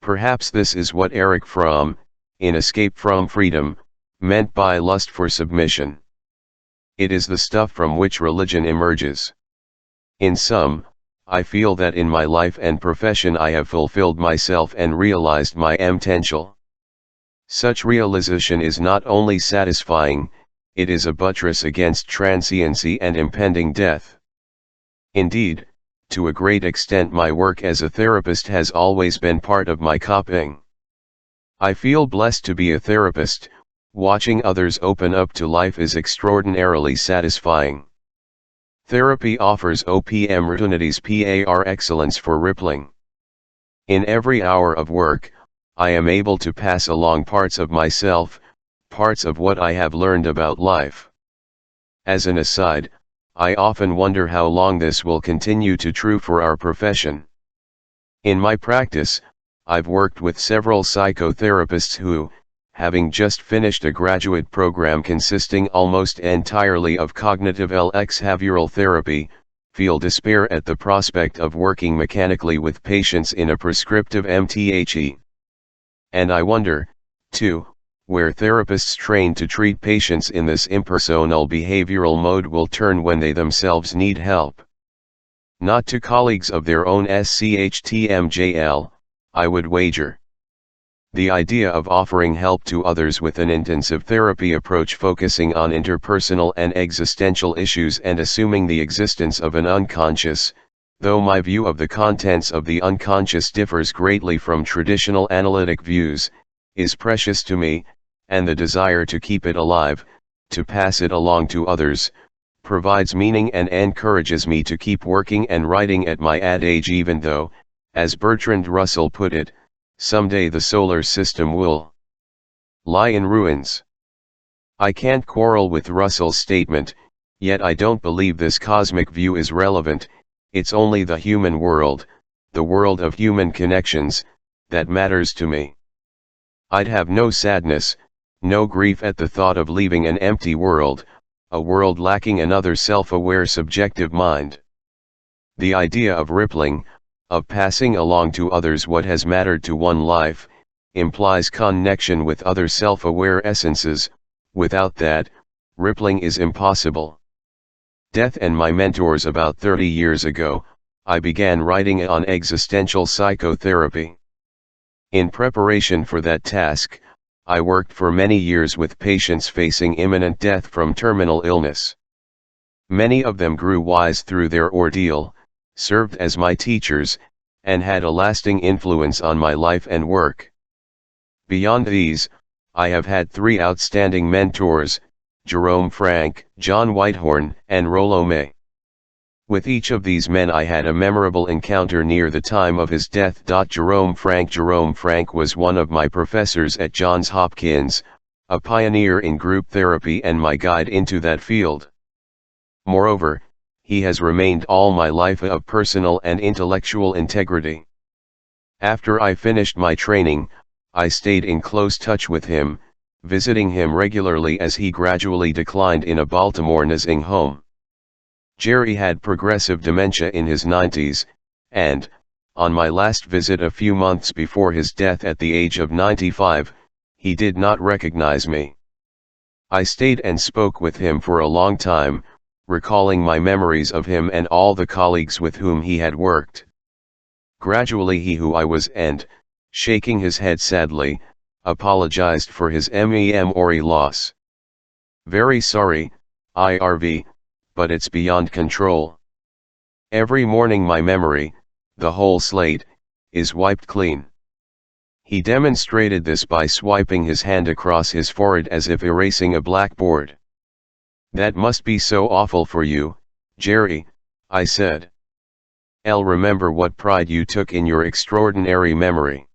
Perhaps this is what Erich Fromm, in Escape from Freedom, meant by lust for submission. It is the stuff from which religion emerges. In sum, I feel that in my life and profession I have fulfilled myself and realized my potential. Such realization is not only satisfying, it is a buttress against transiency and impending death. Indeed, to a great extent my work as a therapist has always been part of my coping. I feel blessed to be a therapist. Watching others open up to life is extraordinarily satisfying. Therapy offers opportunities par excellence for rippling. In every hour of work, I am able to pass along parts of myself, parts of what I have learned about life. As an aside, I often wonder how long this will continue to true for our profession. In my practice, I've worked with several psychotherapists who, having just finished a graduate program consisting almost entirely of cognitive behavioral therapy, feel despair at the prospect of working mechanically with patients in a prescriptive MTHE. And I wonder, too, where therapists trained to treat patients in this impersonal behavioral mode will turn when they themselves need help. Not to colleagues of their own SCHTMJL, I would wager. The idea of offering help to others with an intensive therapy approach focusing on interpersonal and existential issues and assuming the existence of an unconscious, though my view of the contents of the unconscious differs greatly from traditional analytic views, is precious to me, and the desire to keep it alive, to pass it along to others, provides meaning and encourages me to keep working and writing at my age even though, as Bertrand Russell put it, someday the solar system will lie in ruins. I can't quarrel with Russell's statement, yet I don't believe this cosmic view is relevant. It's only the human world, the world of human connections, that matters to me. I'd have no sadness, no grief at the thought of leaving an empty world, a world lacking another self-aware subjective mind. The idea of rippling, of passing along to others what has mattered to one life, implies connection with other self-aware essences. Without that, rippling is impossible. Death and my mentors. About 30 years ago, I began writing on existential psychotherapy. In preparation for that task, I worked for many years with patients facing imminent death from terminal illness. Many of them grew wise through their ordeal, served as my teachers, and had a lasting influence on my life and work. Beyond these, I have had 3 outstanding mentors, Jerome Frank, John Whitehorn, and Rollo May. With each of these men I had a memorable encounter near the time of his death. Jerome Frank was one of my professors at Johns Hopkins, a pioneer in group therapy and my guide into that field. Moreover, he has remained all my life of personal and intellectual integrity. After I finished my training, I stayed in close touch with him, visiting him regularly as he gradually declined in a Baltimore nursing home. Jerry had progressive dementia in his 90s, and, on my last visit a few months before his death at the age of 95, he did not recognize me. I stayed and spoke with him for a long time, recalling my memories of him and all the colleagues with whom he had worked. Gradually he who I was and, shaking his head sadly, apologized for his memory loss. Very sorry, Irv, but it's beyond control. Every morning my memory, the whole slate, is wiped clean. He demonstrated this by swiping his hand across his forehead as if erasing a blackboard. That must be so awful for you, Jerry, I said. I'll remember what pride you took in your extraordinary memory.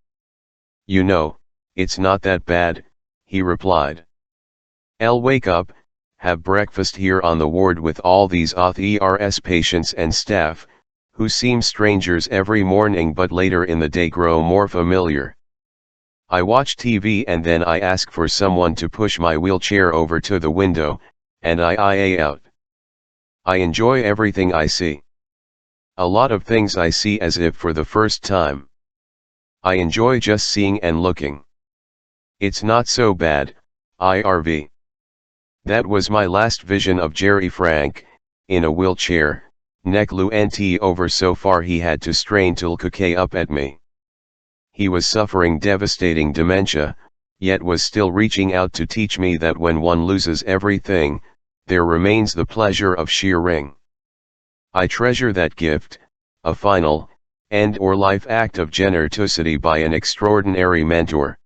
You know, it's not that bad, he replied. I'll wake up, have breakfast here on the ward with all these OTHERS patients and staff, who seem strangers every morning but later in the day grow more familiar. I watch TV and then I ask for someone to push my wheelchair over to the window, and I out. I enjoy everything I see. A lot of things I see as if for the first time. I enjoy just seeing and looking. It's not so bad, Irv. That was my last vision of Jerry Frank, in a wheelchair, neck leant over so far he had to strain to look up at me. He was suffering devastating dementia, yet was still reaching out to teach me that when one loses everything, there remains the pleasure of sharing. I treasure that gift, a final, end or life act of generosity by an extraordinary mentor.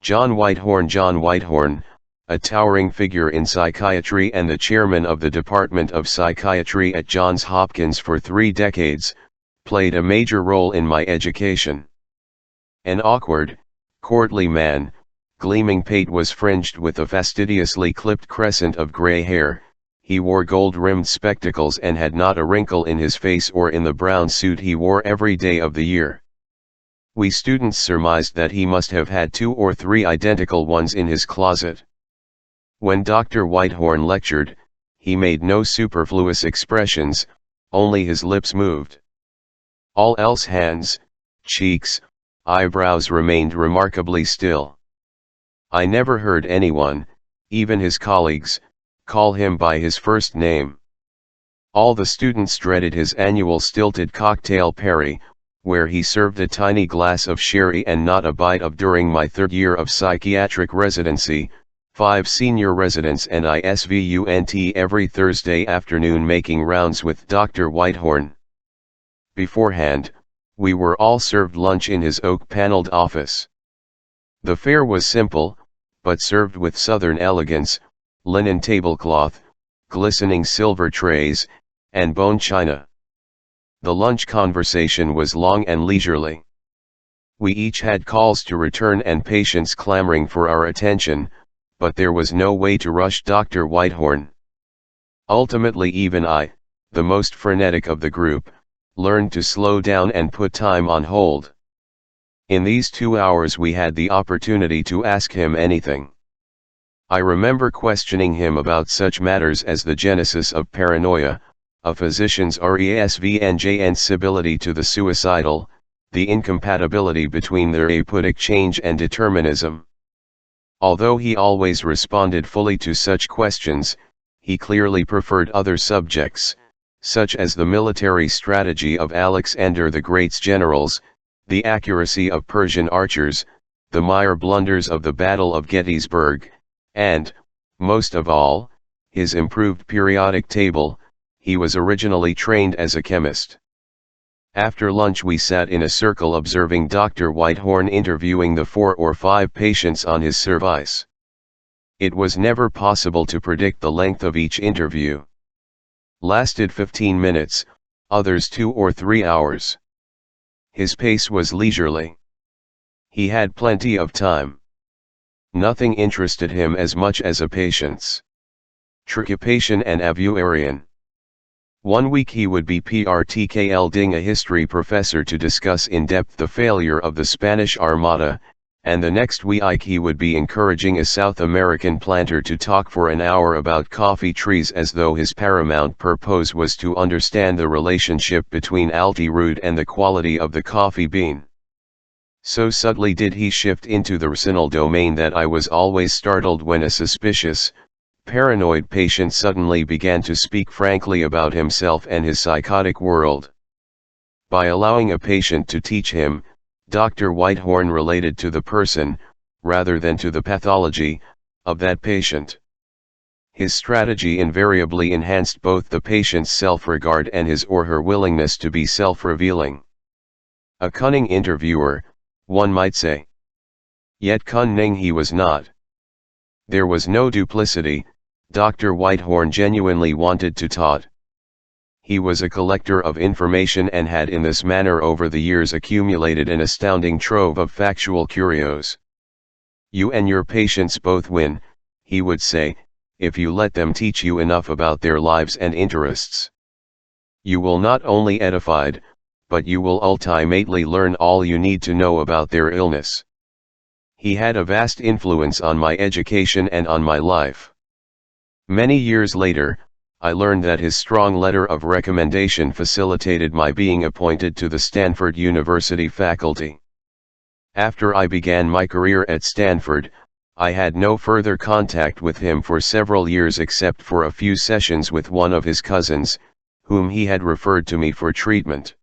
John Whitehorn, a towering figure in psychiatry and the chairman of the Department of Psychiatry at Johns Hopkins for 3 decades, played a major role in my education. An awkward, courtly man, gleaming pate was fringed with a fastidiously clipped crescent of gray hair. He wore gold-rimmed spectacles and had not a wrinkle in his face or in the brown suit he wore every day of the year. We students surmised that he must have had 2 or 3 identical ones in his closet. When Dr. Whitehorn lectured, he made no superfluous expressions, only his lips moved. All else hands, cheeks, eyebrows remained remarkably still. I never heard anyone, even his colleagues, call him by his first name. All the students dreaded his annual stilted cocktail party, where he served a tiny glass of sherry and not a bite of. During my 3rd year of psychiatric residency, 5 senior residents and I spent every Thursday afternoon making rounds with Dr. Whitehorn. Beforehand, we were all served lunch in his oak-paneled office. The fare was simple, but served with southern elegance, linen tablecloth, glistening silver trays, and bone china. The lunch conversation was long and leisurely. We each had calls to return and patients clamoring for our attention, but there was no way to rush Dr. Whitehorn. Ultimately even I, the most frenetic of the group, learned to slow down and put time on hold. In these 2 hours we had the opportunity to ask him anything. I remember questioning him about such matters as the genesis of paranoia, a physician's responsibility to the suicidal, the incompatibility between therapeutic change and determinism. Although he always responded fully to such questions, he clearly preferred other subjects, such as the military strategy of Alexander the Great's generals, the accuracy of Persian archers, the minor blunders of the Battle of Gettysburg, and, most of all, his improved periodic table. He was originally trained as a chemist. After lunch we sat in a circle observing Dr. Whitehorn interviewing the 4 or 5 patients on his service. It was never possible to predict the length of each interview. Lasted 15 minutes, others 2 or 3 hours. His pace was leisurely. He had plenty of time. Nothing interested him as much as a patient's preoccupation and avuarian. One week he would be prtkl'ing a history professor to discuss in depth the failure of the Spanish Armada, And the next week he would be encouraging a South American planter to talk for an hour about coffee trees as though his paramount purpose was to understand the relationship between altitude and the quality of the coffee bean. So subtly did he shift into the rational domain that I was always startled when a suspicious, paranoid patient suddenly began to speak frankly about himself and his psychotic world. By allowing a patient to teach him, Dr. Whitehorn related to the person, rather than to the pathology, of that patient. His strategy invariably enhanced both the patient's self-regard and his or her willingness to be self-revealing. A cunning interviewer, one might say. Yet cunning he was not. There was no duplicity. Dr. Whitehorn genuinely wanted to taught. He was a collector of information and had in this manner over the years accumulated an astounding trove of factual curios. You and your patients both win, he would say, if you let them teach you enough about their lives and interests. You will not only edified, but you will ultimately learn all you need to know about their illness. He had a vast influence on my education and on my life. Many years later, I learned that his strong letter of recommendation facilitated my being appointed to the Stanford University faculty. After I began my career at Stanford, I had no further contact with him for several years except for a few sessions with one of his cousins, whom he had referred to me for treatment.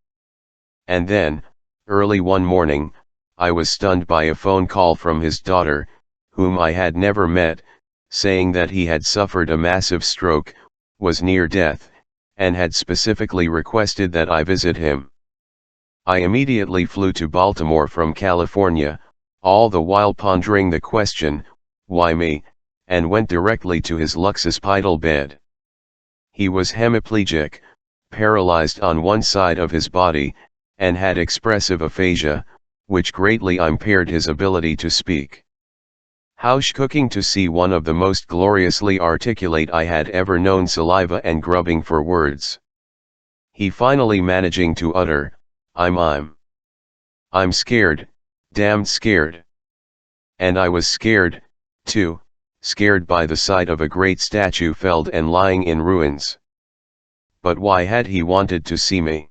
And then, early one morning, I was stunned by a phone call from his daughter, whom I had never met, saying that he had suffered a massive stroke, was near death, and had specifically requested that I visit him. I immediately flew to Baltimore from California, all the while pondering the question, why me, and went directly to his luxhospital bed. He was hemiplegic, paralyzed on one side of his body, and had expressive aphasia, which greatly impaired his ability to speak. How shocking to see one of the most gloriously articulate I had ever known saliva and grubbing for words. He finally managing to utter, I'm scared, damned scared. And I was scared, too, scared by the sight of a great statue felled and lying in ruins. But why had he wanted to see me?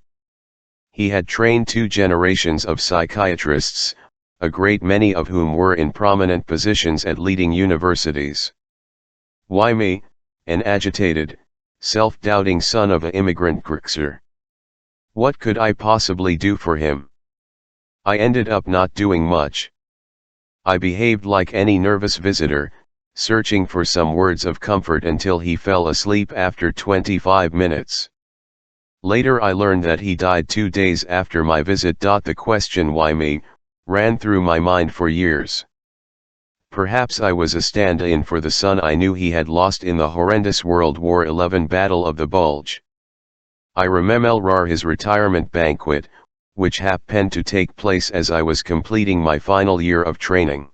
He had trained 2 generations of psychiatrists, a great many of whom were in prominent positions at leading universities. Why me, an agitated, self-doubting son of an immigrant Grixer? What could I possibly do for him? I ended up not doing much. I behaved like any nervous visitor, searching for some words of comfort until he fell asleep after 25 minutes. Later I learned that he died 2 days after my visit. The question why me ran through my mind for years. Perhaps I was a stand-in for the son I knew he had lost in the horrendous World War XI Battle of the Bulge. I remember his retirement banquet, which happened to take place as I was completing my final year of training.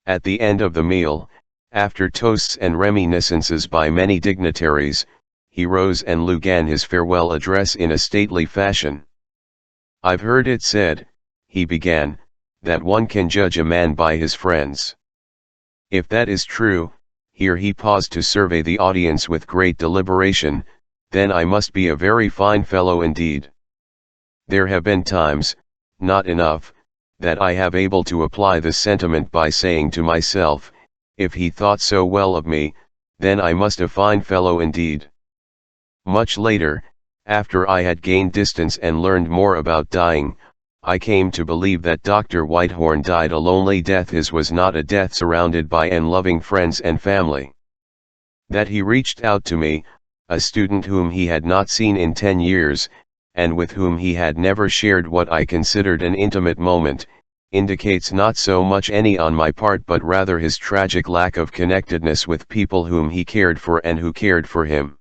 At the end of the meal, after toasts and reminiscences by many dignitaries, he rose and began his farewell address in a stately fashion. I've heard it said, he began, that one can judge a man by his friends. If that is true, here he paused to survey the audience with great deliberation, then I must be a very fine fellow indeed. There have been times, not enough, that I have able to apply this sentiment by saying to myself, if he thought so well of me, then I must a fine fellow indeed. Much later, after I had gained distance and learned more about dying, I came to believe that Dr. Whitehorn died a lonely death. His was not a death surrounded by loving friends and family. That he reached out to me, a student whom he had not seen in 10 years, and with whom he had never shared what I considered an intimate moment, indicates not so much any on my part but rather his tragic lack of connectedness with people whom he cared for and who cared for him.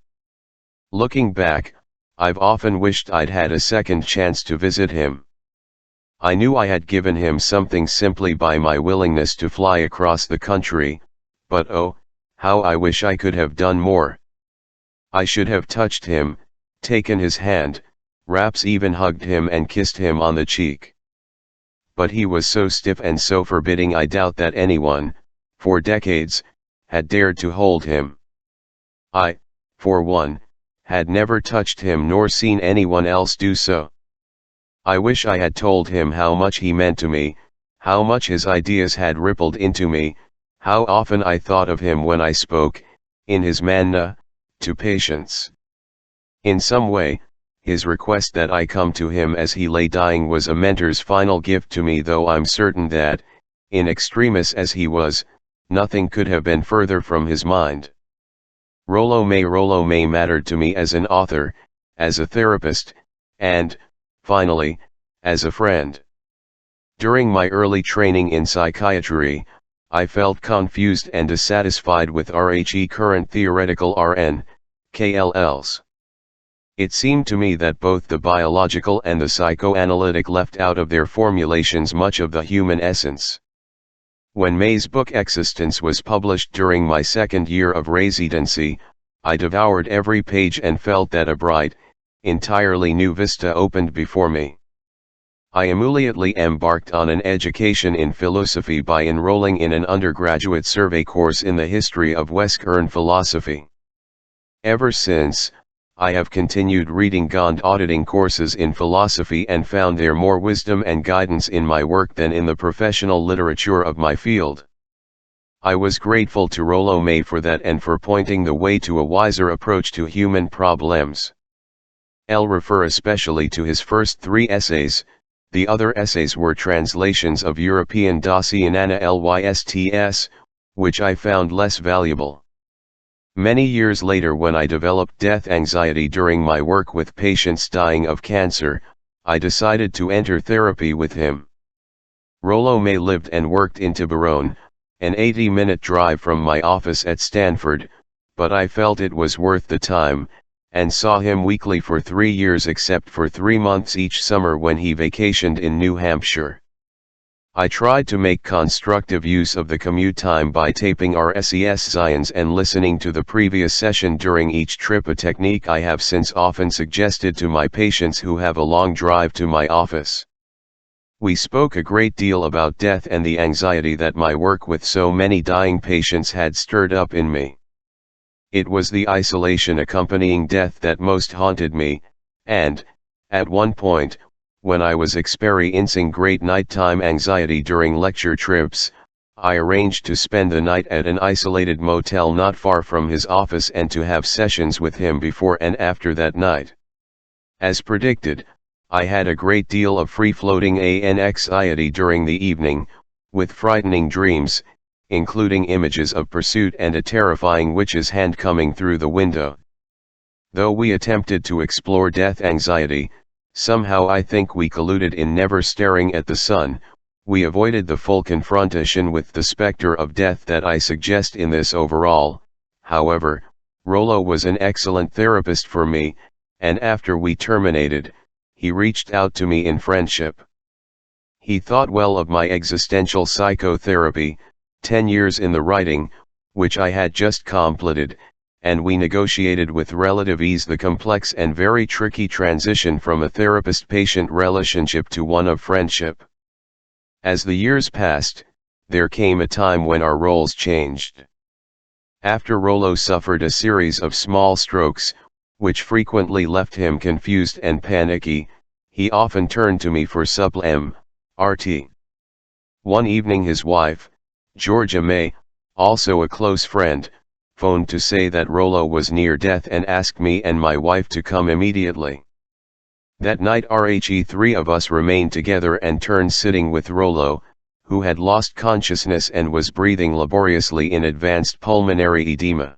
Looking back, I've often wished I'd had a second chance to visit him. I knew I had given him something simply by my willingness to fly across the country, but oh, how I wish I could have done more. I should have touched him, taken his hand, perhaps even hugged him and kissed him on the cheek. but he was so stiff and so forbidding I doubt that anyone, for decades, had dared to hold him. I, for one, had never touched him nor seen anyone else do so. I wish I had told him how much he meant to me, how much his ideas had rippled into me, how often I thought of him when I spoke, in his manna, to patients. In some way, his request that I come to him as he lay dying was a mentor's final gift to me, though I'm certain that, in extremis as he was, nothing could have been further from his mind. Rollo May mattered to me as an author, as a therapist, and, finally, as a friend. During my early training in psychiatry, I felt confused and dissatisfied with RHE current theoretical RN, KLLs. It seemed to me that both the biological and the psychoanalytic left out of their formulations much of the human essence. When May's book Existence was published during my second year of residency, I devoured every page and felt that a bright, entirely new vista opened before me. I immediately embarked on an education in philosophy by enrolling in an undergraduate survey course in the history of Western philosophy. Ever since, I have continued reading and auditing courses in philosophy and found there more wisdom and guidance in my work than in the professional literature of my field. I was grateful to Rollo May for that and for pointing the way to a wiser approach to human problems. I'll refer especially to his first 3 essays. The other essays were translations of European dossier analysts, which I found less valuable. Many years later, when I developed death anxiety during my work with patients dying of cancer, I decided to enter therapy with him. Rollo May lived and worked in Tiburon, an 80-minute drive from my office at Stanford, but I felt it was worth the time, and saw him weekly for 3 years except for 3 months each summer when he vacationed in New Hampshire. I tried to make constructive use of the commute time by taping RSES Zions and listening to the previous session during each trip, a technique I have since often suggested to my patients who have a long drive to my office. We spoke a great deal about death and the anxiety that my work with so many dying patients had stirred up in me. It was the isolation accompanying death that most haunted me, and, at one point, when I was experiencing great nighttime anxiety during lecture trips, I arranged to spend the night at an isolated motel not far from his office and to have sessions with him before and after that night. As predicted, I had a great deal of free-floating anxiety during the evening, with frightening dreams, including images of pursuit and a terrifying witch's hand coming through the window. Though we attempted to explore death anxiety, somehow I think we colluded in never staring at the sun. We avoided the full confrontation with the specter of death that I suggest in this overall. However, Rollo was an excellent therapist for me, and after we terminated, he reached out to me in friendship. He thought well of my existential psychotherapy, 10 years in the writing, which I had just completed, and we negotiated with relative ease the complex and very tricky transition from a therapist-patient relationship to one of friendship. As the years passed, there came a time when our roles changed. After Rollo suffered a series of small strokes, which frequently left him confused and panicky, he often turned to me for RT. One evening his wife, Georgia May, also a close friend, phoned to say that Rollo was near death and asked me and my wife to come immediately. That night three of us remained together and turned sitting with Rollo, who had lost consciousness and was breathing laboriously in advanced pulmonary edema.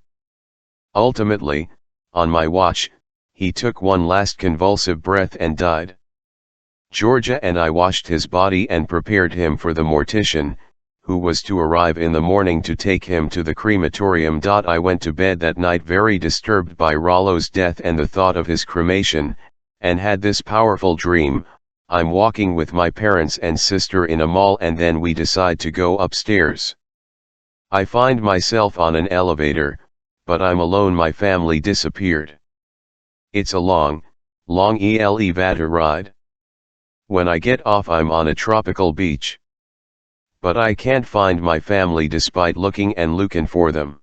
Ultimately, on my watch, he took one last convulsive breath and died. Georgia and I washed his body and prepared him for the mortician, who was to arrive in the morning to take him to the crematorium. I went to bed that night very disturbed by Rollo's death and the thought of his cremation, and had this powerful dream: I'm walking with my parents and sister in a mall and then we decide to go upstairs. I find myself on an elevator, but I'm alone. My family disappeared. It's a long elevator ride. When I get off I'm on a tropical beach. But I can't find my family despite looking and looking for them.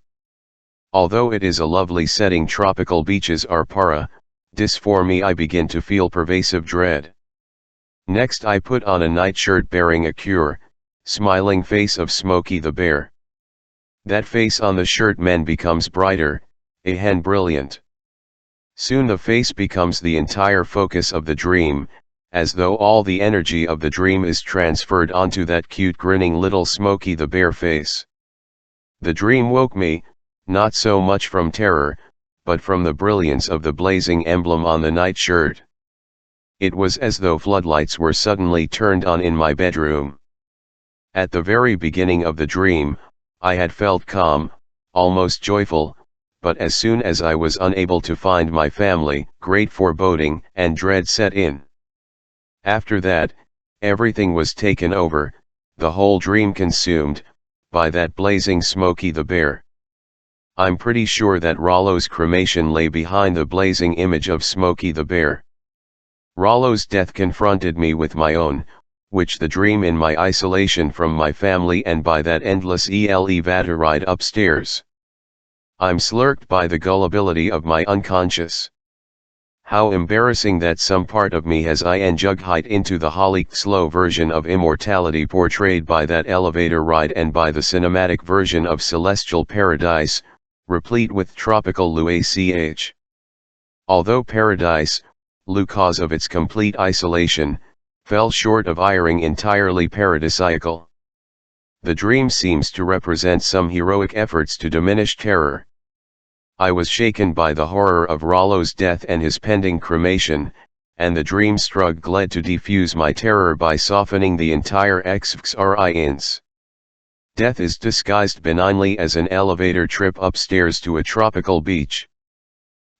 Although it is a lovely setting, tropical beaches are para, dis for me. I begin to feel pervasive dread. Next I put on a nightshirt bearing a smiling face of Smokey the Bear. That face on the shirt men becomes brighter, a hen brilliant. Soon the face becomes the entire focus of the dream, as though all the energy of the dream is transferred onto that cute grinning little Smokey the Bear face. The dream woke me, not so much from terror, but from the brilliance of the blazing emblem on the nightshirt. It was as though floodlights were suddenly turned on in my bedroom. At the very beginning of the dream, I had felt calm, almost joyful, but as soon as I was unable to find my family, great foreboding and dread set in. After that, everything was taken over, the whole dream consumed, by that blazing Smokey the Bear. I'm pretty sure that Rollo's cremation lay behind the blazing image of Smokey the Bear. Rollo's death confronted me with my own, which the dream in my isolation from my family and by that endless elevator upstairs. I'm slurked by the gullibility of my unconscious. How embarrassing that some part of me has jugged into the holly slow version of immortality portrayed by that elevator ride and by the cinematic version of celestial paradise, replete with tropical luach. Although paradise, cause of its complete isolation, fell short of iring entirely paradisiacal. The dream seems to represent some heroic efforts to diminish terror. I was shaken by the horror of Rollo's death and his pending cremation, and the dream struggled to defuse my terror by softening the entire experience. Death is disguised benignly as an elevator trip upstairs to a tropical beach.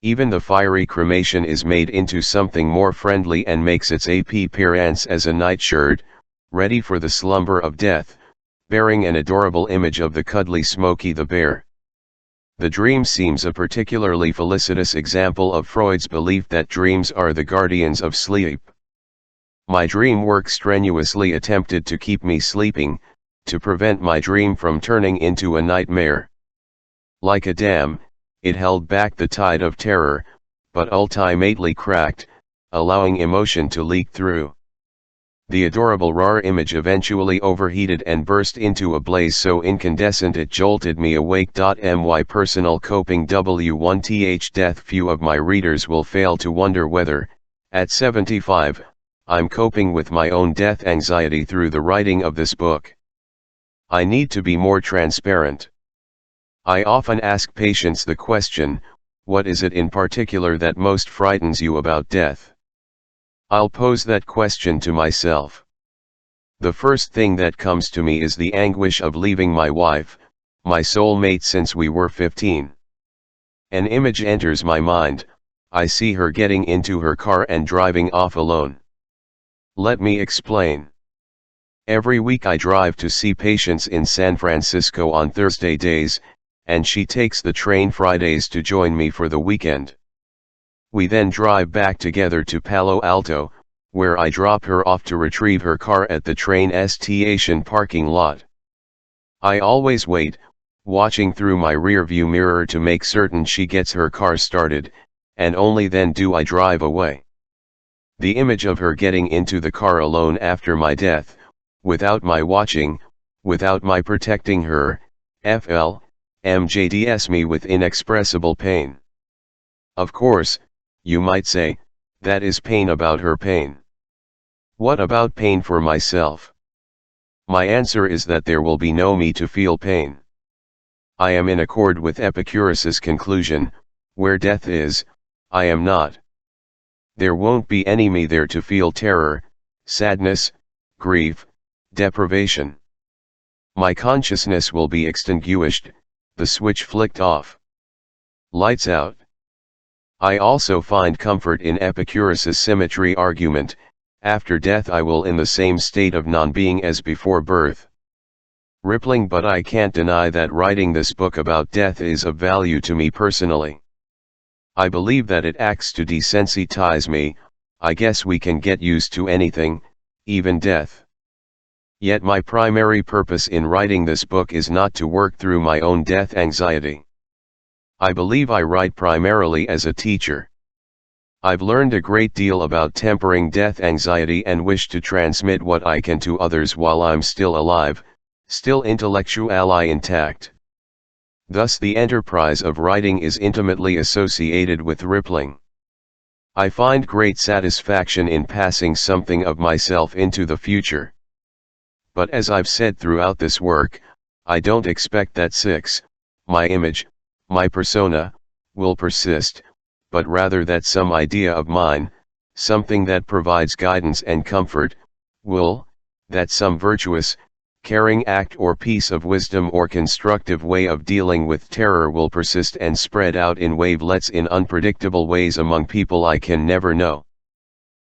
Even the fiery cremation is made into something more friendly and makes its appearance as a nightshirt, ready for the slumber of death, bearing an adorable image of the cuddly Smokey the Bear. The dream seems a particularly felicitous example of Freud's belief that dreams are the guardians of sleep. My dream work strenuously attempted to keep me sleeping, to prevent my dream from turning into a nightmare. Like a dam, it held back the tide of terror, but ultimately cracked, allowing emotion to leak through. The adorable raw image eventually overheated and burst into a blaze so incandescent it jolted me awake. My personal coping W1th death. Few of my readers will fail to wonder whether, at 75, I'm coping with my own death anxiety through the writing of this book. I need to be more transparent. I often ask patients the question, what is it in particular that most frightens you about death? I'll pose that question to myself. The first thing that comes to me is the anguish of leaving my wife, my soulmate since we were 15. An image enters my mind, I see her getting into her car and driving off alone. Let me explain. Every week I drive to see patients in San Francisco on Thursday days, and she takes the train Fridays to join me for the weekend. We then drive back together to Palo Alto, where I drop her off to retrieve her car at the train station parking lot. I always wait, watching through my rearview mirror to make certain she gets her car started, and only then do I drive away. The image of her getting into the car alone after my death, without my watching, without my protecting her, MJDs me with inexpressible pain. Of course, you might say, that is pain about her pain. What about pain for myself? My answer is that there will be no me to feel pain. I am in accord with Epicurus's conclusion, where death is, I am not. There won't be any me there to feel terror, sadness, grief, deprivation. My consciousness will be extinguished, the switch flicked off. Lights out. I also find comfort in Epicurus's symmetry argument, after death I will in the same state of non-being as before birth. Rippling, but I can't deny that writing this book about death is of value to me personally. I believe that it acts to desensitize me. I guess we can get used to anything, even death. Yet my primary purpose in writing this book is not to work through my own death anxiety. I believe I write primarily as a teacher. I've learned a great deal about tempering death anxiety and wish to transmit what I can to others while I'm still alive, still intellectually intact. Thus the enterprise of writing is intimately associated with rippling. I find great satisfaction in passing something of myself into the future. But as I've said throughout this work, I don't expect that my image, my persona, will persist, but rather that some idea of mine, something that provides guidance and comfort, will, that some virtuous, caring act or piece of wisdom or constructive way of dealing with terror will persist and spread out in wavelets in unpredictable ways among people I can never know.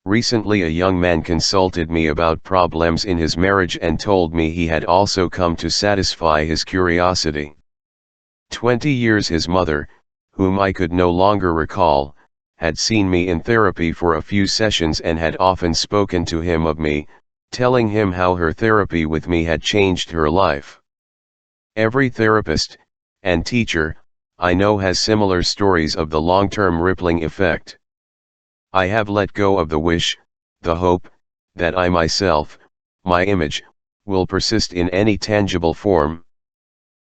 Recently a young man consulted me about problems in his marriage and told me he had also come to satisfy his curiosity. 20 years his mother, whom I could no longer recall, had seen me in therapy for a few sessions and had often spoken to him of me, telling him how her therapy with me had changed her life. Every therapist and teacher I know has similar stories of the long-term rippling effect. I have let go of the wish, the hope, that I myself, my image, will persist in any tangible form.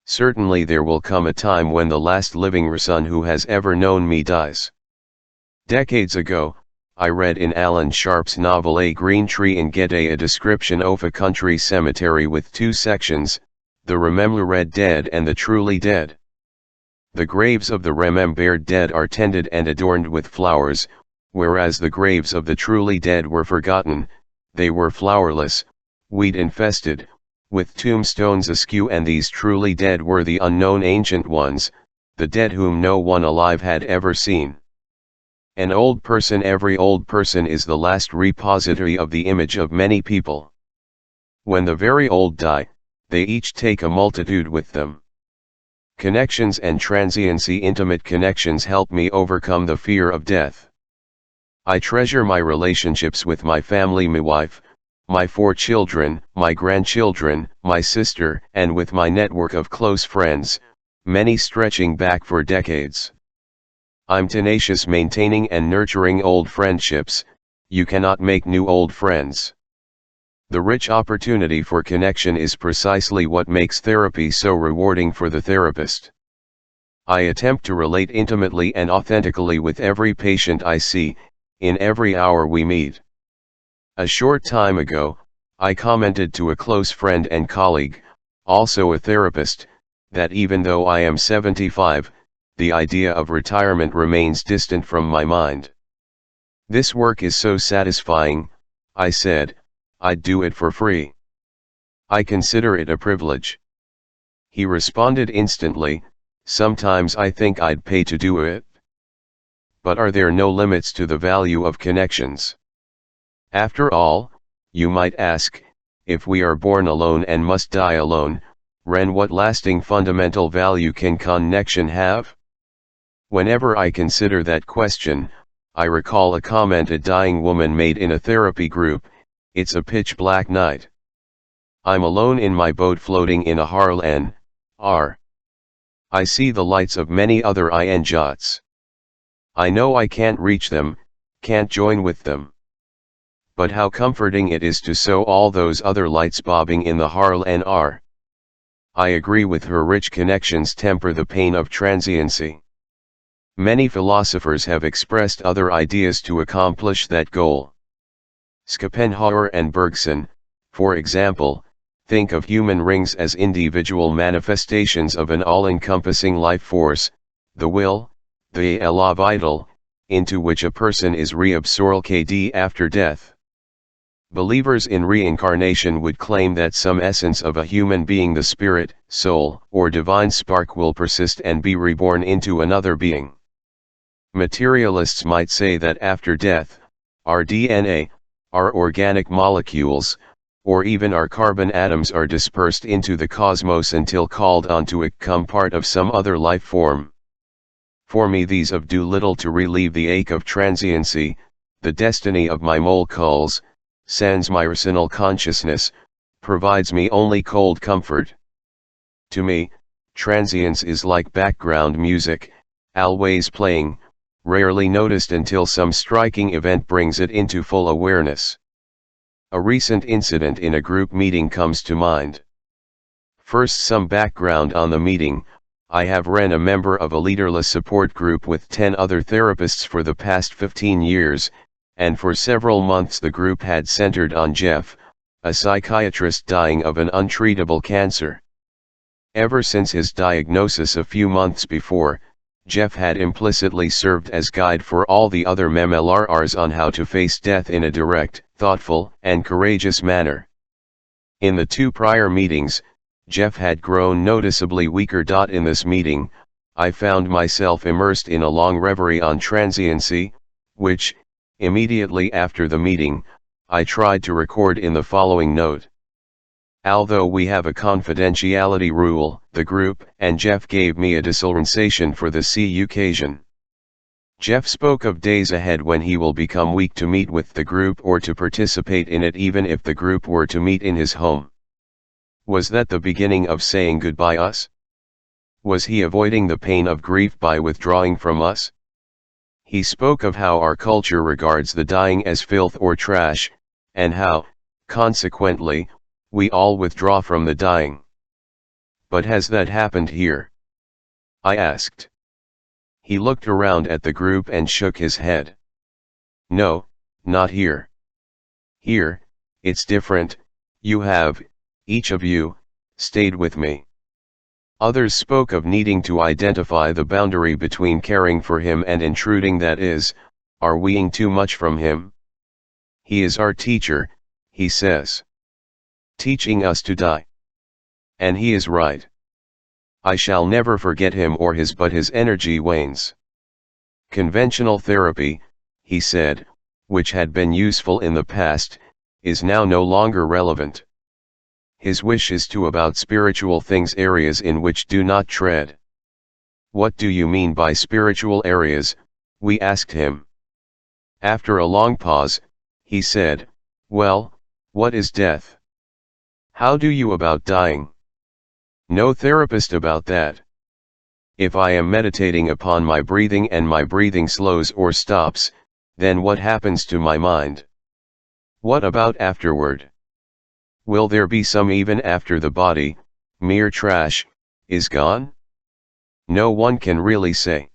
Certainly there will come a time when the last living son who has ever known me dies. Decades ago, I read in Alan Sharp's novel A Green Tree in Gede a description of a country cemetery with two sections, the remembered dead and the truly dead. The graves of the remembered dead are tended and adorned with flowers, whereas the graves of the truly dead were forgotten, they were flowerless, weed-infested, with tombstones askew, and these truly dead were the unknown ancient ones, the dead whom no one alive had ever seen. An old person. Every old person is the last repository of the image of many people. When the very old die, they each take a multitude with them. Connections and transiency. Intimate connections help me overcome the fear of death. I treasure my relationships with my family, my wife, my 4 children, my grandchildren, my sister, and with my network of close friends, many stretching back for decades. I'm tenacious maintaining and nurturing old friendships. You cannot make new old friends. The rich opportunity for connection is precisely what makes therapy so rewarding for the therapist. I attempt to relate intimately and authentically with every patient I see, in every hour we meet. A short time ago, I commented to a close friend and colleague, also a therapist, that even though I am 75, the idea of retirement remains distant from my mind. This work is so satisfying, I said, I'd do it for free. I consider it a privilege. He responded instantly, sometimes I think I'd pay to do it. But are there no limits to the value of connections? After all, you might ask, if we are born alone and must die alone, then what lasting fundamental value can connection have? Whenever I consider that question, I recall a comment a dying woman made in a therapy group, it's a pitch black night. I'm alone in my boat floating in a harl n.r. I see the lights of many other yachts. I know I can't reach them, can't join with them. But how comforting it is to see all those other lights bobbing in the harl n.r. I agree with her. Rich connections temper the pain of transiency. Many philosophers have expressed other ideas to accomplish that goal. Schopenhauer and Bergson, for example, think of human rings as individual manifestations of an all-encompassing life force, the will, the elah vital, into which a person is reabsorbed after death. Believers in reincarnation would claim that some essence of a human being, the spirit, soul, or divine spark, will persist and be reborn into another being. Materialists might say that after death, our DNA, our organic molecules, or even our carbon atoms are dispersed into the cosmos until called on to become part of some other life form. For me these do little to relieve the ache of transiency, the destiny of my molecules, sans my rational consciousness, provides me only cold comfort. To me, transience is like background music, always playing, rarely noticed until some striking event brings it into full awareness. A recent incident in a group meeting comes to mind. First, some background on the meeting. I have been a member of a leaderless support group with 10 other therapists for the past 15 years, and for several months the group had centered on Jeff, a psychiatrist dying of an untreatable cancer. Ever since his diagnosis a few months before, Jeff had implicitly served as guide for all the other MLRRs on how to face death in a direct, thoughtful, and courageous manner. In the 2 prior meetings, Jeff had grown noticeably weaker. In this meeting, I found myself immersed in a long reverie on transiency, which, immediately after the meeting, I tried to record in the following note. Although we have a confidentiality rule, the group and Jeff gave me a dispensation for the occasion. Jeff spoke of days ahead when he will become weak to meet with the group or to participate in it, even if the group were to meet in his home. Was that the beginning of saying goodbye us? Was he avoiding the pain of grief by withdrawing from us? He spoke of how our culture regards the dying as filth or trash, and how, consequently, we all withdraw from the dying. But has that happened here? I asked. He looked around at the group and shook his head. No, not here. Here, it's different. You have, each of you, stayed with me. Others spoke of needing to identify the boundary between caring for him and intruding, that is, are weeing too much from him? He is our teacher, he says. Teaching us to die. And he is right. I shall never forget him or his, but his energy wanes. Conventional therapy, he said, which had been useful in the past, is now no longer relevant. His wish is to about spiritual things, areas in which do not tread. What do you mean by spiritual areas? We asked him. After a long pause, he said, well, what is death? How do you about dying? No therapist about that. If I am meditating upon my breathing and my breathing slows or stops, then what happens to my mind? What about afterward? Will there be some even after the body, mere trash, is gone? No one can really say.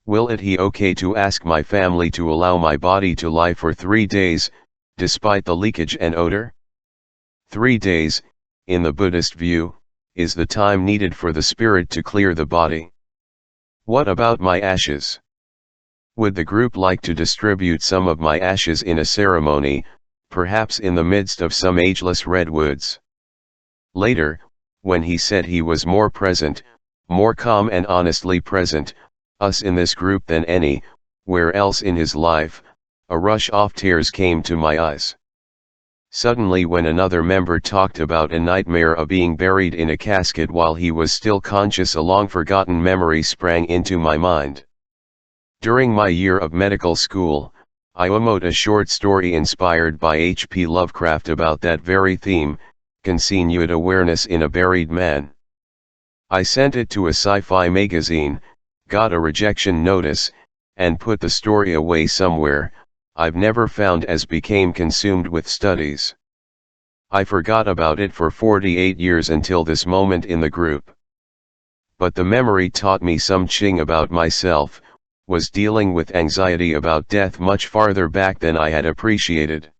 Will it be okay to ask my family to allow my body to lie for 3 days, despite the leakage and odor? 3 days, in the Buddhist view, is the time needed for the spirit to clear the body. What about my ashes? Would the group like to distribute some of my ashes in a ceremony, perhaps in the midst of some ageless redwoods? Later, when he said he was more present, more calm and honestly present, us in this group than anywhere else in his life, a rush of tears came to my eyes. Suddenly, when another member talked about a nightmare of being buried in a casket while he was still conscious, a long-forgotten memory sprang into my mind. During my year of medical school, I wrote a short story inspired by H.P. Lovecraft about that very theme, continued awareness in a buried man. I sent it to a sci-fi magazine, got a rejection notice, and put the story away somewhere I've never found, as became consumed with studies. I forgot about it for 48 years until this moment in the group. But the memory taught me something about myself, was dealing with anxiety about death much farther back than I had appreciated.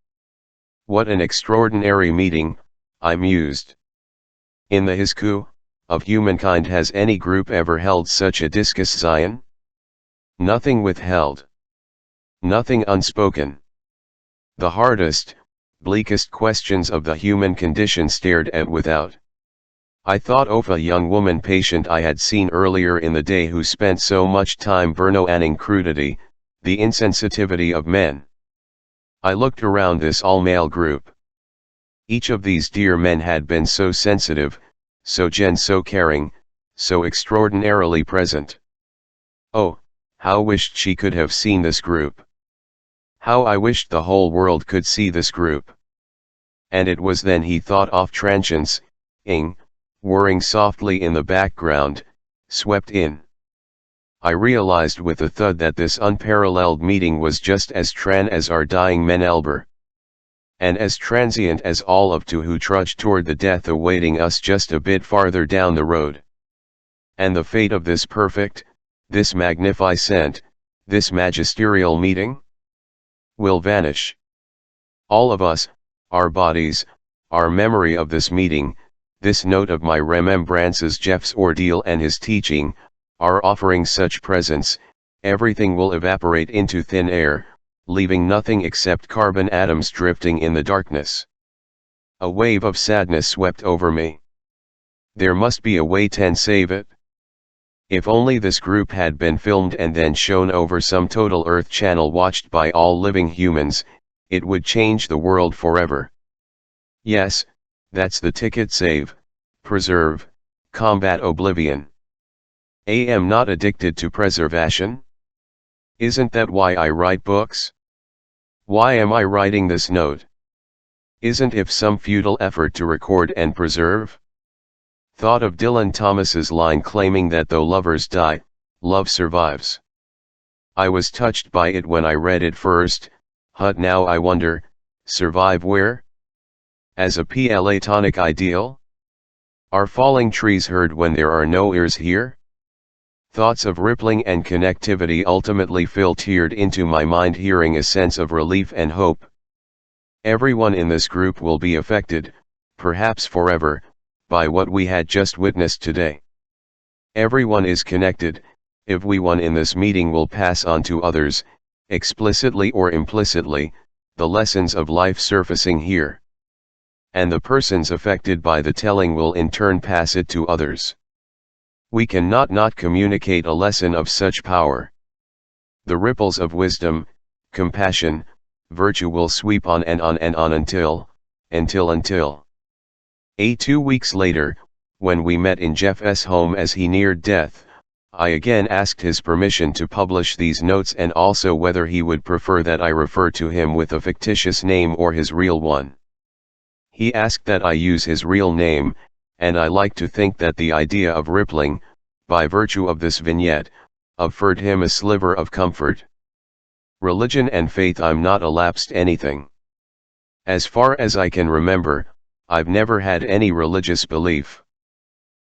What an extraordinary meeting, I mused. In the history of humankind, has any group ever held such a discussion? Nothing withheld. Nothing unspoken. The hardest, bleakest questions of the human condition stared at without. I thought of a young woman patient I had seen earlier in the day who spent so much time burning crudity, the insensitivity of men. I looked around this all-male group. Each of these dear men had been so sensitive, so so caring, so extraordinarily present. Oh, how wished she could have seen this group. How I wished the whole world could see this group. And it was then he thought off transients, whirring softly in the background, swept in. I realized with a thud that this unparalleled meeting was just as as our dying Menelber. And as transient as all of two who trudged toward the death awaiting us just a bit farther down the road. And the fate of this perfect, this magnificent, this magisterial meeting? Will vanish. All of us, our bodies, our memory of this meeting, this note of my remembrances, Jeff's ordeal and his teaching, our offering such presents, everything will evaporate into thin air, leaving nothing except carbon atoms drifting in the darkness. A wave of sadness swept over me. There must be a way to save it. If only this group had been filmed and then shown over some total Earth channel watched by all living humans, it would change the world forever. Yes, that's the ticket: save, preserve, combat oblivion. I am not addicted to preservation. Isn't that why I write books? Why am I writing this note? Isn't it some futile effort to record and preserve? Thought of Dylan Thomas's line claiming that though lovers die, love survives. I was touched by it when I read it first, but now I wonder, survive where? As a Platonic ideal? Are falling trees heard when there are no ears here? Thoughts of rippling and connectivity ultimately filtered into my mind, hearing a sense of relief and hope. Everyone in this group will be affected, perhaps forever, by what we had just witnessed today. Everyone is connected. Everyone in this meeting will pass on to others, explicitly or implicitly, the lessons of life surfacing here. And the persons affected by the telling will in turn pass it to others. We cannot not communicate a lesson of such power. The ripples of wisdom, compassion, virtue will sweep on and on and on until. 2 weeks later, when we met in Jeff's home as he neared death, I again asked his permission to publish these notes and also whether he would prefer that I refer to him with a fictitious name or his real one. He asked that I use his real name, and I like to think that the idea of rippling, by virtue of this vignette, offered him a sliver of comfort. Religion and faith, I'm not elapsed anything. As far as I can remember, I've never had any religious belief.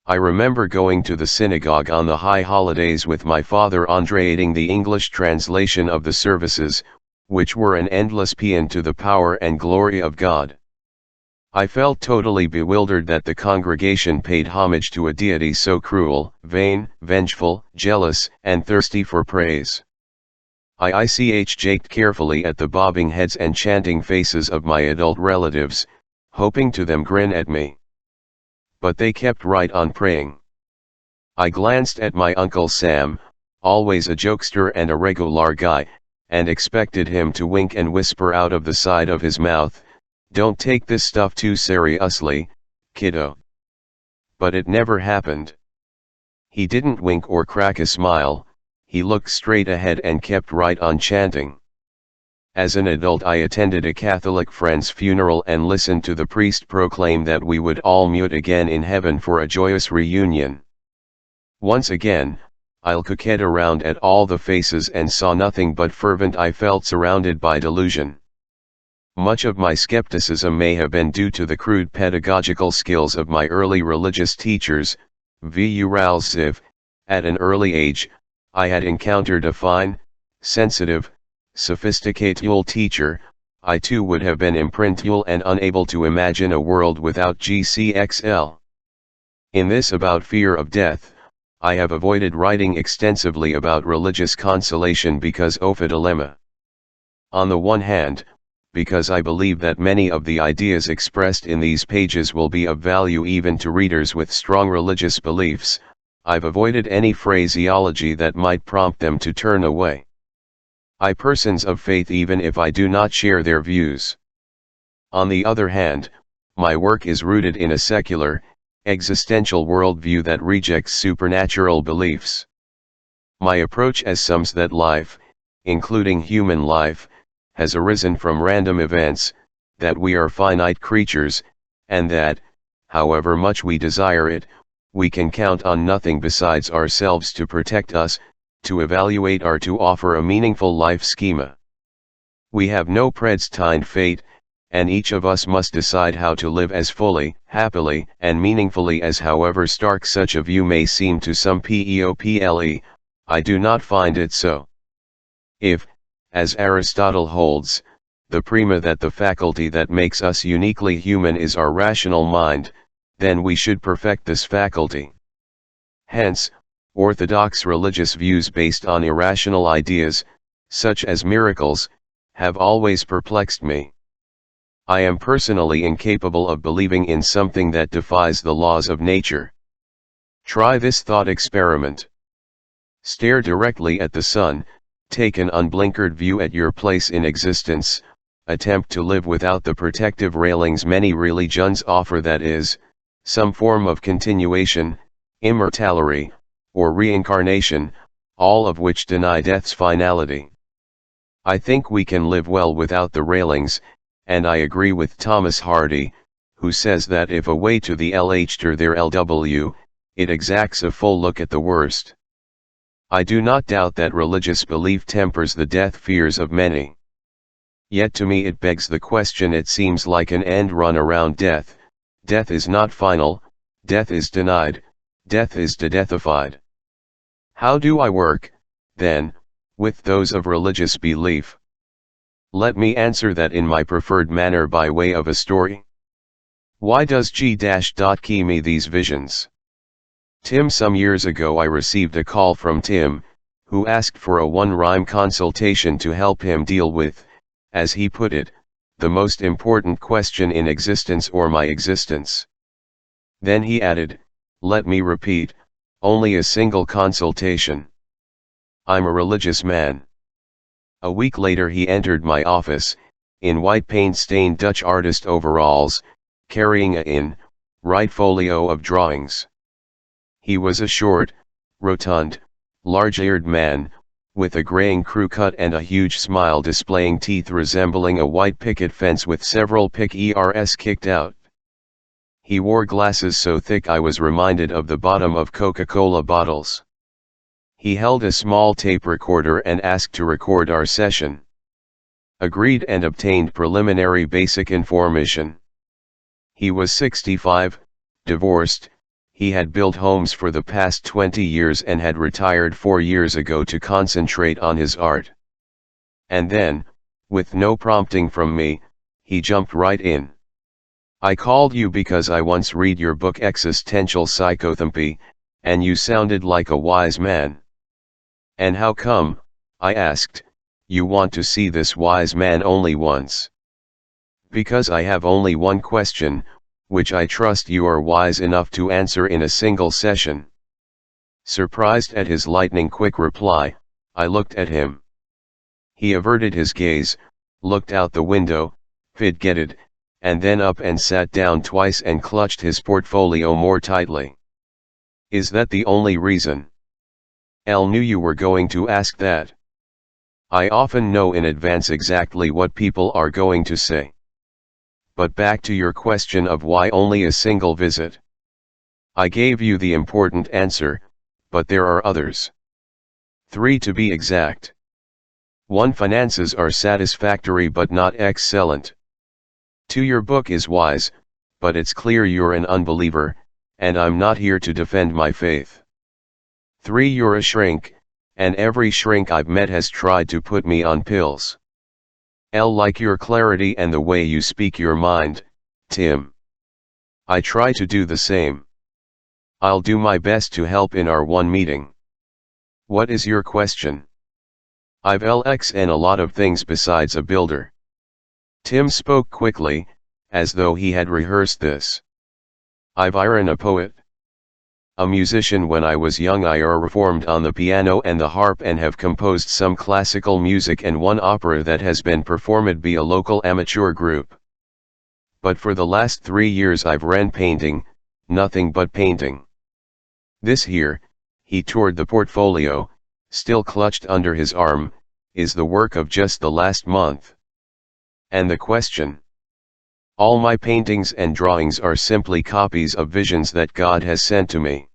I remember going to the synagogue on the high holidays with my father Andreating the English translation of the services, which were an endless paean to the power and glory of God. I felt totally bewildered that the congregation paid homage to a deity so cruel, vain, vengeful, jealous, and thirsty for praise. I jaked carefully at the bobbing heads and chanting faces of my adult relatives, hoping to them grin at me. But they kept right on praying. I glanced at my Uncle Sam, always a jokester and a regular guy, and expected him to wink and whisper out of the side of his mouth, "Don't take this stuff too seriously, kiddo." But it never happened. He didn't wink or crack a smile, he looked straight ahead and kept right on chanting. As an adult, I attended a Catholic friend's funeral and listened to the priest proclaim that we would all meet again in heaven for a joyous reunion. Once again, I looked around at all the faces and saw nothing but fervent. I felt surrounded by delusion. Much of my skepticism may have been due to the crude pedagogical skills of my early religious teachers. At an early age, I had encountered a fine, sensitive, sophisticated teacher. I too would have been imprinted and unable to imagine a world without GCXL. In this about fear of death, I have avoided writing extensively about religious consolation because of a dilemma. On the one hand, because I believe that many of the ideas expressed in these pages will be of value even to readers with strong religious beliefs, I've avoided any phraseology that might prompt them to turn away. Persons of faith, even if I do not share their views. On the other hand, my work is rooted in a secular, existential worldview that rejects supernatural beliefs. My approach assumes that life, including human life, has arisen from random events, that we are finite creatures, and that, however much we desire it, we can count on nothing besides ourselves to protect us, to evaluate or to offer a meaningful life schema. We have no predestined fate, and each of us must decide how to live as fully, happily, and meaningfully as however stark such a view may seem to some people. I do not find it so. If, as Aristotle holds, the prima that the faculty that makes us uniquely human is our rational mind, then we should perfect this faculty. Hence, orthodox religious views based on irrational ideas, such as miracles, have always perplexed me. I am personally incapable of believing in something that defies the laws of nature. Try this thought experiment. Stare directly at the sun, take an unblinkered view at your place in existence, attempt to live without the protective railings many religions offer, that is, some form of continuation, immortality, or reincarnation, all of which deny death's finality. I think we can live well without the railings, and I agree with Thomas Hardy, who says that if a way to the LH to their LW, it exacts a full look at the worst. I do not doubt that religious belief tempers the death fears of many. Yet to me it begs the question, it seems like an end run around death. Death is not final, death is denied, death is de-deathified. How do I work, then, with those of religious belief? Let me answer that in my preferred manner by way of a story. Why does G-Key me these visions? Tim, some years ago I received a call from Tim, who asked for a one-rhyme consultation to help him deal with, as he put it, the most important question in existence or my existence. Then he added, let me repeat, only a single consultation. I'm a religious man. A week later he entered my office, in white paint-stained Dutch artist overalls, carrying a right folio of drawings. He was a short, rotund, large-eared man, with a graying crew cut and a huge smile displaying teeth resembling a white picket fence with several pick-ers kicked out. He wore glasses so thick I was reminded of the bottom of Coca-Cola bottles. He held a small tape recorder and asked to record our session. Agreed and obtained preliminary basic information. He was 65, divorced, he had built homes for the past 20 years and had retired 4 years ago to concentrate on his art. And then, with no prompting from me, he jumped right in. I called you because I once read your book Existential Psychotherapy, and you sounded like a wise man. And how come, I asked, you want to see this wise man only once? Because I have only one question, which I trust you are wise enough to answer in a single session. Surprised at his lightning-quick reply, I looked at him. He averted his gaze, looked out the window, fidgeted, and then up and sat down twice and clutched his portfolio more tightly. Is that the only reason? I knew you were going to ask that. I often know in advance exactly what people are going to say. But back to your question of why only a single visit. I gave you the important answer, but there are others. 3 to be exact. 1. Finances are satisfactory but not excellent. 2. Your book is wise, but it's clear you're an unbeliever, and I'm not here to defend my faith. 3. You're a shrink, and every shrink I've met has tried to put me on pills. Like your clarity and the way you speak your mind, Tim. I try to do the same. I'll do my best to help in our one meeting. What is your question? I've LXN a lot of things besides a builder. Tim spoke quickly, as though he had rehearsed this. I've a poet. A musician when I was young. I reformed on the piano and the harp and have composed some classical music and one opera that has been performed by a local amateur group. But for the last 3 years I've ran painting, nothing but painting. This here, he toured the portfolio, still clutched under his arm, is the work of just the last month. And the question. All my paintings and drawings are simply copies of visions that God has sent to me.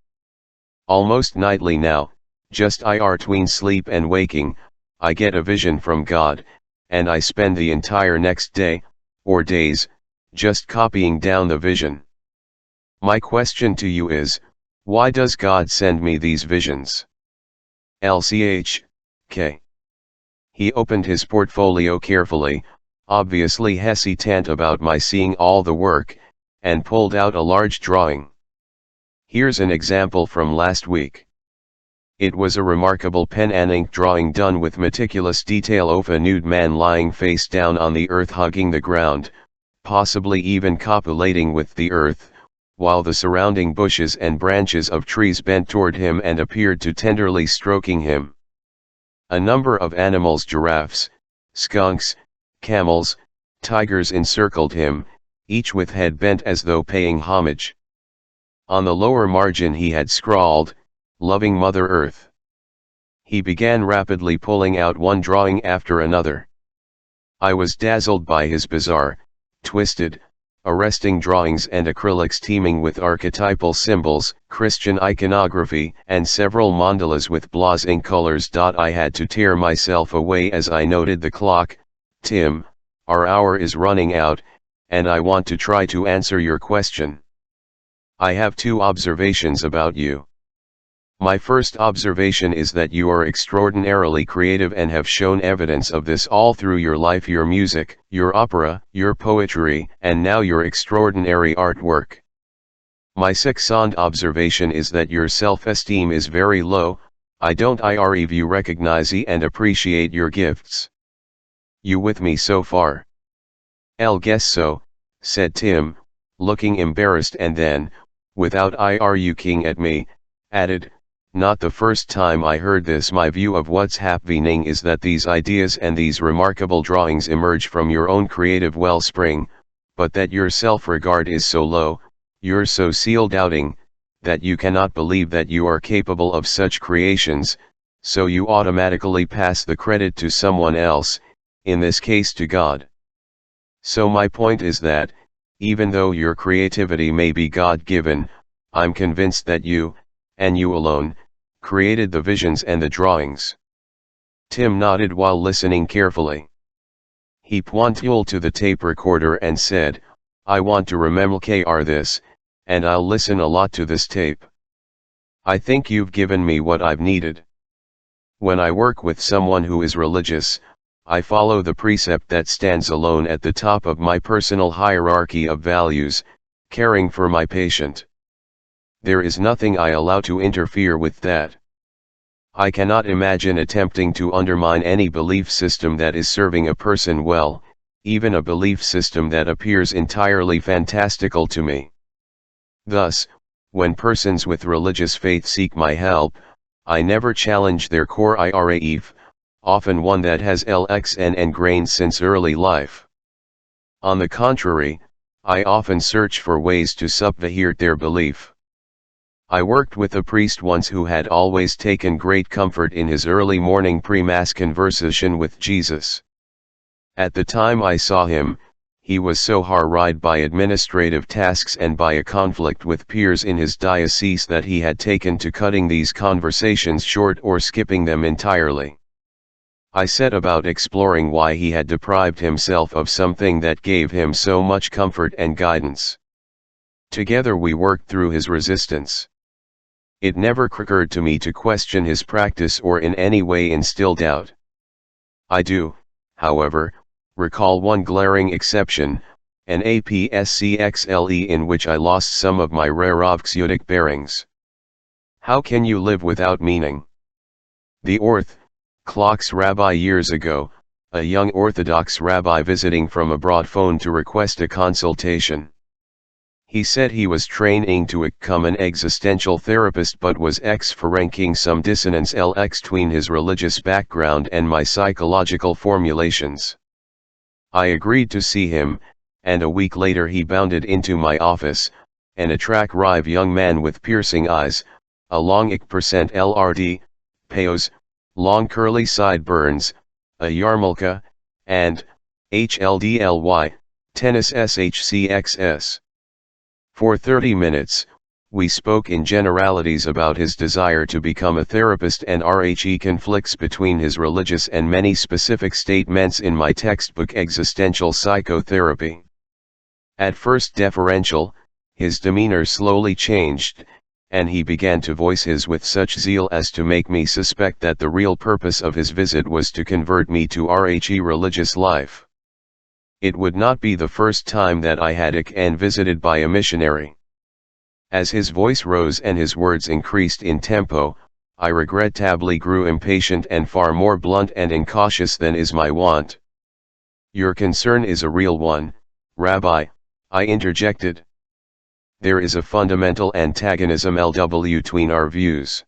Almost nightly now, just tween sleep and waking, I get a vision from God, and I spend the entire next day, or days, just copying down the vision. My question to you is, why does God send me these visions? LCH, K. He opened his portfolio carefully, obviously hesitant about my seeing all the work, and pulled out a large drawing. Here's an example from last week. It was a remarkable pen and ink drawing done with meticulous detail of a nude man lying face down on the earth hugging the ground, possibly even copulating with the earth, while the surrounding bushes and branches of trees bent toward him and appeared to tenderly stroking him. A number of animals, giraffes, skunks, camels, tigers encircled him, each with head bent as though paying homage. On the lower margin he had scrawled, "Loving Mother Earth." He began rapidly pulling out one drawing after another. I was dazzled by his bizarre, twisted, arresting drawings and acrylics teeming with archetypal symbols, Christian iconography, and several mandalas with blazing colors. I had to tear myself away as I noted the clock. Tim, our hour is running out, and I want to try to answer your question. I have two observations about you. My first observation is that you are extraordinarily creative and have shown evidence of this all through your life, your music, your opera, your poetry, and now your extraordinary artwork. My second observation is that your self-esteem is very low. I don't you recognize and appreciate your gifts. You with me so far? I'll guess so, said Tim, looking embarrassed, and then, without looking at me, added, "Not the first time I heard this. My view of what's happening is that these ideas and these remarkable drawings emerge from your own creative wellspring, but that your self-regard is so low, you're so self-doubting, that you cannot believe that you are capable of such creations, so you automatically pass the credit to someone else, in this case to God. So my point is that, even though your creativity may be God-given, I'm convinced that you, and you alone, created the visions and the drawings." Tim nodded while listening carefully. He pointed to the tape recorder and said, "I want to remember this, and I'll listen a lot to this tape. I think you've given me what I've needed. When I work with someone who is religious, I follow the precept that stands alone at the top of my personal hierarchy of values, caring for my patient. There is nothing I allow to interfere with that. I cannot imagine attempting to undermine any belief system that is serving a person well, even a belief system that appears entirely fantastical to me. Thus, when persons with religious faith seek my help, I never challenge their core belief, often one that has been ingrained since early life. On the contrary, I often search for ways to subvert their belief. I worked with a priest once who had always taken great comfort in his early morning pre-mass conversation with Jesus. At the time I saw him, he was so harried by administrative tasks and by a conflict with peers in his diocese that he had taken to cutting these conversations short or skipping them entirely. I set about exploring why he had deprived himself of something that gave him so much comfort and guidance. Together we worked through his resistance. It never occurred to me to question his practice or in any way instill doubt. I do, however, recall one glaring exception, an APSCXLE in which I lost some of my rare Oxyotic bearings. How can you live without meaning? The Orthodox rabbi years ago, a young Orthodox rabbi visiting from abroad phoned to request a consultation. He said he was training to become an existential therapist but was experiencing some dissonance between his religious background and my psychological formulations. I agreed to see him, and a week later he bounded into my office, an attractive young man with piercing eyes, a long %LRD, payos, long curly sideburns, a yarmulke, and, HLDLY, tennis SHCXS. For 30 minutes, we spoke in generalities about his desire to become a therapist and RHE conflicts between his religious and many specific statements in my textbook Existential Psychotherapy. At first deferential, his demeanor slowly changed, and he began to voice his with such zeal as to make me suspect that the real purpose of his visit was to convert me to RHE religious life. It would not be the first time that I had been visited by a missionary. As his voice rose and his words increased in tempo, I regrettably grew impatient and far more blunt and incautious than is my wont. "Your concern is a real one, Rabbi," I interjected. "There is a fundamental antagonism between our views.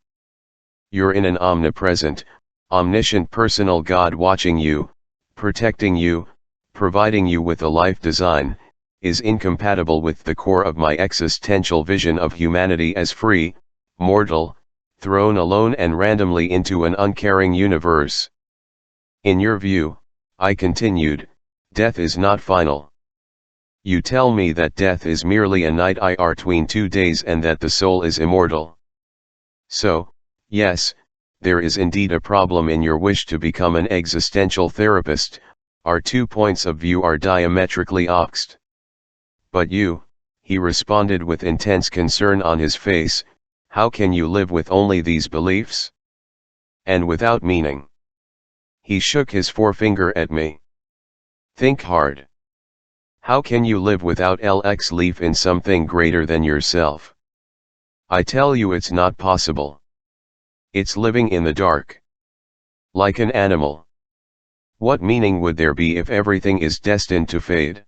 You're in an omnipresent, omniscient personal God watching you, protecting you, providing you with a life design, is incompatible with the core of my existential vision of humanity as free, mortal, thrown alone and randomly into an uncaring universe. In your view," I continued, "death is not final. You tell me that death is merely a night between 2 days and that the soul is immortal. So, yes, there is indeed a problem in your wish to become an existential therapist. Our 2 points of view are diametrically opposed. But you," he responded with intense concern on his face, "how can you live with only these beliefs? And without meaning?" He shook his forefinger at me. "Think hard. How can you live without belief in something greater than yourself? I tell you it's not possible. It's living in the dark. Like an animal. What meaning would there be if everything is destined to fade?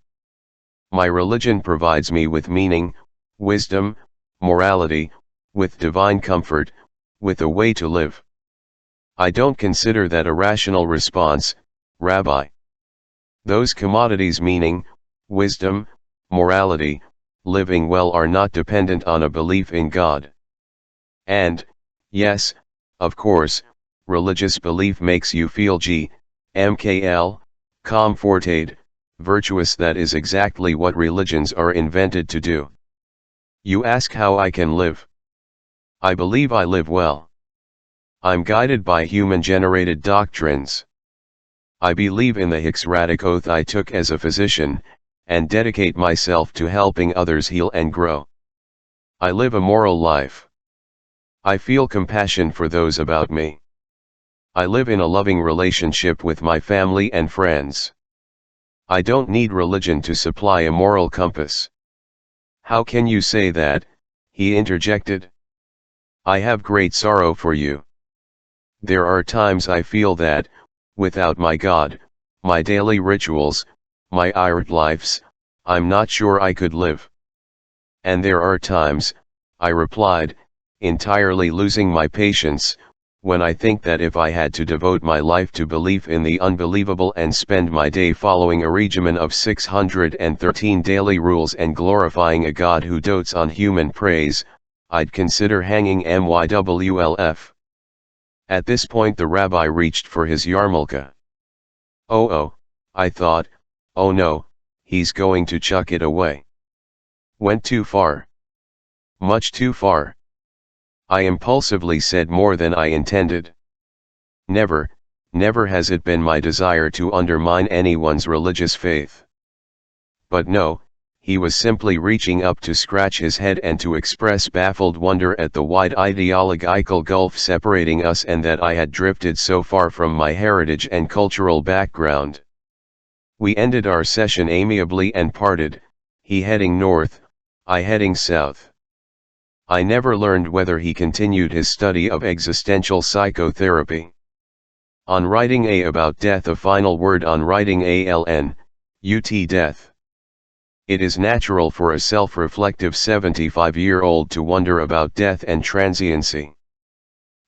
My religion provides me with meaning, wisdom, morality, with divine comfort, with a way to live. I don't consider that a rational response, Rabbi. Those commodities, meaning, wisdom, morality, living well, are not dependent on a belief in God. And, yes, of course, religious belief makes you feel comforted, virtuous. That is exactly what religions are invented to do. You ask how I can live. I believe I live well. I'm guided by human-generated doctrines. I believe in the Hippocratic Oath I took as a physician, and dedicate myself to helping others heal and grow. I live a moral life. I feel compassion for those about me. I live in a loving relationship with my family and friends. I don't need religion to supply a moral compass." "How can you say that?" he interjected. "I have great sorrow for you. There are times I feel that, without my God, my daily rituals, my lives, I'm not sure I could live." "And there are times," I replied, entirely losing my patience, "when I think that if I had to devote my life to belief in the unbelievable and spend my day following a regimen of 613 daily rules and glorifying a God who dotes on human praise, I'd consider hanging mywlf." At this point the rabbi reached for his yarmulke. Oh, I thought, oh no, he's going to chuck it away. Went too far. Much too far. I impulsively said more than I intended. Never has it been my desire to undermine anyone's religious faith. But no, he was simply reaching up to scratch his head and to express baffled wonder at the wide ideological gulf separating us and that I had drifted so far from my heritage and cultural background. We ended our session amiably and parted, he heading north, I heading south. I never learned whether he continued his study of existential psychotherapy. On writing about death, a final word on writing death. It is natural for a self-reflective 75-year-old to wonder about death and transiency.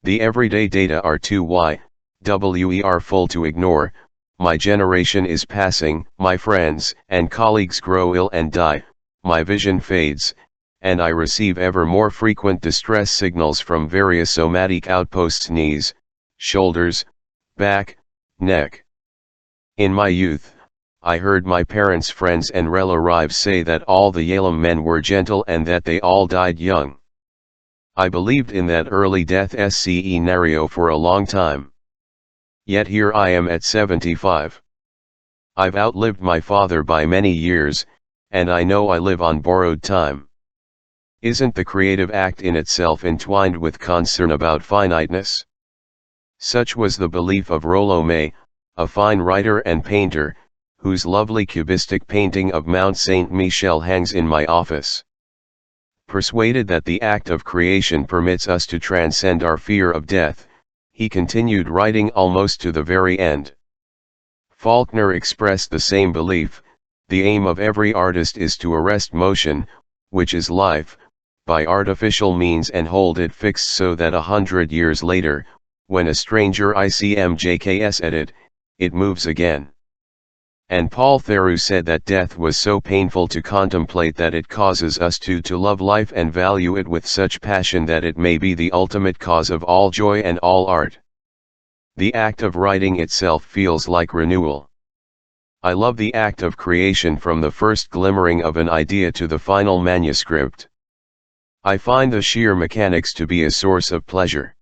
The everyday data are too full to ignore. My generation is passing, my friends and colleagues grow ill and die, my vision fades, and I receive ever more frequent distress signals from various somatic outposts: knees, shoulders, back, neck. In my youth, I heard my parents' friends and relatives say that all the Yalom men were gentle and that they all died young. I believed in that early death scenario for a long time. Yet here I am at 75. I've outlived my father by many years, and I know I live on borrowed time. Isn't the creative act in itself entwined with concern about finiteness? Such was the belief of Rollo May, a fine writer and painter, whose lovely cubistic painting of Mount Saint Michel hangs in my office. Persuaded that the act of creation permits us to transcend our fear of death, he continued writing almost to the very end. Faulkner expressed the same belief: the aim of every artist is to arrest motion, which is life, by artificial means and hold it fixed so that 100 years later, when a stranger ICMJKs at it moves again. And Paul Theroux said that death was so painful to contemplate that it causes us to love life and value it with such passion that it may be the ultimate cause of all joy and all art. The act of writing itself feels like renewal. I love the act of creation from the first glimmering of an idea to the final manuscript. I find the sheer mechanics to be a source of pleasure.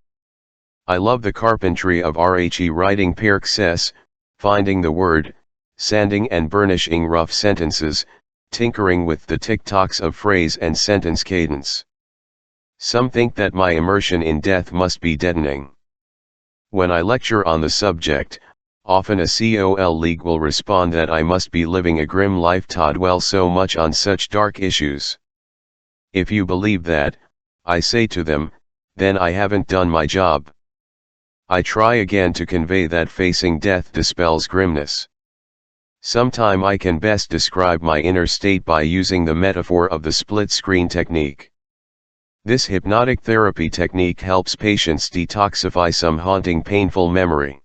I love the carpentry of Rhe writing perks, finding the word, sanding and burnishing rough sentences, tinkering with the tick-tocks of phrase and sentence cadence. Some think that my immersion in death must be deadening. When I lecture on the subject, often a colleague will respond that I must be living a grim life to dwell so much on such dark issues. If you believe that, I say to them, then I haven't done my job. I try again to convey that facing death dispels grimness. Sometime I can best describe my inner state by using the metaphor of the split-screen technique. This hypnotic therapy technique helps patients detoxify some haunting painful memory.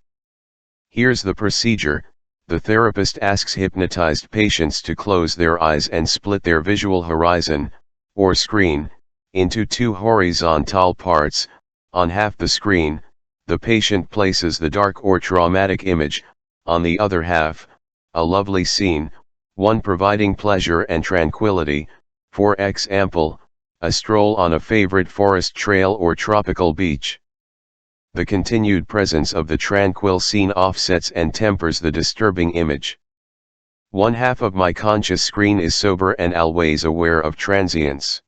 Here's the procedure: the therapist asks hypnotized patients to close their eyes and split their visual horizon, or screen, into two horizontal parts. On half the screen, the patient places the dark or traumatic image; on the other half, a lovely scene, one providing pleasure and tranquility, for example, a stroll on a favorite forest trail or tropical beach. The continued presence of the tranquil scene offsets and tempers the disturbing image. One half of my conscious screen is sober and always aware of transience.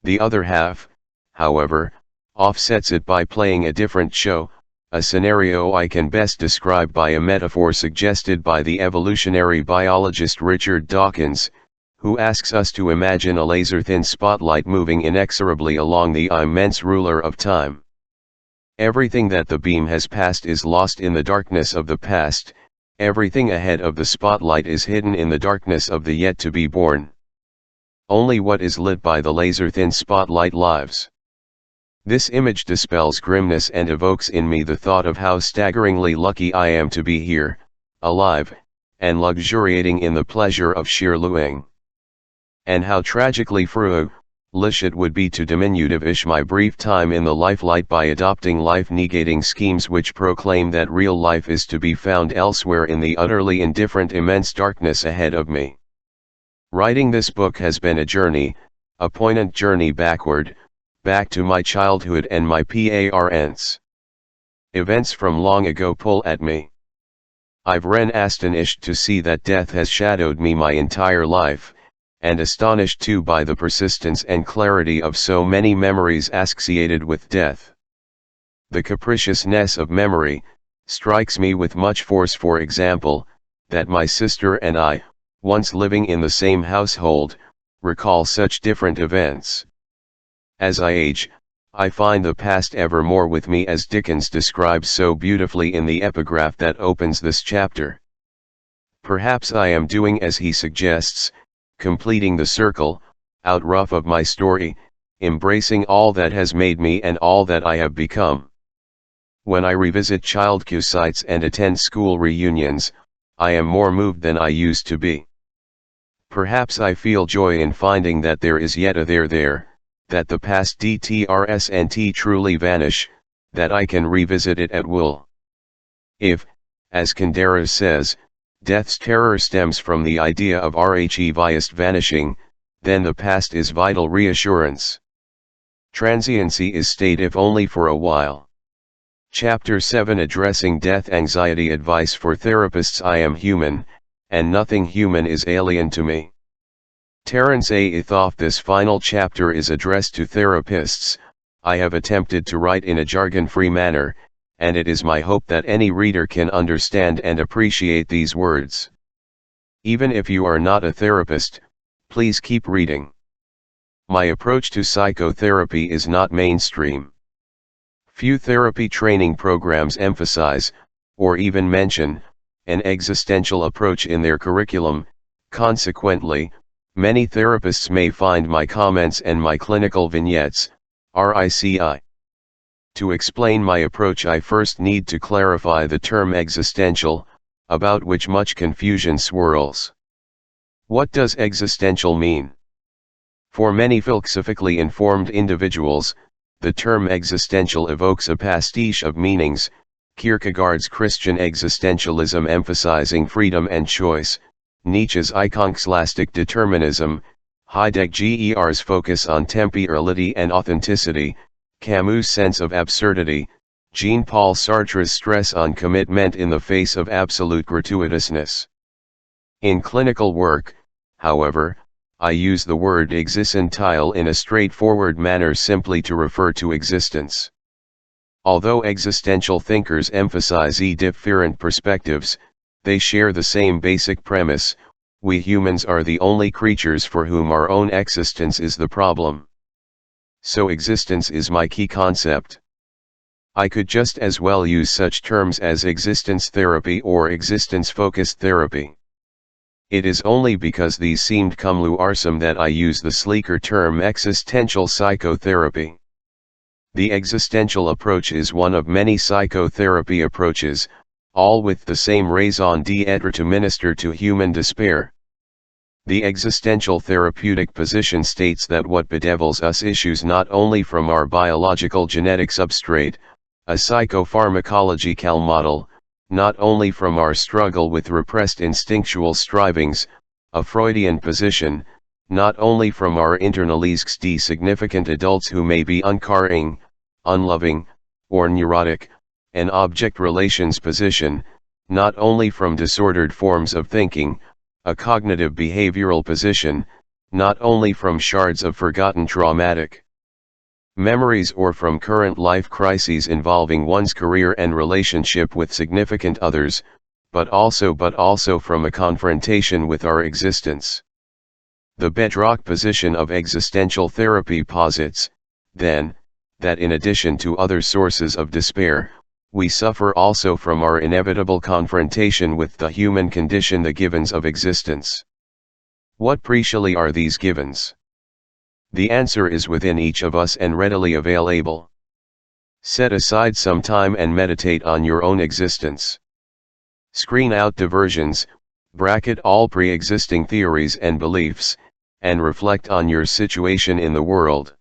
The other half, however, offsets it by playing a different show, a scenario I can best describe by a metaphor suggested by the evolutionary biologist Richard Dawkins, who asks us to imagine a laser-thin spotlight moving inexorably along the immense ruler of time. Everything that the beam has passed is lost in the darkness of the past, everything ahead of the spotlight is hidden in the darkness of the yet-to-be-born. Only what is lit by the laser-thin spotlight lives. This image dispels grimness and evokes in me the thought of how staggeringly lucky I am to be here, alive, and luxuriating in the pleasure of sheer luing. And how tragically foolish it would be to diminutive my brief time in the lifelight by adopting life-negating schemes which proclaim that real life is to be found elsewhere in the utterly indifferent immense darkness ahead of me. Writing this book has been a journey, a poignant journey backward, back to my childhood and my parents. Events from long ago pull at me. I've been astonished to see that death has shadowed me my entire life, and astonished too by the persistence and clarity of so many memories associated with death. The capriciousness of memory strikes me with much force. For example, that my sister and I, once living in the same household, recall such different events. As I age, I find the past ever more with me, as Dickens describes so beautifully in the epigraph that opens this chapter. Perhaps I am doing as he suggests, completing the circle, out rough of my story, embracing all that has made me and all that I have become. When I revisit childhood sites and attend school reunions, I am more moved than I used to be. Perhaps I feel joy in finding that there is yet a there, that the past dtrsnt truly vanish, that I can revisit it at will. If, as Kundera says, Death's terror stems from the idea of rheviest vanishing, then the past is vital reassurance. Transiency is stayed if only for a while. Chapter 7 Addressing Death Anxiety Advice for Therapists. I am human, and nothing human is alien to me. Terence A. Ethoff. This final chapter is addressed to therapists. I have attempted to write in a jargon-free manner, and it is my hope that any reader can understand and appreciate these words. Even if you are not a therapist, please keep reading. My approach to psychotherapy is not mainstream. Few therapy training programs emphasize, or even mention, an existential approach in their curriculum. Consequently, many therapists may find my comments and my clinical vignettes, RICI. To explain my approach, I first need to clarify the term existential, about which much confusion swirls. What does existential mean? For many philosophically informed individuals, the term existential evokes a pastiche of meanings: Kierkegaard's Christian existentialism emphasizing freedom and choice, Nietzsche's iconoclastic determinism, Heidegger's focus on temporality and authenticity, Camus' sense of absurdity, Jean-Paul Sartre's stress on commitment in the face of absolute gratuitousness. In clinical work, however, I use the word existential in a straightforward manner simply to refer to existence. Although existential thinkers emphasize different perspectives, they share the same basic premise: we humans are the only creatures for whom our own existence is the problem. So existence is my key concept. I could just as well use such terms as existence therapy or existence-focused therapy. It is only because these seemed cumularsome that I use the sleeker term existential psychotherapy. The existential approach is one of many psychotherapy approaches, all with the same raison d'être to minister to human despair. The existential therapeutic position states that what bedevils us issues not only from our biological genetic substrate, a psychopharmacological model, not only from our struggle with repressed instinctual strivings, a Freudian position, not only from our internalized significant adults who may be uncaring, unloving, or neurotic, an object relations position, not only from disordered forms of thinking, a cognitive behavioral position, not only from shards of forgotten traumatic memories or from current life crises involving one's career and relationship with significant others, but also from a confrontation with our existence. The bedrock position of existential therapy posits, then, that in addition to other sources of despair, we suffer also from our inevitable confrontation with the human condition, the givens of existence. What precisely are these givens? The answer is within each of us and readily available. Set aside some time and meditate on your own existence. Screen out diversions, bracket all pre-existing theories and beliefs, and reflect on your situation in the world.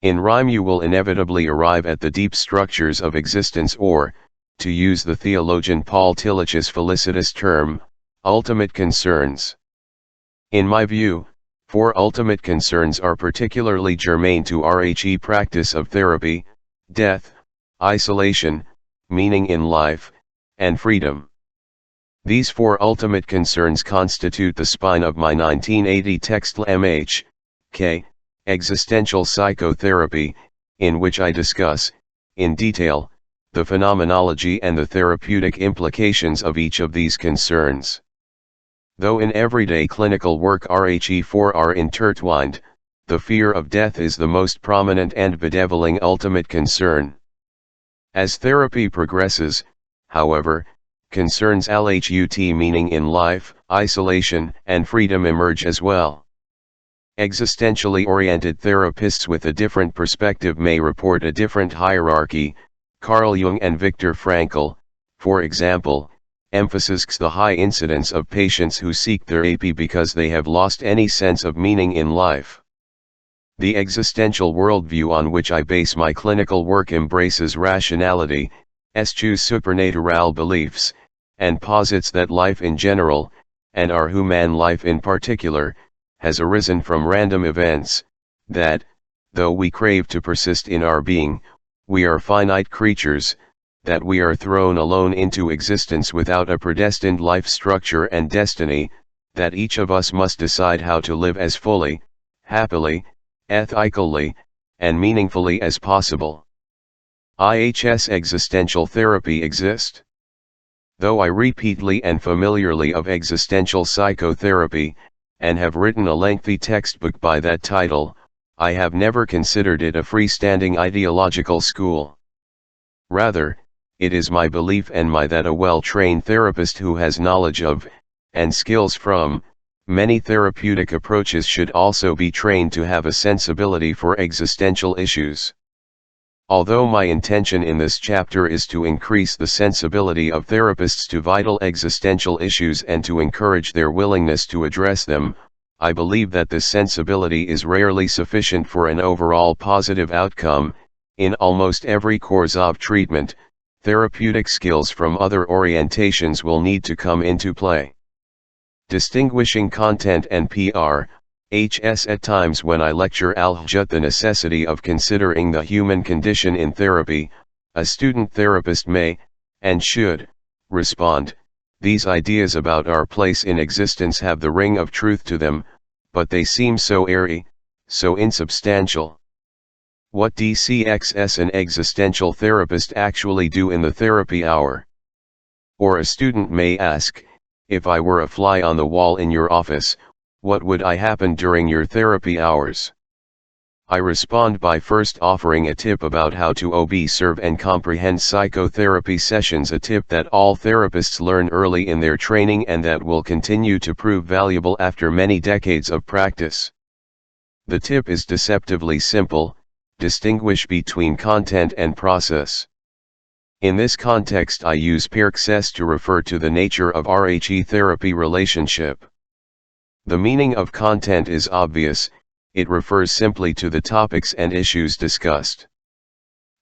In rhyme you will inevitably arrive at the deep structures of existence, or, to use the theologian Paul Tillich's felicitous term, ultimate concerns. In my view, 4 ultimate concerns are particularly germane to RHE practice of therapy: death, isolation, meaning in life, and freedom. These 4 ultimate concerns constitute the spine of my 1980 text M.H.K. Existential Psychotherapy, in which I discuss, in detail, the phenomenology and the therapeutic implications of each of these concerns. Though in everyday clinical work RHE4 are intertwined, the fear of death is the most prominent and bedeviling ultimate concern. As therapy progresses, however, concerns LHUT meaning in life, isolation, and freedom emerge as well. Existentially oriented therapists with a different perspective may report a different hierarchy. Carl Jung and Viktor Frankl, for example, emphasizes the high incidence of patients who seek therapy because they have lost any sense of meaning in life. The existential worldview on which I base my clinical work embraces rationality, eschews supernatural beliefs, and posits that life in general, and our human life in particular, has arisen from random events, that, though we crave to persist in our being, we are finite creatures, that we are thrown alone into existence without a predestined life structure and destiny, that each of us must decide how to live as fully, happily, ethically, and meaningfully as possible. IHS existential therapy exist. Though I repeatedly and familiarly of existential psychotherapy, and have written a lengthy textbook by that title, I have never considered it a freestanding ideological school. Rather, it is my belief and that a well-trained therapist who has knowledge of, and skills from, many therapeutic approaches should also be trained to have a sensibility for existential issues. Although my intention in this chapter is to increase the sensibility of therapists to vital existential issues and to encourage their willingness to address them, I believe that this sensibility is rarely sufficient for an overall positive outcome. In almost every course of treatment, therapeutic skills from other orientations will need to come into play. Distinguishing content and PRHS at times when I lecture Al-Hajjat the necessity of considering the human condition in therapy, a student therapist may, and should, respond, these ideas about our place in existence have the ring of truth to them, but they seem so airy, so insubstantial. What DCXS an existential therapist actually do in the therapy hour? Or a student may ask, if I were a fly on the wall in your office, what would I happen during your therapy hours? I respond by first offering a tip about how to observe and comprehend psychotherapy sessions, a tip that all therapists learn early in their training and that will continue to prove valuable after many decades of practice. The tip is deceptively simple: distinguish between content and process. In this context I use PRHS to refer to the nature of RHE therapy relationship. The meaning of content is obvious, it refers simply to the topics and issues discussed.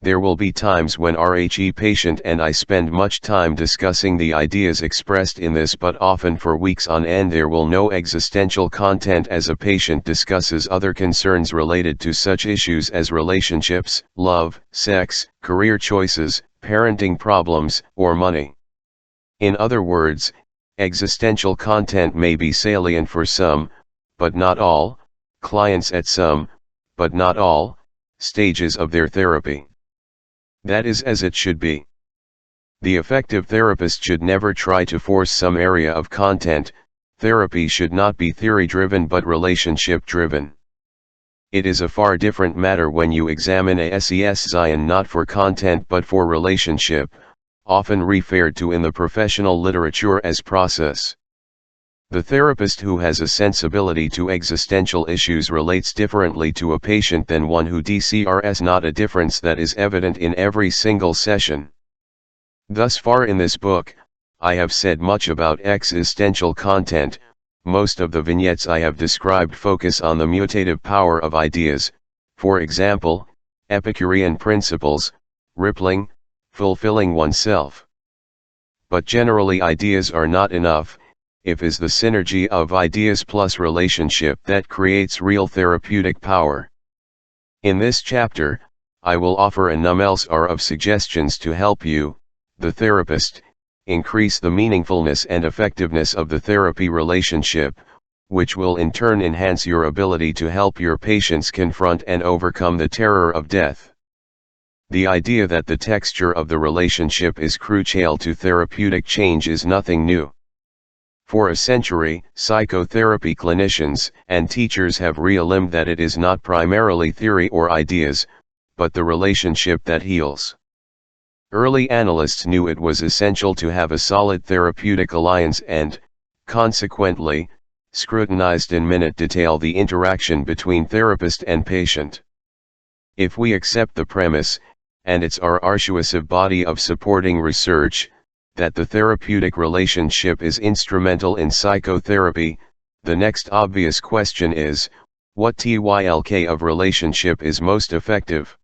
There will be times when RHE patient and I spend much time discussing the ideas expressed in this, but often for weeks on end there will no existential content as a patient discusses other concerns related to such issues as relationships, love, sex, career choices, parenting problems, or money. In other words, existential content may be salient for some, but not all, clients at some, but not all, stages of their therapy. That is as it should be. The effective therapist should never try to force some area of content. Therapy should not be theory-driven but relationship-driven. It is a far different matter when you examine a SES Zion not for content but for relationship, often referred to in the professional literature as process. The therapist who has a sensibility to existential issues relates differently to a patient than one who DCRS, not a difference that is evident in every single session. Thus far in this book, I have said much about existential content. Most of the vignettes I have described focus on the mutative power of ideas, for example, Epicurean principles, rippling, fulfilling oneself. But generally ideas are not enough. If is the synergy of ideas plus relationship that creates real therapeutic power. In this chapter, I will offer a number of suggestions to help you, the therapist, increase the meaningfulness and effectiveness of the therapy relationship, which will in turn enhance your ability to help your patients confront and overcome the terror of death. The idea that the texture of the relationship is crucial to therapeutic change is nothing new. For a century, psychotherapy clinicians and teachers have realigned that it is not primarily theory or ideas, but the relationship that heals. Early analysts knew it was essential to have a solid therapeutic alliance and, consequently, scrutinized in minute detail the interaction between therapist and patient. If we accept the premise, and it's our arduous body of supporting research, that the therapeutic relationship is instrumental in psychotherapy, the next obvious question is, what type of relationship is most effective?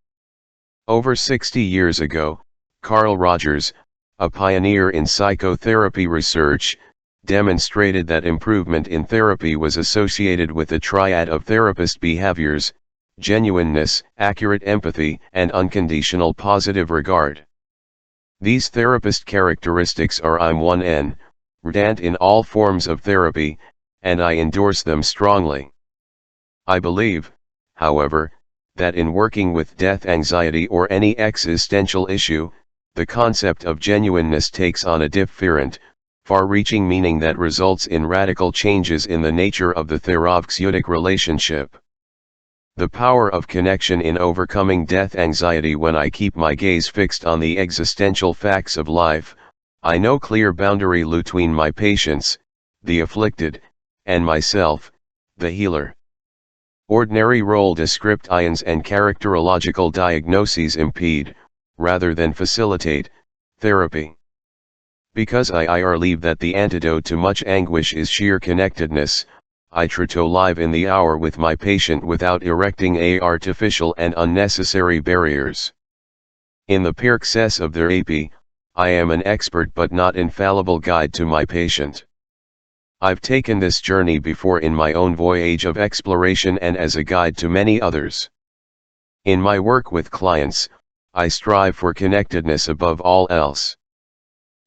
Over 60 years ago, Carl Rogers, a pioneer in psychotherapy research, demonstrated that improvement in therapy was associated with a triad of therapist behaviors: genuineness, accurate empathy, and unconditional positive regard. These therapist characteristics are I'm1N, redundant in all forms of therapy, and I endorse them strongly. I believe, however, that in working with death anxiety or any existential issue, the concept of genuineness takes on a different, far-reaching meaning that results in radical changes in the nature of the therapeutic relationship. The power of connection in overcoming death anxiety. When I keep my gaze fixed on the existential facts of life, I know clear boundary between my patients, the afflicted, and myself, the healer. Ordinary role descriptions and characterological diagnoses impede, rather than facilitate, therapy. Because I believe that the antidote to much anguish is sheer connectedness, I try to live in the hour with my patient without erecting artificial and unnecessary barriers. In the process of therapy, I am an expert but not infallible guide to my patient. I've taken this journey before in my own voyage of exploration and as a guide to many others. In my work with clients, I strive for connectedness above all else.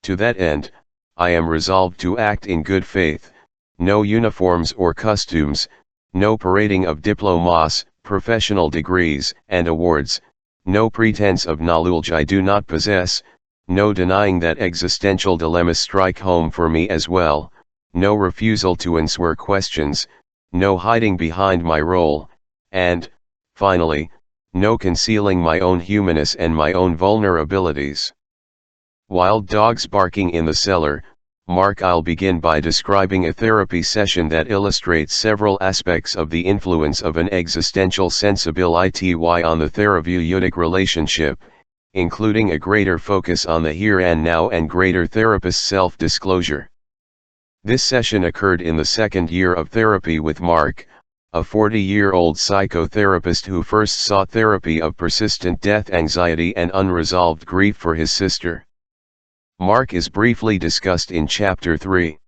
To that end, I am resolved to act in good faith: no uniforms or costumes, no parading of diplomas, professional degrees, and awards, no pretense of knowledge I do not possess, no denying that existential dilemmas strike home for me as well, no refusal to answer questions, no hiding behind my role, and, finally, no concealing my own humanness and my own vulnerabilities. Wild dogs barking in the cellar. I'll begin by describing a therapy session that illustrates several aspects of the influence of an existential sensibility on the therapeutic relationship, including a greater focus on the here and now and greater therapist self-disclosure. This session occurred in the second year of therapy with Mark, a 40-year-old psychotherapist who first sought therapy of persistent death anxiety and unresolved grief for his sister. Mark is briefly discussed in Chapter 3.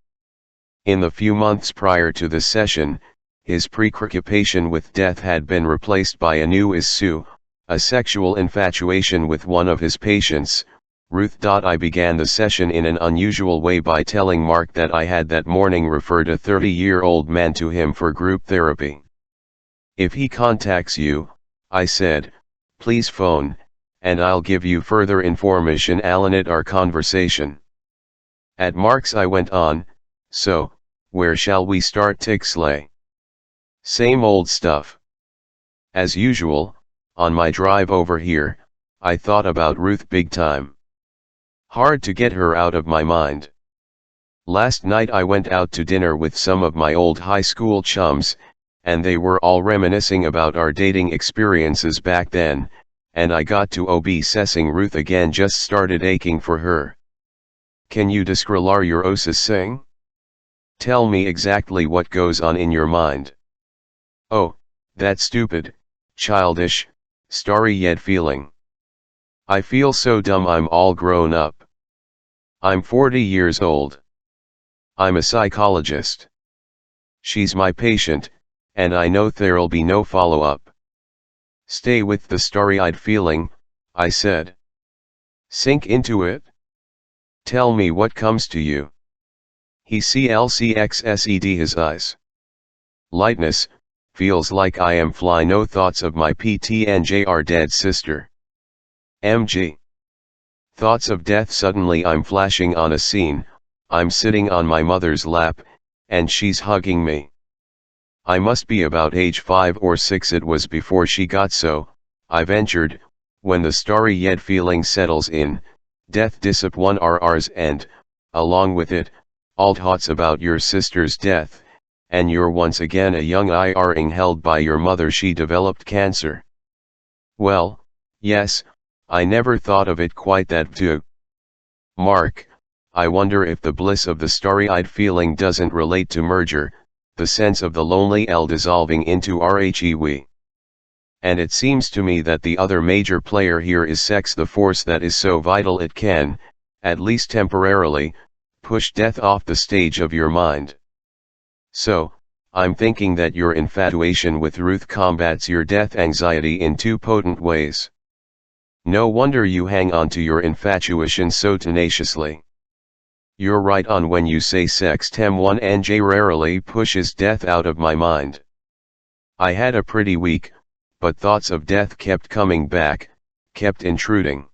In the few months prior to the session, his preoccupation with death had been replaced by a new issue, a sexual infatuation with one of his patients, Ruth. I began the session in an unusual way by telling Mark that I had that morning referred a 30-year-old man to him for group therapy. If he contacts you, I said, please phone, and I'll give you further information at our conversation. At Mark's I went on, so, where shall we start Tixley? Same old stuff. As usual, on my drive over here, I thought about Ruth big time. Hard to get her out of my mind. Last night I went out to dinner with some of my old high school chums, and they were all reminiscing about our dating experiences back then, and I got to obsessing Ruth again, just started aching for her. Can you describe your sing? Tell me exactly what goes on in your mind. Oh, that stupid, childish, starry-eyed feeling. I feel so dumb I'm all grown up. I'm 40 years old. I'm a psychologist. She's my patient, and I know there'll be no follow-up. Stay with the starry-eyed feeling, I said. Sink into it. Tell me what comes to you. He clxsed his eyes. Lightness, feels like I am fly, no thoughts of my PTNJR dead sister. MG. Thoughts of death. Suddenly I'm flashing on a scene, I'm sitting on my mother's lap, and she's hugging me. I must be about age 5 or 6, it was before she got so, I ventured, when the starry-eyed feeling settles in, death disappears and, along with it, all thoughts about your sister's death, and you're once again a young ing held by your mother. She developed cancer. Well, yes, I never thought of it quite that too. Mark, I wonder if the bliss of the starry-eyed feeling doesn't relate to merger, the sense of the lonely L dissolving into RHE. And it seems to me that the other major player here is sex, the force that is so vital it can, at least temporarily, push death off the stage of your mind. So, I'm thinking that your infatuation with Ruth combats your death anxiety in two potent ways. No wonder you hang on to your infatuation so tenaciously. You're right on when you say sex one rarely pushes death out of my mind. I had a pretty week, but thoughts of death kept coming back, kept intruding.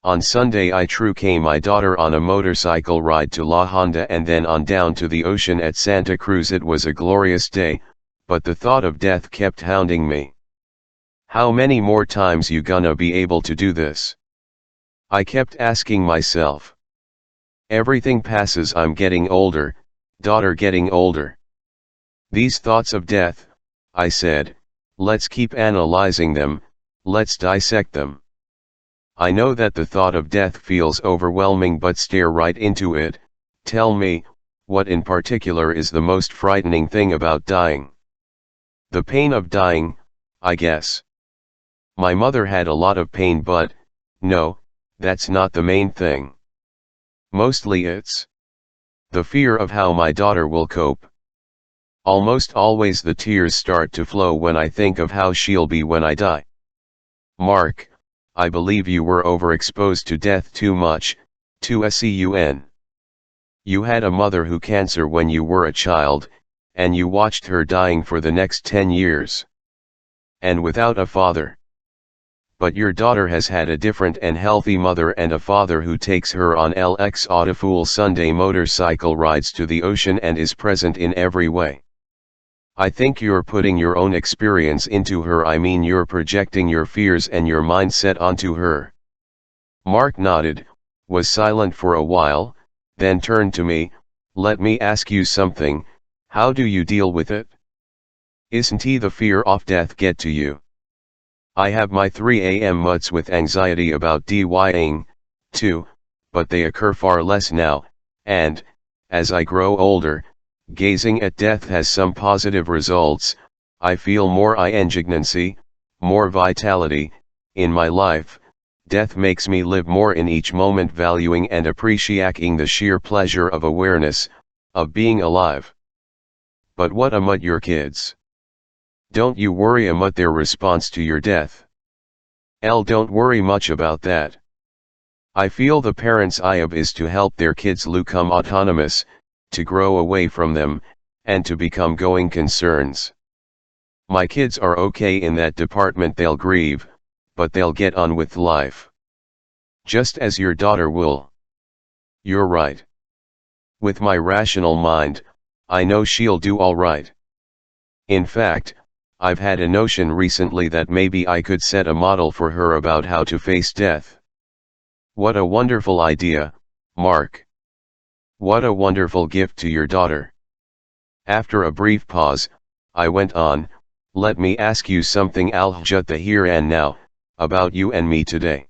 On Sunday I took my daughter on a motorcycle ride to La Honda and then on down to the ocean at Santa Cruz. It was a glorious day, but the thought of death kept hounding me. How many more times you gonna be able to do this? I kept asking myself. Everything passes, I'm getting older, daughter getting older. These thoughts of death, I said, let's keep analyzing them, let's dissect them. I know that the thought of death feels overwhelming, but stare right into it. Tell me, what in particular is the most frightening thing about dying? The pain of dying, I guess. My mother had a lot of pain, but, no, that's not the main thing. Mostly it's the fear of how my daughter will cope. Almost always the tears start to flow when I think of how she'll be when I die. Mark, I believe you were overexposed to death too much, too soon. You had a mother who cancer when you were a child, and you watched her dying for the next 10 years. And without a father. But your daughter has had a different and healthy mother and a father who takes her on LX Audifool Sunday motorcycle rides to the ocean and is present in every way. I think you're putting your own experience into her. I mean, you're projecting your fears and your mindset onto her. Mark nodded, was silent for a while, then turned to me. Let me ask you something, how do you deal with it? Isn't the fear of death get to you? I have my 3 a.m. muts with anxiety about dying, too, but they occur far less now, and, as I grow older, gazing at death has some positive results. I feel more indignancy, more vitality, in my life. Death makes me live more in each moment, valuing and appreciating the sheer pleasure of awareness, of being alive. But what about your kids? Don't you worry about their response to your death? Don't worry much about that. I feel the parents' job is to help their kids become autonomous, to grow away from them, and to become going concerns. My kids are okay in that department. They'll grieve, but they'll get on with life. Just as your daughter will. You're right. With my rational mind, I know she'll do all right. In fact, I've had a notion recently that maybe I could set a model for her about how to face death. What a wonderful idea, Mark. What a wonderful gift to your daughter. After a brief pause, I went on, let me ask you something, just the here and now, about you and me today.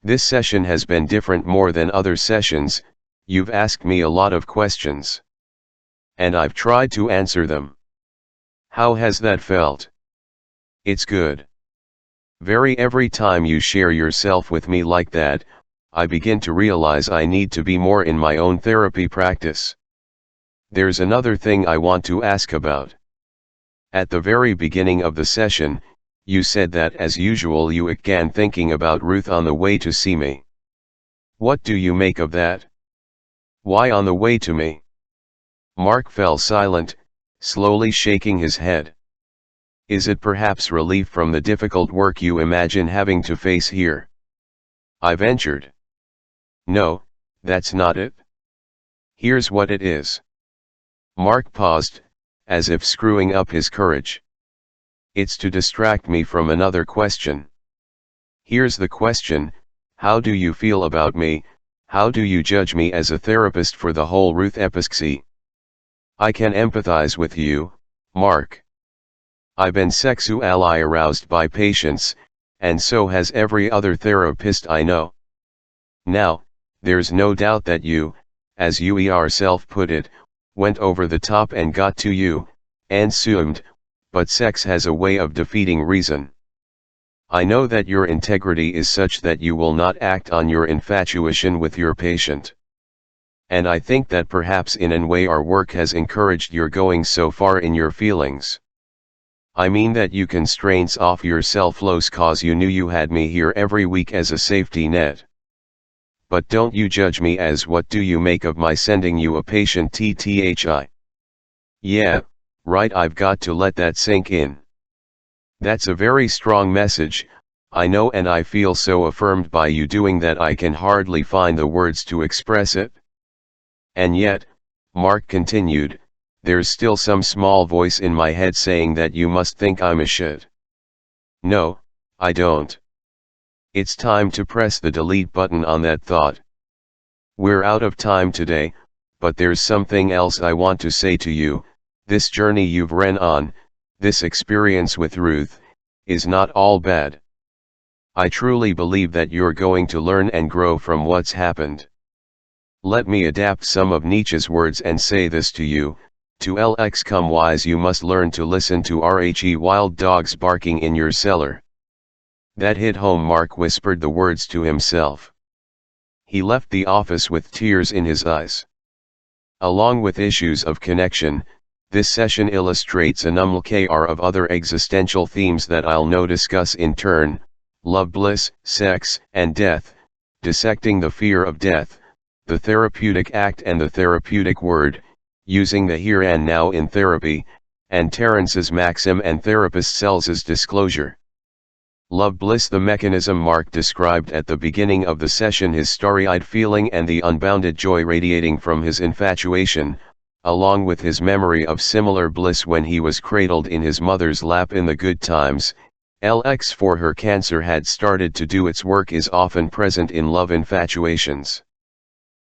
This session has been different more than other sessions. You've asked me a lot of questions. And I've tried to answer them. How has that felt? It's good. Every time you share yourself with me like that, I begin to realize I need to be more in my own therapy practice. There's another thing I want to ask about. At the very beginning of the session, you said that as usual you began thinking about Ruth on the way to see me. What do you make of that? Why on the way to me? Mark fell silent, slowly shaking his head. Is it perhaps relief from the difficult work you imagine having to face here? I ventured. No, that's not it. Here's what it is. Mark paused, as if screwing up his courage. It's to distract me from another question. Here's the question, how do you feel about me, how do you judge me as a therapist for the whole Ruth episode? I can empathize with you, Mark. I've been sexually aroused by patients, and so has every other therapist I know. Now, there's no doubt that you, as you yourself put it, went over the top and got to you, and assumed, but sex has a way of defeating reason. I know that your integrity is such that you will not act on your infatuation with your patient. And I think that perhaps in a way our work has encouraged your going so far in your feelings. I mean that you constraints off yourself los cause you knew you had me here every week as a safety net. But don't you judge me as what do you make of my sending you a patient TTHI? Yeah, right, I've got to let that sink in. That's a very strong message, I know, and I feel so affirmed by you doing that I can hardly find the words to express it. And yet, Mark continued, there's still some small voice in my head saying that you must think I'm a shit. No, I don't. It's time to press the delete button on that thought. We're out of time today, but there's something else I want to say to you. This journey you've ran on, this experience with Ruth, is not all bad. I truly believe that you're going to learn and grow from what's happened. Let me adapt some of Nietzsche's words and say this to you, to LX come wise you must learn to listen to RHE wild dogs barking in your cellar. That hit home. Mark whispered the words to himself. He left the office with tears in his eyes. Along with issues of connection, this session illustrates a number of other existential themes that I'll now discuss in turn: love, bliss, sex, and death, dissecting the fear of death, the therapeutic act and the therapeutic word, using the here and now in therapy, and Terence's maxim and therapist Selz's disclosure. Love, bliss, the mechanism Mark described at the beginning of the session, his starry-eyed feeling and the unbounded joy radiating from his infatuation, along with his memory of similar bliss when he was cradled in his mother's lap in the good times. LX for her cancer had started to do its work, is often present in love infatuations.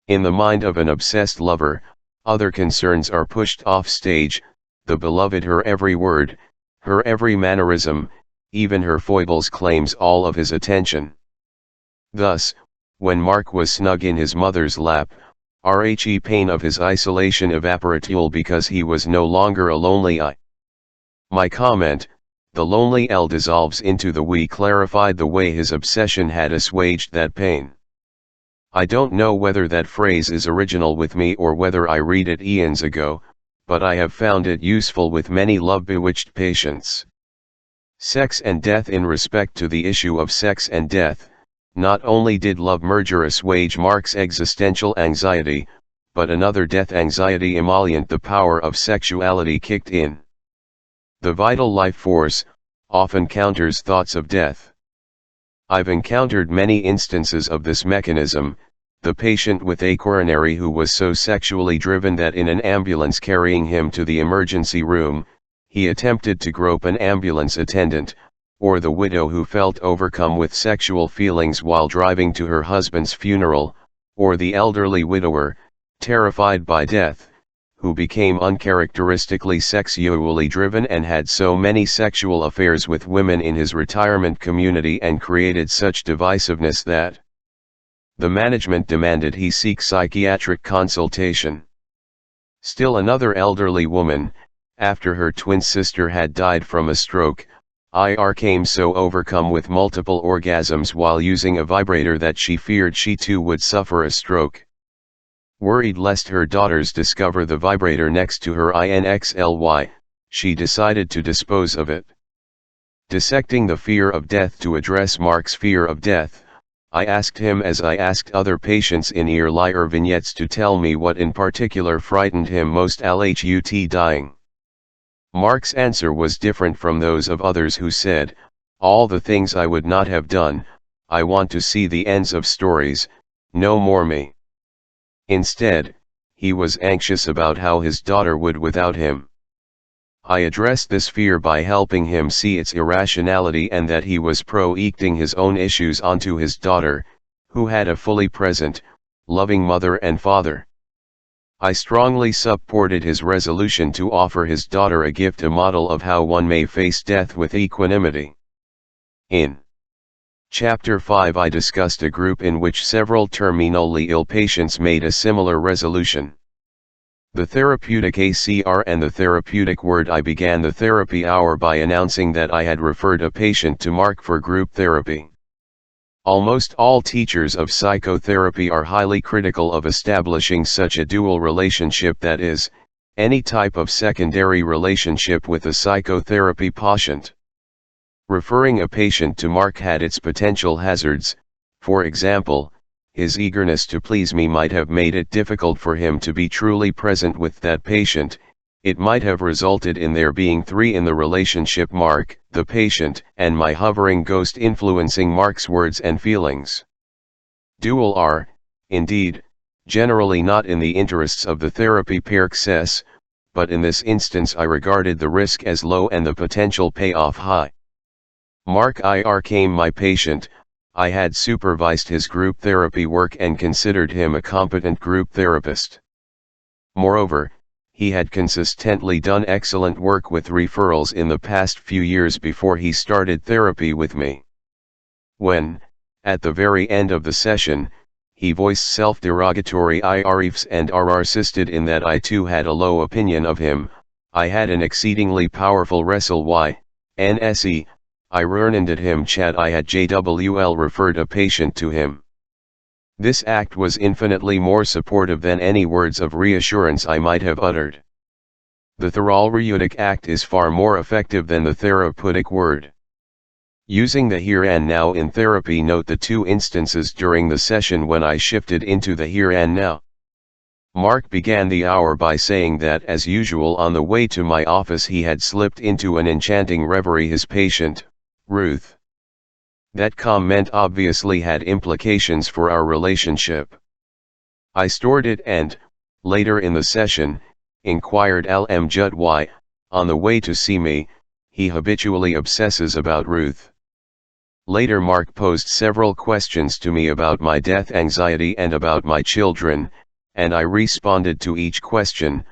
In the mind of an obsessed lover, other concerns are pushed off stage, the beloved, her every word, her every mannerism, even her foibles claims all of his attention. Thus, when Mark was snug in his mother's lap, RHE pain of his isolation evaporated because he was no longer a lonely I. My comment, the lonely L dissolves into the we, clarified the way his obsession had assuaged that pain. I don't know whether that phrase is original with me or whether I read it eons ago, but I have found it useful with many love-bewitched patients. Sex and death. In respect to the issue of sex and death, not only did love merger assuage Mark's existential anxiety, but another death anxiety emollient, the power of sexuality, kicked in. The vital life force often counters thoughts of death. I've encountered many instances of this mechanism: the patient with a coronary who was so sexually driven that in an ambulance carrying him to the emergency room, he attempted to grope an ambulance attendant, or the widow who felt overcome with sexual feelings while driving to her husband's funeral, or the elderly widower, terrified by death, who became uncharacteristically sexually driven and had so many sexual affairs with women in his retirement community and created such divisiveness that the management demanded he seek psychiatric consultation. Still another elderly woman, after her twin sister had died from a stroke, came so overcome with multiple orgasms while using a vibrator that she feared she too would suffer a stroke. Worried lest her daughters discover the vibrator next to her INXLY, she decided to dispose of it. Dissecting the fear of death. To address Mark's fear of death, I asked him, as I asked other patients in earlier vignettes, to tell me what in particular frightened him most. LHUT dying. Mark's answer was different from those of others who said, all the things I would not have done, I want to see the ends of stories, no more me. Instead, he was anxious about how his daughter would without him. I addressed this fear by helping him see its irrationality and that he was projecting his own issues onto his daughter, who had a fully present, loving mother and father. I strongly supported his resolution to offer his daughter a gift, a model of how one may face death with equanimity. In Chapter 5 I discussed a group in which several terminally ill patients made a similar resolution. The therapeutic ACR and the therapeutic word. I began the therapy hour by announcing that I had referred a patient to Mark for group therapy. Almost all teachers of psychotherapy are highly critical of establishing such a dual relationship, that is, any type of secondary relationship with a psychotherapy patient. Referring a patient to Mark had its potential hazards. For example, his eagerness to please me might have made it difficult for him to be truly present with that patient. It might have resulted in there being three in the relationship: Mark, the patient, and my hovering ghost influencing Mark's words and feelings. Dual are, indeed, generally not in the interests of the therapy success, but in this instance I regarded the risk as low and the potential payoff high. Mark came my patient. I had supervised his group therapy work and considered him a competent group therapist. Moreover, he had consistently done excellent work with referrals in the past few years before he started therapy with me. When, at the very end of the session, he voiced self-derogatory IRFs and insisted in that I too had a low opinion of him, I had an exceedingly powerful wrestle why, NSE, I reminded him Chad I had JWL referred a patient to him. This act was infinitely more supportive than any words of reassurance I might have uttered. The therapeutic act is far more effective than the therapeutic word. Using the here and now in therapy, note the two instances during the session when I shifted into the here and now. Mark began the hour by saying that as usual on the way to my office he had slipped into an enchanting reverie. His patient, Ruth. That comment obviously had implications for our relationship. I stored it and, later in the session, inquired Judd why, on the way to see me, he habitually obsesses about Ruth. Later Mark posed several questions to me about my death anxiety and about my children, and I responded to each question,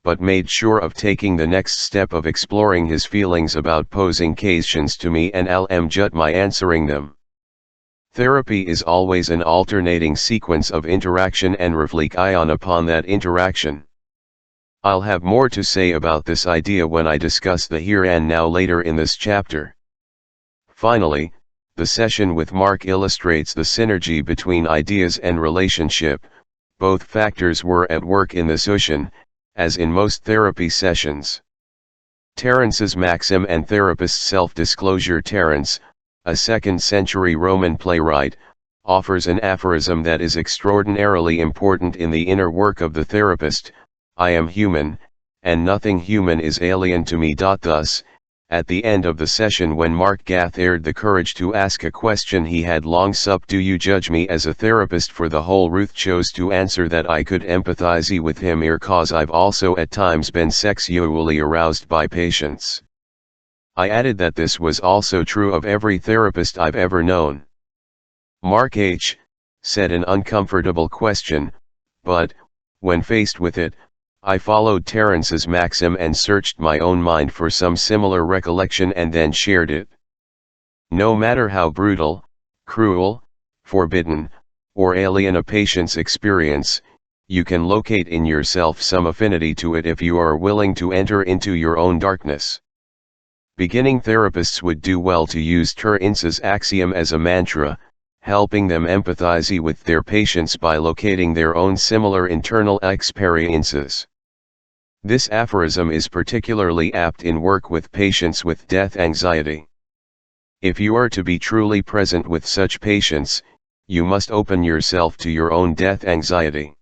but made sure of taking the next step of exploring his feelings about posing questions to me and Judd my answering them. Therapy is always an alternating sequence of interaction and reflection upon that interaction. I'll have more to say about this idea when I discuss the here and now later in this chapter. Finally, the session with Mark illustrates the synergy between ideas and relationship. Both factors were at work in the session, as in most therapy sessions. Terence's maxim and therapist's self-disclosure. Terence, a 2nd-century Roman playwright, offers an aphorism that is extraordinarily important in the inner work of the therapist: I am human, and nothing human is alien to me. Thus, at the end of the session when Mark gathered the courage to ask a question he had long supposed: do you judge me as a therapist for the whole? Ruth chose to answer that I could empathize with him cause I've also at times been sexually aroused by patients. I added that this was also true of every therapist I've ever known. Mark said an uncomfortable question, but, when faced with it, I followed Terence's maxim and searched my own mind for some similar recollection and then shared it. No matter how brutal, cruel, forbidden, or alien a patient's experience, you can locate in yourself some affinity to it if you are willing to enter into your own darkness. Beginning therapists would do well to use Terence's axiom as a mantra, helping them empathize with their patients by locating their own similar internal experiences. This aphorism is particularly apt in work with patients with death anxiety. If you are to be truly present with such patients, you must open yourself to your own death anxiety.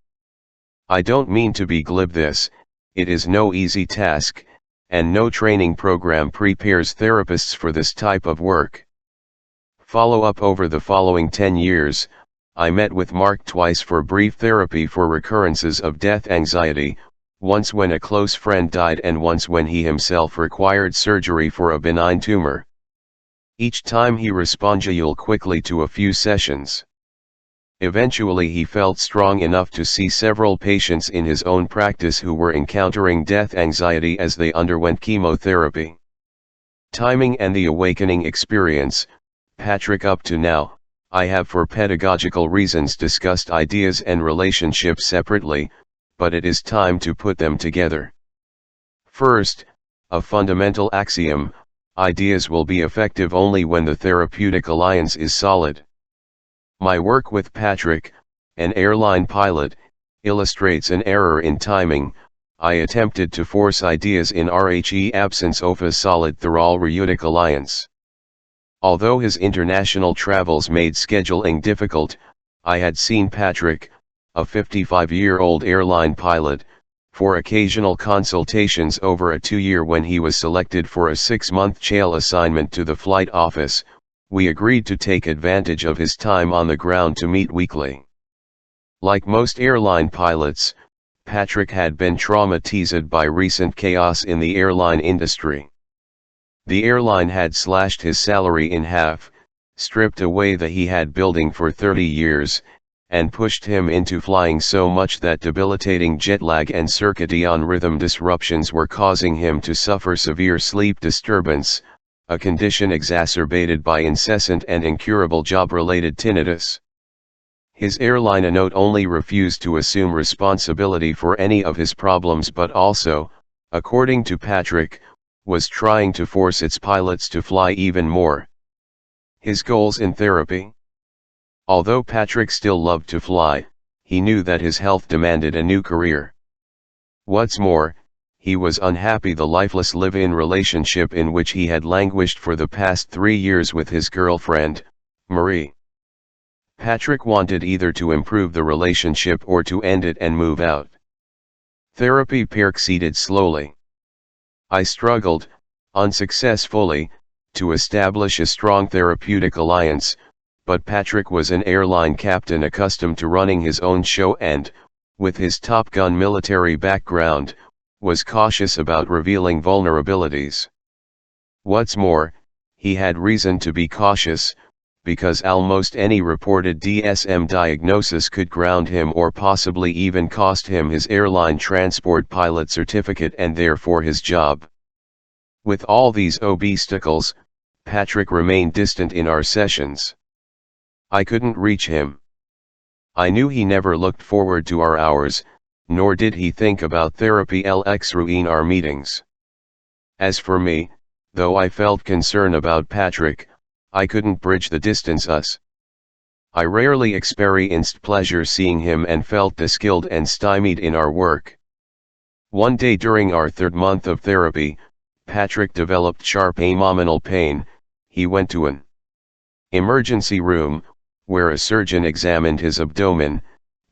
I don't mean to be glib. It is no easy task, and no training program prepares therapists for this type of work. Follow up: over the following 10 years, I met with Mark twice for brief therapy for recurrences of death anxiety, once when a close friend died and once when he himself required surgery for a benign tumor. Each time he responded quickly to a few sessions. Eventually he felt strong enough to see several patients in his own practice who were encountering death anxiety as they underwent chemotherapy. Timing and the awakening experience. Patrick, up to now, I have for pedagogical reasons discussed ideas and relationships separately, but it is time to put them together. First, a fundamental axiom: ideas will be effective only when the therapeutic alliance is solid. My work with Patrick, an airline pilot, illustrates an error in timing. I attempted to force ideas in RHE absence of a solid therapeutic alliance. Although his international travels made scheduling difficult, I had seen Patrick, a 55-year-old airline pilot, for occasional consultations over a 2-year. When he was selected for a 6-month jail assignment to the flight office, we agreed to take advantage of his time on the ground to meet weekly. Like most airline pilots, Patrick had been traumatized by recent chaos in the airline industry. The airline had slashed his salary in half, stripped away the he had building for 30 years, and pushed him into flying so much that debilitating jet lag and circadian rhythm disruptions were causing him to suffer severe sleep disturbance, a condition exacerbated by incessant and incurable job-related tinnitus. His airline not only refused to assume responsibility for any of his problems but also, according to Patrick, was trying to force its pilots to fly even more. His goals in therapy. Although Patrick still loved to fly, he knew that his health demanded a new career. What's more, he was unhappy the lifeless live-in relationship in which he had languished for the past 3 years with his girlfriend, Marie. Patrick wanted either to improve the relationship or to end it and move out. Therapy proceeded slowly. I struggled, unsuccessfully, to establish a strong therapeutic alliance, but Patrick was an airline captain accustomed to running his own show and, with his Top Gun military background, was cautious about revealing vulnerabilities. What's more, he had reason to be cautious, because almost any reported DSM diagnosis could ground him or possibly even cost him his airline transport pilot certificate and therefore his job. With all these obstacles, Patrick remained distant in our sessions. I couldn't reach him. I knew he never looked forward to our hours, nor did he think about therapy in our meetings. As for me, though I felt concern about Patrick, I couldn't bridge the distance us. I rarely experienced pleasure seeing him and felt skilled and stymied in our work. One day during our 3rd month of therapy, Patrick developed sharp abdominal pain. He went to an emergency room, where a surgeon examined his abdomen,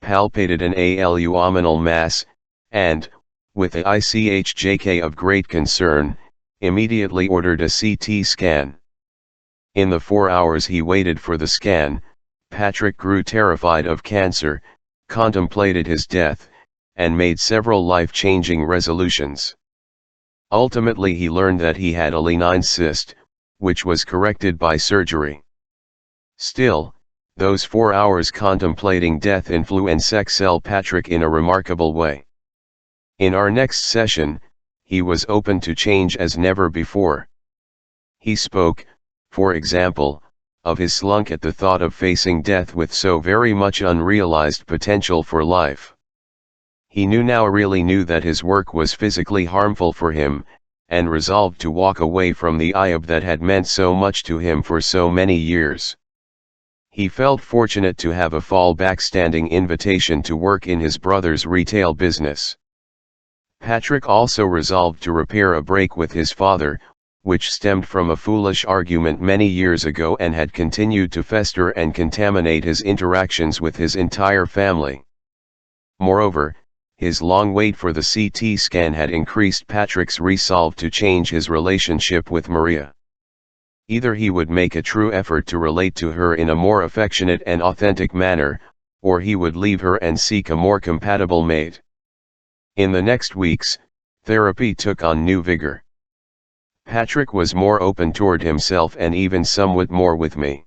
palpated an abdominal mass, and, with a ICHJK of great concern, immediately ordered a CT scan. In the 4 hours he waited for the scan, Patrick grew terrified of cancer, contemplated his death, and made several life-changing resolutions. Ultimately he learned that he had a leonine cyst, which was corrected by surgery. Still, those 4 hours contemplating death influenced Patrick in a remarkable way. In our next session, he was open to change as never before. He spoke, for example, of his slunk at the thought of facing death with so very much unrealized potential for life. He really knew that his work was physically harmful for him, and resolved to walk away from the job that had meant so much to him for so many years. He felt fortunate to have a fallback-standing invitation to work in his brother's retail business. Patrick also resolved to repair a break with his father, which stemmed from a foolish argument many years ago and had continued to fester and contaminate his interactions with his entire family. Moreover, his long wait for the CT scan had increased Patrick's resolve to change his relationship with Maria. Either he would make a true effort to relate to her in a more affectionate and authentic manner, or he would leave her and seek a more compatible mate. In the next weeks, therapy took on new vigor. Patrick was more open toward himself and even somewhat more with me.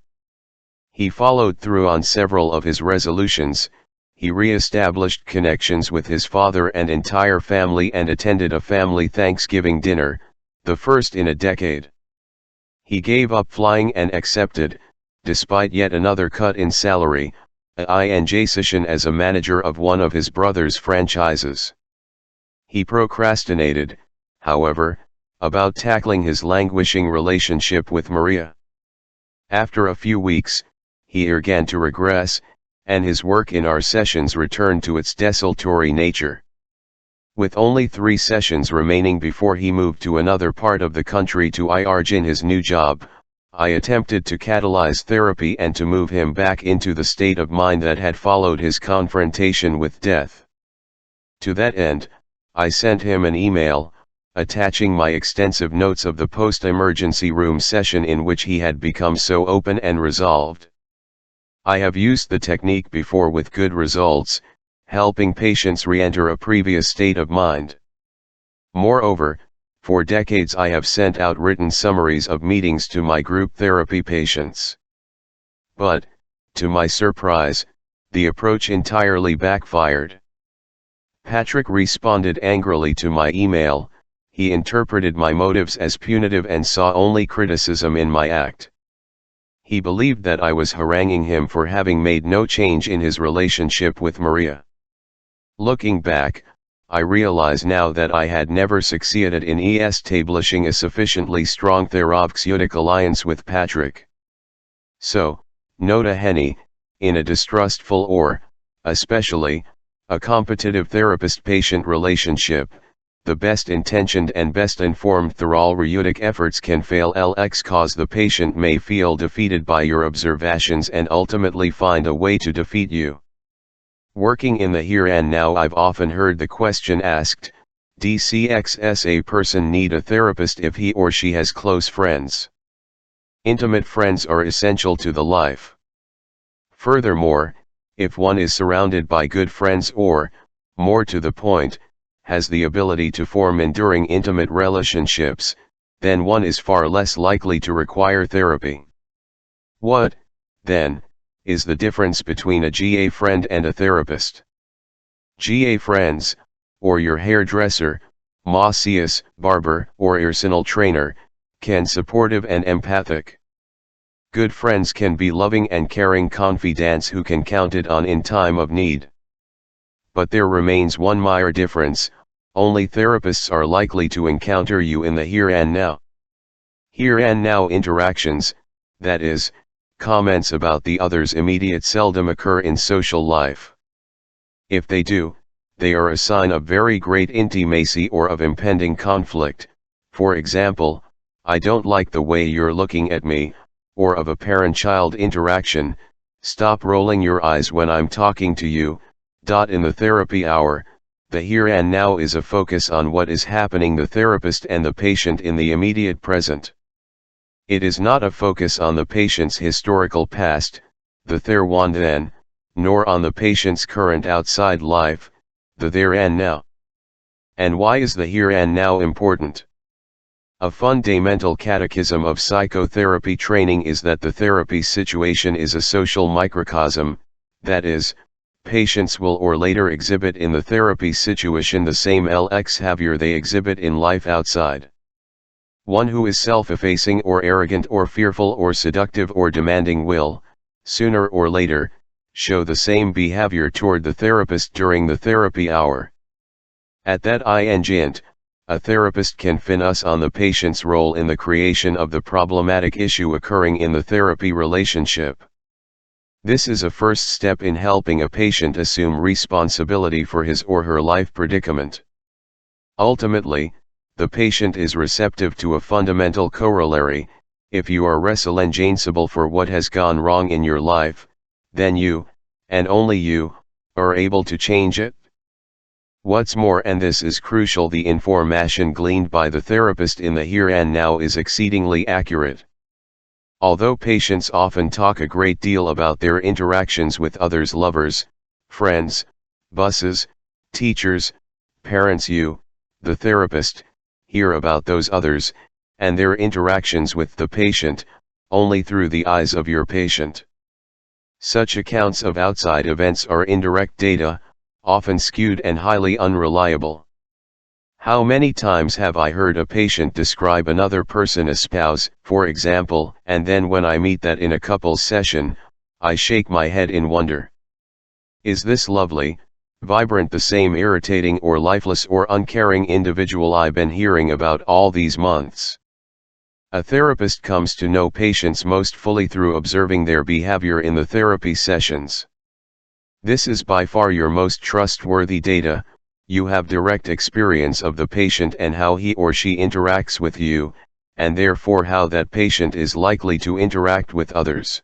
He followed through on several of his resolutions. He re-established connections with his father and entire family and attended a family Thanksgiving dinner, the first in a decade. He gave up flying and accepted, despite yet another cut in salary, in position as a manager of one of his brother's franchises. He procrastinated, however, about tackling his languishing relationship with Maria. After a few weeks, he began to regress, and his work in our sessions returned to its desultory nature. With only 3 sessions remaining before he moved to another part of the country to begin his new job, I attempted to catalyze therapy and to move him back into the state of mind that had followed his confrontation with death. To that end, I sent him an email, attaching my extensive notes of the post-emergency room session in which he had become so open and resolved. I have used the technique before with good results, helping patients re-enter a previous state of mind. Moreover, for decades I have sent out written summaries of meetings to my group therapy patients. But, to my surprise, the approach entirely backfired. Patrick responded angrily to my email. He interpreted my motives as punitive and saw only criticism in my act. He believed that I was haranguing him for having made no change in his relationship with Maria. Looking back, I realize now that I had never succeeded in establishing a sufficiently strong therapeutic alliance with Patrick. So, nota bene, in a distrustful or, especially, a competitive therapist-patient relationship, the best-intentioned and best-informed therapeutic efforts can fail cause the patient may feel defeated by your observations and ultimately find a way to defeat you. Working in the here and now, I've often heard the question asked, does a person need a therapist if he or she has close friends? Intimate friends are essential to the life. Furthermore, if one is surrounded by good friends or, more to the point, has the ability to form enduring intimate relationships, then one is far less likely to require therapy. What, then, is the difference between a GA friend and a therapist? GA friends, or your hairdresser, masseur, barber, or personal trainer, can supportive and empathic. Good friends can be loving and caring confidants who can counted on in time of need. But there remains one minor difference: only therapists are likely to encounter you in the here and now. Here and now interactions, that is, comments about the other's immediate, seldom occur in social life. If they do, they are a sign of very great intimacy or of impending conflict. For example, "I don't like the way you're looking at me," or of a parent-child interaction, "Stop rolling your eyes when I'm talking to you." In the therapy hour, the here and now is a focus on what is happening the therapist and the patient in the immediate present. It is not a focus on the patient's historical past, the there and then, nor on the patient's current outside life, the there and now. And why is the here and now important? A fundamental catechism of psychotherapy training is that the therapy situation is a social microcosm, that is, patients will or later exhibit in the therapy situation the same behavior they exhibit in life outside. One who is self-effacing or arrogant or fearful or seductive or demanding will, sooner or later, show the same behavior toward the therapist during the therapy hour. At that instant, a therapist can focus on the patient's role in the creation of the problematic issue occurring in the therapy relationship. This is a first step in helping a patient assume responsibility for his or her life predicament. Ultimately, the patient is receptive to a fundamental corollary: if you are responsible for what has gone wrong in your life, then you, and only you, are able to change it. What's more, and this is crucial, the information gleaned by the therapist in the here and now is exceedingly accurate. Although patients often talk a great deal about their interactions with others, lovers, friends, bosses, teachers, parents, you, the therapist, hear about those others, and their interactions with the patient, only through the eyes of your patient. Such accounts of outside events are indirect data, often skewed and highly unreliable. How many times have I heard a patient describe another person, a spouse, for example, and then when I meet that in a couples session, I shake my head in wonder. Is this lovely, vibrant, the same irritating or lifeless or uncaring individual I've been hearing about all these months? A therapist comes to know patients most fully through observing their behavior in the therapy sessions. This is by far your most trustworthy data. You have direct experience of the patient and how he or she interacts with you, and therefore how that patient is likely to interact with others.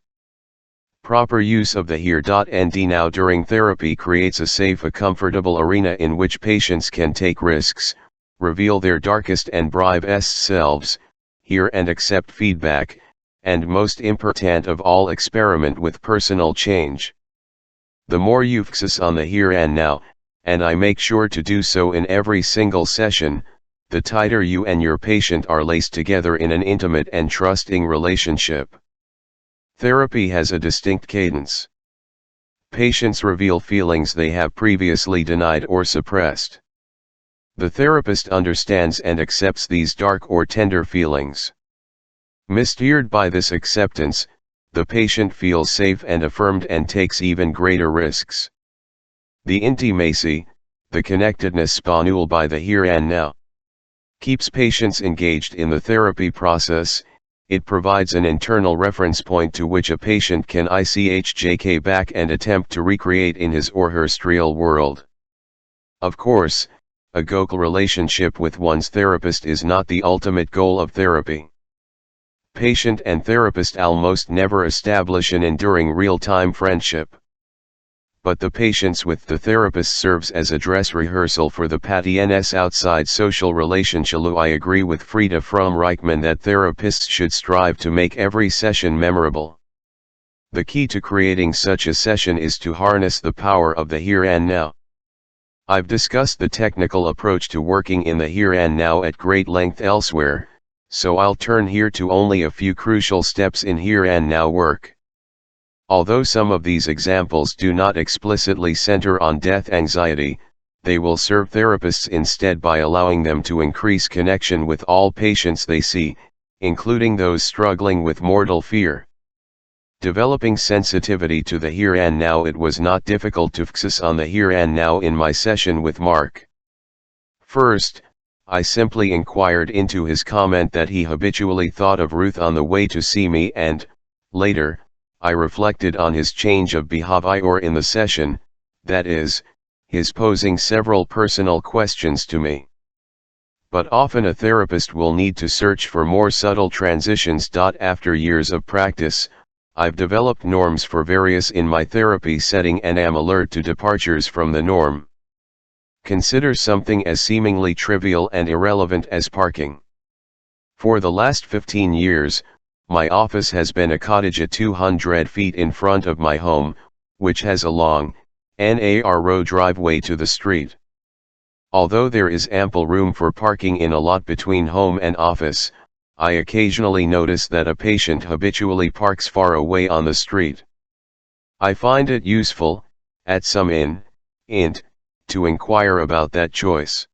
Proper use of the here.nd now during therapy creates a safe, a comfortable arena in which patients can take risks, reveal their darkest and bravest selves, hear and accept feedback, and most important of all, experiment with personal change. The more you focus on the here and now, and I make sure to do so in every single session, the tighter you and your patient are laced together in an intimate and trusting relationship. Therapy has a distinct cadence. Patients reveal feelings they have previously denied or suppressed. The therapist understands and accepts these dark or tender feelings. Steered by this acceptance, the patient feels safe and affirmed and takes even greater risks. The intimacy, the connectedness spawned by the here and now, keeps patients engaged in the therapy process. It provides an internal reference point to which a patient can ICHJK back and attempt to recreate in his or her real world. Of course, a goal relationship with one's therapist is not the ultimate goal of therapy. Patient and therapist almost never establish an enduring real-time friendship. But the patience with the therapist serves as a dress rehearsal for the patient's outside social relationship. I agree with Frieda from Reichmann that therapists should strive to make every session memorable. The key to creating such a session is to harness the power of the here and now. I've discussed the technical approach to working in the here and now at great length elsewhere, so I'll turn here to only a few crucial steps in here and now work. Although some of these examples do not explicitly center on death anxiety, they will serve therapists instead by allowing them to increase connection with all patients they see, including those struggling with mortal fear. Developing sensitivity to the here and now, it was not difficult to focus on the here and now in my session with Mark. First, I simply inquired into his comment that he habitually thought of Ruth on the way to see me, and, later, I reflected on his change of behavior in the session, that is, his posing several personal questions to me. But often a therapist will need to search for more subtle transitions. After years of practice, I've developed norms for various in my therapy setting and am alert to departures from the norm. Consider something as seemingly trivial and irrelevant as parking. For the last 15 years, my office has been a cottage at 200 feet in front of my home, which has a long, narrow driveway to the street. Although there is ample room for parking in a lot between home and office, I occasionally notice that a patient habitually parks far away on the street. I find it useful, at some int, to inquire about that choice.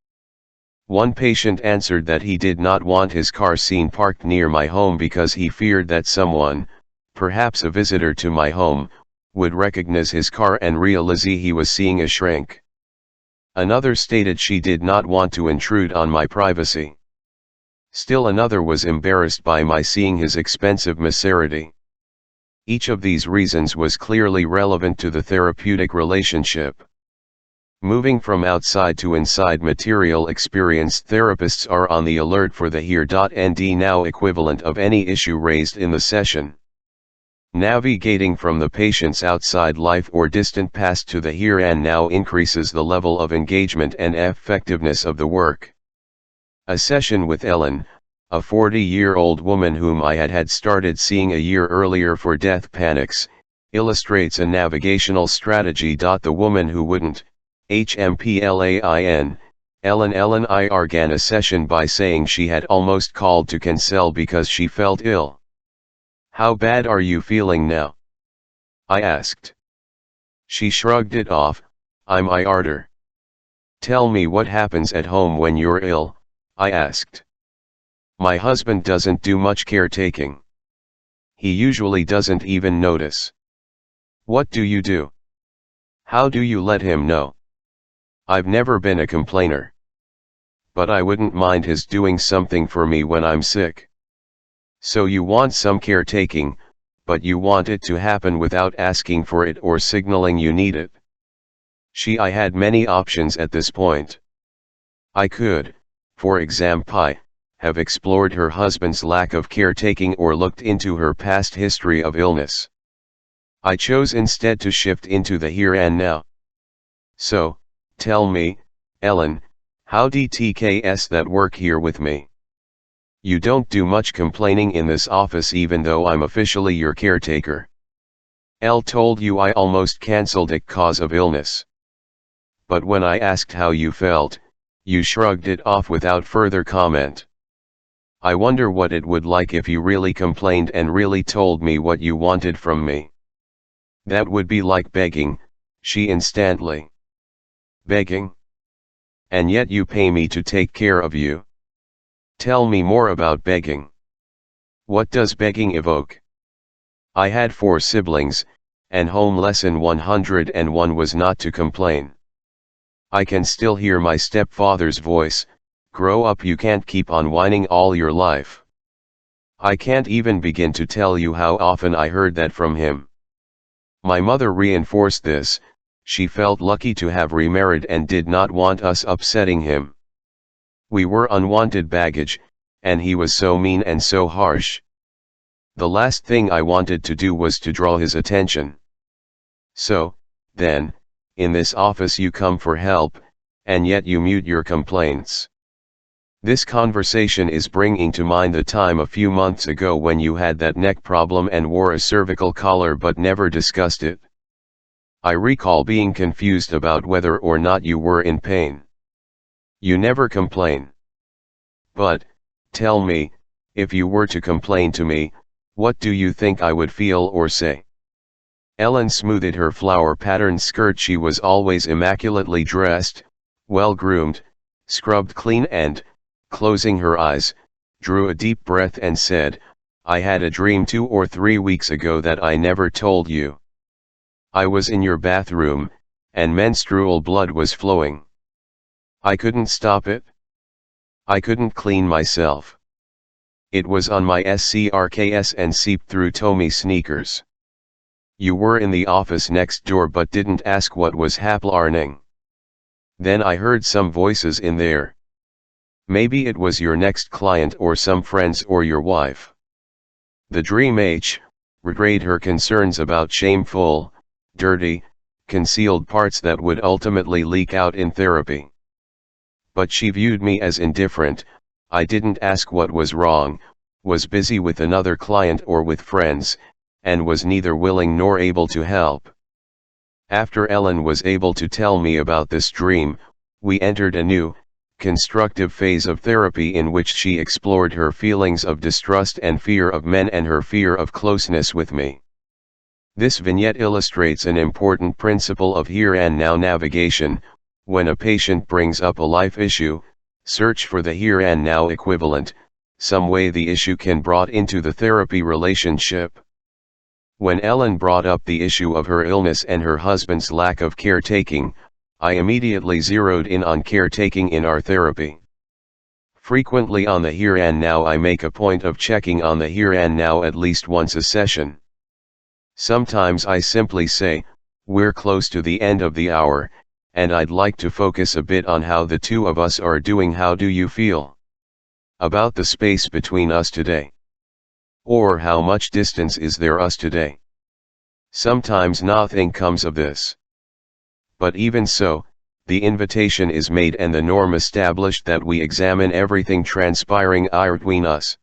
One patient answered that he did not want his car seen parked near my home because he feared that someone, perhaps a visitor to my home, would recognize his car and realize he was seeing a shrink. Another stated she did not want to intrude on my privacy. Still another was embarrassed by my seeing his expensive Maserati. Each of these reasons was clearly relevant to the therapeutic relationship. Moving from outside to inside material, experienced therapists are on the alert for the here.nd now equivalent of any issue raised in the session. Navigating from the patient's outside life or distant past to the here and now increases the level of engagement and effectiveness of the work. A session with Ellen, a 40-year-old woman whom I had started seeing a year earlier for death panics, illustrates a navigational strategy. The woman who wouldn't, HMPLAIN, Ellen I began a session by saying she had almost called to cancel because she felt ill. "How bad are you feeling now?" I asked. She shrugged it off. "I'm irder." "Tell me what happens at home when you're ill," I asked. "My husband doesn't do much caretaking. He usually doesn't even notice." "What do you do?" How do you let him know? I've never been a complainer. But I wouldn't mind his doing something for me when I'm sick. So you want some caretaking, but you want it to happen without asking for it or signaling you need it. I had many options at this point. I could, for example, have explored her husband's lack of caretaking or looked into her past history of illness. I chose instead to shift into the here and now. So, tell me, Ellen, how DTKs that work here with me? You don't do much complaining in this office even though I'm officially your caretaker. Elle told you I almost cancelled it cause of illness. But when I asked how you felt, you shrugged it off without further comment. I wonder what it would like if you really complained and really told me what you wanted from me. That would be like begging, she instantly. Begging? And yet you pay me to take care of you. Tell me more about begging. What does begging evoke? I had 4 siblings, and home lesson 101 was not to complain. I can still hear my stepfather's voice, grow up, you can't keep on whining all your life. I can't even begin to tell you how often I heard that from him. My mother reinforced this. She felt lucky to have remarried and did not want us upsetting him. We were unwanted baggage, and he was so mean and so harsh. The last thing I wanted to do was to draw his attention. So, then, in this office you come for help, and yet you mute your complaints. This conversation is bringing to mind the time a few months ago when you had that neck problem and wore a cervical collar but never discussed it. I recall being confused about whether or not you were in pain. You never complain. But, tell me, if you were to complain to me, what do you think I would feel or say? Ellen smoothed her flower-patterned skirt. She was always immaculately dressed, well-groomed, scrubbed clean and, closing her eyes, drew a deep breath and said, I had a dream 2 or 3 weeks ago that I never told you. I was in your bathroom, and menstrual blood was flowing. I couldn't stop it. I couldn't clean myself. It was on my SCRKS and seeped through Tommy sneakers. You were in the office next door but didn't ask what was happening. Then I heard some voices in there. Maybe it was your next client or some friends or your wife. The dream relayed her concerns about shameful, dirty, concealed parts that would ultimately leak out in therapy. But she viewed me as indifferent. I didn't ask what was wrong, was busy with another client or with friends, and was neither willing nor able to help. After Ellen was able to tell me about this dream, we entered a new, constructive phase of therapy in which she explored her feelings of distrust and fear of men and her fear of closeness with me. This vignette illustrates an important principle of here and now navigation. When a patient brings up a life issue, search for the here and now equivalent, some way the issue can brought into the therapy relationship. When Ellen brought up the issue of her illness and her husband's lack of caretaking, I immediately zeroed in on caretaking in our therapy. Frequently on the here and now I make a point of checking on the here and now at least once a session. Sometimes I simply say, we're close to the end of the hour, and I'd like to focus a bit on how the two of us are doing. How do you feel about the space between us today? Or how much distance is there us today? Sometimes nothing comes of this. But even so, the invitation is made and the norm established that we examine everything transpiring between us.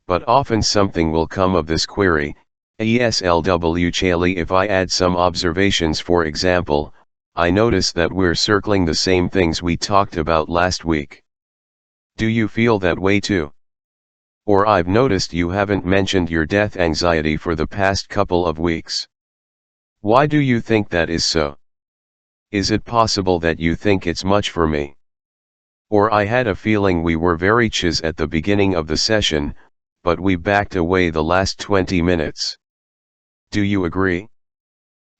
But often something will come of this query. ESLW Chaley, if I add some observations, for example, I notice that we're circling the same things we talked about last week. Do you feel that way too? Or I've noticed you haven't mentioned your death anxiety for the past couple of weeks. Why do you think that is so? Is it possible that you think it's much for me? Or I had a feeling we were very chill at the beginning of the session, but we backed away the last 20 minutes. Do you agree?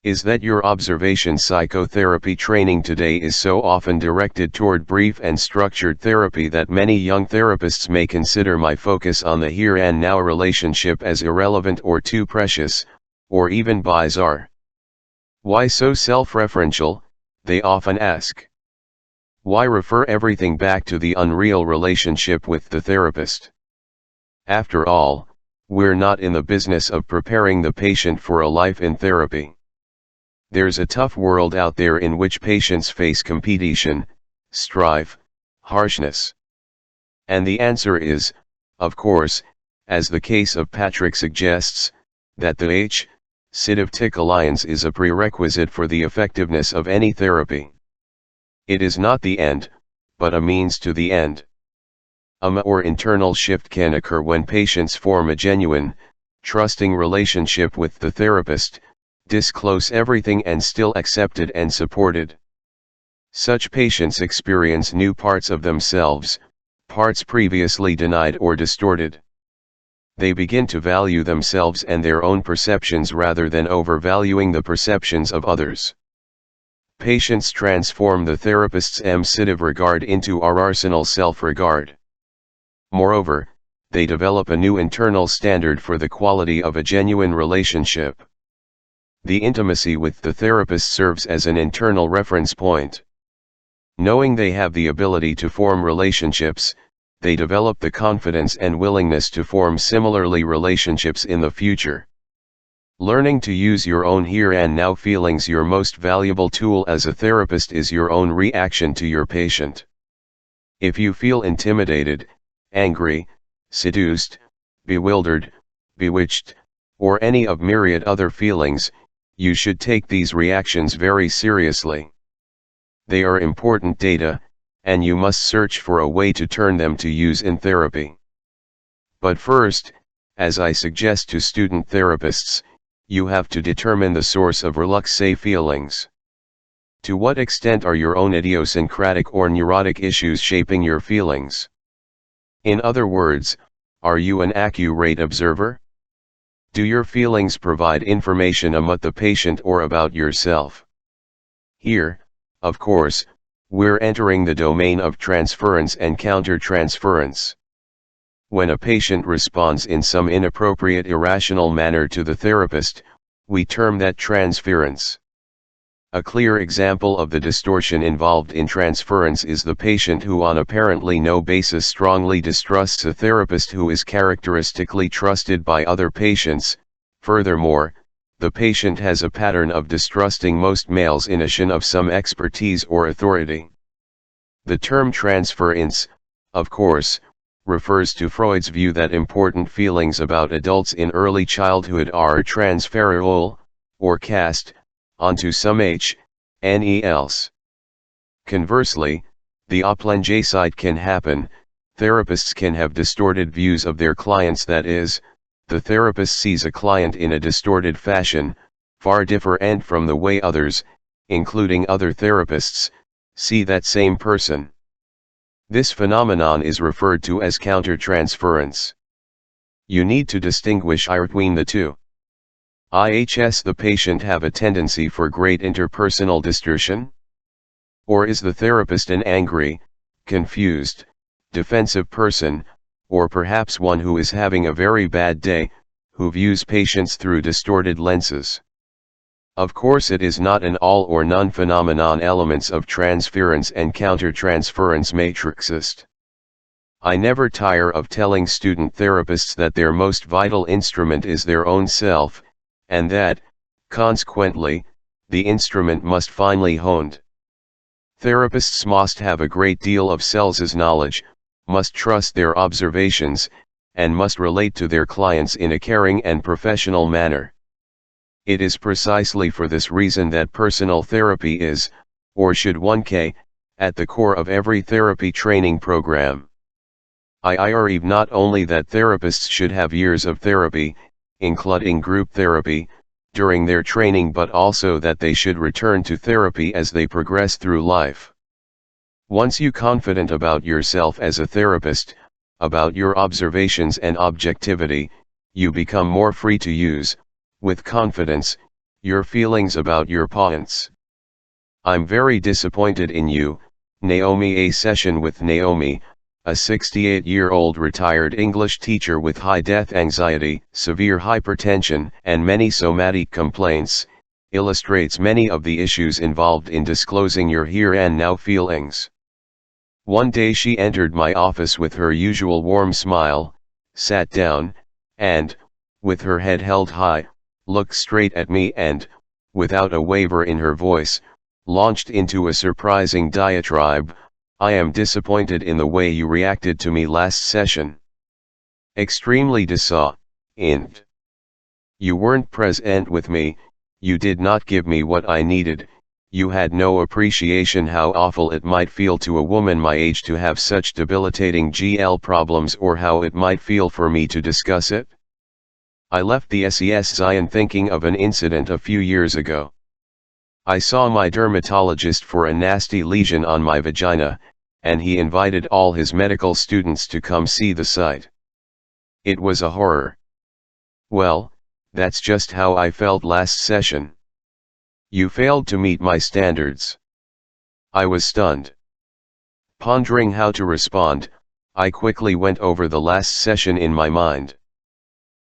is that your observation psychotherapy training today is so often directed toward brief and structured therapy that many young therapists may consider my focus on the here and now relationship as irrelevant or too precious, or even bizarre. Why so self-referential, they often ask. Why refer everything back to the unreal relationship with the therapist? After all, we're not in the business of preparing the patient for a life in therapy. There's a tough world out there in which patients face competition, strife, harshness. And the answer is, of course, as the case of Patrick suggests, that the H-Sid alliance is a prerequisite for the effectiveness of any therapy. It is not the end, but a means to the end. Or internal shift can occur when patients form a genuine, trusting relationship with the therapist, disclose everything and still accepted and supported. Such patients experience new parts of themselves, parts previously denied or distorted. They begin to value themselves and their own perceptions rather than overvaluing the perceptions of others. Patients transform the therapist's M-Sid regard into our arsenal self-regard. Moreover, they develop a new internal standard for the quality of a genuine relationship. The intimacy with the therapist serves as an internal reference point. Knowing they have the ability to form relationships, they develop the confidence and willingness to form similarly relationships in the future. Learning to use your own here and now feelings. Your most valuable tool as a therapist is your own reaction to your patient. If you feel intimidated, angry, seduced, bewildered, bewitched, or any of myriad other feelings, you should take these reactions very seriously. They are important data, and you must search for a way to turn them to use in therapy. But first, as I suggest to student therapists, you have to determine the source of reluxe feelings. To what extent are your own idiosyncratic or neurotic issues shaping your feelings? In other words, are you an accurate observer? Do your feelings provide information about the patient or about yourself? Here, of course, we're entering the domain of transference and countertransference. When a patient responds in some inappropriate irrational manner to the therapist, we term that transference. A clear example of the distortion involved in transference is the patient who on apparently no basis strongly distrusts a therapist who is characteristically trusted by other patients. Furthermore, the patient has a pattern of distrusting most males in addition of some expertise or authority. The term transference, of course, refers to Freud's view that important feelings about adults in early childhood are transferable, or cast, onto some else. Conversely, the opposite can happen. Therapists can have distorted views of their clients, that is, the therapist sees a client in a distorted fashion, far different from the way others, including other therapists, see that same person. This phenomenon is referred to as countertransference. You need to distinguish between the two. Is the patient have a tendency for great interpersonal distortion? Or is the therapist an angry, confused, defensive person, or perhaps one who is having a very bad day, who views patients through distorted lenses? Of course, it is not an all or none phenomenon. Elements of transference and countertransference matrixist. I never tire of telling student therapists that their most vital instrument is their own self, and that, consequently, the instrument must finely honed. Therapists must have a great deal of self knowledge, must trust their observations, and must relate to their clients in a caring and professional manner. It is precisely for this reason that personal therapy is, or should one k, at the core of every therapy training program. I argue not only that therapists should have years of therapy, including group therapy, during their training, but also that they should return to therapy as they progress through life. Once you're confident about yourself as a therapist, about your observations and objectivity, you become more free to use, with confidence, Your feelings about your parents. I'm very disappointed in you, Naomi. A session with Naomi, a 68-year-old retired English teacher with high death anxiety, severe hypertension, and many somatic complaints, illustrates many of the issues involved in disclosing your here and now feelings. One day she entered my office with her usual warm smile, sat down, and, with her head held high, looked straight at me and, without a waver in her voice, launched into a surprising diatribe. I am disappointed in the way you reacted to me last session. Extremely disappointed. You weren't present with me, you did not give me what I needed, you had no appreciation how awful it might feel to a woman my age to have such debilitating GL problems or how it might feel for me to discuss it. I left the SES Zion thinking of an incident a few years ago. I saw my dermatologist for a nasty lesion on my vagina, and he invited all his medical students to come see the site. It was a horror. Well, that's just how I felt last session. You failed to meet my standards. I was stunned. Pondering how to respond, I quickly went over the last session in my mind.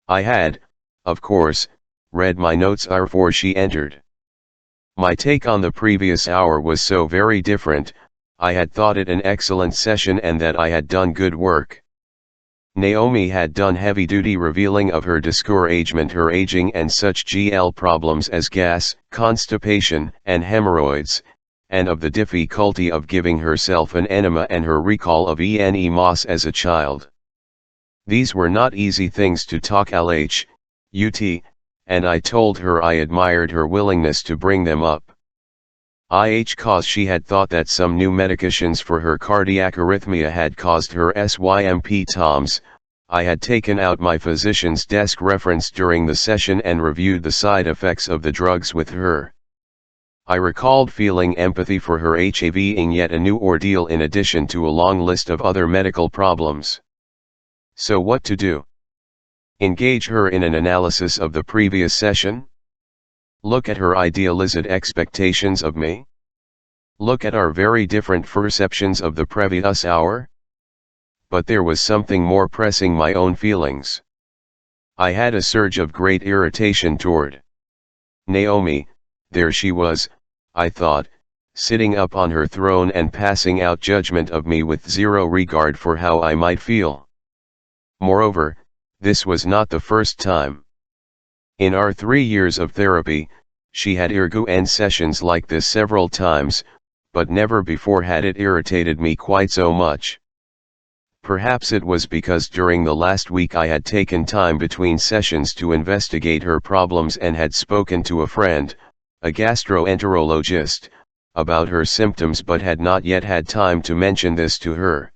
I had, of course, read my notes before she entered. My take on the previous hour was so very different. I had thought it an excellent session and that I had done good work. Naomi had done heavy-duty revealing of her discouragement, her aging and such GL problems as gas, constipation, and hemorrhoids, and of the difficulty of giving herself an enema and her recall of ENEMOS as a child. These were not easy things to talk LH, UT, and I told her I admired her willingness to bring them up. Cause she had thought that some new medications for her cardiac arrhythmia had caused her SYMP toms. I had taken out my physician's desk reference during the session and reviewed the side effects of the drugs with her. I recalled feeling empathy for her having yet a new ordeal in addition to a long list of other medical problems. So what to do? Engage her in an analysis of the previous session? Look at her idealized expectations of me? Look at our very different perceptions of the previous hour? But there was something more pressing my own feelings. I had a surge of great irritation toward Naomi. There she was, I thought, sitting up on her throne and passing out judgment of me with zero regard for how I might feel. Moreover, this was not the first time. In our 3 years of therapy, she had ergoed sessions like this several times, but never before had it irritated me quite so much. Perhaps it was because during the last week I had taken time between sessions to investigate her problems and had spoken to a friend, a gastroenterologist, about her symptoms but had not yet had time to mention this to her.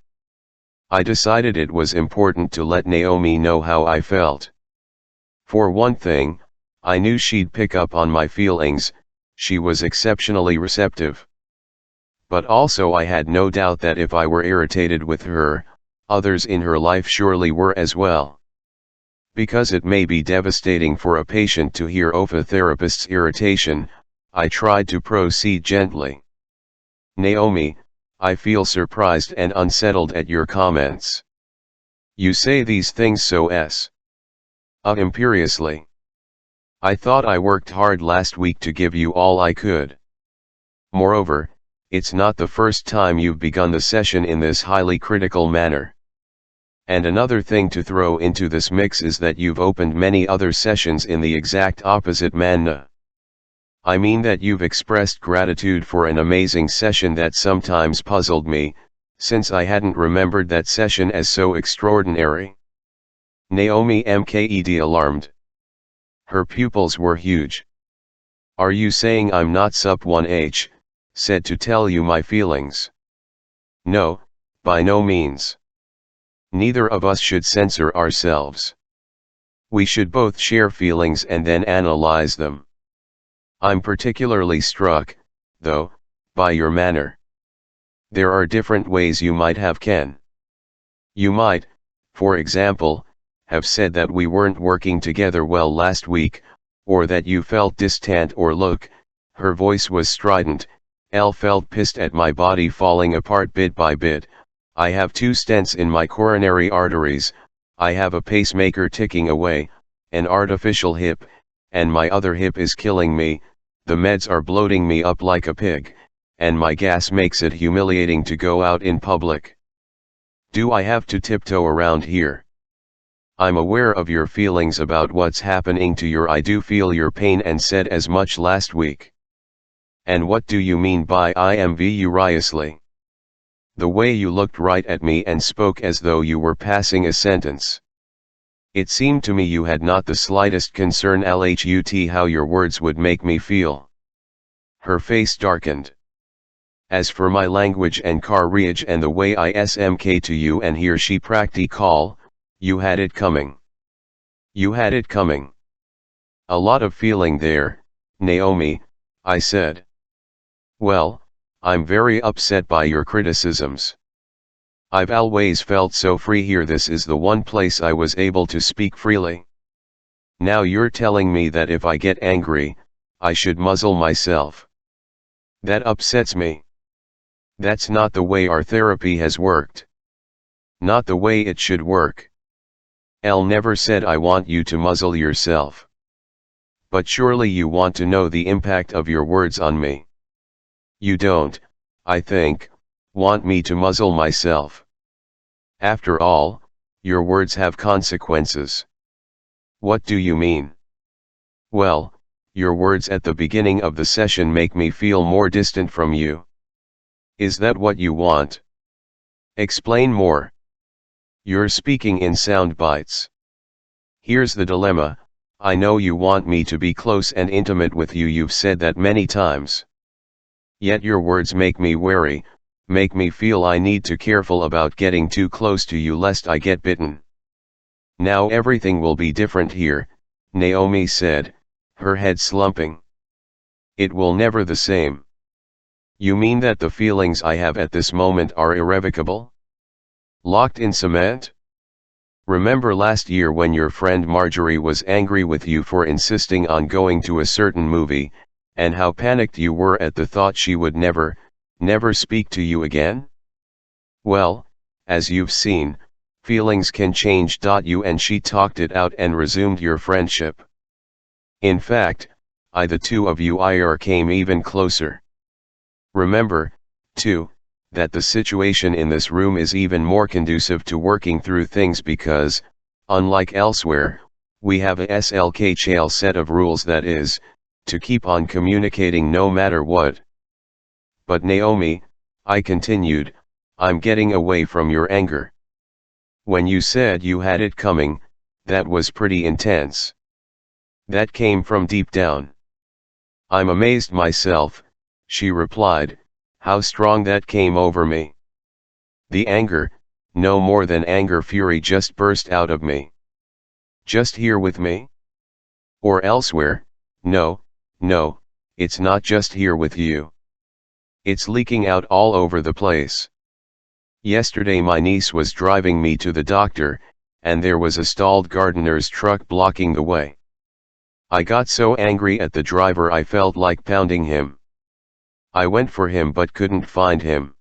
I decided it was important to let Naomi know how I felt. For one thing, I knew she'd pick up on my feelings. She was exceptionally receptive. But also I had no doubt that if I were irritated with her, others in her life surely were as well. Because it may be devastating for a patient to hear of a therapist's irritation, I tried to proceed gently. Naomi, I feel surprised and unsettled at your comments. You say these things so imperiously. I thought I worked hard last week to give you all I could. Moreover, it's not the first time you've begun the session in this highly critical manner. And another thing to throw into this mix is that you've opened many other sessions in the exact opposite manner. I mean that you've expressed gratitude for an amazing session that sometimes puzzled me, since I hadn't remembered that session as so extraordinary. Naomi mked alarmed. Her pupils were huge. Are you saying I'm not sup 1H, said to tell you my feelings? No, by no means. Neither of us should censor ourselves. We should both share feelings and then analyze them. I'm particularly struck, though, by your manner. There are different ways you might have can. You might, for example, have said that we weren't working together well last week, or that you felt distant or look, her voice was strident, L felt pissed at my body falling apart bit by bit, I have 2 stents in my coronary arteries, I have a pacemaker ticking away, an artificial hip, and my other hip is killing me, the meds are bloating me up like a pig, and my gas makes it humiliating to go out in public. Do I have to tiptoe around here? I'm aware of your feelings about what's happening to your I do feel your pain and said as much last week. And what do you mean by I am furiously? The way you looked right at me and spoke as though you were passing a sentence. It seemed to me you had not the slightest concern LHUT how your words would make me feel. Her face darkened. As for my language and carriage and the way I smk to you and here she practical, you had it coming. You had it coming. A lot of feeling there, Naomi, I said. Well, I'm very upset by your criticisms. I've always felt so free here, this is the one place I was able to speak freely. Now you're telling me that if I get angry, I should muzzle myself. That upsets me. That's not the way our therapy has worked. Not the way it should work. Elle never said I want you to muzzle yourself. But surely you want to know the impact of your words on me. You don't, I think, want me to muzzle myself. After all, your words have consequences. What do you mean? Well, your words at the beginning of the session make me feel more distant from you. Is that what you want? Explain more. You're speaking in sound bites. Here's the dilemma, I know you want me to be close and intimate with you, you've said that many times. Yet your words make me wary, make me feel I need to be careful about getting too close to you lest I get bitten. Now everything will be different here, Naomi said, her head slumping. It will never the same. You mean that the feelings I have at this moment are irrevocable? Locked in cement? Remember last year when your friend Marjorie was angry with you for insisting on going to a certain movie, and how panicked you were at the thought she would never speak to you again? Well, as you've seen, feelings can change. You and she talked it out and resumed your friendship. In fact, the two of you came even closer. Remember, too, that the situation in this room is even more conducive to working through things because, unlike elsewhere, we have a SLK set of rules, that is, to keep on communicating no matter what. But Naomi, I continued, I'm getting away from your anger. When you said you had it coming, that was pretty intense. That came from deep down. I'm amazed myself, she replied, how strong that came over me. The anger, no more than anger, fury just burst out of me. Just here with me? Or elsewhere? No, it's not just here with you. It's leaking out all over the place. Yesterday my niece was driving me to the doctor, and there was a stalled gardener's truck blocking the way. I got so angry at the driver I felt like pounding him. I went for him but couldn't find him.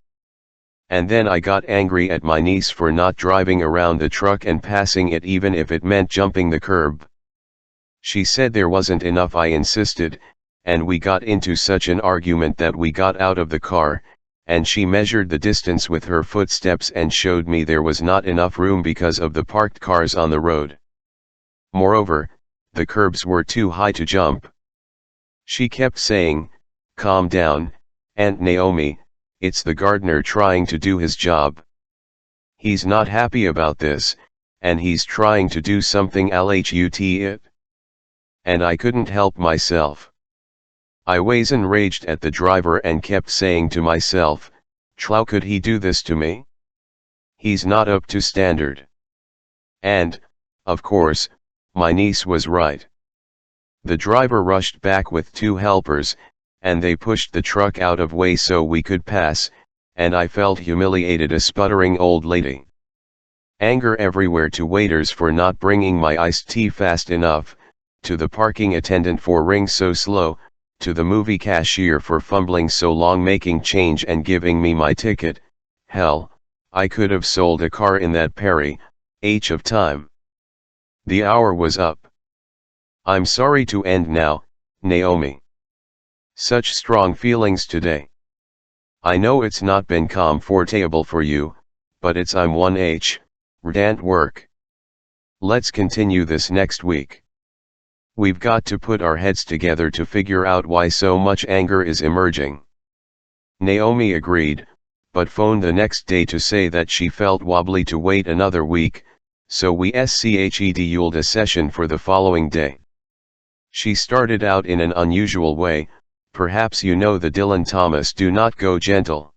And then I got angry at my niece for not driving around the truck and passing it even if it meant jumping the curb. She said there wasn't enough. I insisted, and we got into such an argument that we got out of the car, and she measured the distance with her footsteps and showed me there was not enough room because of the parked cars on the road. Moreover, the curbs were too high to jump. She kept saying, "Calm down, Aunt Naomi, it's the gardener trying to do his job. He's not happy about this, and he's trying to do something lhut it." And I couldn't help myself. I was enraged at the driver and kept saying to myself, how could he do this to me? He's not up to standard. And, of course, my niece was right. The driver rushed back with two helpers, and they pushed the truck out of way so we could pass, and I felt humiliated, a sputtering old lady. Anger everywhere to waiters for not bringing my iced tea fast enough, to the parking attendant for ring so slow, to the movie cashier for fumbling so long making change and giving me my ticket. Hell, I could have sold a car in that H of time. The hour was up. I'm sorry to end now, Naomi. Such strong feelings today. I know it's not been comfortable for you, but it's I'm 1H, redant work. Let's continue this next week. We've got to put our heads together to figure out why so much anger is emerging. Naomi agreed, but phoned the next day to say that she felt wobbly to wait another week, so we scheduled a session for the following day. She started out in an unusual way. Perhaps you know the Dylan Thomas "Do Not Go Gentle."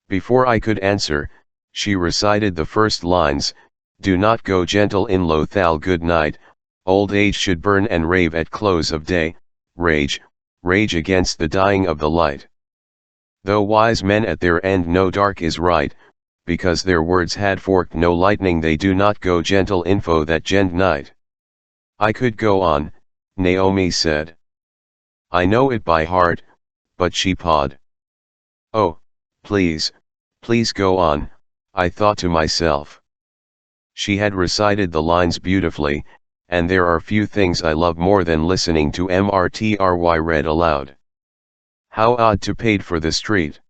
Before I could answer, she recited the first lines: "Do not go gentle in Lothal, good night, old age should burn and rave at close of day, rage, rage against the dying of the light. Though wise men at their end know dark is right, because their words had forked no lightning, they do not go gentle info that gent night." I could go on, Naomi said. I know it by heart, but she pawed. Oh, please, please go on, I thought to myself. She had recited the lines beautifully, and there are few things I love more than listening to MRTRY read aloud. How odd to paid for the street.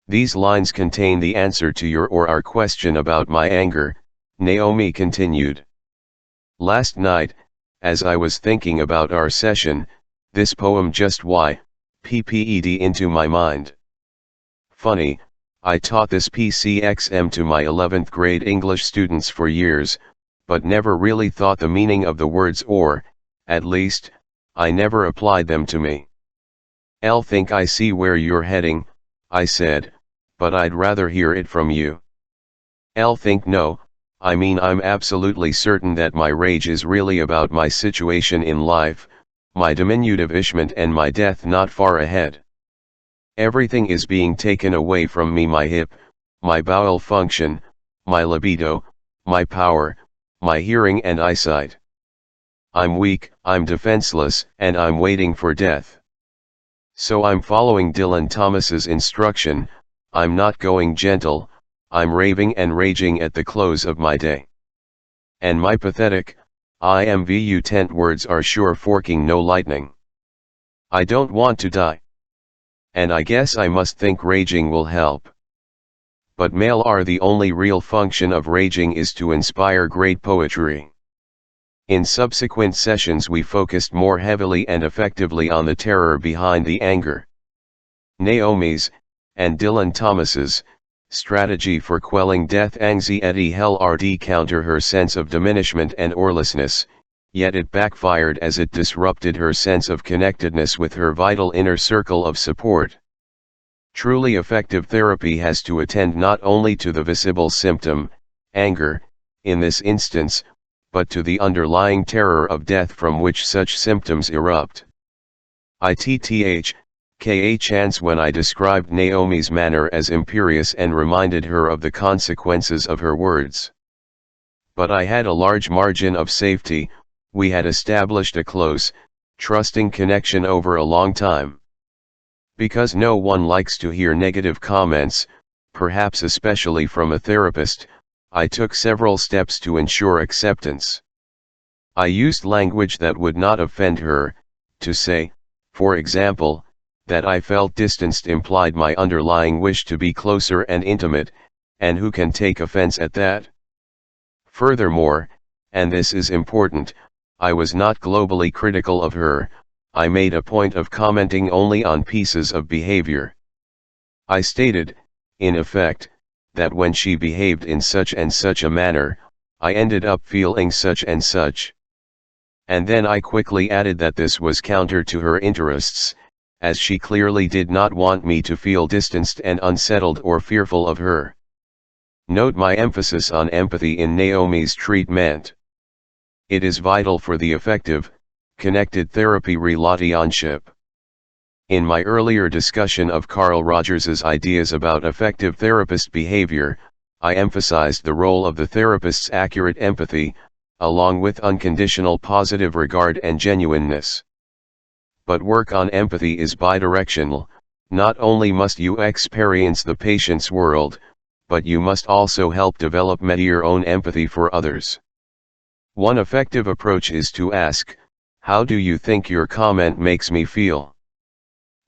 These lines contain the answer to your or our question about my anger, Naomi continued. Last night, as I was thinking about our session, this poem just pped into my mind. Funny, I taught this PCXM to my 11th grade English students for years, but never really thought the meaning of the words, or, at least, I never applied them to me. "I'll think I see where you're heading," I said, "but I'd rather hear it from you." "I'll think no, I mean I'm absolutely certain that my rage is really about my situation in life, my diminutiveishment and my death not far ahead. Everything is being taken away from me: my hip, my bowel function, my libido, my power, my hearing and eyesight. I'm weak, I'm defenseless, and I'm waiting for death. So I'm following Dylan Thomas's instruction, I'm not going gentle, I'm raving and raging at the close of my day. And my pathetic, IMVU tent words are sure forking no lightning. I don't want to die. And I guess I must think raging will help. But male are the only real function of raging is to inspire great poetry." In subsequent sessions we focused more heavily and effectively on the terror behind the anger. Naomi's, and Dylan Thomas's, strategy for quelling death anxiety helped counter her sense of diminishment and orlessness, yet it backfired as it disrupted her sense of connectedness with her vital inner circle of support. Truly effective therapy has to attend not only to the visible symptom, anger, in this instance, but to the underlying terror of death from which such symptoms erupt. Ka chance when I described Naomi's manner as imperious and reminded her of the consequences of her words. But I had a large margin of safety. We had established a close, trusting connection over a long time. Because no one likes to hear negative comments, perhaps especially from a therapist, I took several steps to ensure acceptance. I used language that would not offend her. To say, for example, that I felt distanced implied my underlying wish to be closer and intimate, and who can take offense at that? Furthermore, and this is important, I was not globally critical of her. I made a point of commenting only on pieces of behavior. I stated, in effect, that when she behaved in such and such a manner, I ended up feeling such and such. And then I quickly added that this was counter to her interests, as she clearly did not want me to feel distanced and unsettled or fearful of her. Note my emphasis on empathy in Naomi's treatment. It is vital for the effective, connected therapy relationship. In my earlier discussion of Carl Rogers's ideas about effective therapist behavior, I emphasized the role of the therapist's accurate empathy, along with unconditional positive regard and genuineness. But work on empathy is bidirectional. Not only must you experience the patient's world, but you must also help develop your own empathy for others. One effective approach is to ask, "How do you think your comment makes me feel?"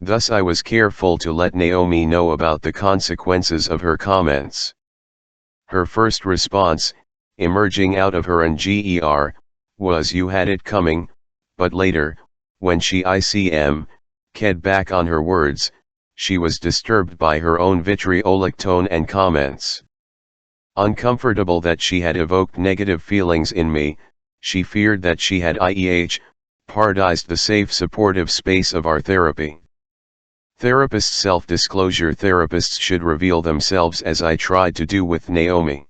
Thus I was careful to let Naomi know about the consequences of her comments. Her first response, emerging out of her NGER, was "You had it coming," but later, when she ked back on her words, she was disturbed by her own vitriolic tone and comments. Uncomfortable that she had evoked negative feelings in me, she feared that she had parodized the safe supportive space of our therapy. Therapists self-disclosure. Therapists should reveal themselves, as I tried to do with Naomi.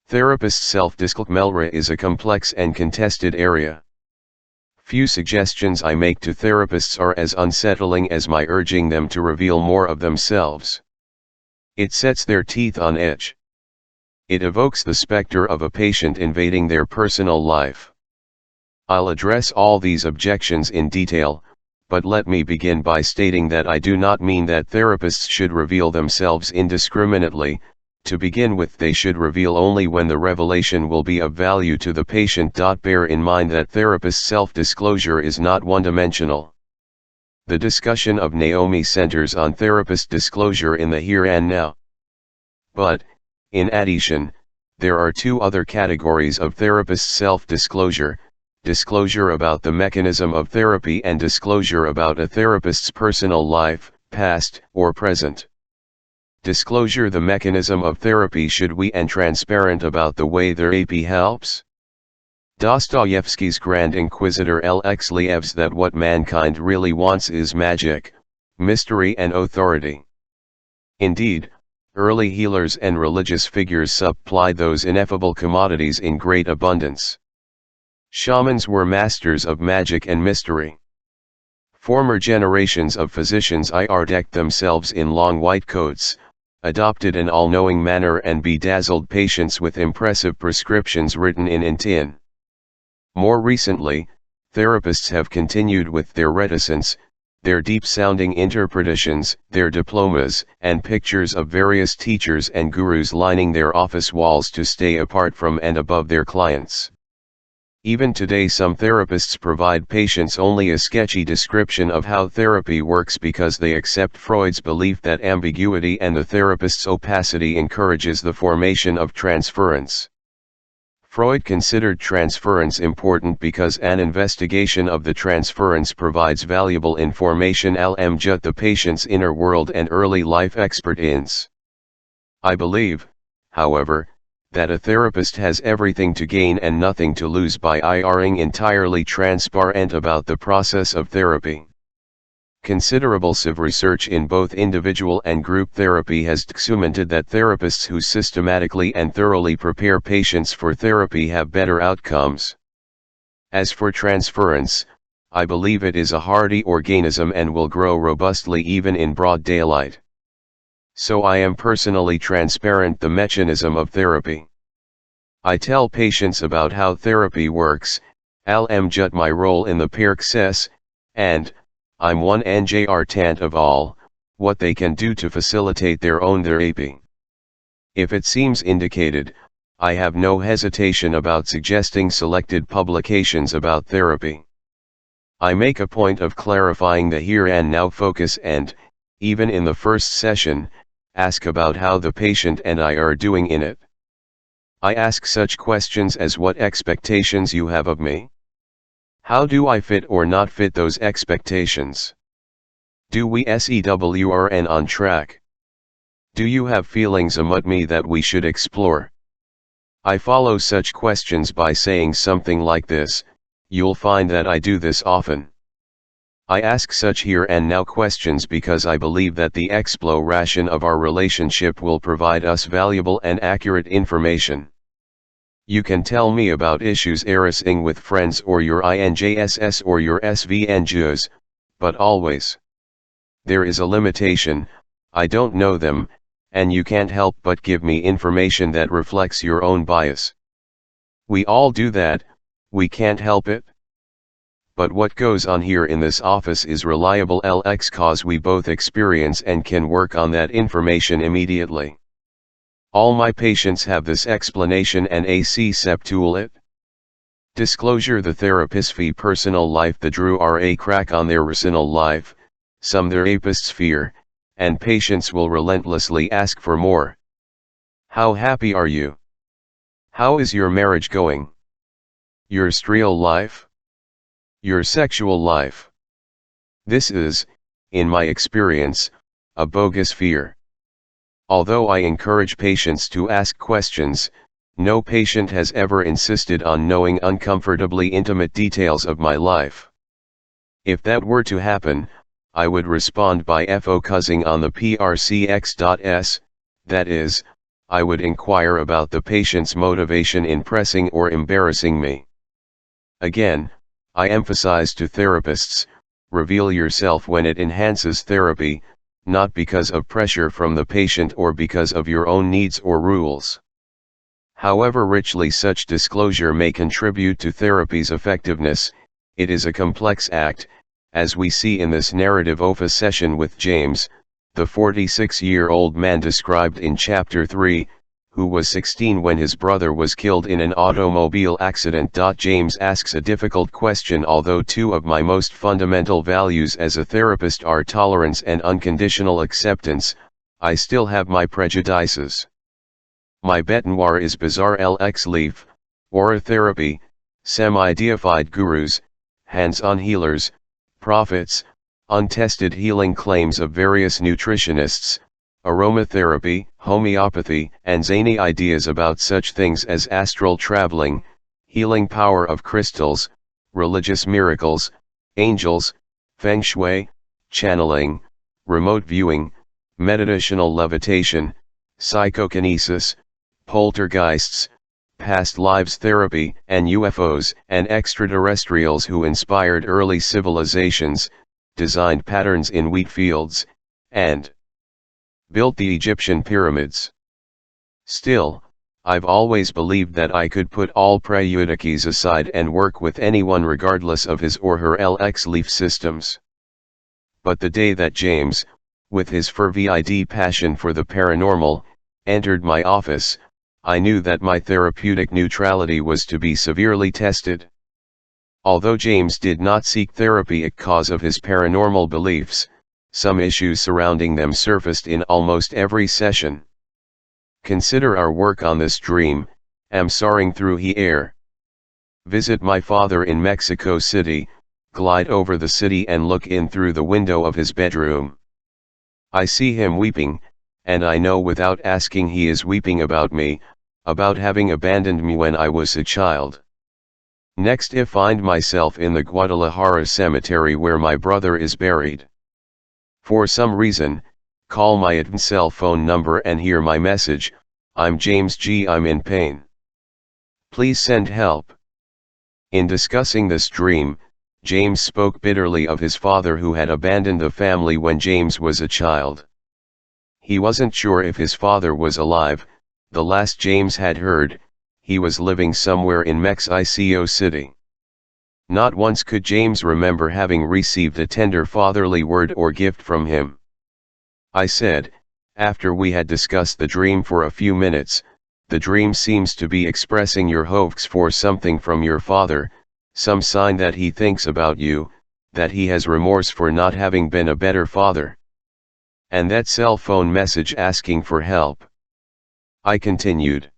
Therapist self-disclosure is a complex and contested area. Few suggestions I make to therapists are as unsettling as my urging them to reveal more of themselves. It sets their teeth on edge. It evokes the specter of a patient invading their personal life. I'll address all these objections in detail, but let me begin by stating that I do not mean that therapists should reveal themselves indiscriminately. To begin with, they should reveal only when the revelation will be of value to the patient. Bear in mind that therapist self-disclosure is not one-dimensional. The discussion of Naomi centers on therapist disclosure in the here and now. But, in addition, there are two other categories of therapist self-disclosure: disclosure about the mechanism of therapy and disclosure about a therapist's personal life, past or present. Disclosure: the mechanism of therapy should be and transparent about the way therapy helps. Dostoevsky's Grand Inquisitor L.X. lievs that what mankind really wants is magic, mystery and authority. Indeed, early healers and religious figures supplied those ineffable commodities in great abundance. Shamans were masters of magic and mystery. Former generations of physicians decked themselves in long white coats, adopted an all-knowing manner and bedazzled patients with impressive prescriptions written in tin. More recently, therapists have continued with their reticence, their deep-sounding interpretations, their diplomas, and pictures of various teachers and gurus lining their office walls to stay apart from and above their clients. Even today, some therapists provide patients only a sketchy description of how therapy works because they accept Freud's belief that ambiguity and the therapist's opacity encourages the formation of transference. Freud considered transference important because an investigation of the transference provides valuable information about the patient's inner world and early life experience. I believe, however, that a therapist has everything to gain and nothing to lose by being entirely transparent about the process of therapy. Considerable research in both individual and group therapy has documented that therapists who systematically and thoroughly prepare patients for therapy have better outcomes. As for transference, I believe it is a hardy organism and will grow robustly even in broad daylight. So I am personally transparent the mechanism of therapy. I tell patients about how therapy works, my role in the process, and, I'm one tant of all, what they can do to facilitate their own therapy. If it seems indicated, I have no hesitation about suggesting selected publications about therapy. I make a point of clarifying the here and now focus and, even in the first session, ask about how the patient and I are doing in it. I ask such questions as what expectations you have of me. How do I fit or not fit those expectations? Do we SEWRN on track? Do you have feelings about me that we should explore? I follow such questions by saying something like this: you'll find that I do this often. I ask such here and now questions because I believe that the exploration of our relationship will provide us valuable and accurate information. You can tell me about issues arising with friends or your INJSS or your SVNJs, but always. There is a limitation, I don't know them, and you can't help but give me information that reflects your own bias. We all do that, we can't help it. But what goes on here in this office is reliable LX cause we both experience and can work on that information immediately. All my patients have this explanation and AC tool it. Disclosure: the therapist's fee personal life, the drew are a crack on their personal life, some their apist's fear, and patients will relentlessly ask for more. How happy are you? How is your marriage going? Your streal life? Your sexual life? This is, in my experience, a bogus fear. Although I encourage patients to ask questions, no patient has ever insisted on knowing uncomfortably intimate details of my life. If that were to happen, I would respond by focusing on the PRCX.S, that is, I would inquire about the patient's motivation in pressing or embarrassing me. Again, I emphasize to therapists, reveal yourself when it enhances therapy, not because of pressure from the patient or because of your own needs or rules. However richly such disclosure may contribute to therapy's effectiveness, it is a complex act, as we see in this narrative opus session with James, the 46-year-old man described in Chapter 3, who was 16 when his brother was killed in an automobile accident. James asks a difficult question: although two of my most fundamental values as a therapist are tolerance and unconditional acceptance, I still have my prejudices. My bête noire is bizarre LX leaf, aura therapy, semi-deified gurus, hands-on healers, prophets, untested healing claims of various nutritionists, aromatherapy, homeopathy, and zany ideas about such things as astral traveling, healing power of crystals, religious miracles, angels, feng shui, channeling, remote viewing, meditational levitation, psychokinesis, poltergeists, past lives therapy, and UFOs and extraterrestrials who inspired early civilizations, designed patterns in wheat fields, and built the Egyptian pyramids. Still, I've always believed that I could put all prejudices aside and work with anyone regardless of his or her LX leaf systems. But the day that James, with his fervid passion for the paranormal, entered my office, I knew that my therapeutic neutrality was to be severely tested. Although James did not seek therapy because of his paranormal beliefs, some issues surrounding them surfaced in almost every session. Consider our work on this dream: am soaring through the air. Visit my father in Mexico City, glide over the city and look in through the window of his bedroom. I see him weeping, and I know without asking he is weeping about me, about having abandoned me when I was a child. Next I find myself in the Guadalajara cemetery where my brother is buried. For some reason, call my cell phone number and hear my message: I'm James G. I'm in pain. Please send help. In discussing this dream, James spoke bitterly of his father who had abandoned the family when James was a child. He wasn't sure if his father was alive. The last James had heard, he was living somewhere in Mexico City. Not once could James remember having received a tender fatherly word or gift from him. I said, after we had discussed the dream for a few minutes, the dream seems to be expressing your hopes for something from your father, some sign that he thinks about you, that he has remorse for not having been a better father. And that cell phone message asking for help. I continued.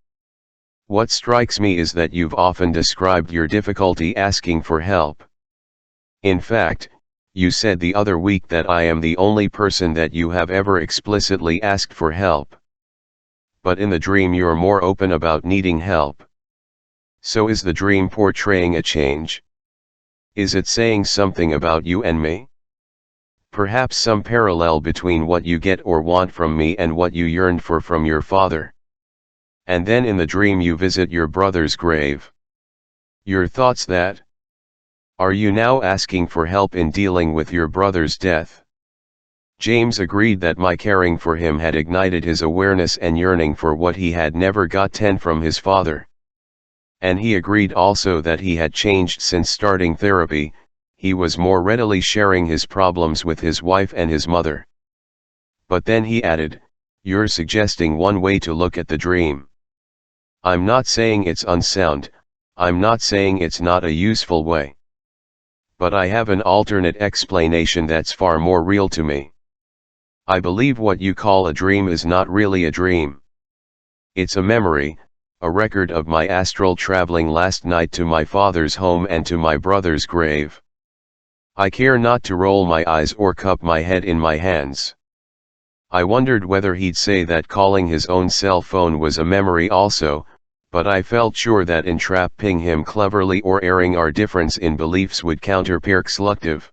What strikes me is that you've often described your difficulty asking for help. In fact, you said the other week that I am the only person that you have ever explicitly asked for help. But in the dream you're more open about needing help. So is the dream portraying a change? Is it saying something about you and me? Perhaps some parallel between what you get or want from me and what you yearned for from your father. And then in the dream you visit your brother's grave. Your thoughts that? Are you now asking for help in dealing with your brother's death? James agreed that my caring for him had ignited his awareness and yearning for what he had never gotten from his father. And he agreed also that he had changed since starting therapy. He was more readily sharing his problems with his wife and his mother. But then he added, "You're suggesting one way to look at the dream. I'm not saying it's unsound, I'm not saying it's not a useful way. But I have an alternate explanation that's far more real to me. I believe what you call a dream is not really a dream. It's a memory, a record of my astral traveling last night to my father's home and to my brother's grave. I care not to roll my eyes or cup my head in my hands." I wondered whether he'd say that calling his own cell phone was a memory also, but I felt sure that entrapping him cleverly or airing our difference in beliefs would counter persuasive.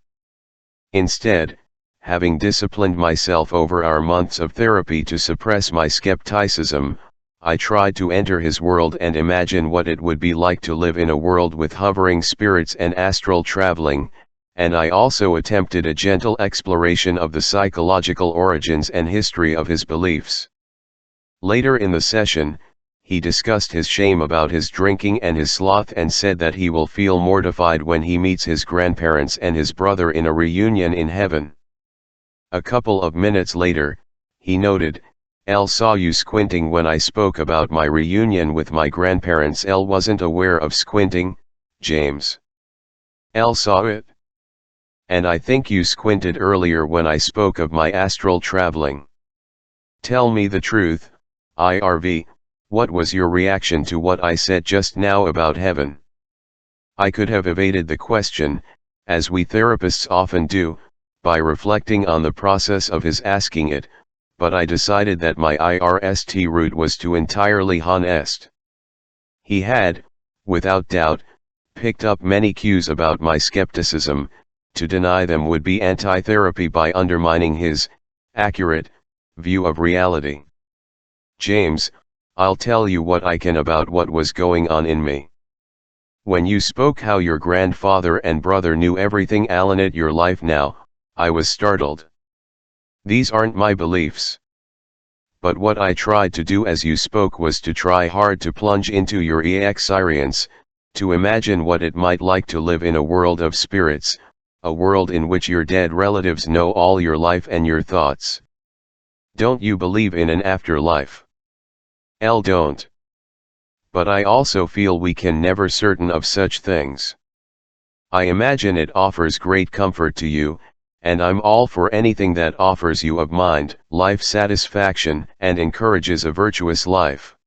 Instead, having disciplined myself over our months of therapy to suppress my skepticism, I tried to enter his world and imagine what it would be like to live in a world with hovering spirits and astral traveling, and I also attempted a gentle exploration of the psychological origins and history of his beliefs. Later in the session, he discussed his shame about his drinking and his sloth and said that he will feel mortified when he meets his grandparents and his brother in a reunion in heaven. A couple of minutes later, he noted, "L saw you squinting when I spoke about my reunion with my grandparents." L wasn't aware of squinting, James. L saw it. And I think you squinted earlier when I spoke of my astral traveling. Tell me the truth, Irv, what was your reaction to what I said just now about heaven? I could have evaded the question, as we therapists often do, by reflecting on the process of his asking it, but I decided that my IRST route was too entirely honest. He had, without doubt, picked up many cues about my skepticism. To deny them would be anti-therapy by undermining his accurate view of reality. James, I'll tell you what I can about what was going on in me. When you spoke how your grandfather and brother knew everything in your life now, I was startled. These aren't my beliefs. But what I tried to do as you spoke was to try hard to plunge into your experience, to imagine what it might like to live in a world of spirits, a world in which your dead relatives know all your life and your thoughts. Don't you believe in an afterlife? L don't. But I also feel we can never certain of such things. I imagine it offers great comfort to you, and I'm all for anything that offers you of mind, life satisfaction, and encourages a virtuous life.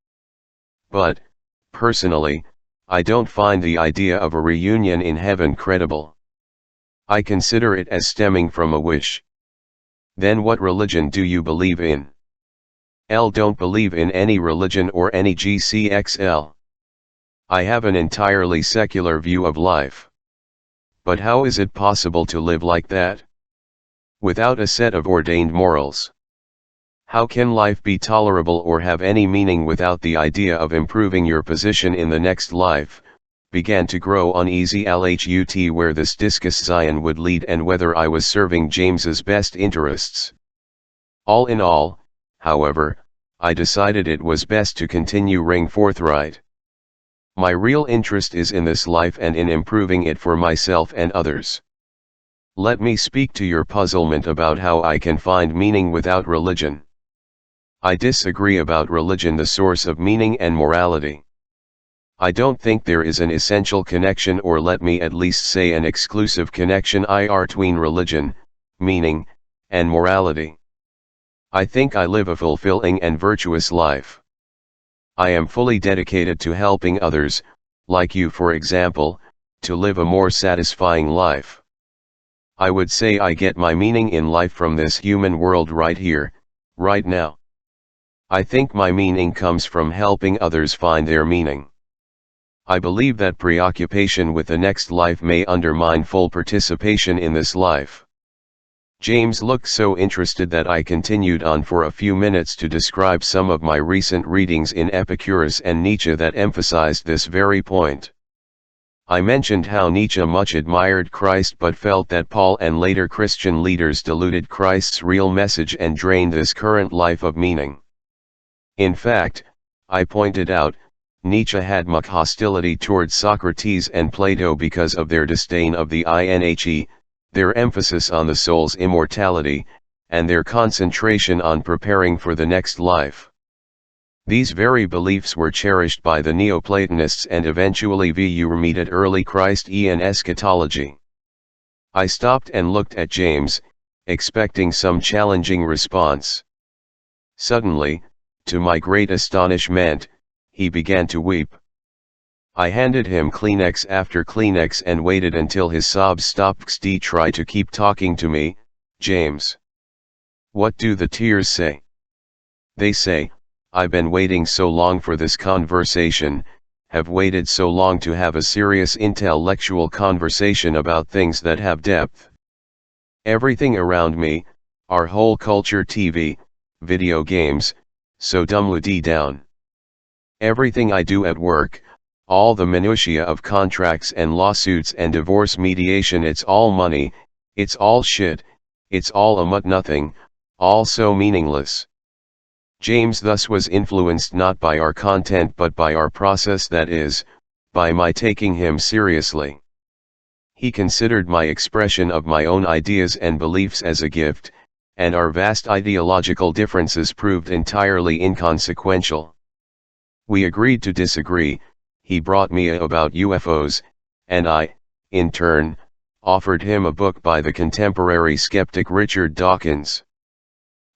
But, personally, I don't find the idea of a reunion in heaven credible. I consider it as stemming from a wish. Then what religion do you believe in? L don't believe in any religion or any GCXL. I have an entirely secular view of life. But how is it possible to live like that? Without a set of ordained morals. How can life be tolerable or have any meaning without the idea of improving your position in the next life? Began to grow uneasy LHUT where this discussion would lead and whether I was serving James's best interests. All in all, however, I decided it was best to continue ring forthright. My real interest is in this life and in improving it for myself and others. Let me speak to your puzzlement about how I can find meaning without religion. I disagree about religion, the source of meaning and morality. I don't think there is an essential connection, or let me at least say an exclusive connection between religion, meaning, and morality. I think I live a fulfilling and virtuous life. I am fully dedicated to helping others, like you for example, to live a more satisfying life. I would say I get my meaning in life from this human world right here, right now. I think my meaning comes from helping others find their meaning. I believe that preoccupation with the next life may undermine full participation in this life. James looked so interested that I continued on for a few minutes to describe some of my recent readings in Epicurus and Nietzsche that emphasized this very point. I mentioned how Nietzsche much admired Christ but felt that Paul and later Christian leaders diluted Christ's real message and drained this current life of meaning. In fact, I pointed out, Nietzsche had much hostility towards Socrates and Plato because of their disdain of the inhe, their emphasis on the soul's immortality, and their concentration on preparing for the next life. These very beliefs were cherished by the Neoplatonists and eventually remeted early Christ en eschatology. I stopped and looked at James, expecting some challenging response. Suddenly, to my great astonishment, he began to weep. I handed him Kleenex after Kleenex and waited until his sobs stopped. Try to keep talking to me, James. What do the tears say? They say, I've been waiting so long for this conversation, have waited so long to have a serious intellectual conversation about things that have depth. Everything around me, our whole culture, TV, video games, so dumbly down. Everything I do at work, all the minutiae of contracts and lawsuits and divorce mediation, it's all money, it's all shit, it's all a mutt nothing, all so meaningless. James thus was influenced not by our content but by our process, that is, by my taking him seriously. He considered my expression of my own ideas and beliefs as a gift, and our vast ideological differences proved entirely inconsequential. We agreed to disagree. He brought me about UFOs, and I, in turn, offered him a book by the contemporary skeptic Richard Dawkins.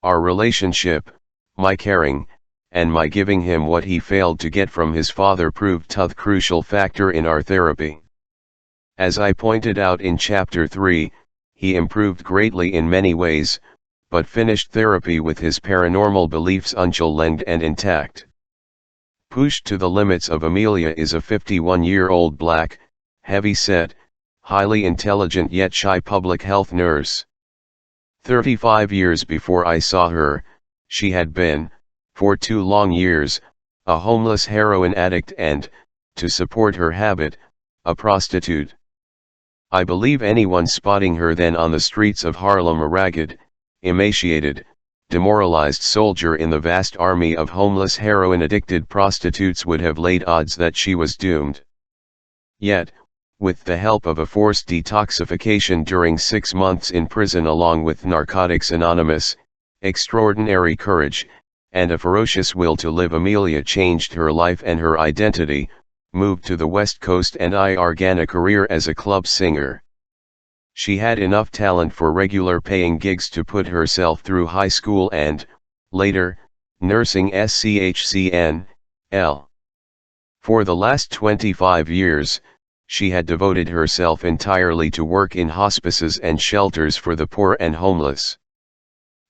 Our relationship, my caring, and my giving him what he failed to get from his father, proved a crucial factor in our therapy. As I pointed out in Chapter 3, he improved greatly in many ways, but finished therapy with his paranormal beliefs unchallenged and intact. Pushed to the limits of Amelia is a 51-year-old black, heavy-set, highly intelligent yet shy public health nurse. 35 years before I saw her, she had been, for 2 long years, a homeless heroin addict and, to support her habit, a prostitute. I believe anyone spotting her then on the streets of Harlem, a ragged, emaciated, demoralized soldier in the vast army of homeless heroin-addicted prostitutes, would have laid odds that she was doomed. Yet, with the help of a forced detoxification during 6 months in prison along with Narcotics Anonymous, extraordinary courage, and a ferocious will to live, Amelia changed her life and her identity, moved to the West Coast, and began a career as a club singer. She had enough talent for regular paying gigs to put herself through high school and, later, nursing SCHCN, L. For the last 25 years, she had devoted herself entirely to work in hospices and shelters for the poor and homeless.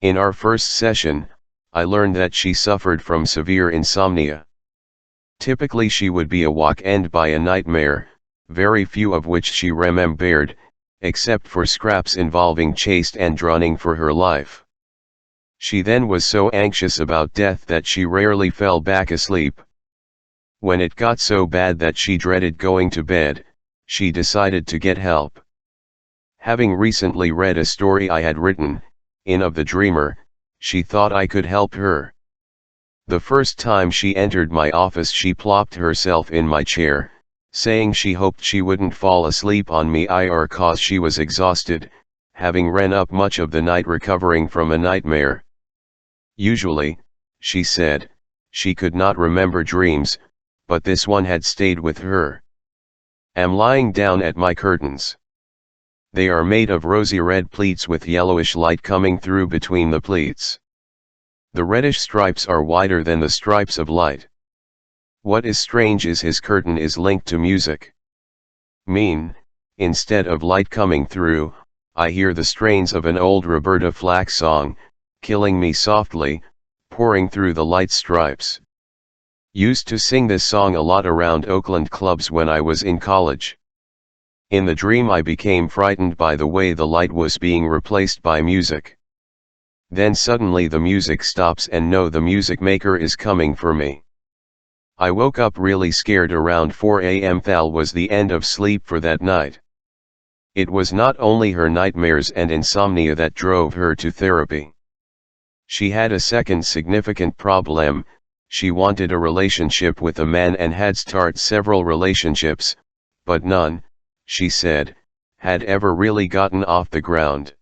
In our first session, I learned that she suffered from severe insomnia. Typically she would be awoke and by a nightmare, very few of which she remembered, except for scraps involving chase and running for her life. She then was so anxious about death that she rarely fell back asleep. When it got so bad that she dreaded going to bed, she decided to get help. Having recently read a story I had written, In of the Dreamer, she thought I could help her. The first time she entered my office, she plopped herself in my chair, saying she hoped she wouldn't fall asleep on me or cause she was exhausted, having ran up much of the night recovering from a nightmare. Usually, she said, she could not remember dreams, but this one had stayed with her. Am lying down at my curtains. They are made of rosy red pleats with yellowish light coming through between the pleats. The reddish stripes are wider than the stripes of light. What is strange is his curtain is linked to music. Instead of light coming through, I hear the strains of an old Roberta Flack song, killing me softly, pouring through the light stripes. Used to sing this song a lot around Oakland clubs when I was in college. In the dream I became frightened by the way the light was being replaced by music. Then suddenly the music stops and no, the music maker is coming for me. I woke up really scared around 4 a.m. That was the end of sleep for that night. It was not only her nightmares and insomnia that drove her to therapy. She had a second significant problem. she wanted a relationship with a man and had started several relationships, but none, she said, had ever really gotten off the ground.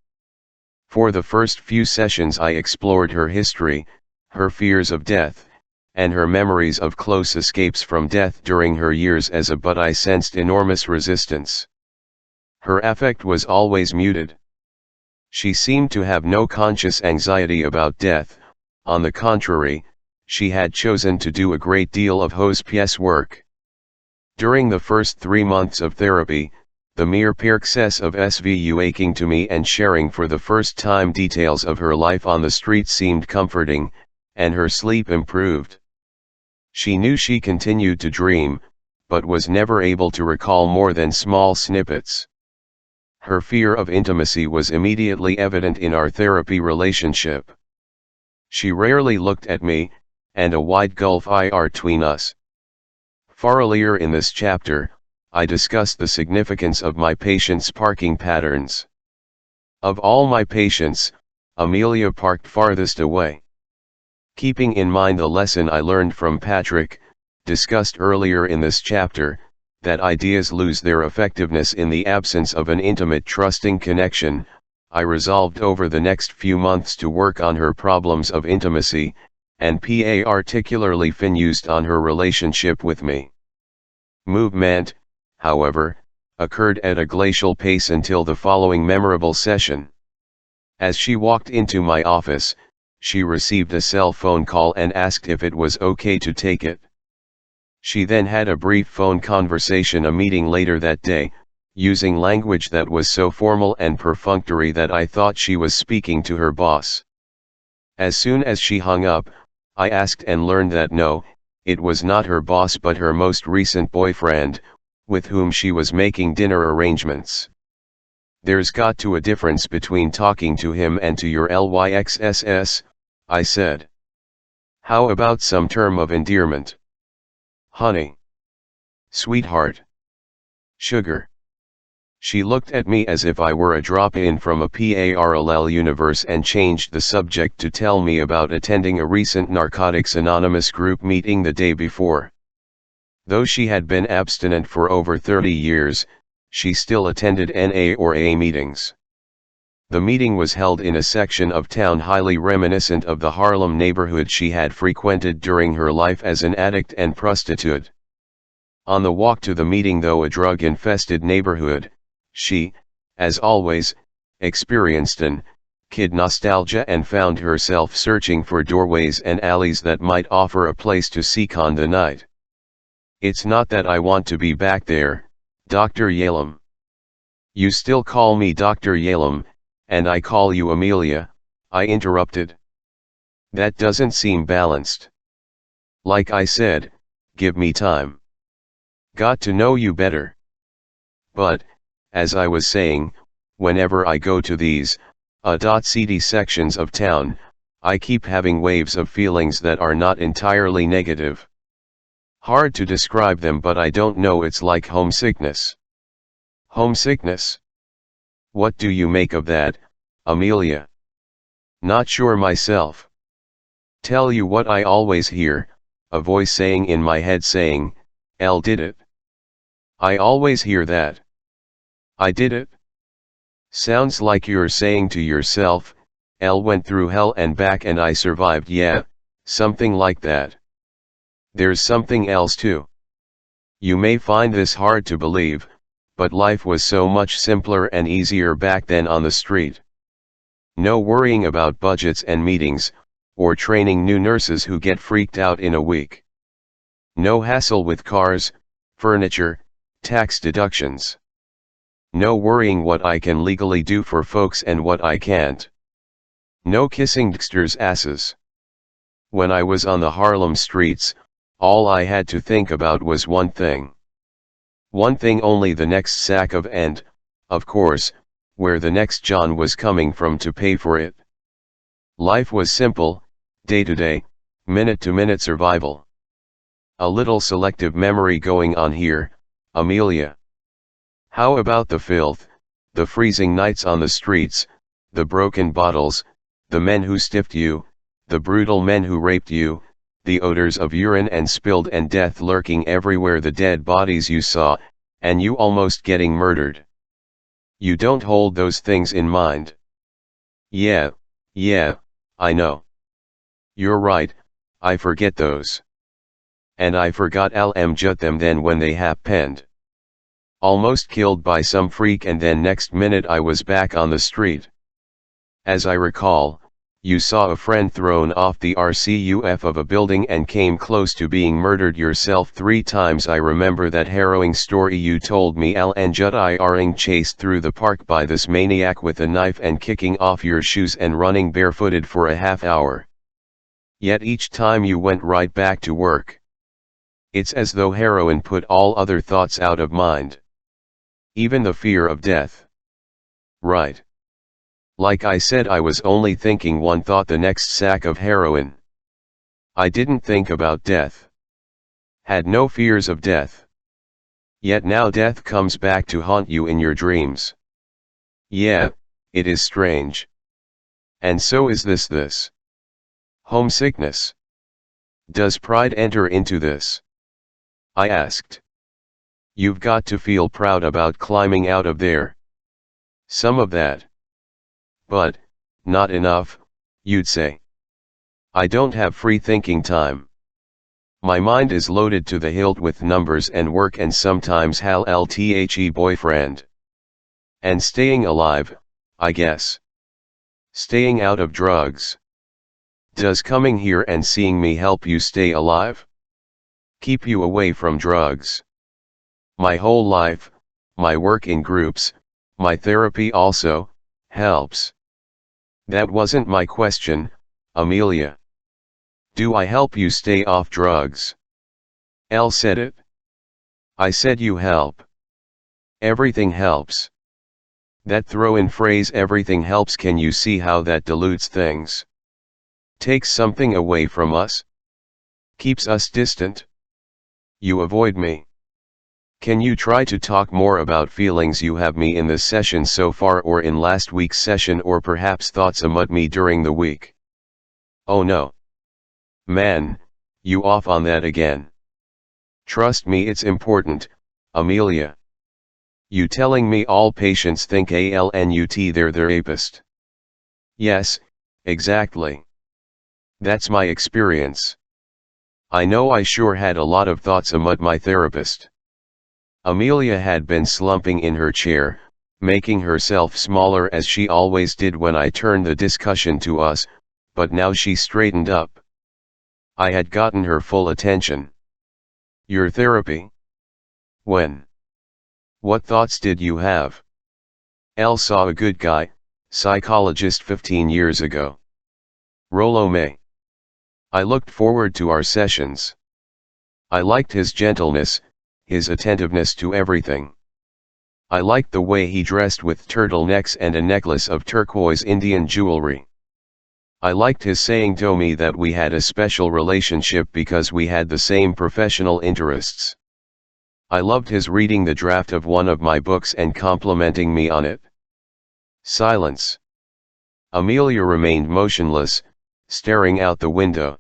For the first few sessions I explored her history, her fears of death, and her memories of close escapes from death during her years as a but I sensed enormous resistance. Her affect was always muted. She seemed to have no conscious anxiety about death. On the contrary, she had chosen to do a great deal of hospice work. During the first 3 months of therapy, the mere process of svuaking to me and sharing for the first time details of her life on the street seemed comforting, and her sleep improved. She knew she continued to dream, but was never able to recall more than small snippets. Her fear of intimacy was immediately evident in our therapy relationship. She rarely looked at me, and a wide gulf between us. Far earlier in this chapter, I discussed the significance of my patients' parking patterns. Of all my patients, Amelia parked farthest away. Keeping in mind the lesson I learned from Patrick, discussed earlier in this chapter, that ideas lose their effectiveness in the absence of an intimate trusting connection, I resolved over the next few months to work on her problems of intimacy, and particularly focused on her relationship with me. Movement, however, occurred at a glacial pace until the following memorable session. As she walked into my office, she received a cell phone call and asked if it was okay to take it. She then had a brief phone conversation a meeting later that day, using language that was so formal and perfunctory that I thought she was speaking to her boss. As soon as she hung up, I asked and learned that no, it was not her boss but her most recent boyfriend, with whom she was making dinner arrangements. There's got to a difference between talking to him and to your LYXSS, I said. How about some term of endearment? Honey. Sweetheart. Sugar. She looked at me as if I were a drop-in from a parallel universe and changed the subject to tell me about attending a recent Narcotics Anonymous group meeting the day before. Though she had been abstinent for over 30 years, she still attended NA or AA meetings. The meeting was held in a section of town highly reminiscent of the Harlem neighborhood she had frequented during her life as an addict and prostitute. On the walk to the meeting, though a drug-infested neighborhood, she, as always, experienced an kid nostalgia and found herself searching for doorways and alleys that might offer a place to seek on the night. It's not that I want to be back there, Dr. Yalom. You still call me Dr. Yalom, and I call you Amelia, I interrupted. That doesn't seem balanced. Like I said, give me time. Got to know you better. But, as I was saying, whenever I go to these, seedy sections of town, I keep having waves of feelings that are not entirely negative. Hard to describe them, but I don't know, it's like homesickness. Homesickness? What do you make of that, Amelia? Not sure myself. Tell you what I always hear, a voice saying in my head saying, Elle did it. I always hear that. I did it? Sounds like you're saying to yourself, Elle went through hell and back and I survived. Yeah, something like that. There's something else too. You may find this hard to believe, but life was so much simpler and easier back then on the street. No worrying about budgets and meetings, or training new nurses who get freaked out in a week. No hassle with cars, furniture, tax deductions. No worrying what I can legally do for folks and what I can't. No kissing gangsters' asses. When I was on the Harlem streets, all I had to think about was one thing. One thing only, the next sack and, of course, where the next John was coming from to pay for it. Life was simple, day-to-day, minute-to-minute survival. A little selective memory going on here, Amelia. How about the filth, the freezing nights on the streets, the broken bottles, the men who stiffed you, the brutal men who raped you, the odors of urine and spilled and death lurking everywhere, the dead bodies you saw, and you almost getting murdered. You don't hold those things in mind. Yeah, I know. You're right, I forget those. And I forgot I'll jut them then when they happened. Almost killed by some freak, and then next minute I was back on the street. As I recall, you saw a friend thrown off the RCUF of a building and came close to being murdered yourself 3 times. I remember that harrowing story you told me, Al Anjut Iring chased through the park by this maniac with a knife and kicking off your shoes and running barefooted for a half hour. Yet each time you went right back to work. It's as though heroin put all other thoughts out of mind. Even the fear of death. Right. Like I said, I was only thinking one thought, the next sack of heroin. I didn't think about death. Had no fears of death. Yet now death comes back to haunt you in your dreams. Yeah, it is strange. And so is this. Homesickness. Does pride enter into this? I asked. You've got to feel proud about climbing out of there. Some of that. But, not enough, you'd say. I don't have free thinking time. My mind is loaded to the hilt with numbers and work and sometimes Hal LTHE boyfriend. And staying alive, I guess. Staying out of drugs. Does coming here and seeing me help you stay alive? Keep you away from drugs? My whole life, my work in groups, my therapy also, helps. That wasn't my question, Amelia. Do I help you stay off drugs? Elle said it. I said you help. Everything helps. That throw-in phrase, everything helps, can you see how that dilutes things? Takes something away from us? Keeps us distant? You avoid me. Can you try to talk more about feelings you have me in this session so far, or in last week's session, or perhaps thoughts about me during the week? Oh no. Man, you off on that again. Trust me, it's important, Amelia. You telling me all patients think ALNUT they're therapist? Yes, exactly. That's my experience. I know I sure had a lot of thoughts about my therapist. Amelia had been slumping in her chair, making herself smaller as she always did when I turned the discussion to us, but now she straightened up. I had gotten her full attention. Your therapy? When? What thoughts did you have? Elle saw a good guy, psychologist 15 years ago. Rollo May. I looked forward to our sessions. I liked his gentleness, his attentiveness to everything. I liked the way he dressed with turtlenecks and a necklace of turquoise Indian jewelry. I liked his saying to me that we had a special relationship because we had the same professional interests. I loved his reading the draft of one of my books and complimenting me on it. Silence. Amelia remained motionless, staring out the window.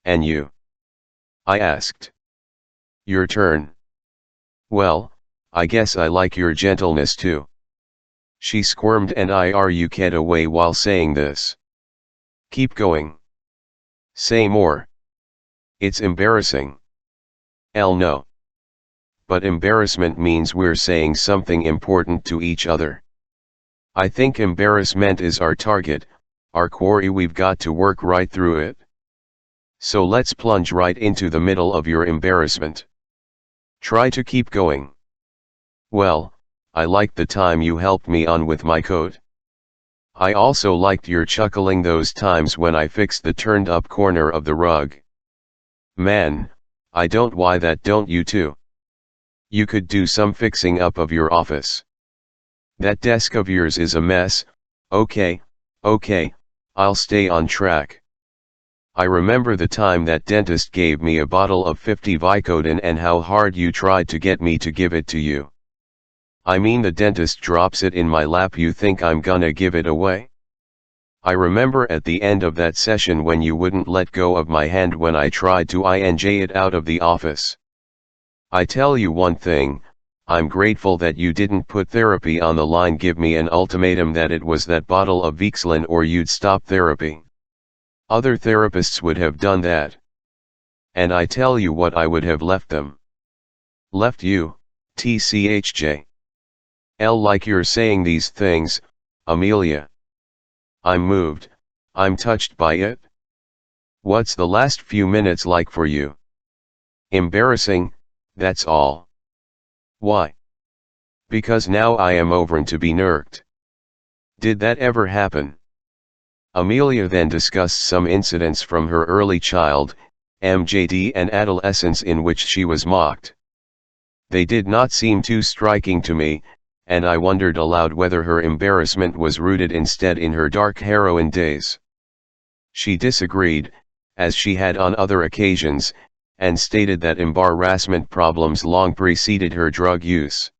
And you? I asked. Your turn. Well, I guess I like your gentleness too. She squirmed and I argued away while saying this. Keep going. Say more. It's embarrassing. Elle, no. But embarrassment means we're saying something important to each other. I think embarrassment is our target, our quarry. We've got to work right through it. So let's plunge right into the middle of your embarrassment. Try to keep going. Well, I liked the time you helped me on with my coat. I also liked your chuckling those times when I fixed the turned up corner of the rug. Man, I don't why that, don't you too? You could do some fixing up of your office. That desk of yours is a mess. Okay, I'll stay on track. I remember the time that dentist gave me a bottle of 50 Vicodin and how hard you tried to get me to give it to you. I mean, the dentist drops it in my lap, you think I'm gonna give it away? I remember at the end of that session when you wouldn't let go of my hand when I tried to inj it out of the office. I tell you one thing, I'm grateful that you didn't put therapy on the line, give me an ultimatum that it was that bottle of Vixlin or you'd stop therapy. Other therapists would have done that. And I tell you what I would have left them. Left you, TCHJ. Like you're saying these things, Amelia. I'm moved, I'm touched by it. What's the last few minutes like for you? Embarrassing, that's all. Why? Because now I am over and to be nerked. Did that ever happen? Amelia then discussed some incidents from her early child, MJD and adolescence in which she was mocked. They did not seem too striking to me, and I wondered aloud whether her embarrassment was rooted instead in her dark heroin days. She disagreed, as she had on other occasions, and stated that embarrassment problems long preceded her drug use.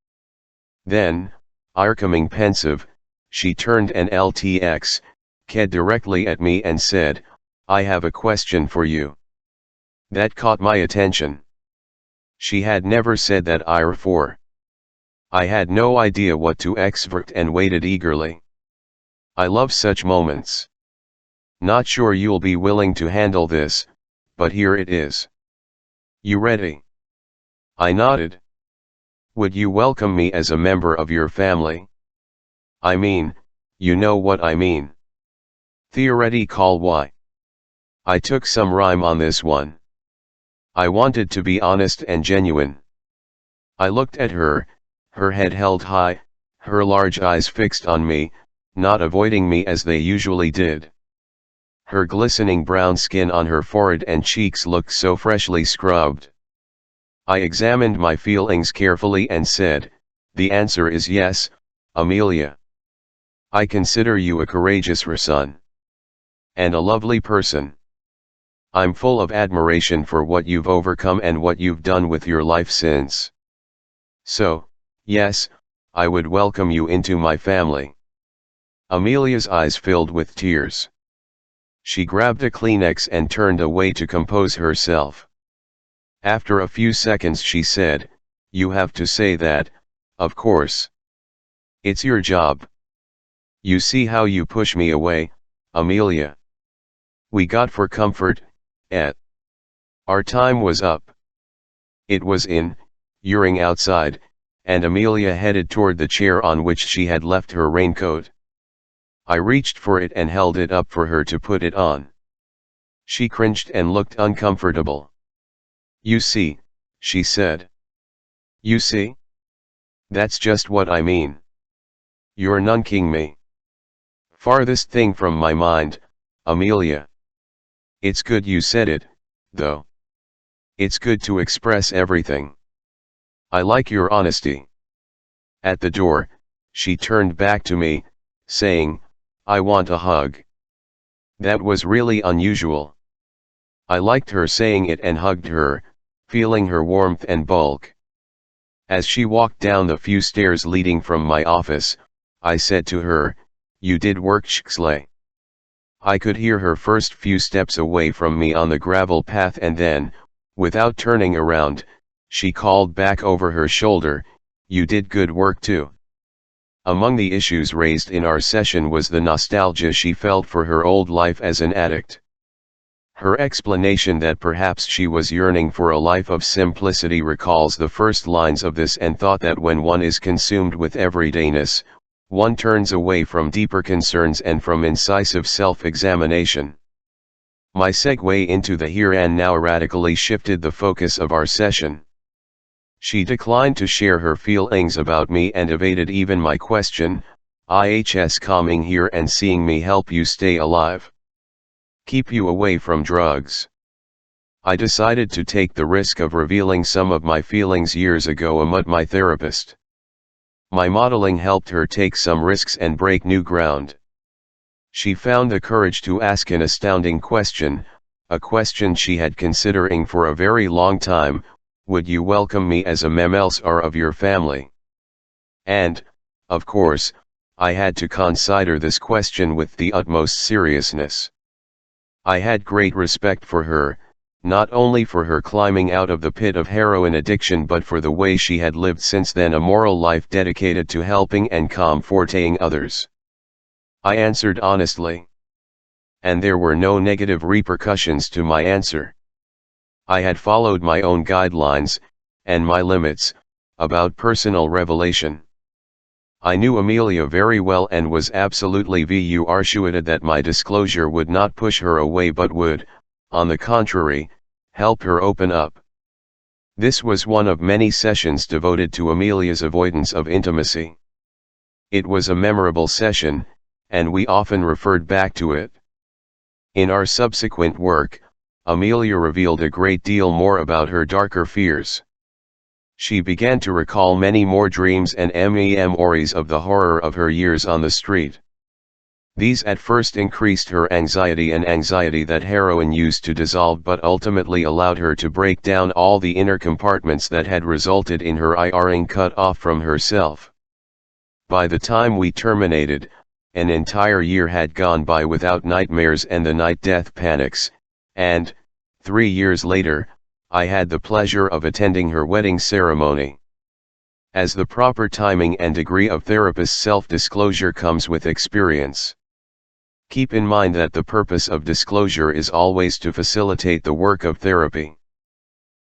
Then, becoming pensive, she turned an LTX, ked directly at me and said, I have a question for you. That caught my attention. She had never said that before. I had no idea what to expect and waited eagerly. I love such moments. Not sure you'll be willing to handle this, but here it is. You ready? I nodded. Would you welcome me as a member of your family? I mean, you know what I mean. Theoretical why? I took some rhyme on this one. I wanted to be honest and genuine. I looked at her, her head held high, her large eyes fixed on me, not avoiding me as they usually did. Her glistening brown skin on her forehead and cheeks looked so freshly scrubbed. I examined my feelings carefully and said, the answer is yes, Amelia. I consider you a courageous son. And a lovely person. I'm full of admiration for what you've overcome and what you've done with your life since. So, yes, I would welcome you into my family. Amelia's eyes filled with tears. She grabbed a Kleenex and turned away to compose herself. After a few seconds she said, you have to say that, of course. It's your job. You see how you push me away, Amelia. We got for comfort, our time was up. It was youring outside, and Amelia headed toward the chair on which she had left her raincoat. I reached for it and held it up for her to put it on. She cringed and looked uncomfortable. You see, she said. You see? That's just what I mean. You're nunking me. Farthest thing from my mind, Amelia. It's good you said it, though. It's good to express everything. I like your honesty. At the door, she turned back to me, saying, I want a hug. That was really unusual. I liked her saying it and hugged her, feeling her warmth and bulk. As she walked down the few stairs leading from my office, I said to her, you did work, Shksley. I could hear her first few steps away from me on the gravel path and then, without turning around, she called back over her shoulder, you did good work too. Among the issues raised in our session was the nostalgia she felt for her old life as an addict. Her explanation that perhaps she was yearning for a life of simplicity recalls the first lines of this and thought that when one is consumed with everydayness, one turns away from deeper concerns and from incisive self-examination. My segue into the here and now radically shifted the focus of our session. She declined to share her feelings about me and evaded even my question, IHS coming here and seeing me help you stay alive. Keep you away from drugs. I decided to take the risk of revealing some of my feelings years ago amid my therapist. My modeling helped her take some risks and break new ground. She found the courage to ask an astounding question, a question she had considering for a very long time, would you welcome me as a member of your family? And, of course, I had to consider this question with the utmost seriousness. I had great respect for her, not only for her climbing out of the pit of heroin addiction but for the way she had lived since then, a moral life dedicated to helping and comforting others. I answered honestly. And there were no negative repercussions to my answer. I had followed my own guidelines, and my limits, about personal revelation. I knew Amelia very well and was absolutely sure that my disclosure would not push her away but would, on the contrary, help her open up. This was one of many sessions devoted to Amelia's avoidance of intimacy. It was a memorable session, and we often referred back to it. In our subsequent work, Amelia revealed a great deal more about her darker fears. She began to recall many more dreams and memories of the horror of her years on the street. These at first increased her anxiety, an anxiety that heroin used to dissolve but ultimately allowed her to break down all the inner compartments that had resulted in her being cut off from herself. By the time we terminated, an entire year had gone by without nightmares and the night death panics, and, 3 years later, I had the pleasure of attending her wedding ceremony. As the proper timing and degree of therapist's self-disclosure comes with experience. Keep in mind that the purpose of disclosure is always to facilitate the work of therapy.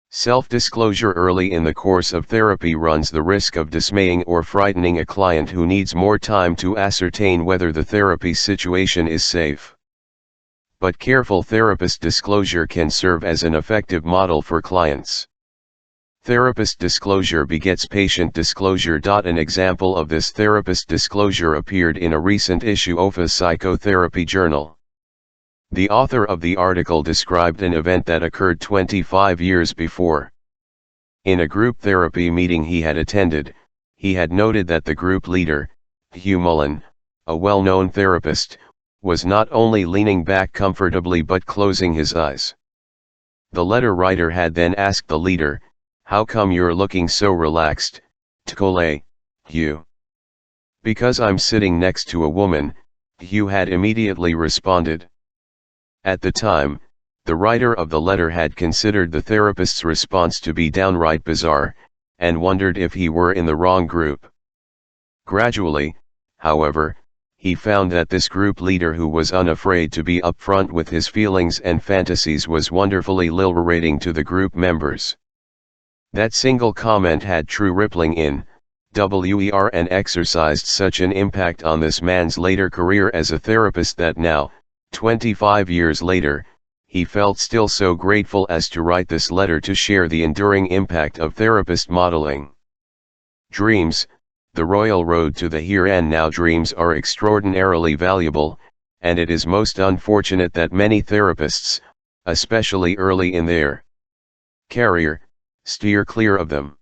Self-disclosure early in the course of therapy runs the risk of dismaying or frightening a client who needs more time to ascertain whether the therapy situation is safe. But careful therapist disclosure can serve as an effective model for clients. Therapist disclosure begets patient disclosure. An example of this therapist disclosure appeared in a recent issue of a psychotherapy journal. The author of the article described an event that occurred 25 years before. In a group therapy meeting he had attended, he had noted that the group leader, Hugh Mullen, a well-known therapist, was not only leaning back comfortably but closing his eyes. The letter writer had then asked the leader, "How come you're looking so relaxed, Tkole, Hugh?" "Because I'm sitting next to a woman," Hugh had immediately responded. At the time, the writer of the letter had considered the therapist's response to be downright bizarre, and wondered if he were in the wrong group. Gradually, however, he found that this group leader, who was unafraid to be upfront with his feelings and fantasies, was wonderfully liberating to the group members. That single comment had true rippling in WER and exercised such an impact on this man's later career as a therapist that now, 25 years later, he felt still so grateful as to write this letter to share the enduring impact of therapist modeling. Dreams, the royal road to the here and now. Dreams are extraordinarily valuable, and it is most unfortunate that many therapists, especially early in their career, steer clear of them.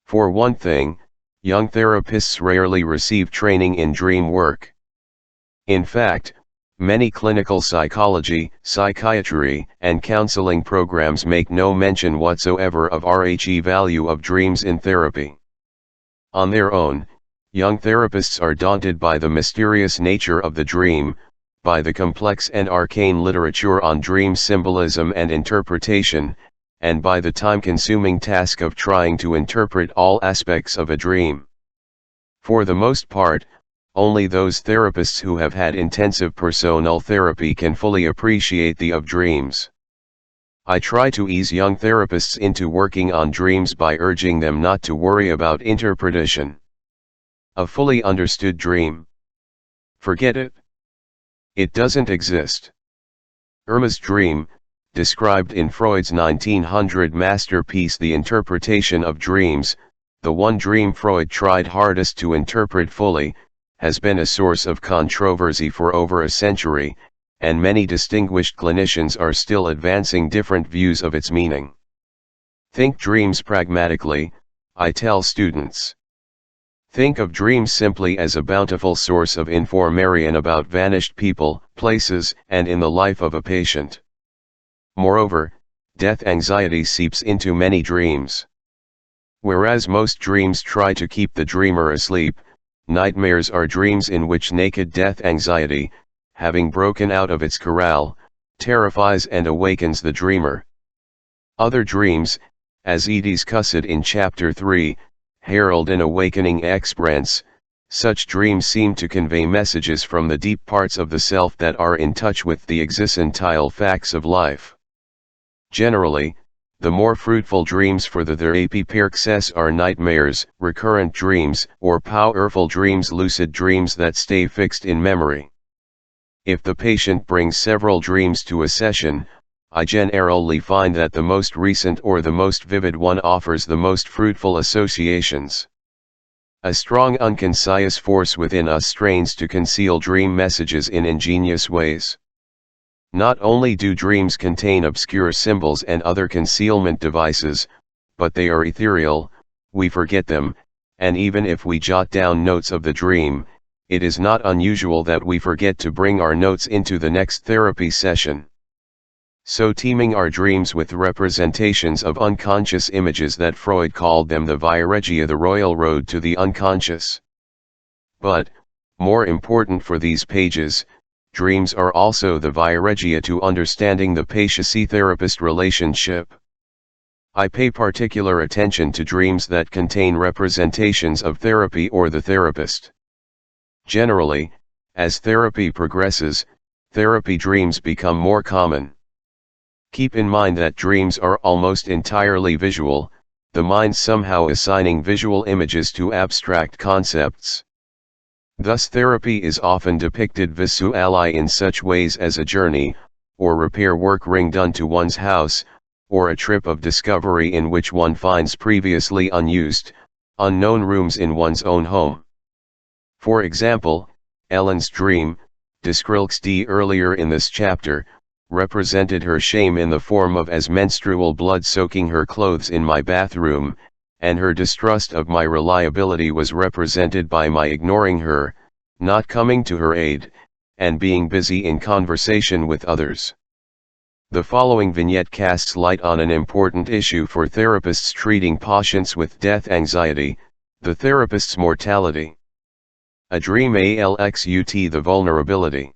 For one thing, young therapists rarely receive training in dream work. In fact, many clinical psychology, psychiatry, and counseling programs make no mention whatsoever of the value of dreams in therapy. On their own, young therapists are daunted by the mysterious nature of the dream, by the complex and arcane literature on dream symbolism and interpretation, and by the time-consuming task of trying to interpret all aspects of a dream. For the most part, only those therapists who have had intensive personal therapy can fully appreciate the of dreams. I try to ease young therapists into working on dreams by urging them not to worry about interpretation. A fully understood dream? Forget it. It doesn't exist. Irma's dream, described in Freud's 1900 masterpiece The Interpretation of Dreams, the one dream Freud tried hardest to interpret fully, has been a source of controversy for over a century, and many distinguished clinicians are still advancing different views of its meaning. Think dreams pragmatically, I tell students. Think of dreams simply as a bountiful source of information about vanished people, places, and in the life of a patient. Moreover, death anxiety seeps into many dreams. Whereas most dreams try to keep the dreamer asleep, Nightmares are dreams in which naked death anxiety, having broken out of its corral, terrifies and awakens the dreamer. Other dreams, as discussed in Chapter 3, herald an awakening experience. Such dreams seem to convey messages from the deep parts of the self that are in touch with the existential facts of life. Generally, the more fruitful dreams for the therapy process are nightmares, recurrent dreams, or powerful dreams, lucid dreams that stay fixed in memory. If the patient brings several dreams to a session, I generally find that the most recent or the most vivid one offers the most fruitful associations. A strong unconscious force within us strains to conceal dream messages in ingenious ways. Not only do dreams contain obscure symbols and other concealment devices, but they are ethereal, we forget them, and even if we jot down notes of the dream, it is not unusual that we forget to bring our notes into the next therapy session. So teeming are dreams with representations of unconscious images that Freud called them the via regia, the royal road to the unconscious. But, more important for these pages, dreams are also the via regia to understanding the patient-therapist relationship. I pay particular attention to dreams that contain representations of therapy or the therapist. Generally, as therapy progresses, therapy dreams become more common. Keep in mind that dreams are almost entirely visual, the mind somehow assigning visual images to abstract concepts. Thus therapy is often depicted visually in such ways as a journey, or repair work ring done to one's house, or a trip of discovery in which one finds previously unused, unknown rooms in one's own home. For example, Ellen's dream, described earlier in this chapter, represented her shame in the form of as menstrual blood soaking her clothes in my bathroom, and her distrust of my reliability was represented by my ignoring her, not coming to her aid, and being busy in conversation with others. The following vignette casts light on an important issue for therapists treating patients with death anxiety, the therapist's mortality. A dream ALXUT, the vulnerability.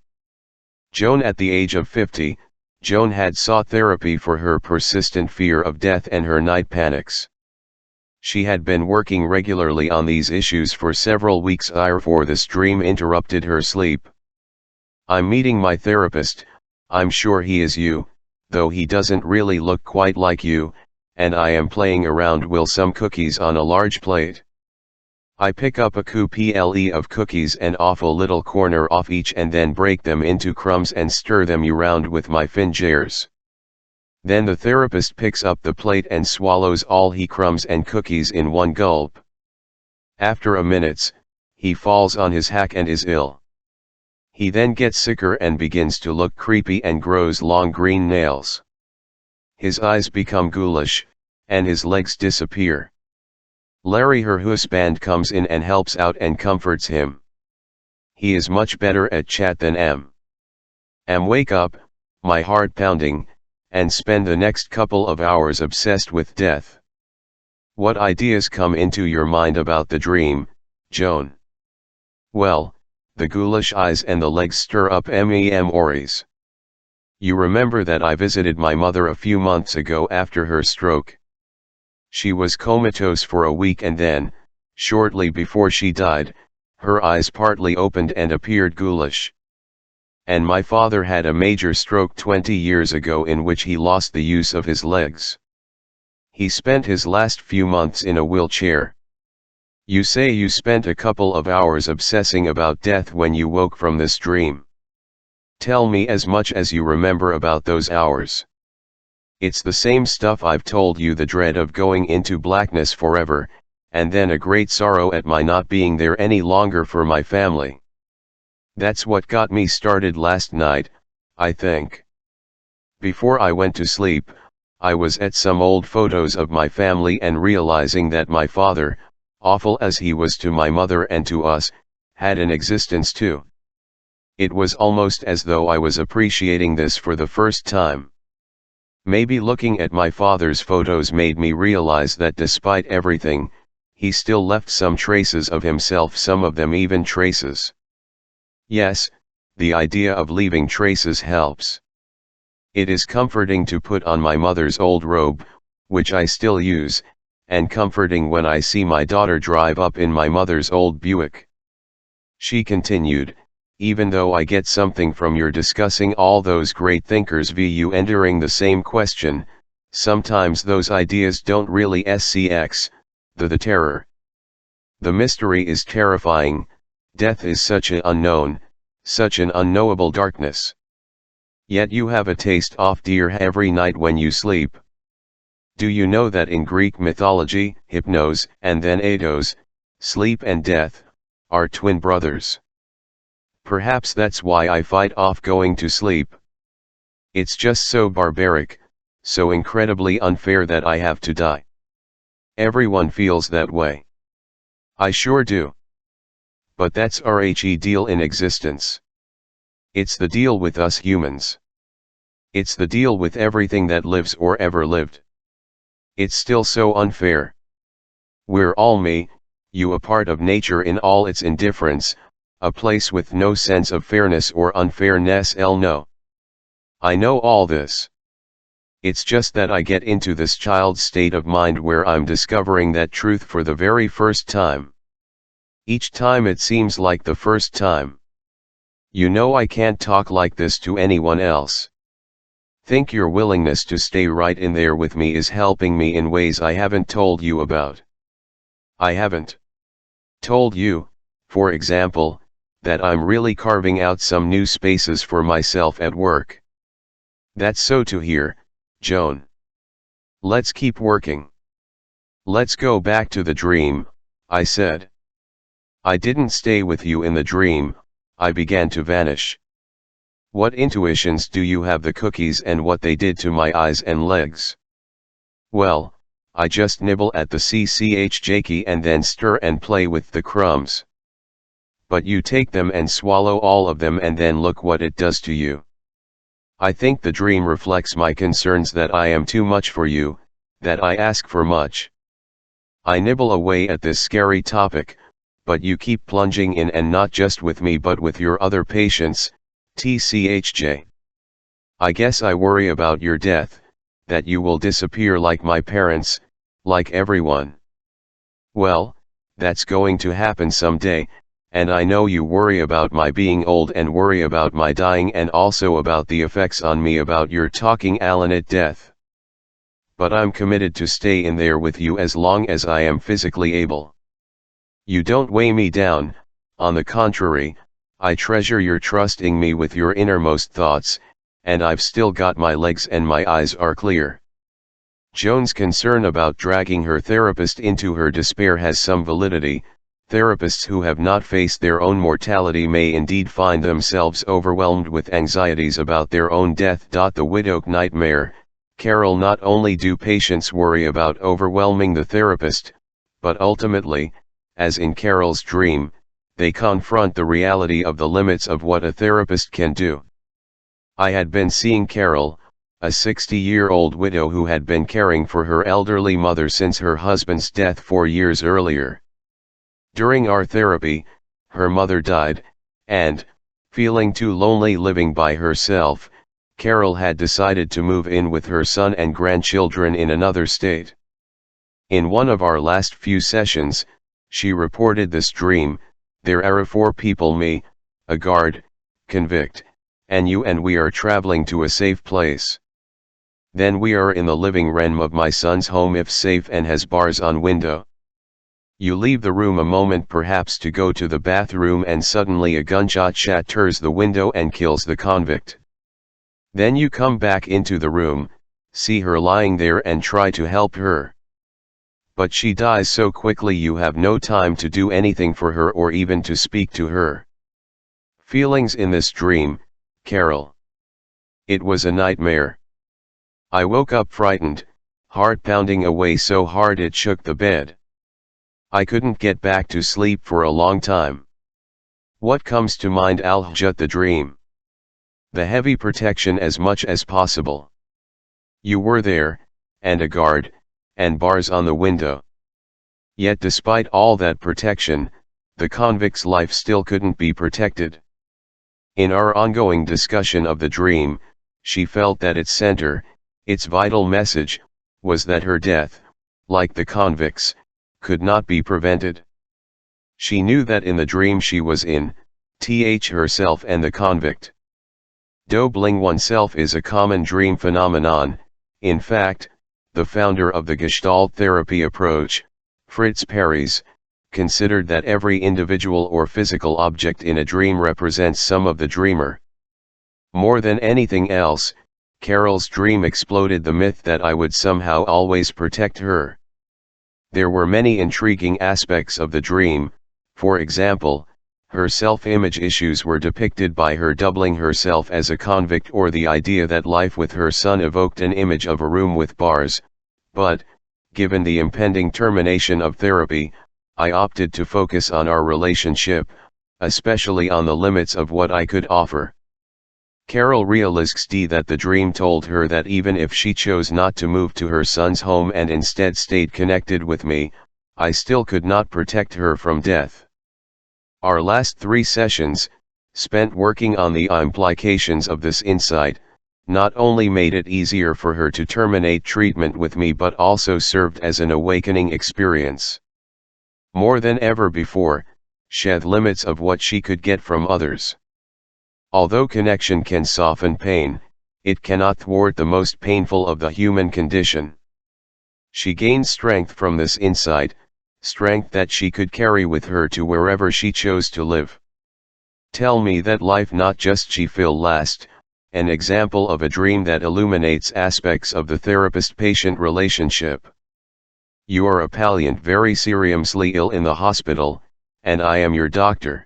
Joan. At the age of 50, Joan had sought therapy for her persistent fear of death and her night panics. She had been working regularly on these issues for several weeks before this dream interrupted her sleep. "I'm meeting my therapist, I'm sure he is you, though he doesn't really look quite like you, and I am playing around with some cookies on a large plate. I pick up a couple of cookies and off a little corner off each and then break them into crumbs and stir them around with my fingers. Then the therapist picks up the plate and swallows all he crumbs and cookies in one gulp. After a minute, he falls on his hack and is ill. He then gets sicker and begins to look creepy and grows long green nails. His eyes become ghoulish, and his legs disappear. Larry, her husband, comes in and helps out and comforts him. He is much better at chat than am. Wake up, my heart pounding, and spend the next couple of hours obsessed with death. What ideas come into your mind about the dream, Joan? Well, the ghoulish eyes and the legs stir up memories. You remember that I visited my mother a few months ago after her stroke. She was comatose for a week and then, shortly before she died, her eyes partly opened and appeared ghoulish. And my father had a major stroke 20 years ago in which he lost the use of his legs. He spent his last few months in a wheelchair. You say you spent a couple of hours obsessing about death when you woke from this dream. Tell me as much as you remember about those hours. It's the same stuff I've told you, the dread of going into blackness forever, and then a great sorrow at my not being there any longer for my family. That's what got me started last night, I think. Before I went to sleep, I was at some old photos of my family and realizing that my father, awful as he was to my mother and to us, had an existence too. It was almost as though I was appreciating this for the first time. Maybe looking at my father's photos made me realize that despite everything, he still left some traces of himself, some of them even traces. Yes, the idea of leaving traces helps. It is comforting to put on my mother's old robe, which I still use, and comforting when I see my daughter drive up in my mother's old Buick. She continued, even though I get something from your discussing all those great thinkers vu entering the same question, sometimes those ideas don't really scx, the terror. The mystery is terrifying, death is such an unknown, such an unknowable darkness. Yet you have a taste of dear every night when you sleep. Do you know that in Greek mythology, hypnos, and then eidos, sleep and death, are twin brothers? Perhaps that's why I fight off going to sleep. It's just so barbaric, so incredibly unfair that I have to die. Everyone feels that way. I sure do. But that's our deal in existence. It's the deal with us humans. It's the deal with everything that lives or ever lived. It's still so unfair. We're all me, you a part of nature in all its indifference, a place with no sense of fairness or unfairness. No. I know all this. It's just that I get into this child's state of mind where I'm discovering that truth for the very first time. Each time it seems like the first time. You know I can't talk like this to anyone else. Think your willingness to stay right in there with me is helping me in ways I haven't told you about. I haven't told you, for example, that I'm really carving out some new spaces for myself at work. That's so to hear, Joan. Let's keep working. Let's go back to the dream, I said. I didn't stay with you in the dream, I began to vanish. What intuitions do you have the cookies and what they did to my eyes and legs? Well, I just nibble at the cchjky and then stir and play with the crumbs. But you take them and swallow all of them and then look what it does to you. I think the dream reflects my concerns that I am too much for you, that I ask for much. I nibble away at this scary topic, but you keep plunging in, and not just with me but with your other patients, tchj. I guess I worry about your death, that you will disappear like my parents, like everyone. Well, that's going to happen someday, and I know you worry about my being old and worry about my dying and also about the effects on me about your talking Alan at death. But I'm committed to stay in there with you as long as I am physically able. You don't weigh me down, on the contrary, I treasure your trusting me with your innermost thoughts, and I've still got my legs and my eyes are clear. Joan's concern about dragging her therapist into her despair has some validity. Therapists who have not faced their own mortality may indeed find themselves overwhelmed with anxieties about their own death. The widowed nightmare, Carol. Not only do patients worry about overwhelming the therapist, but ultimately, as in Carol's dream, they confront the reality of the limits of what a therapist can do. I had been seeing Carol, a 60-year-old widow who had been caring for her elderly mother since her husband's death 4 years earlier. During our therapy, her mother died, and, feeling too lonely living by herself, Carol had decided to move in with her son and grandchildren in another state. In one of our last few sessions, she reported this dream: there are 4 people, me, a guard, convict, and you, and we are traveling to a safe place. Then we are in the living room of my son's home, if safe and has bars on window. You leave the room a moment perhaps to go to the bathroom, and suddenly a gunshot shatters the window and kills the convict. Then you come back into the room, see her lying there and try to help her. But she dies so quickly you have no time to do anything for her or even to speak to her. Feelings in this dream, Carol. It was a nightmare. I woke up frightened, heart pounding away so hard it shook the bed. I couldn't get back to sleep for a long time. What comes to mind? Al-Hajjat, the dream. The heavy protection as much as possible. You were there, and a guard, and bars on the window. Yet despite all that protection, the convict's life still couldn't be protected. In our ongoing discussion of the dream, she felt that its center, its vital message, was that her death, like the convict's, could not be prevented. She knew that in the dream she was in, herself and the convict. Doubling oneself is a common dream phenomenon. In fact, the founder of the Gestalt therapy approach, Fritz Perls, considered that every individual or physical object in a dream represents some of the dreamer. More than anything else, Carol's dream exploded the myth that I would somehow always protect her. There were many intriguing aspects of the dream. For example, her self-image issues were depicted by her doubling herself as a convict, or the idea that life with her son evoked an image of a room with bars. But, given the impending termination of therapy, I opted to focus on our relationship, especially on the limits of what I could offer. Carol realized that the dream told her that even if she chose not to move to her son's home and instead stayed connected with me, I still could not protect her from death. Our last 3 sessions, spent working on the implications of this insight, not only made it easier for her to terminate treatment with me but also served as an awakening experience. More than ever before, shed limits of what she could get from others. Although connection can soften pain, it cannot thwart the most painful of the human condition. She gained strength from this insight, strength that she could carry with her to wherever she chose to live. Tell me that life not just she feel last, an example of a dream that illuminates aspects of the therapist-patient relationship. You are a patient very seriously ill in the hospital, and I am your doctor.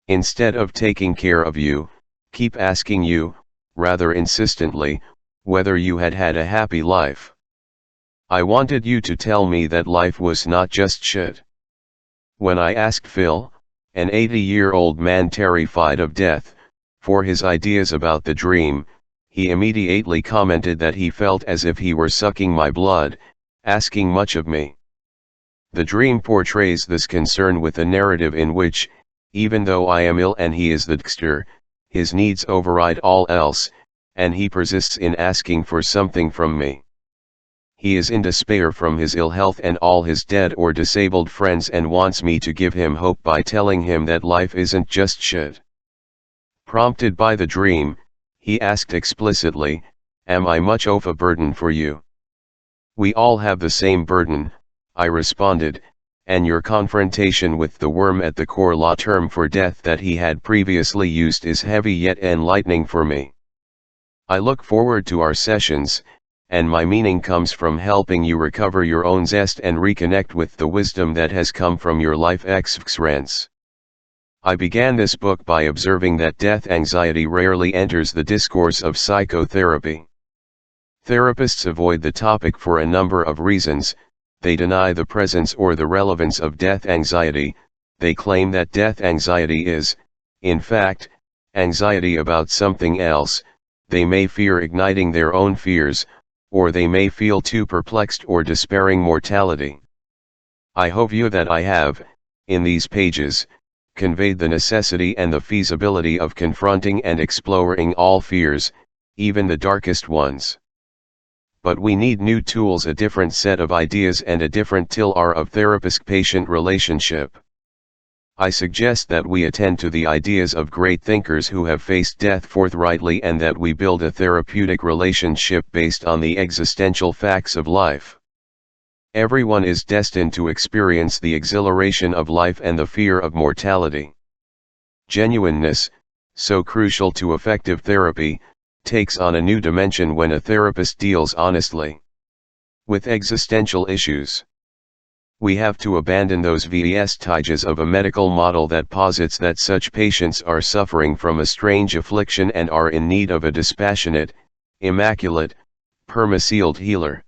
Instead of taking care of you, keep asking you, rather insistently, whether you had had a happy life. I wanted you to tell me that life was not just shit. When I asked Phil, an 80-year-old man terrified of death, for his ideas about the dream, he immediately commented that he felt as if he were sucking my blood, asking much of me. The dream portrays this concern with a narrative in which, even though I am ill and he is the doctor, his needs override all else, and he persists in asking for something from me. He is in despair from his ill health and all his dead or disabled friends and wants me to give him hope by telling him that life isn't just shit. Prompted by the dream, he asked explicitly, "Am I much of a burden for you?" "We all have the same burden," I responded, and your confrontation with the worm at the core law term for death that he had previously used is heavy yet enlightening for me. I look forward to our sessions, and my meaning comes from helping you recover your own zest and reconnect with the wisdom that has come from your life experience. I began this book by observing that death anxiety rarely enters the discourse of psychotherapy. Therapists avoid the topic for a number of reasons. They deny the presence or the relevance of death anxiety. They claim that death anxiety is, in fact, anxiety about something else. They may fear igniting their own fears, or they may feel too perplexed or despairing mortality. I hope you that I have, in these pages, conveyed the necessity and the feasibility of confronting and exploring all fears, even the darkest ones. But we need new tools, a different set of ideas and a different TILR of therapist-patient relationship. I suggest that we attend to the ideas of great thinkers who have faced death forthrightly and that we build a therapeutic relationship based on the existential facts of life. Everyone is destined to experience the exhilaration of life and the fear of mortality. Genuineness, so crucial to effective therapy, takes on a new dimension when a therapist deals honestly with existential issues. We have to abandon those vestiges of a medical model that posits that such patients are suffering from a strange affliction and are in need of a dispassionate, immaculate, perma-sealed healer.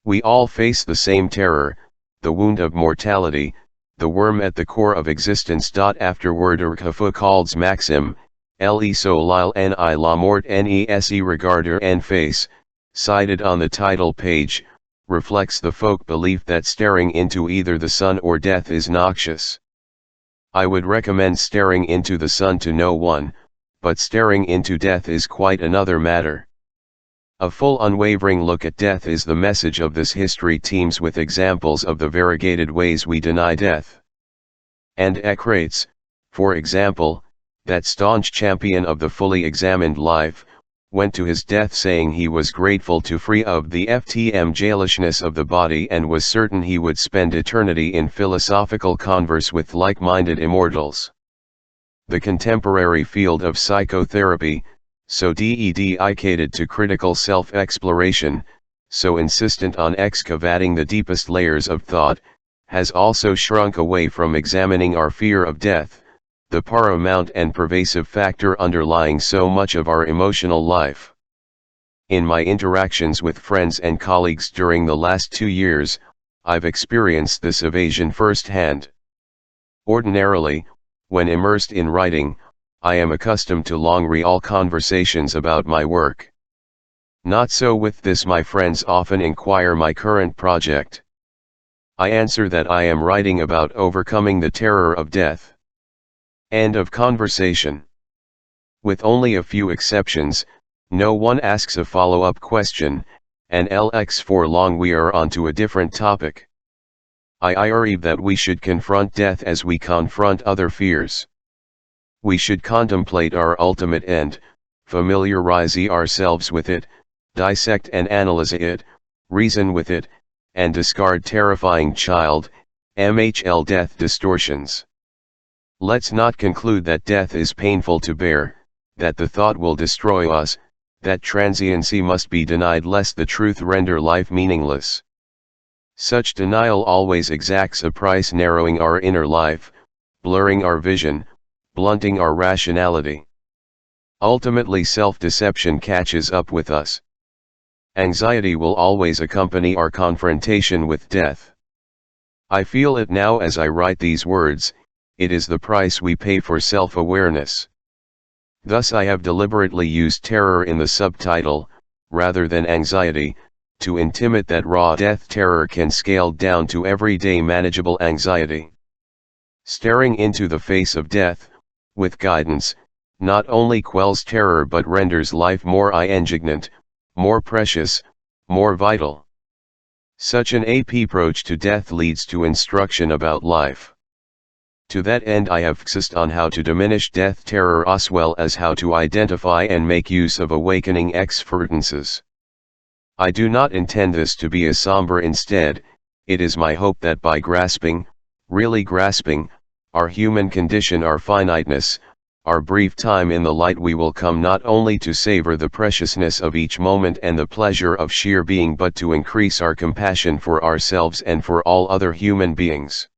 We all face the same terror, the wound of mortality, the worm at the core of existence. Afterward Foucault's maxim, le solil ni la mort nese regarder en face, cited on the title page, reflects the folk belief that staring into either the sun or death is noxious. I would recommend staring into the sun to no one, but staring into death is quite another matter. A full unwavering look at death is the message of this history, teems with examples of the variegated ways we deny death. And Ecrates, for example, that staunch champion of the fully examined life, went to his death saying he was grateful to free of the jailishness of the body and was certain he would spend eternity in philosophical converse with like-minded immortals. The contemporary field of psychotherapy, so dedicated to critical self-exploration, so insistent on excavating the deepest layers of thought, has also shrunk away from examining our fear of death, the paramount and pervasive factor underlying so much of our emotional life. In my interactions with friends and colleagues during the last 2 years, I've experienced this evasion firsthand. Ordinarily, when immersed in writing, I am accustomed to long real conversations about my work. Not so with this. My friends often inquire my current project. I answer that I am writing about overcoming the terror of death. End of conversation. With only a few exceptions, no one asks a follow-up question, and for long we are on to a different topic. I argue that we should confront death as we confront other fears. We should contemplate our ultimate end, familiarize ourselves with it, dissect and analyze it, reason with it, and discard terrifying death distortions. Let's not conclude that death is painful to bear, that the thought will destroy us, that transiency must be denied lest the truth render life meaningless. Such denial always exacts a price, narrowing our inner life, blurring our vision, blunting our rationality. Ultimately, self-deception catches up with us. Anxiety will always accompany our confrontation with death. I feel it now as I write these words. It is the price we pay for self-awareness. Thus I have deliberately used terror in the subtitle, rather than anxiety, to intimate that raw death terror can scale down to everyday manageable anxiety. Staring into the face of death, with guidance, not only quells terror but renders life more indignant, more precious, more vital. Such an approach to death leads to instruction about life. To that end I have focused on how to diminish death terror as well as how to identify and make use of awakening experiences. I do not intend this to be a somber. Instead, it is my hope that by grasping, really grasping, our human condition, our finiteness, our brief time in the light, we will come not only to savor the preciousness of each moment and the pleasure of sheer being, but to increase our compassion for ourselves and for all other human beings.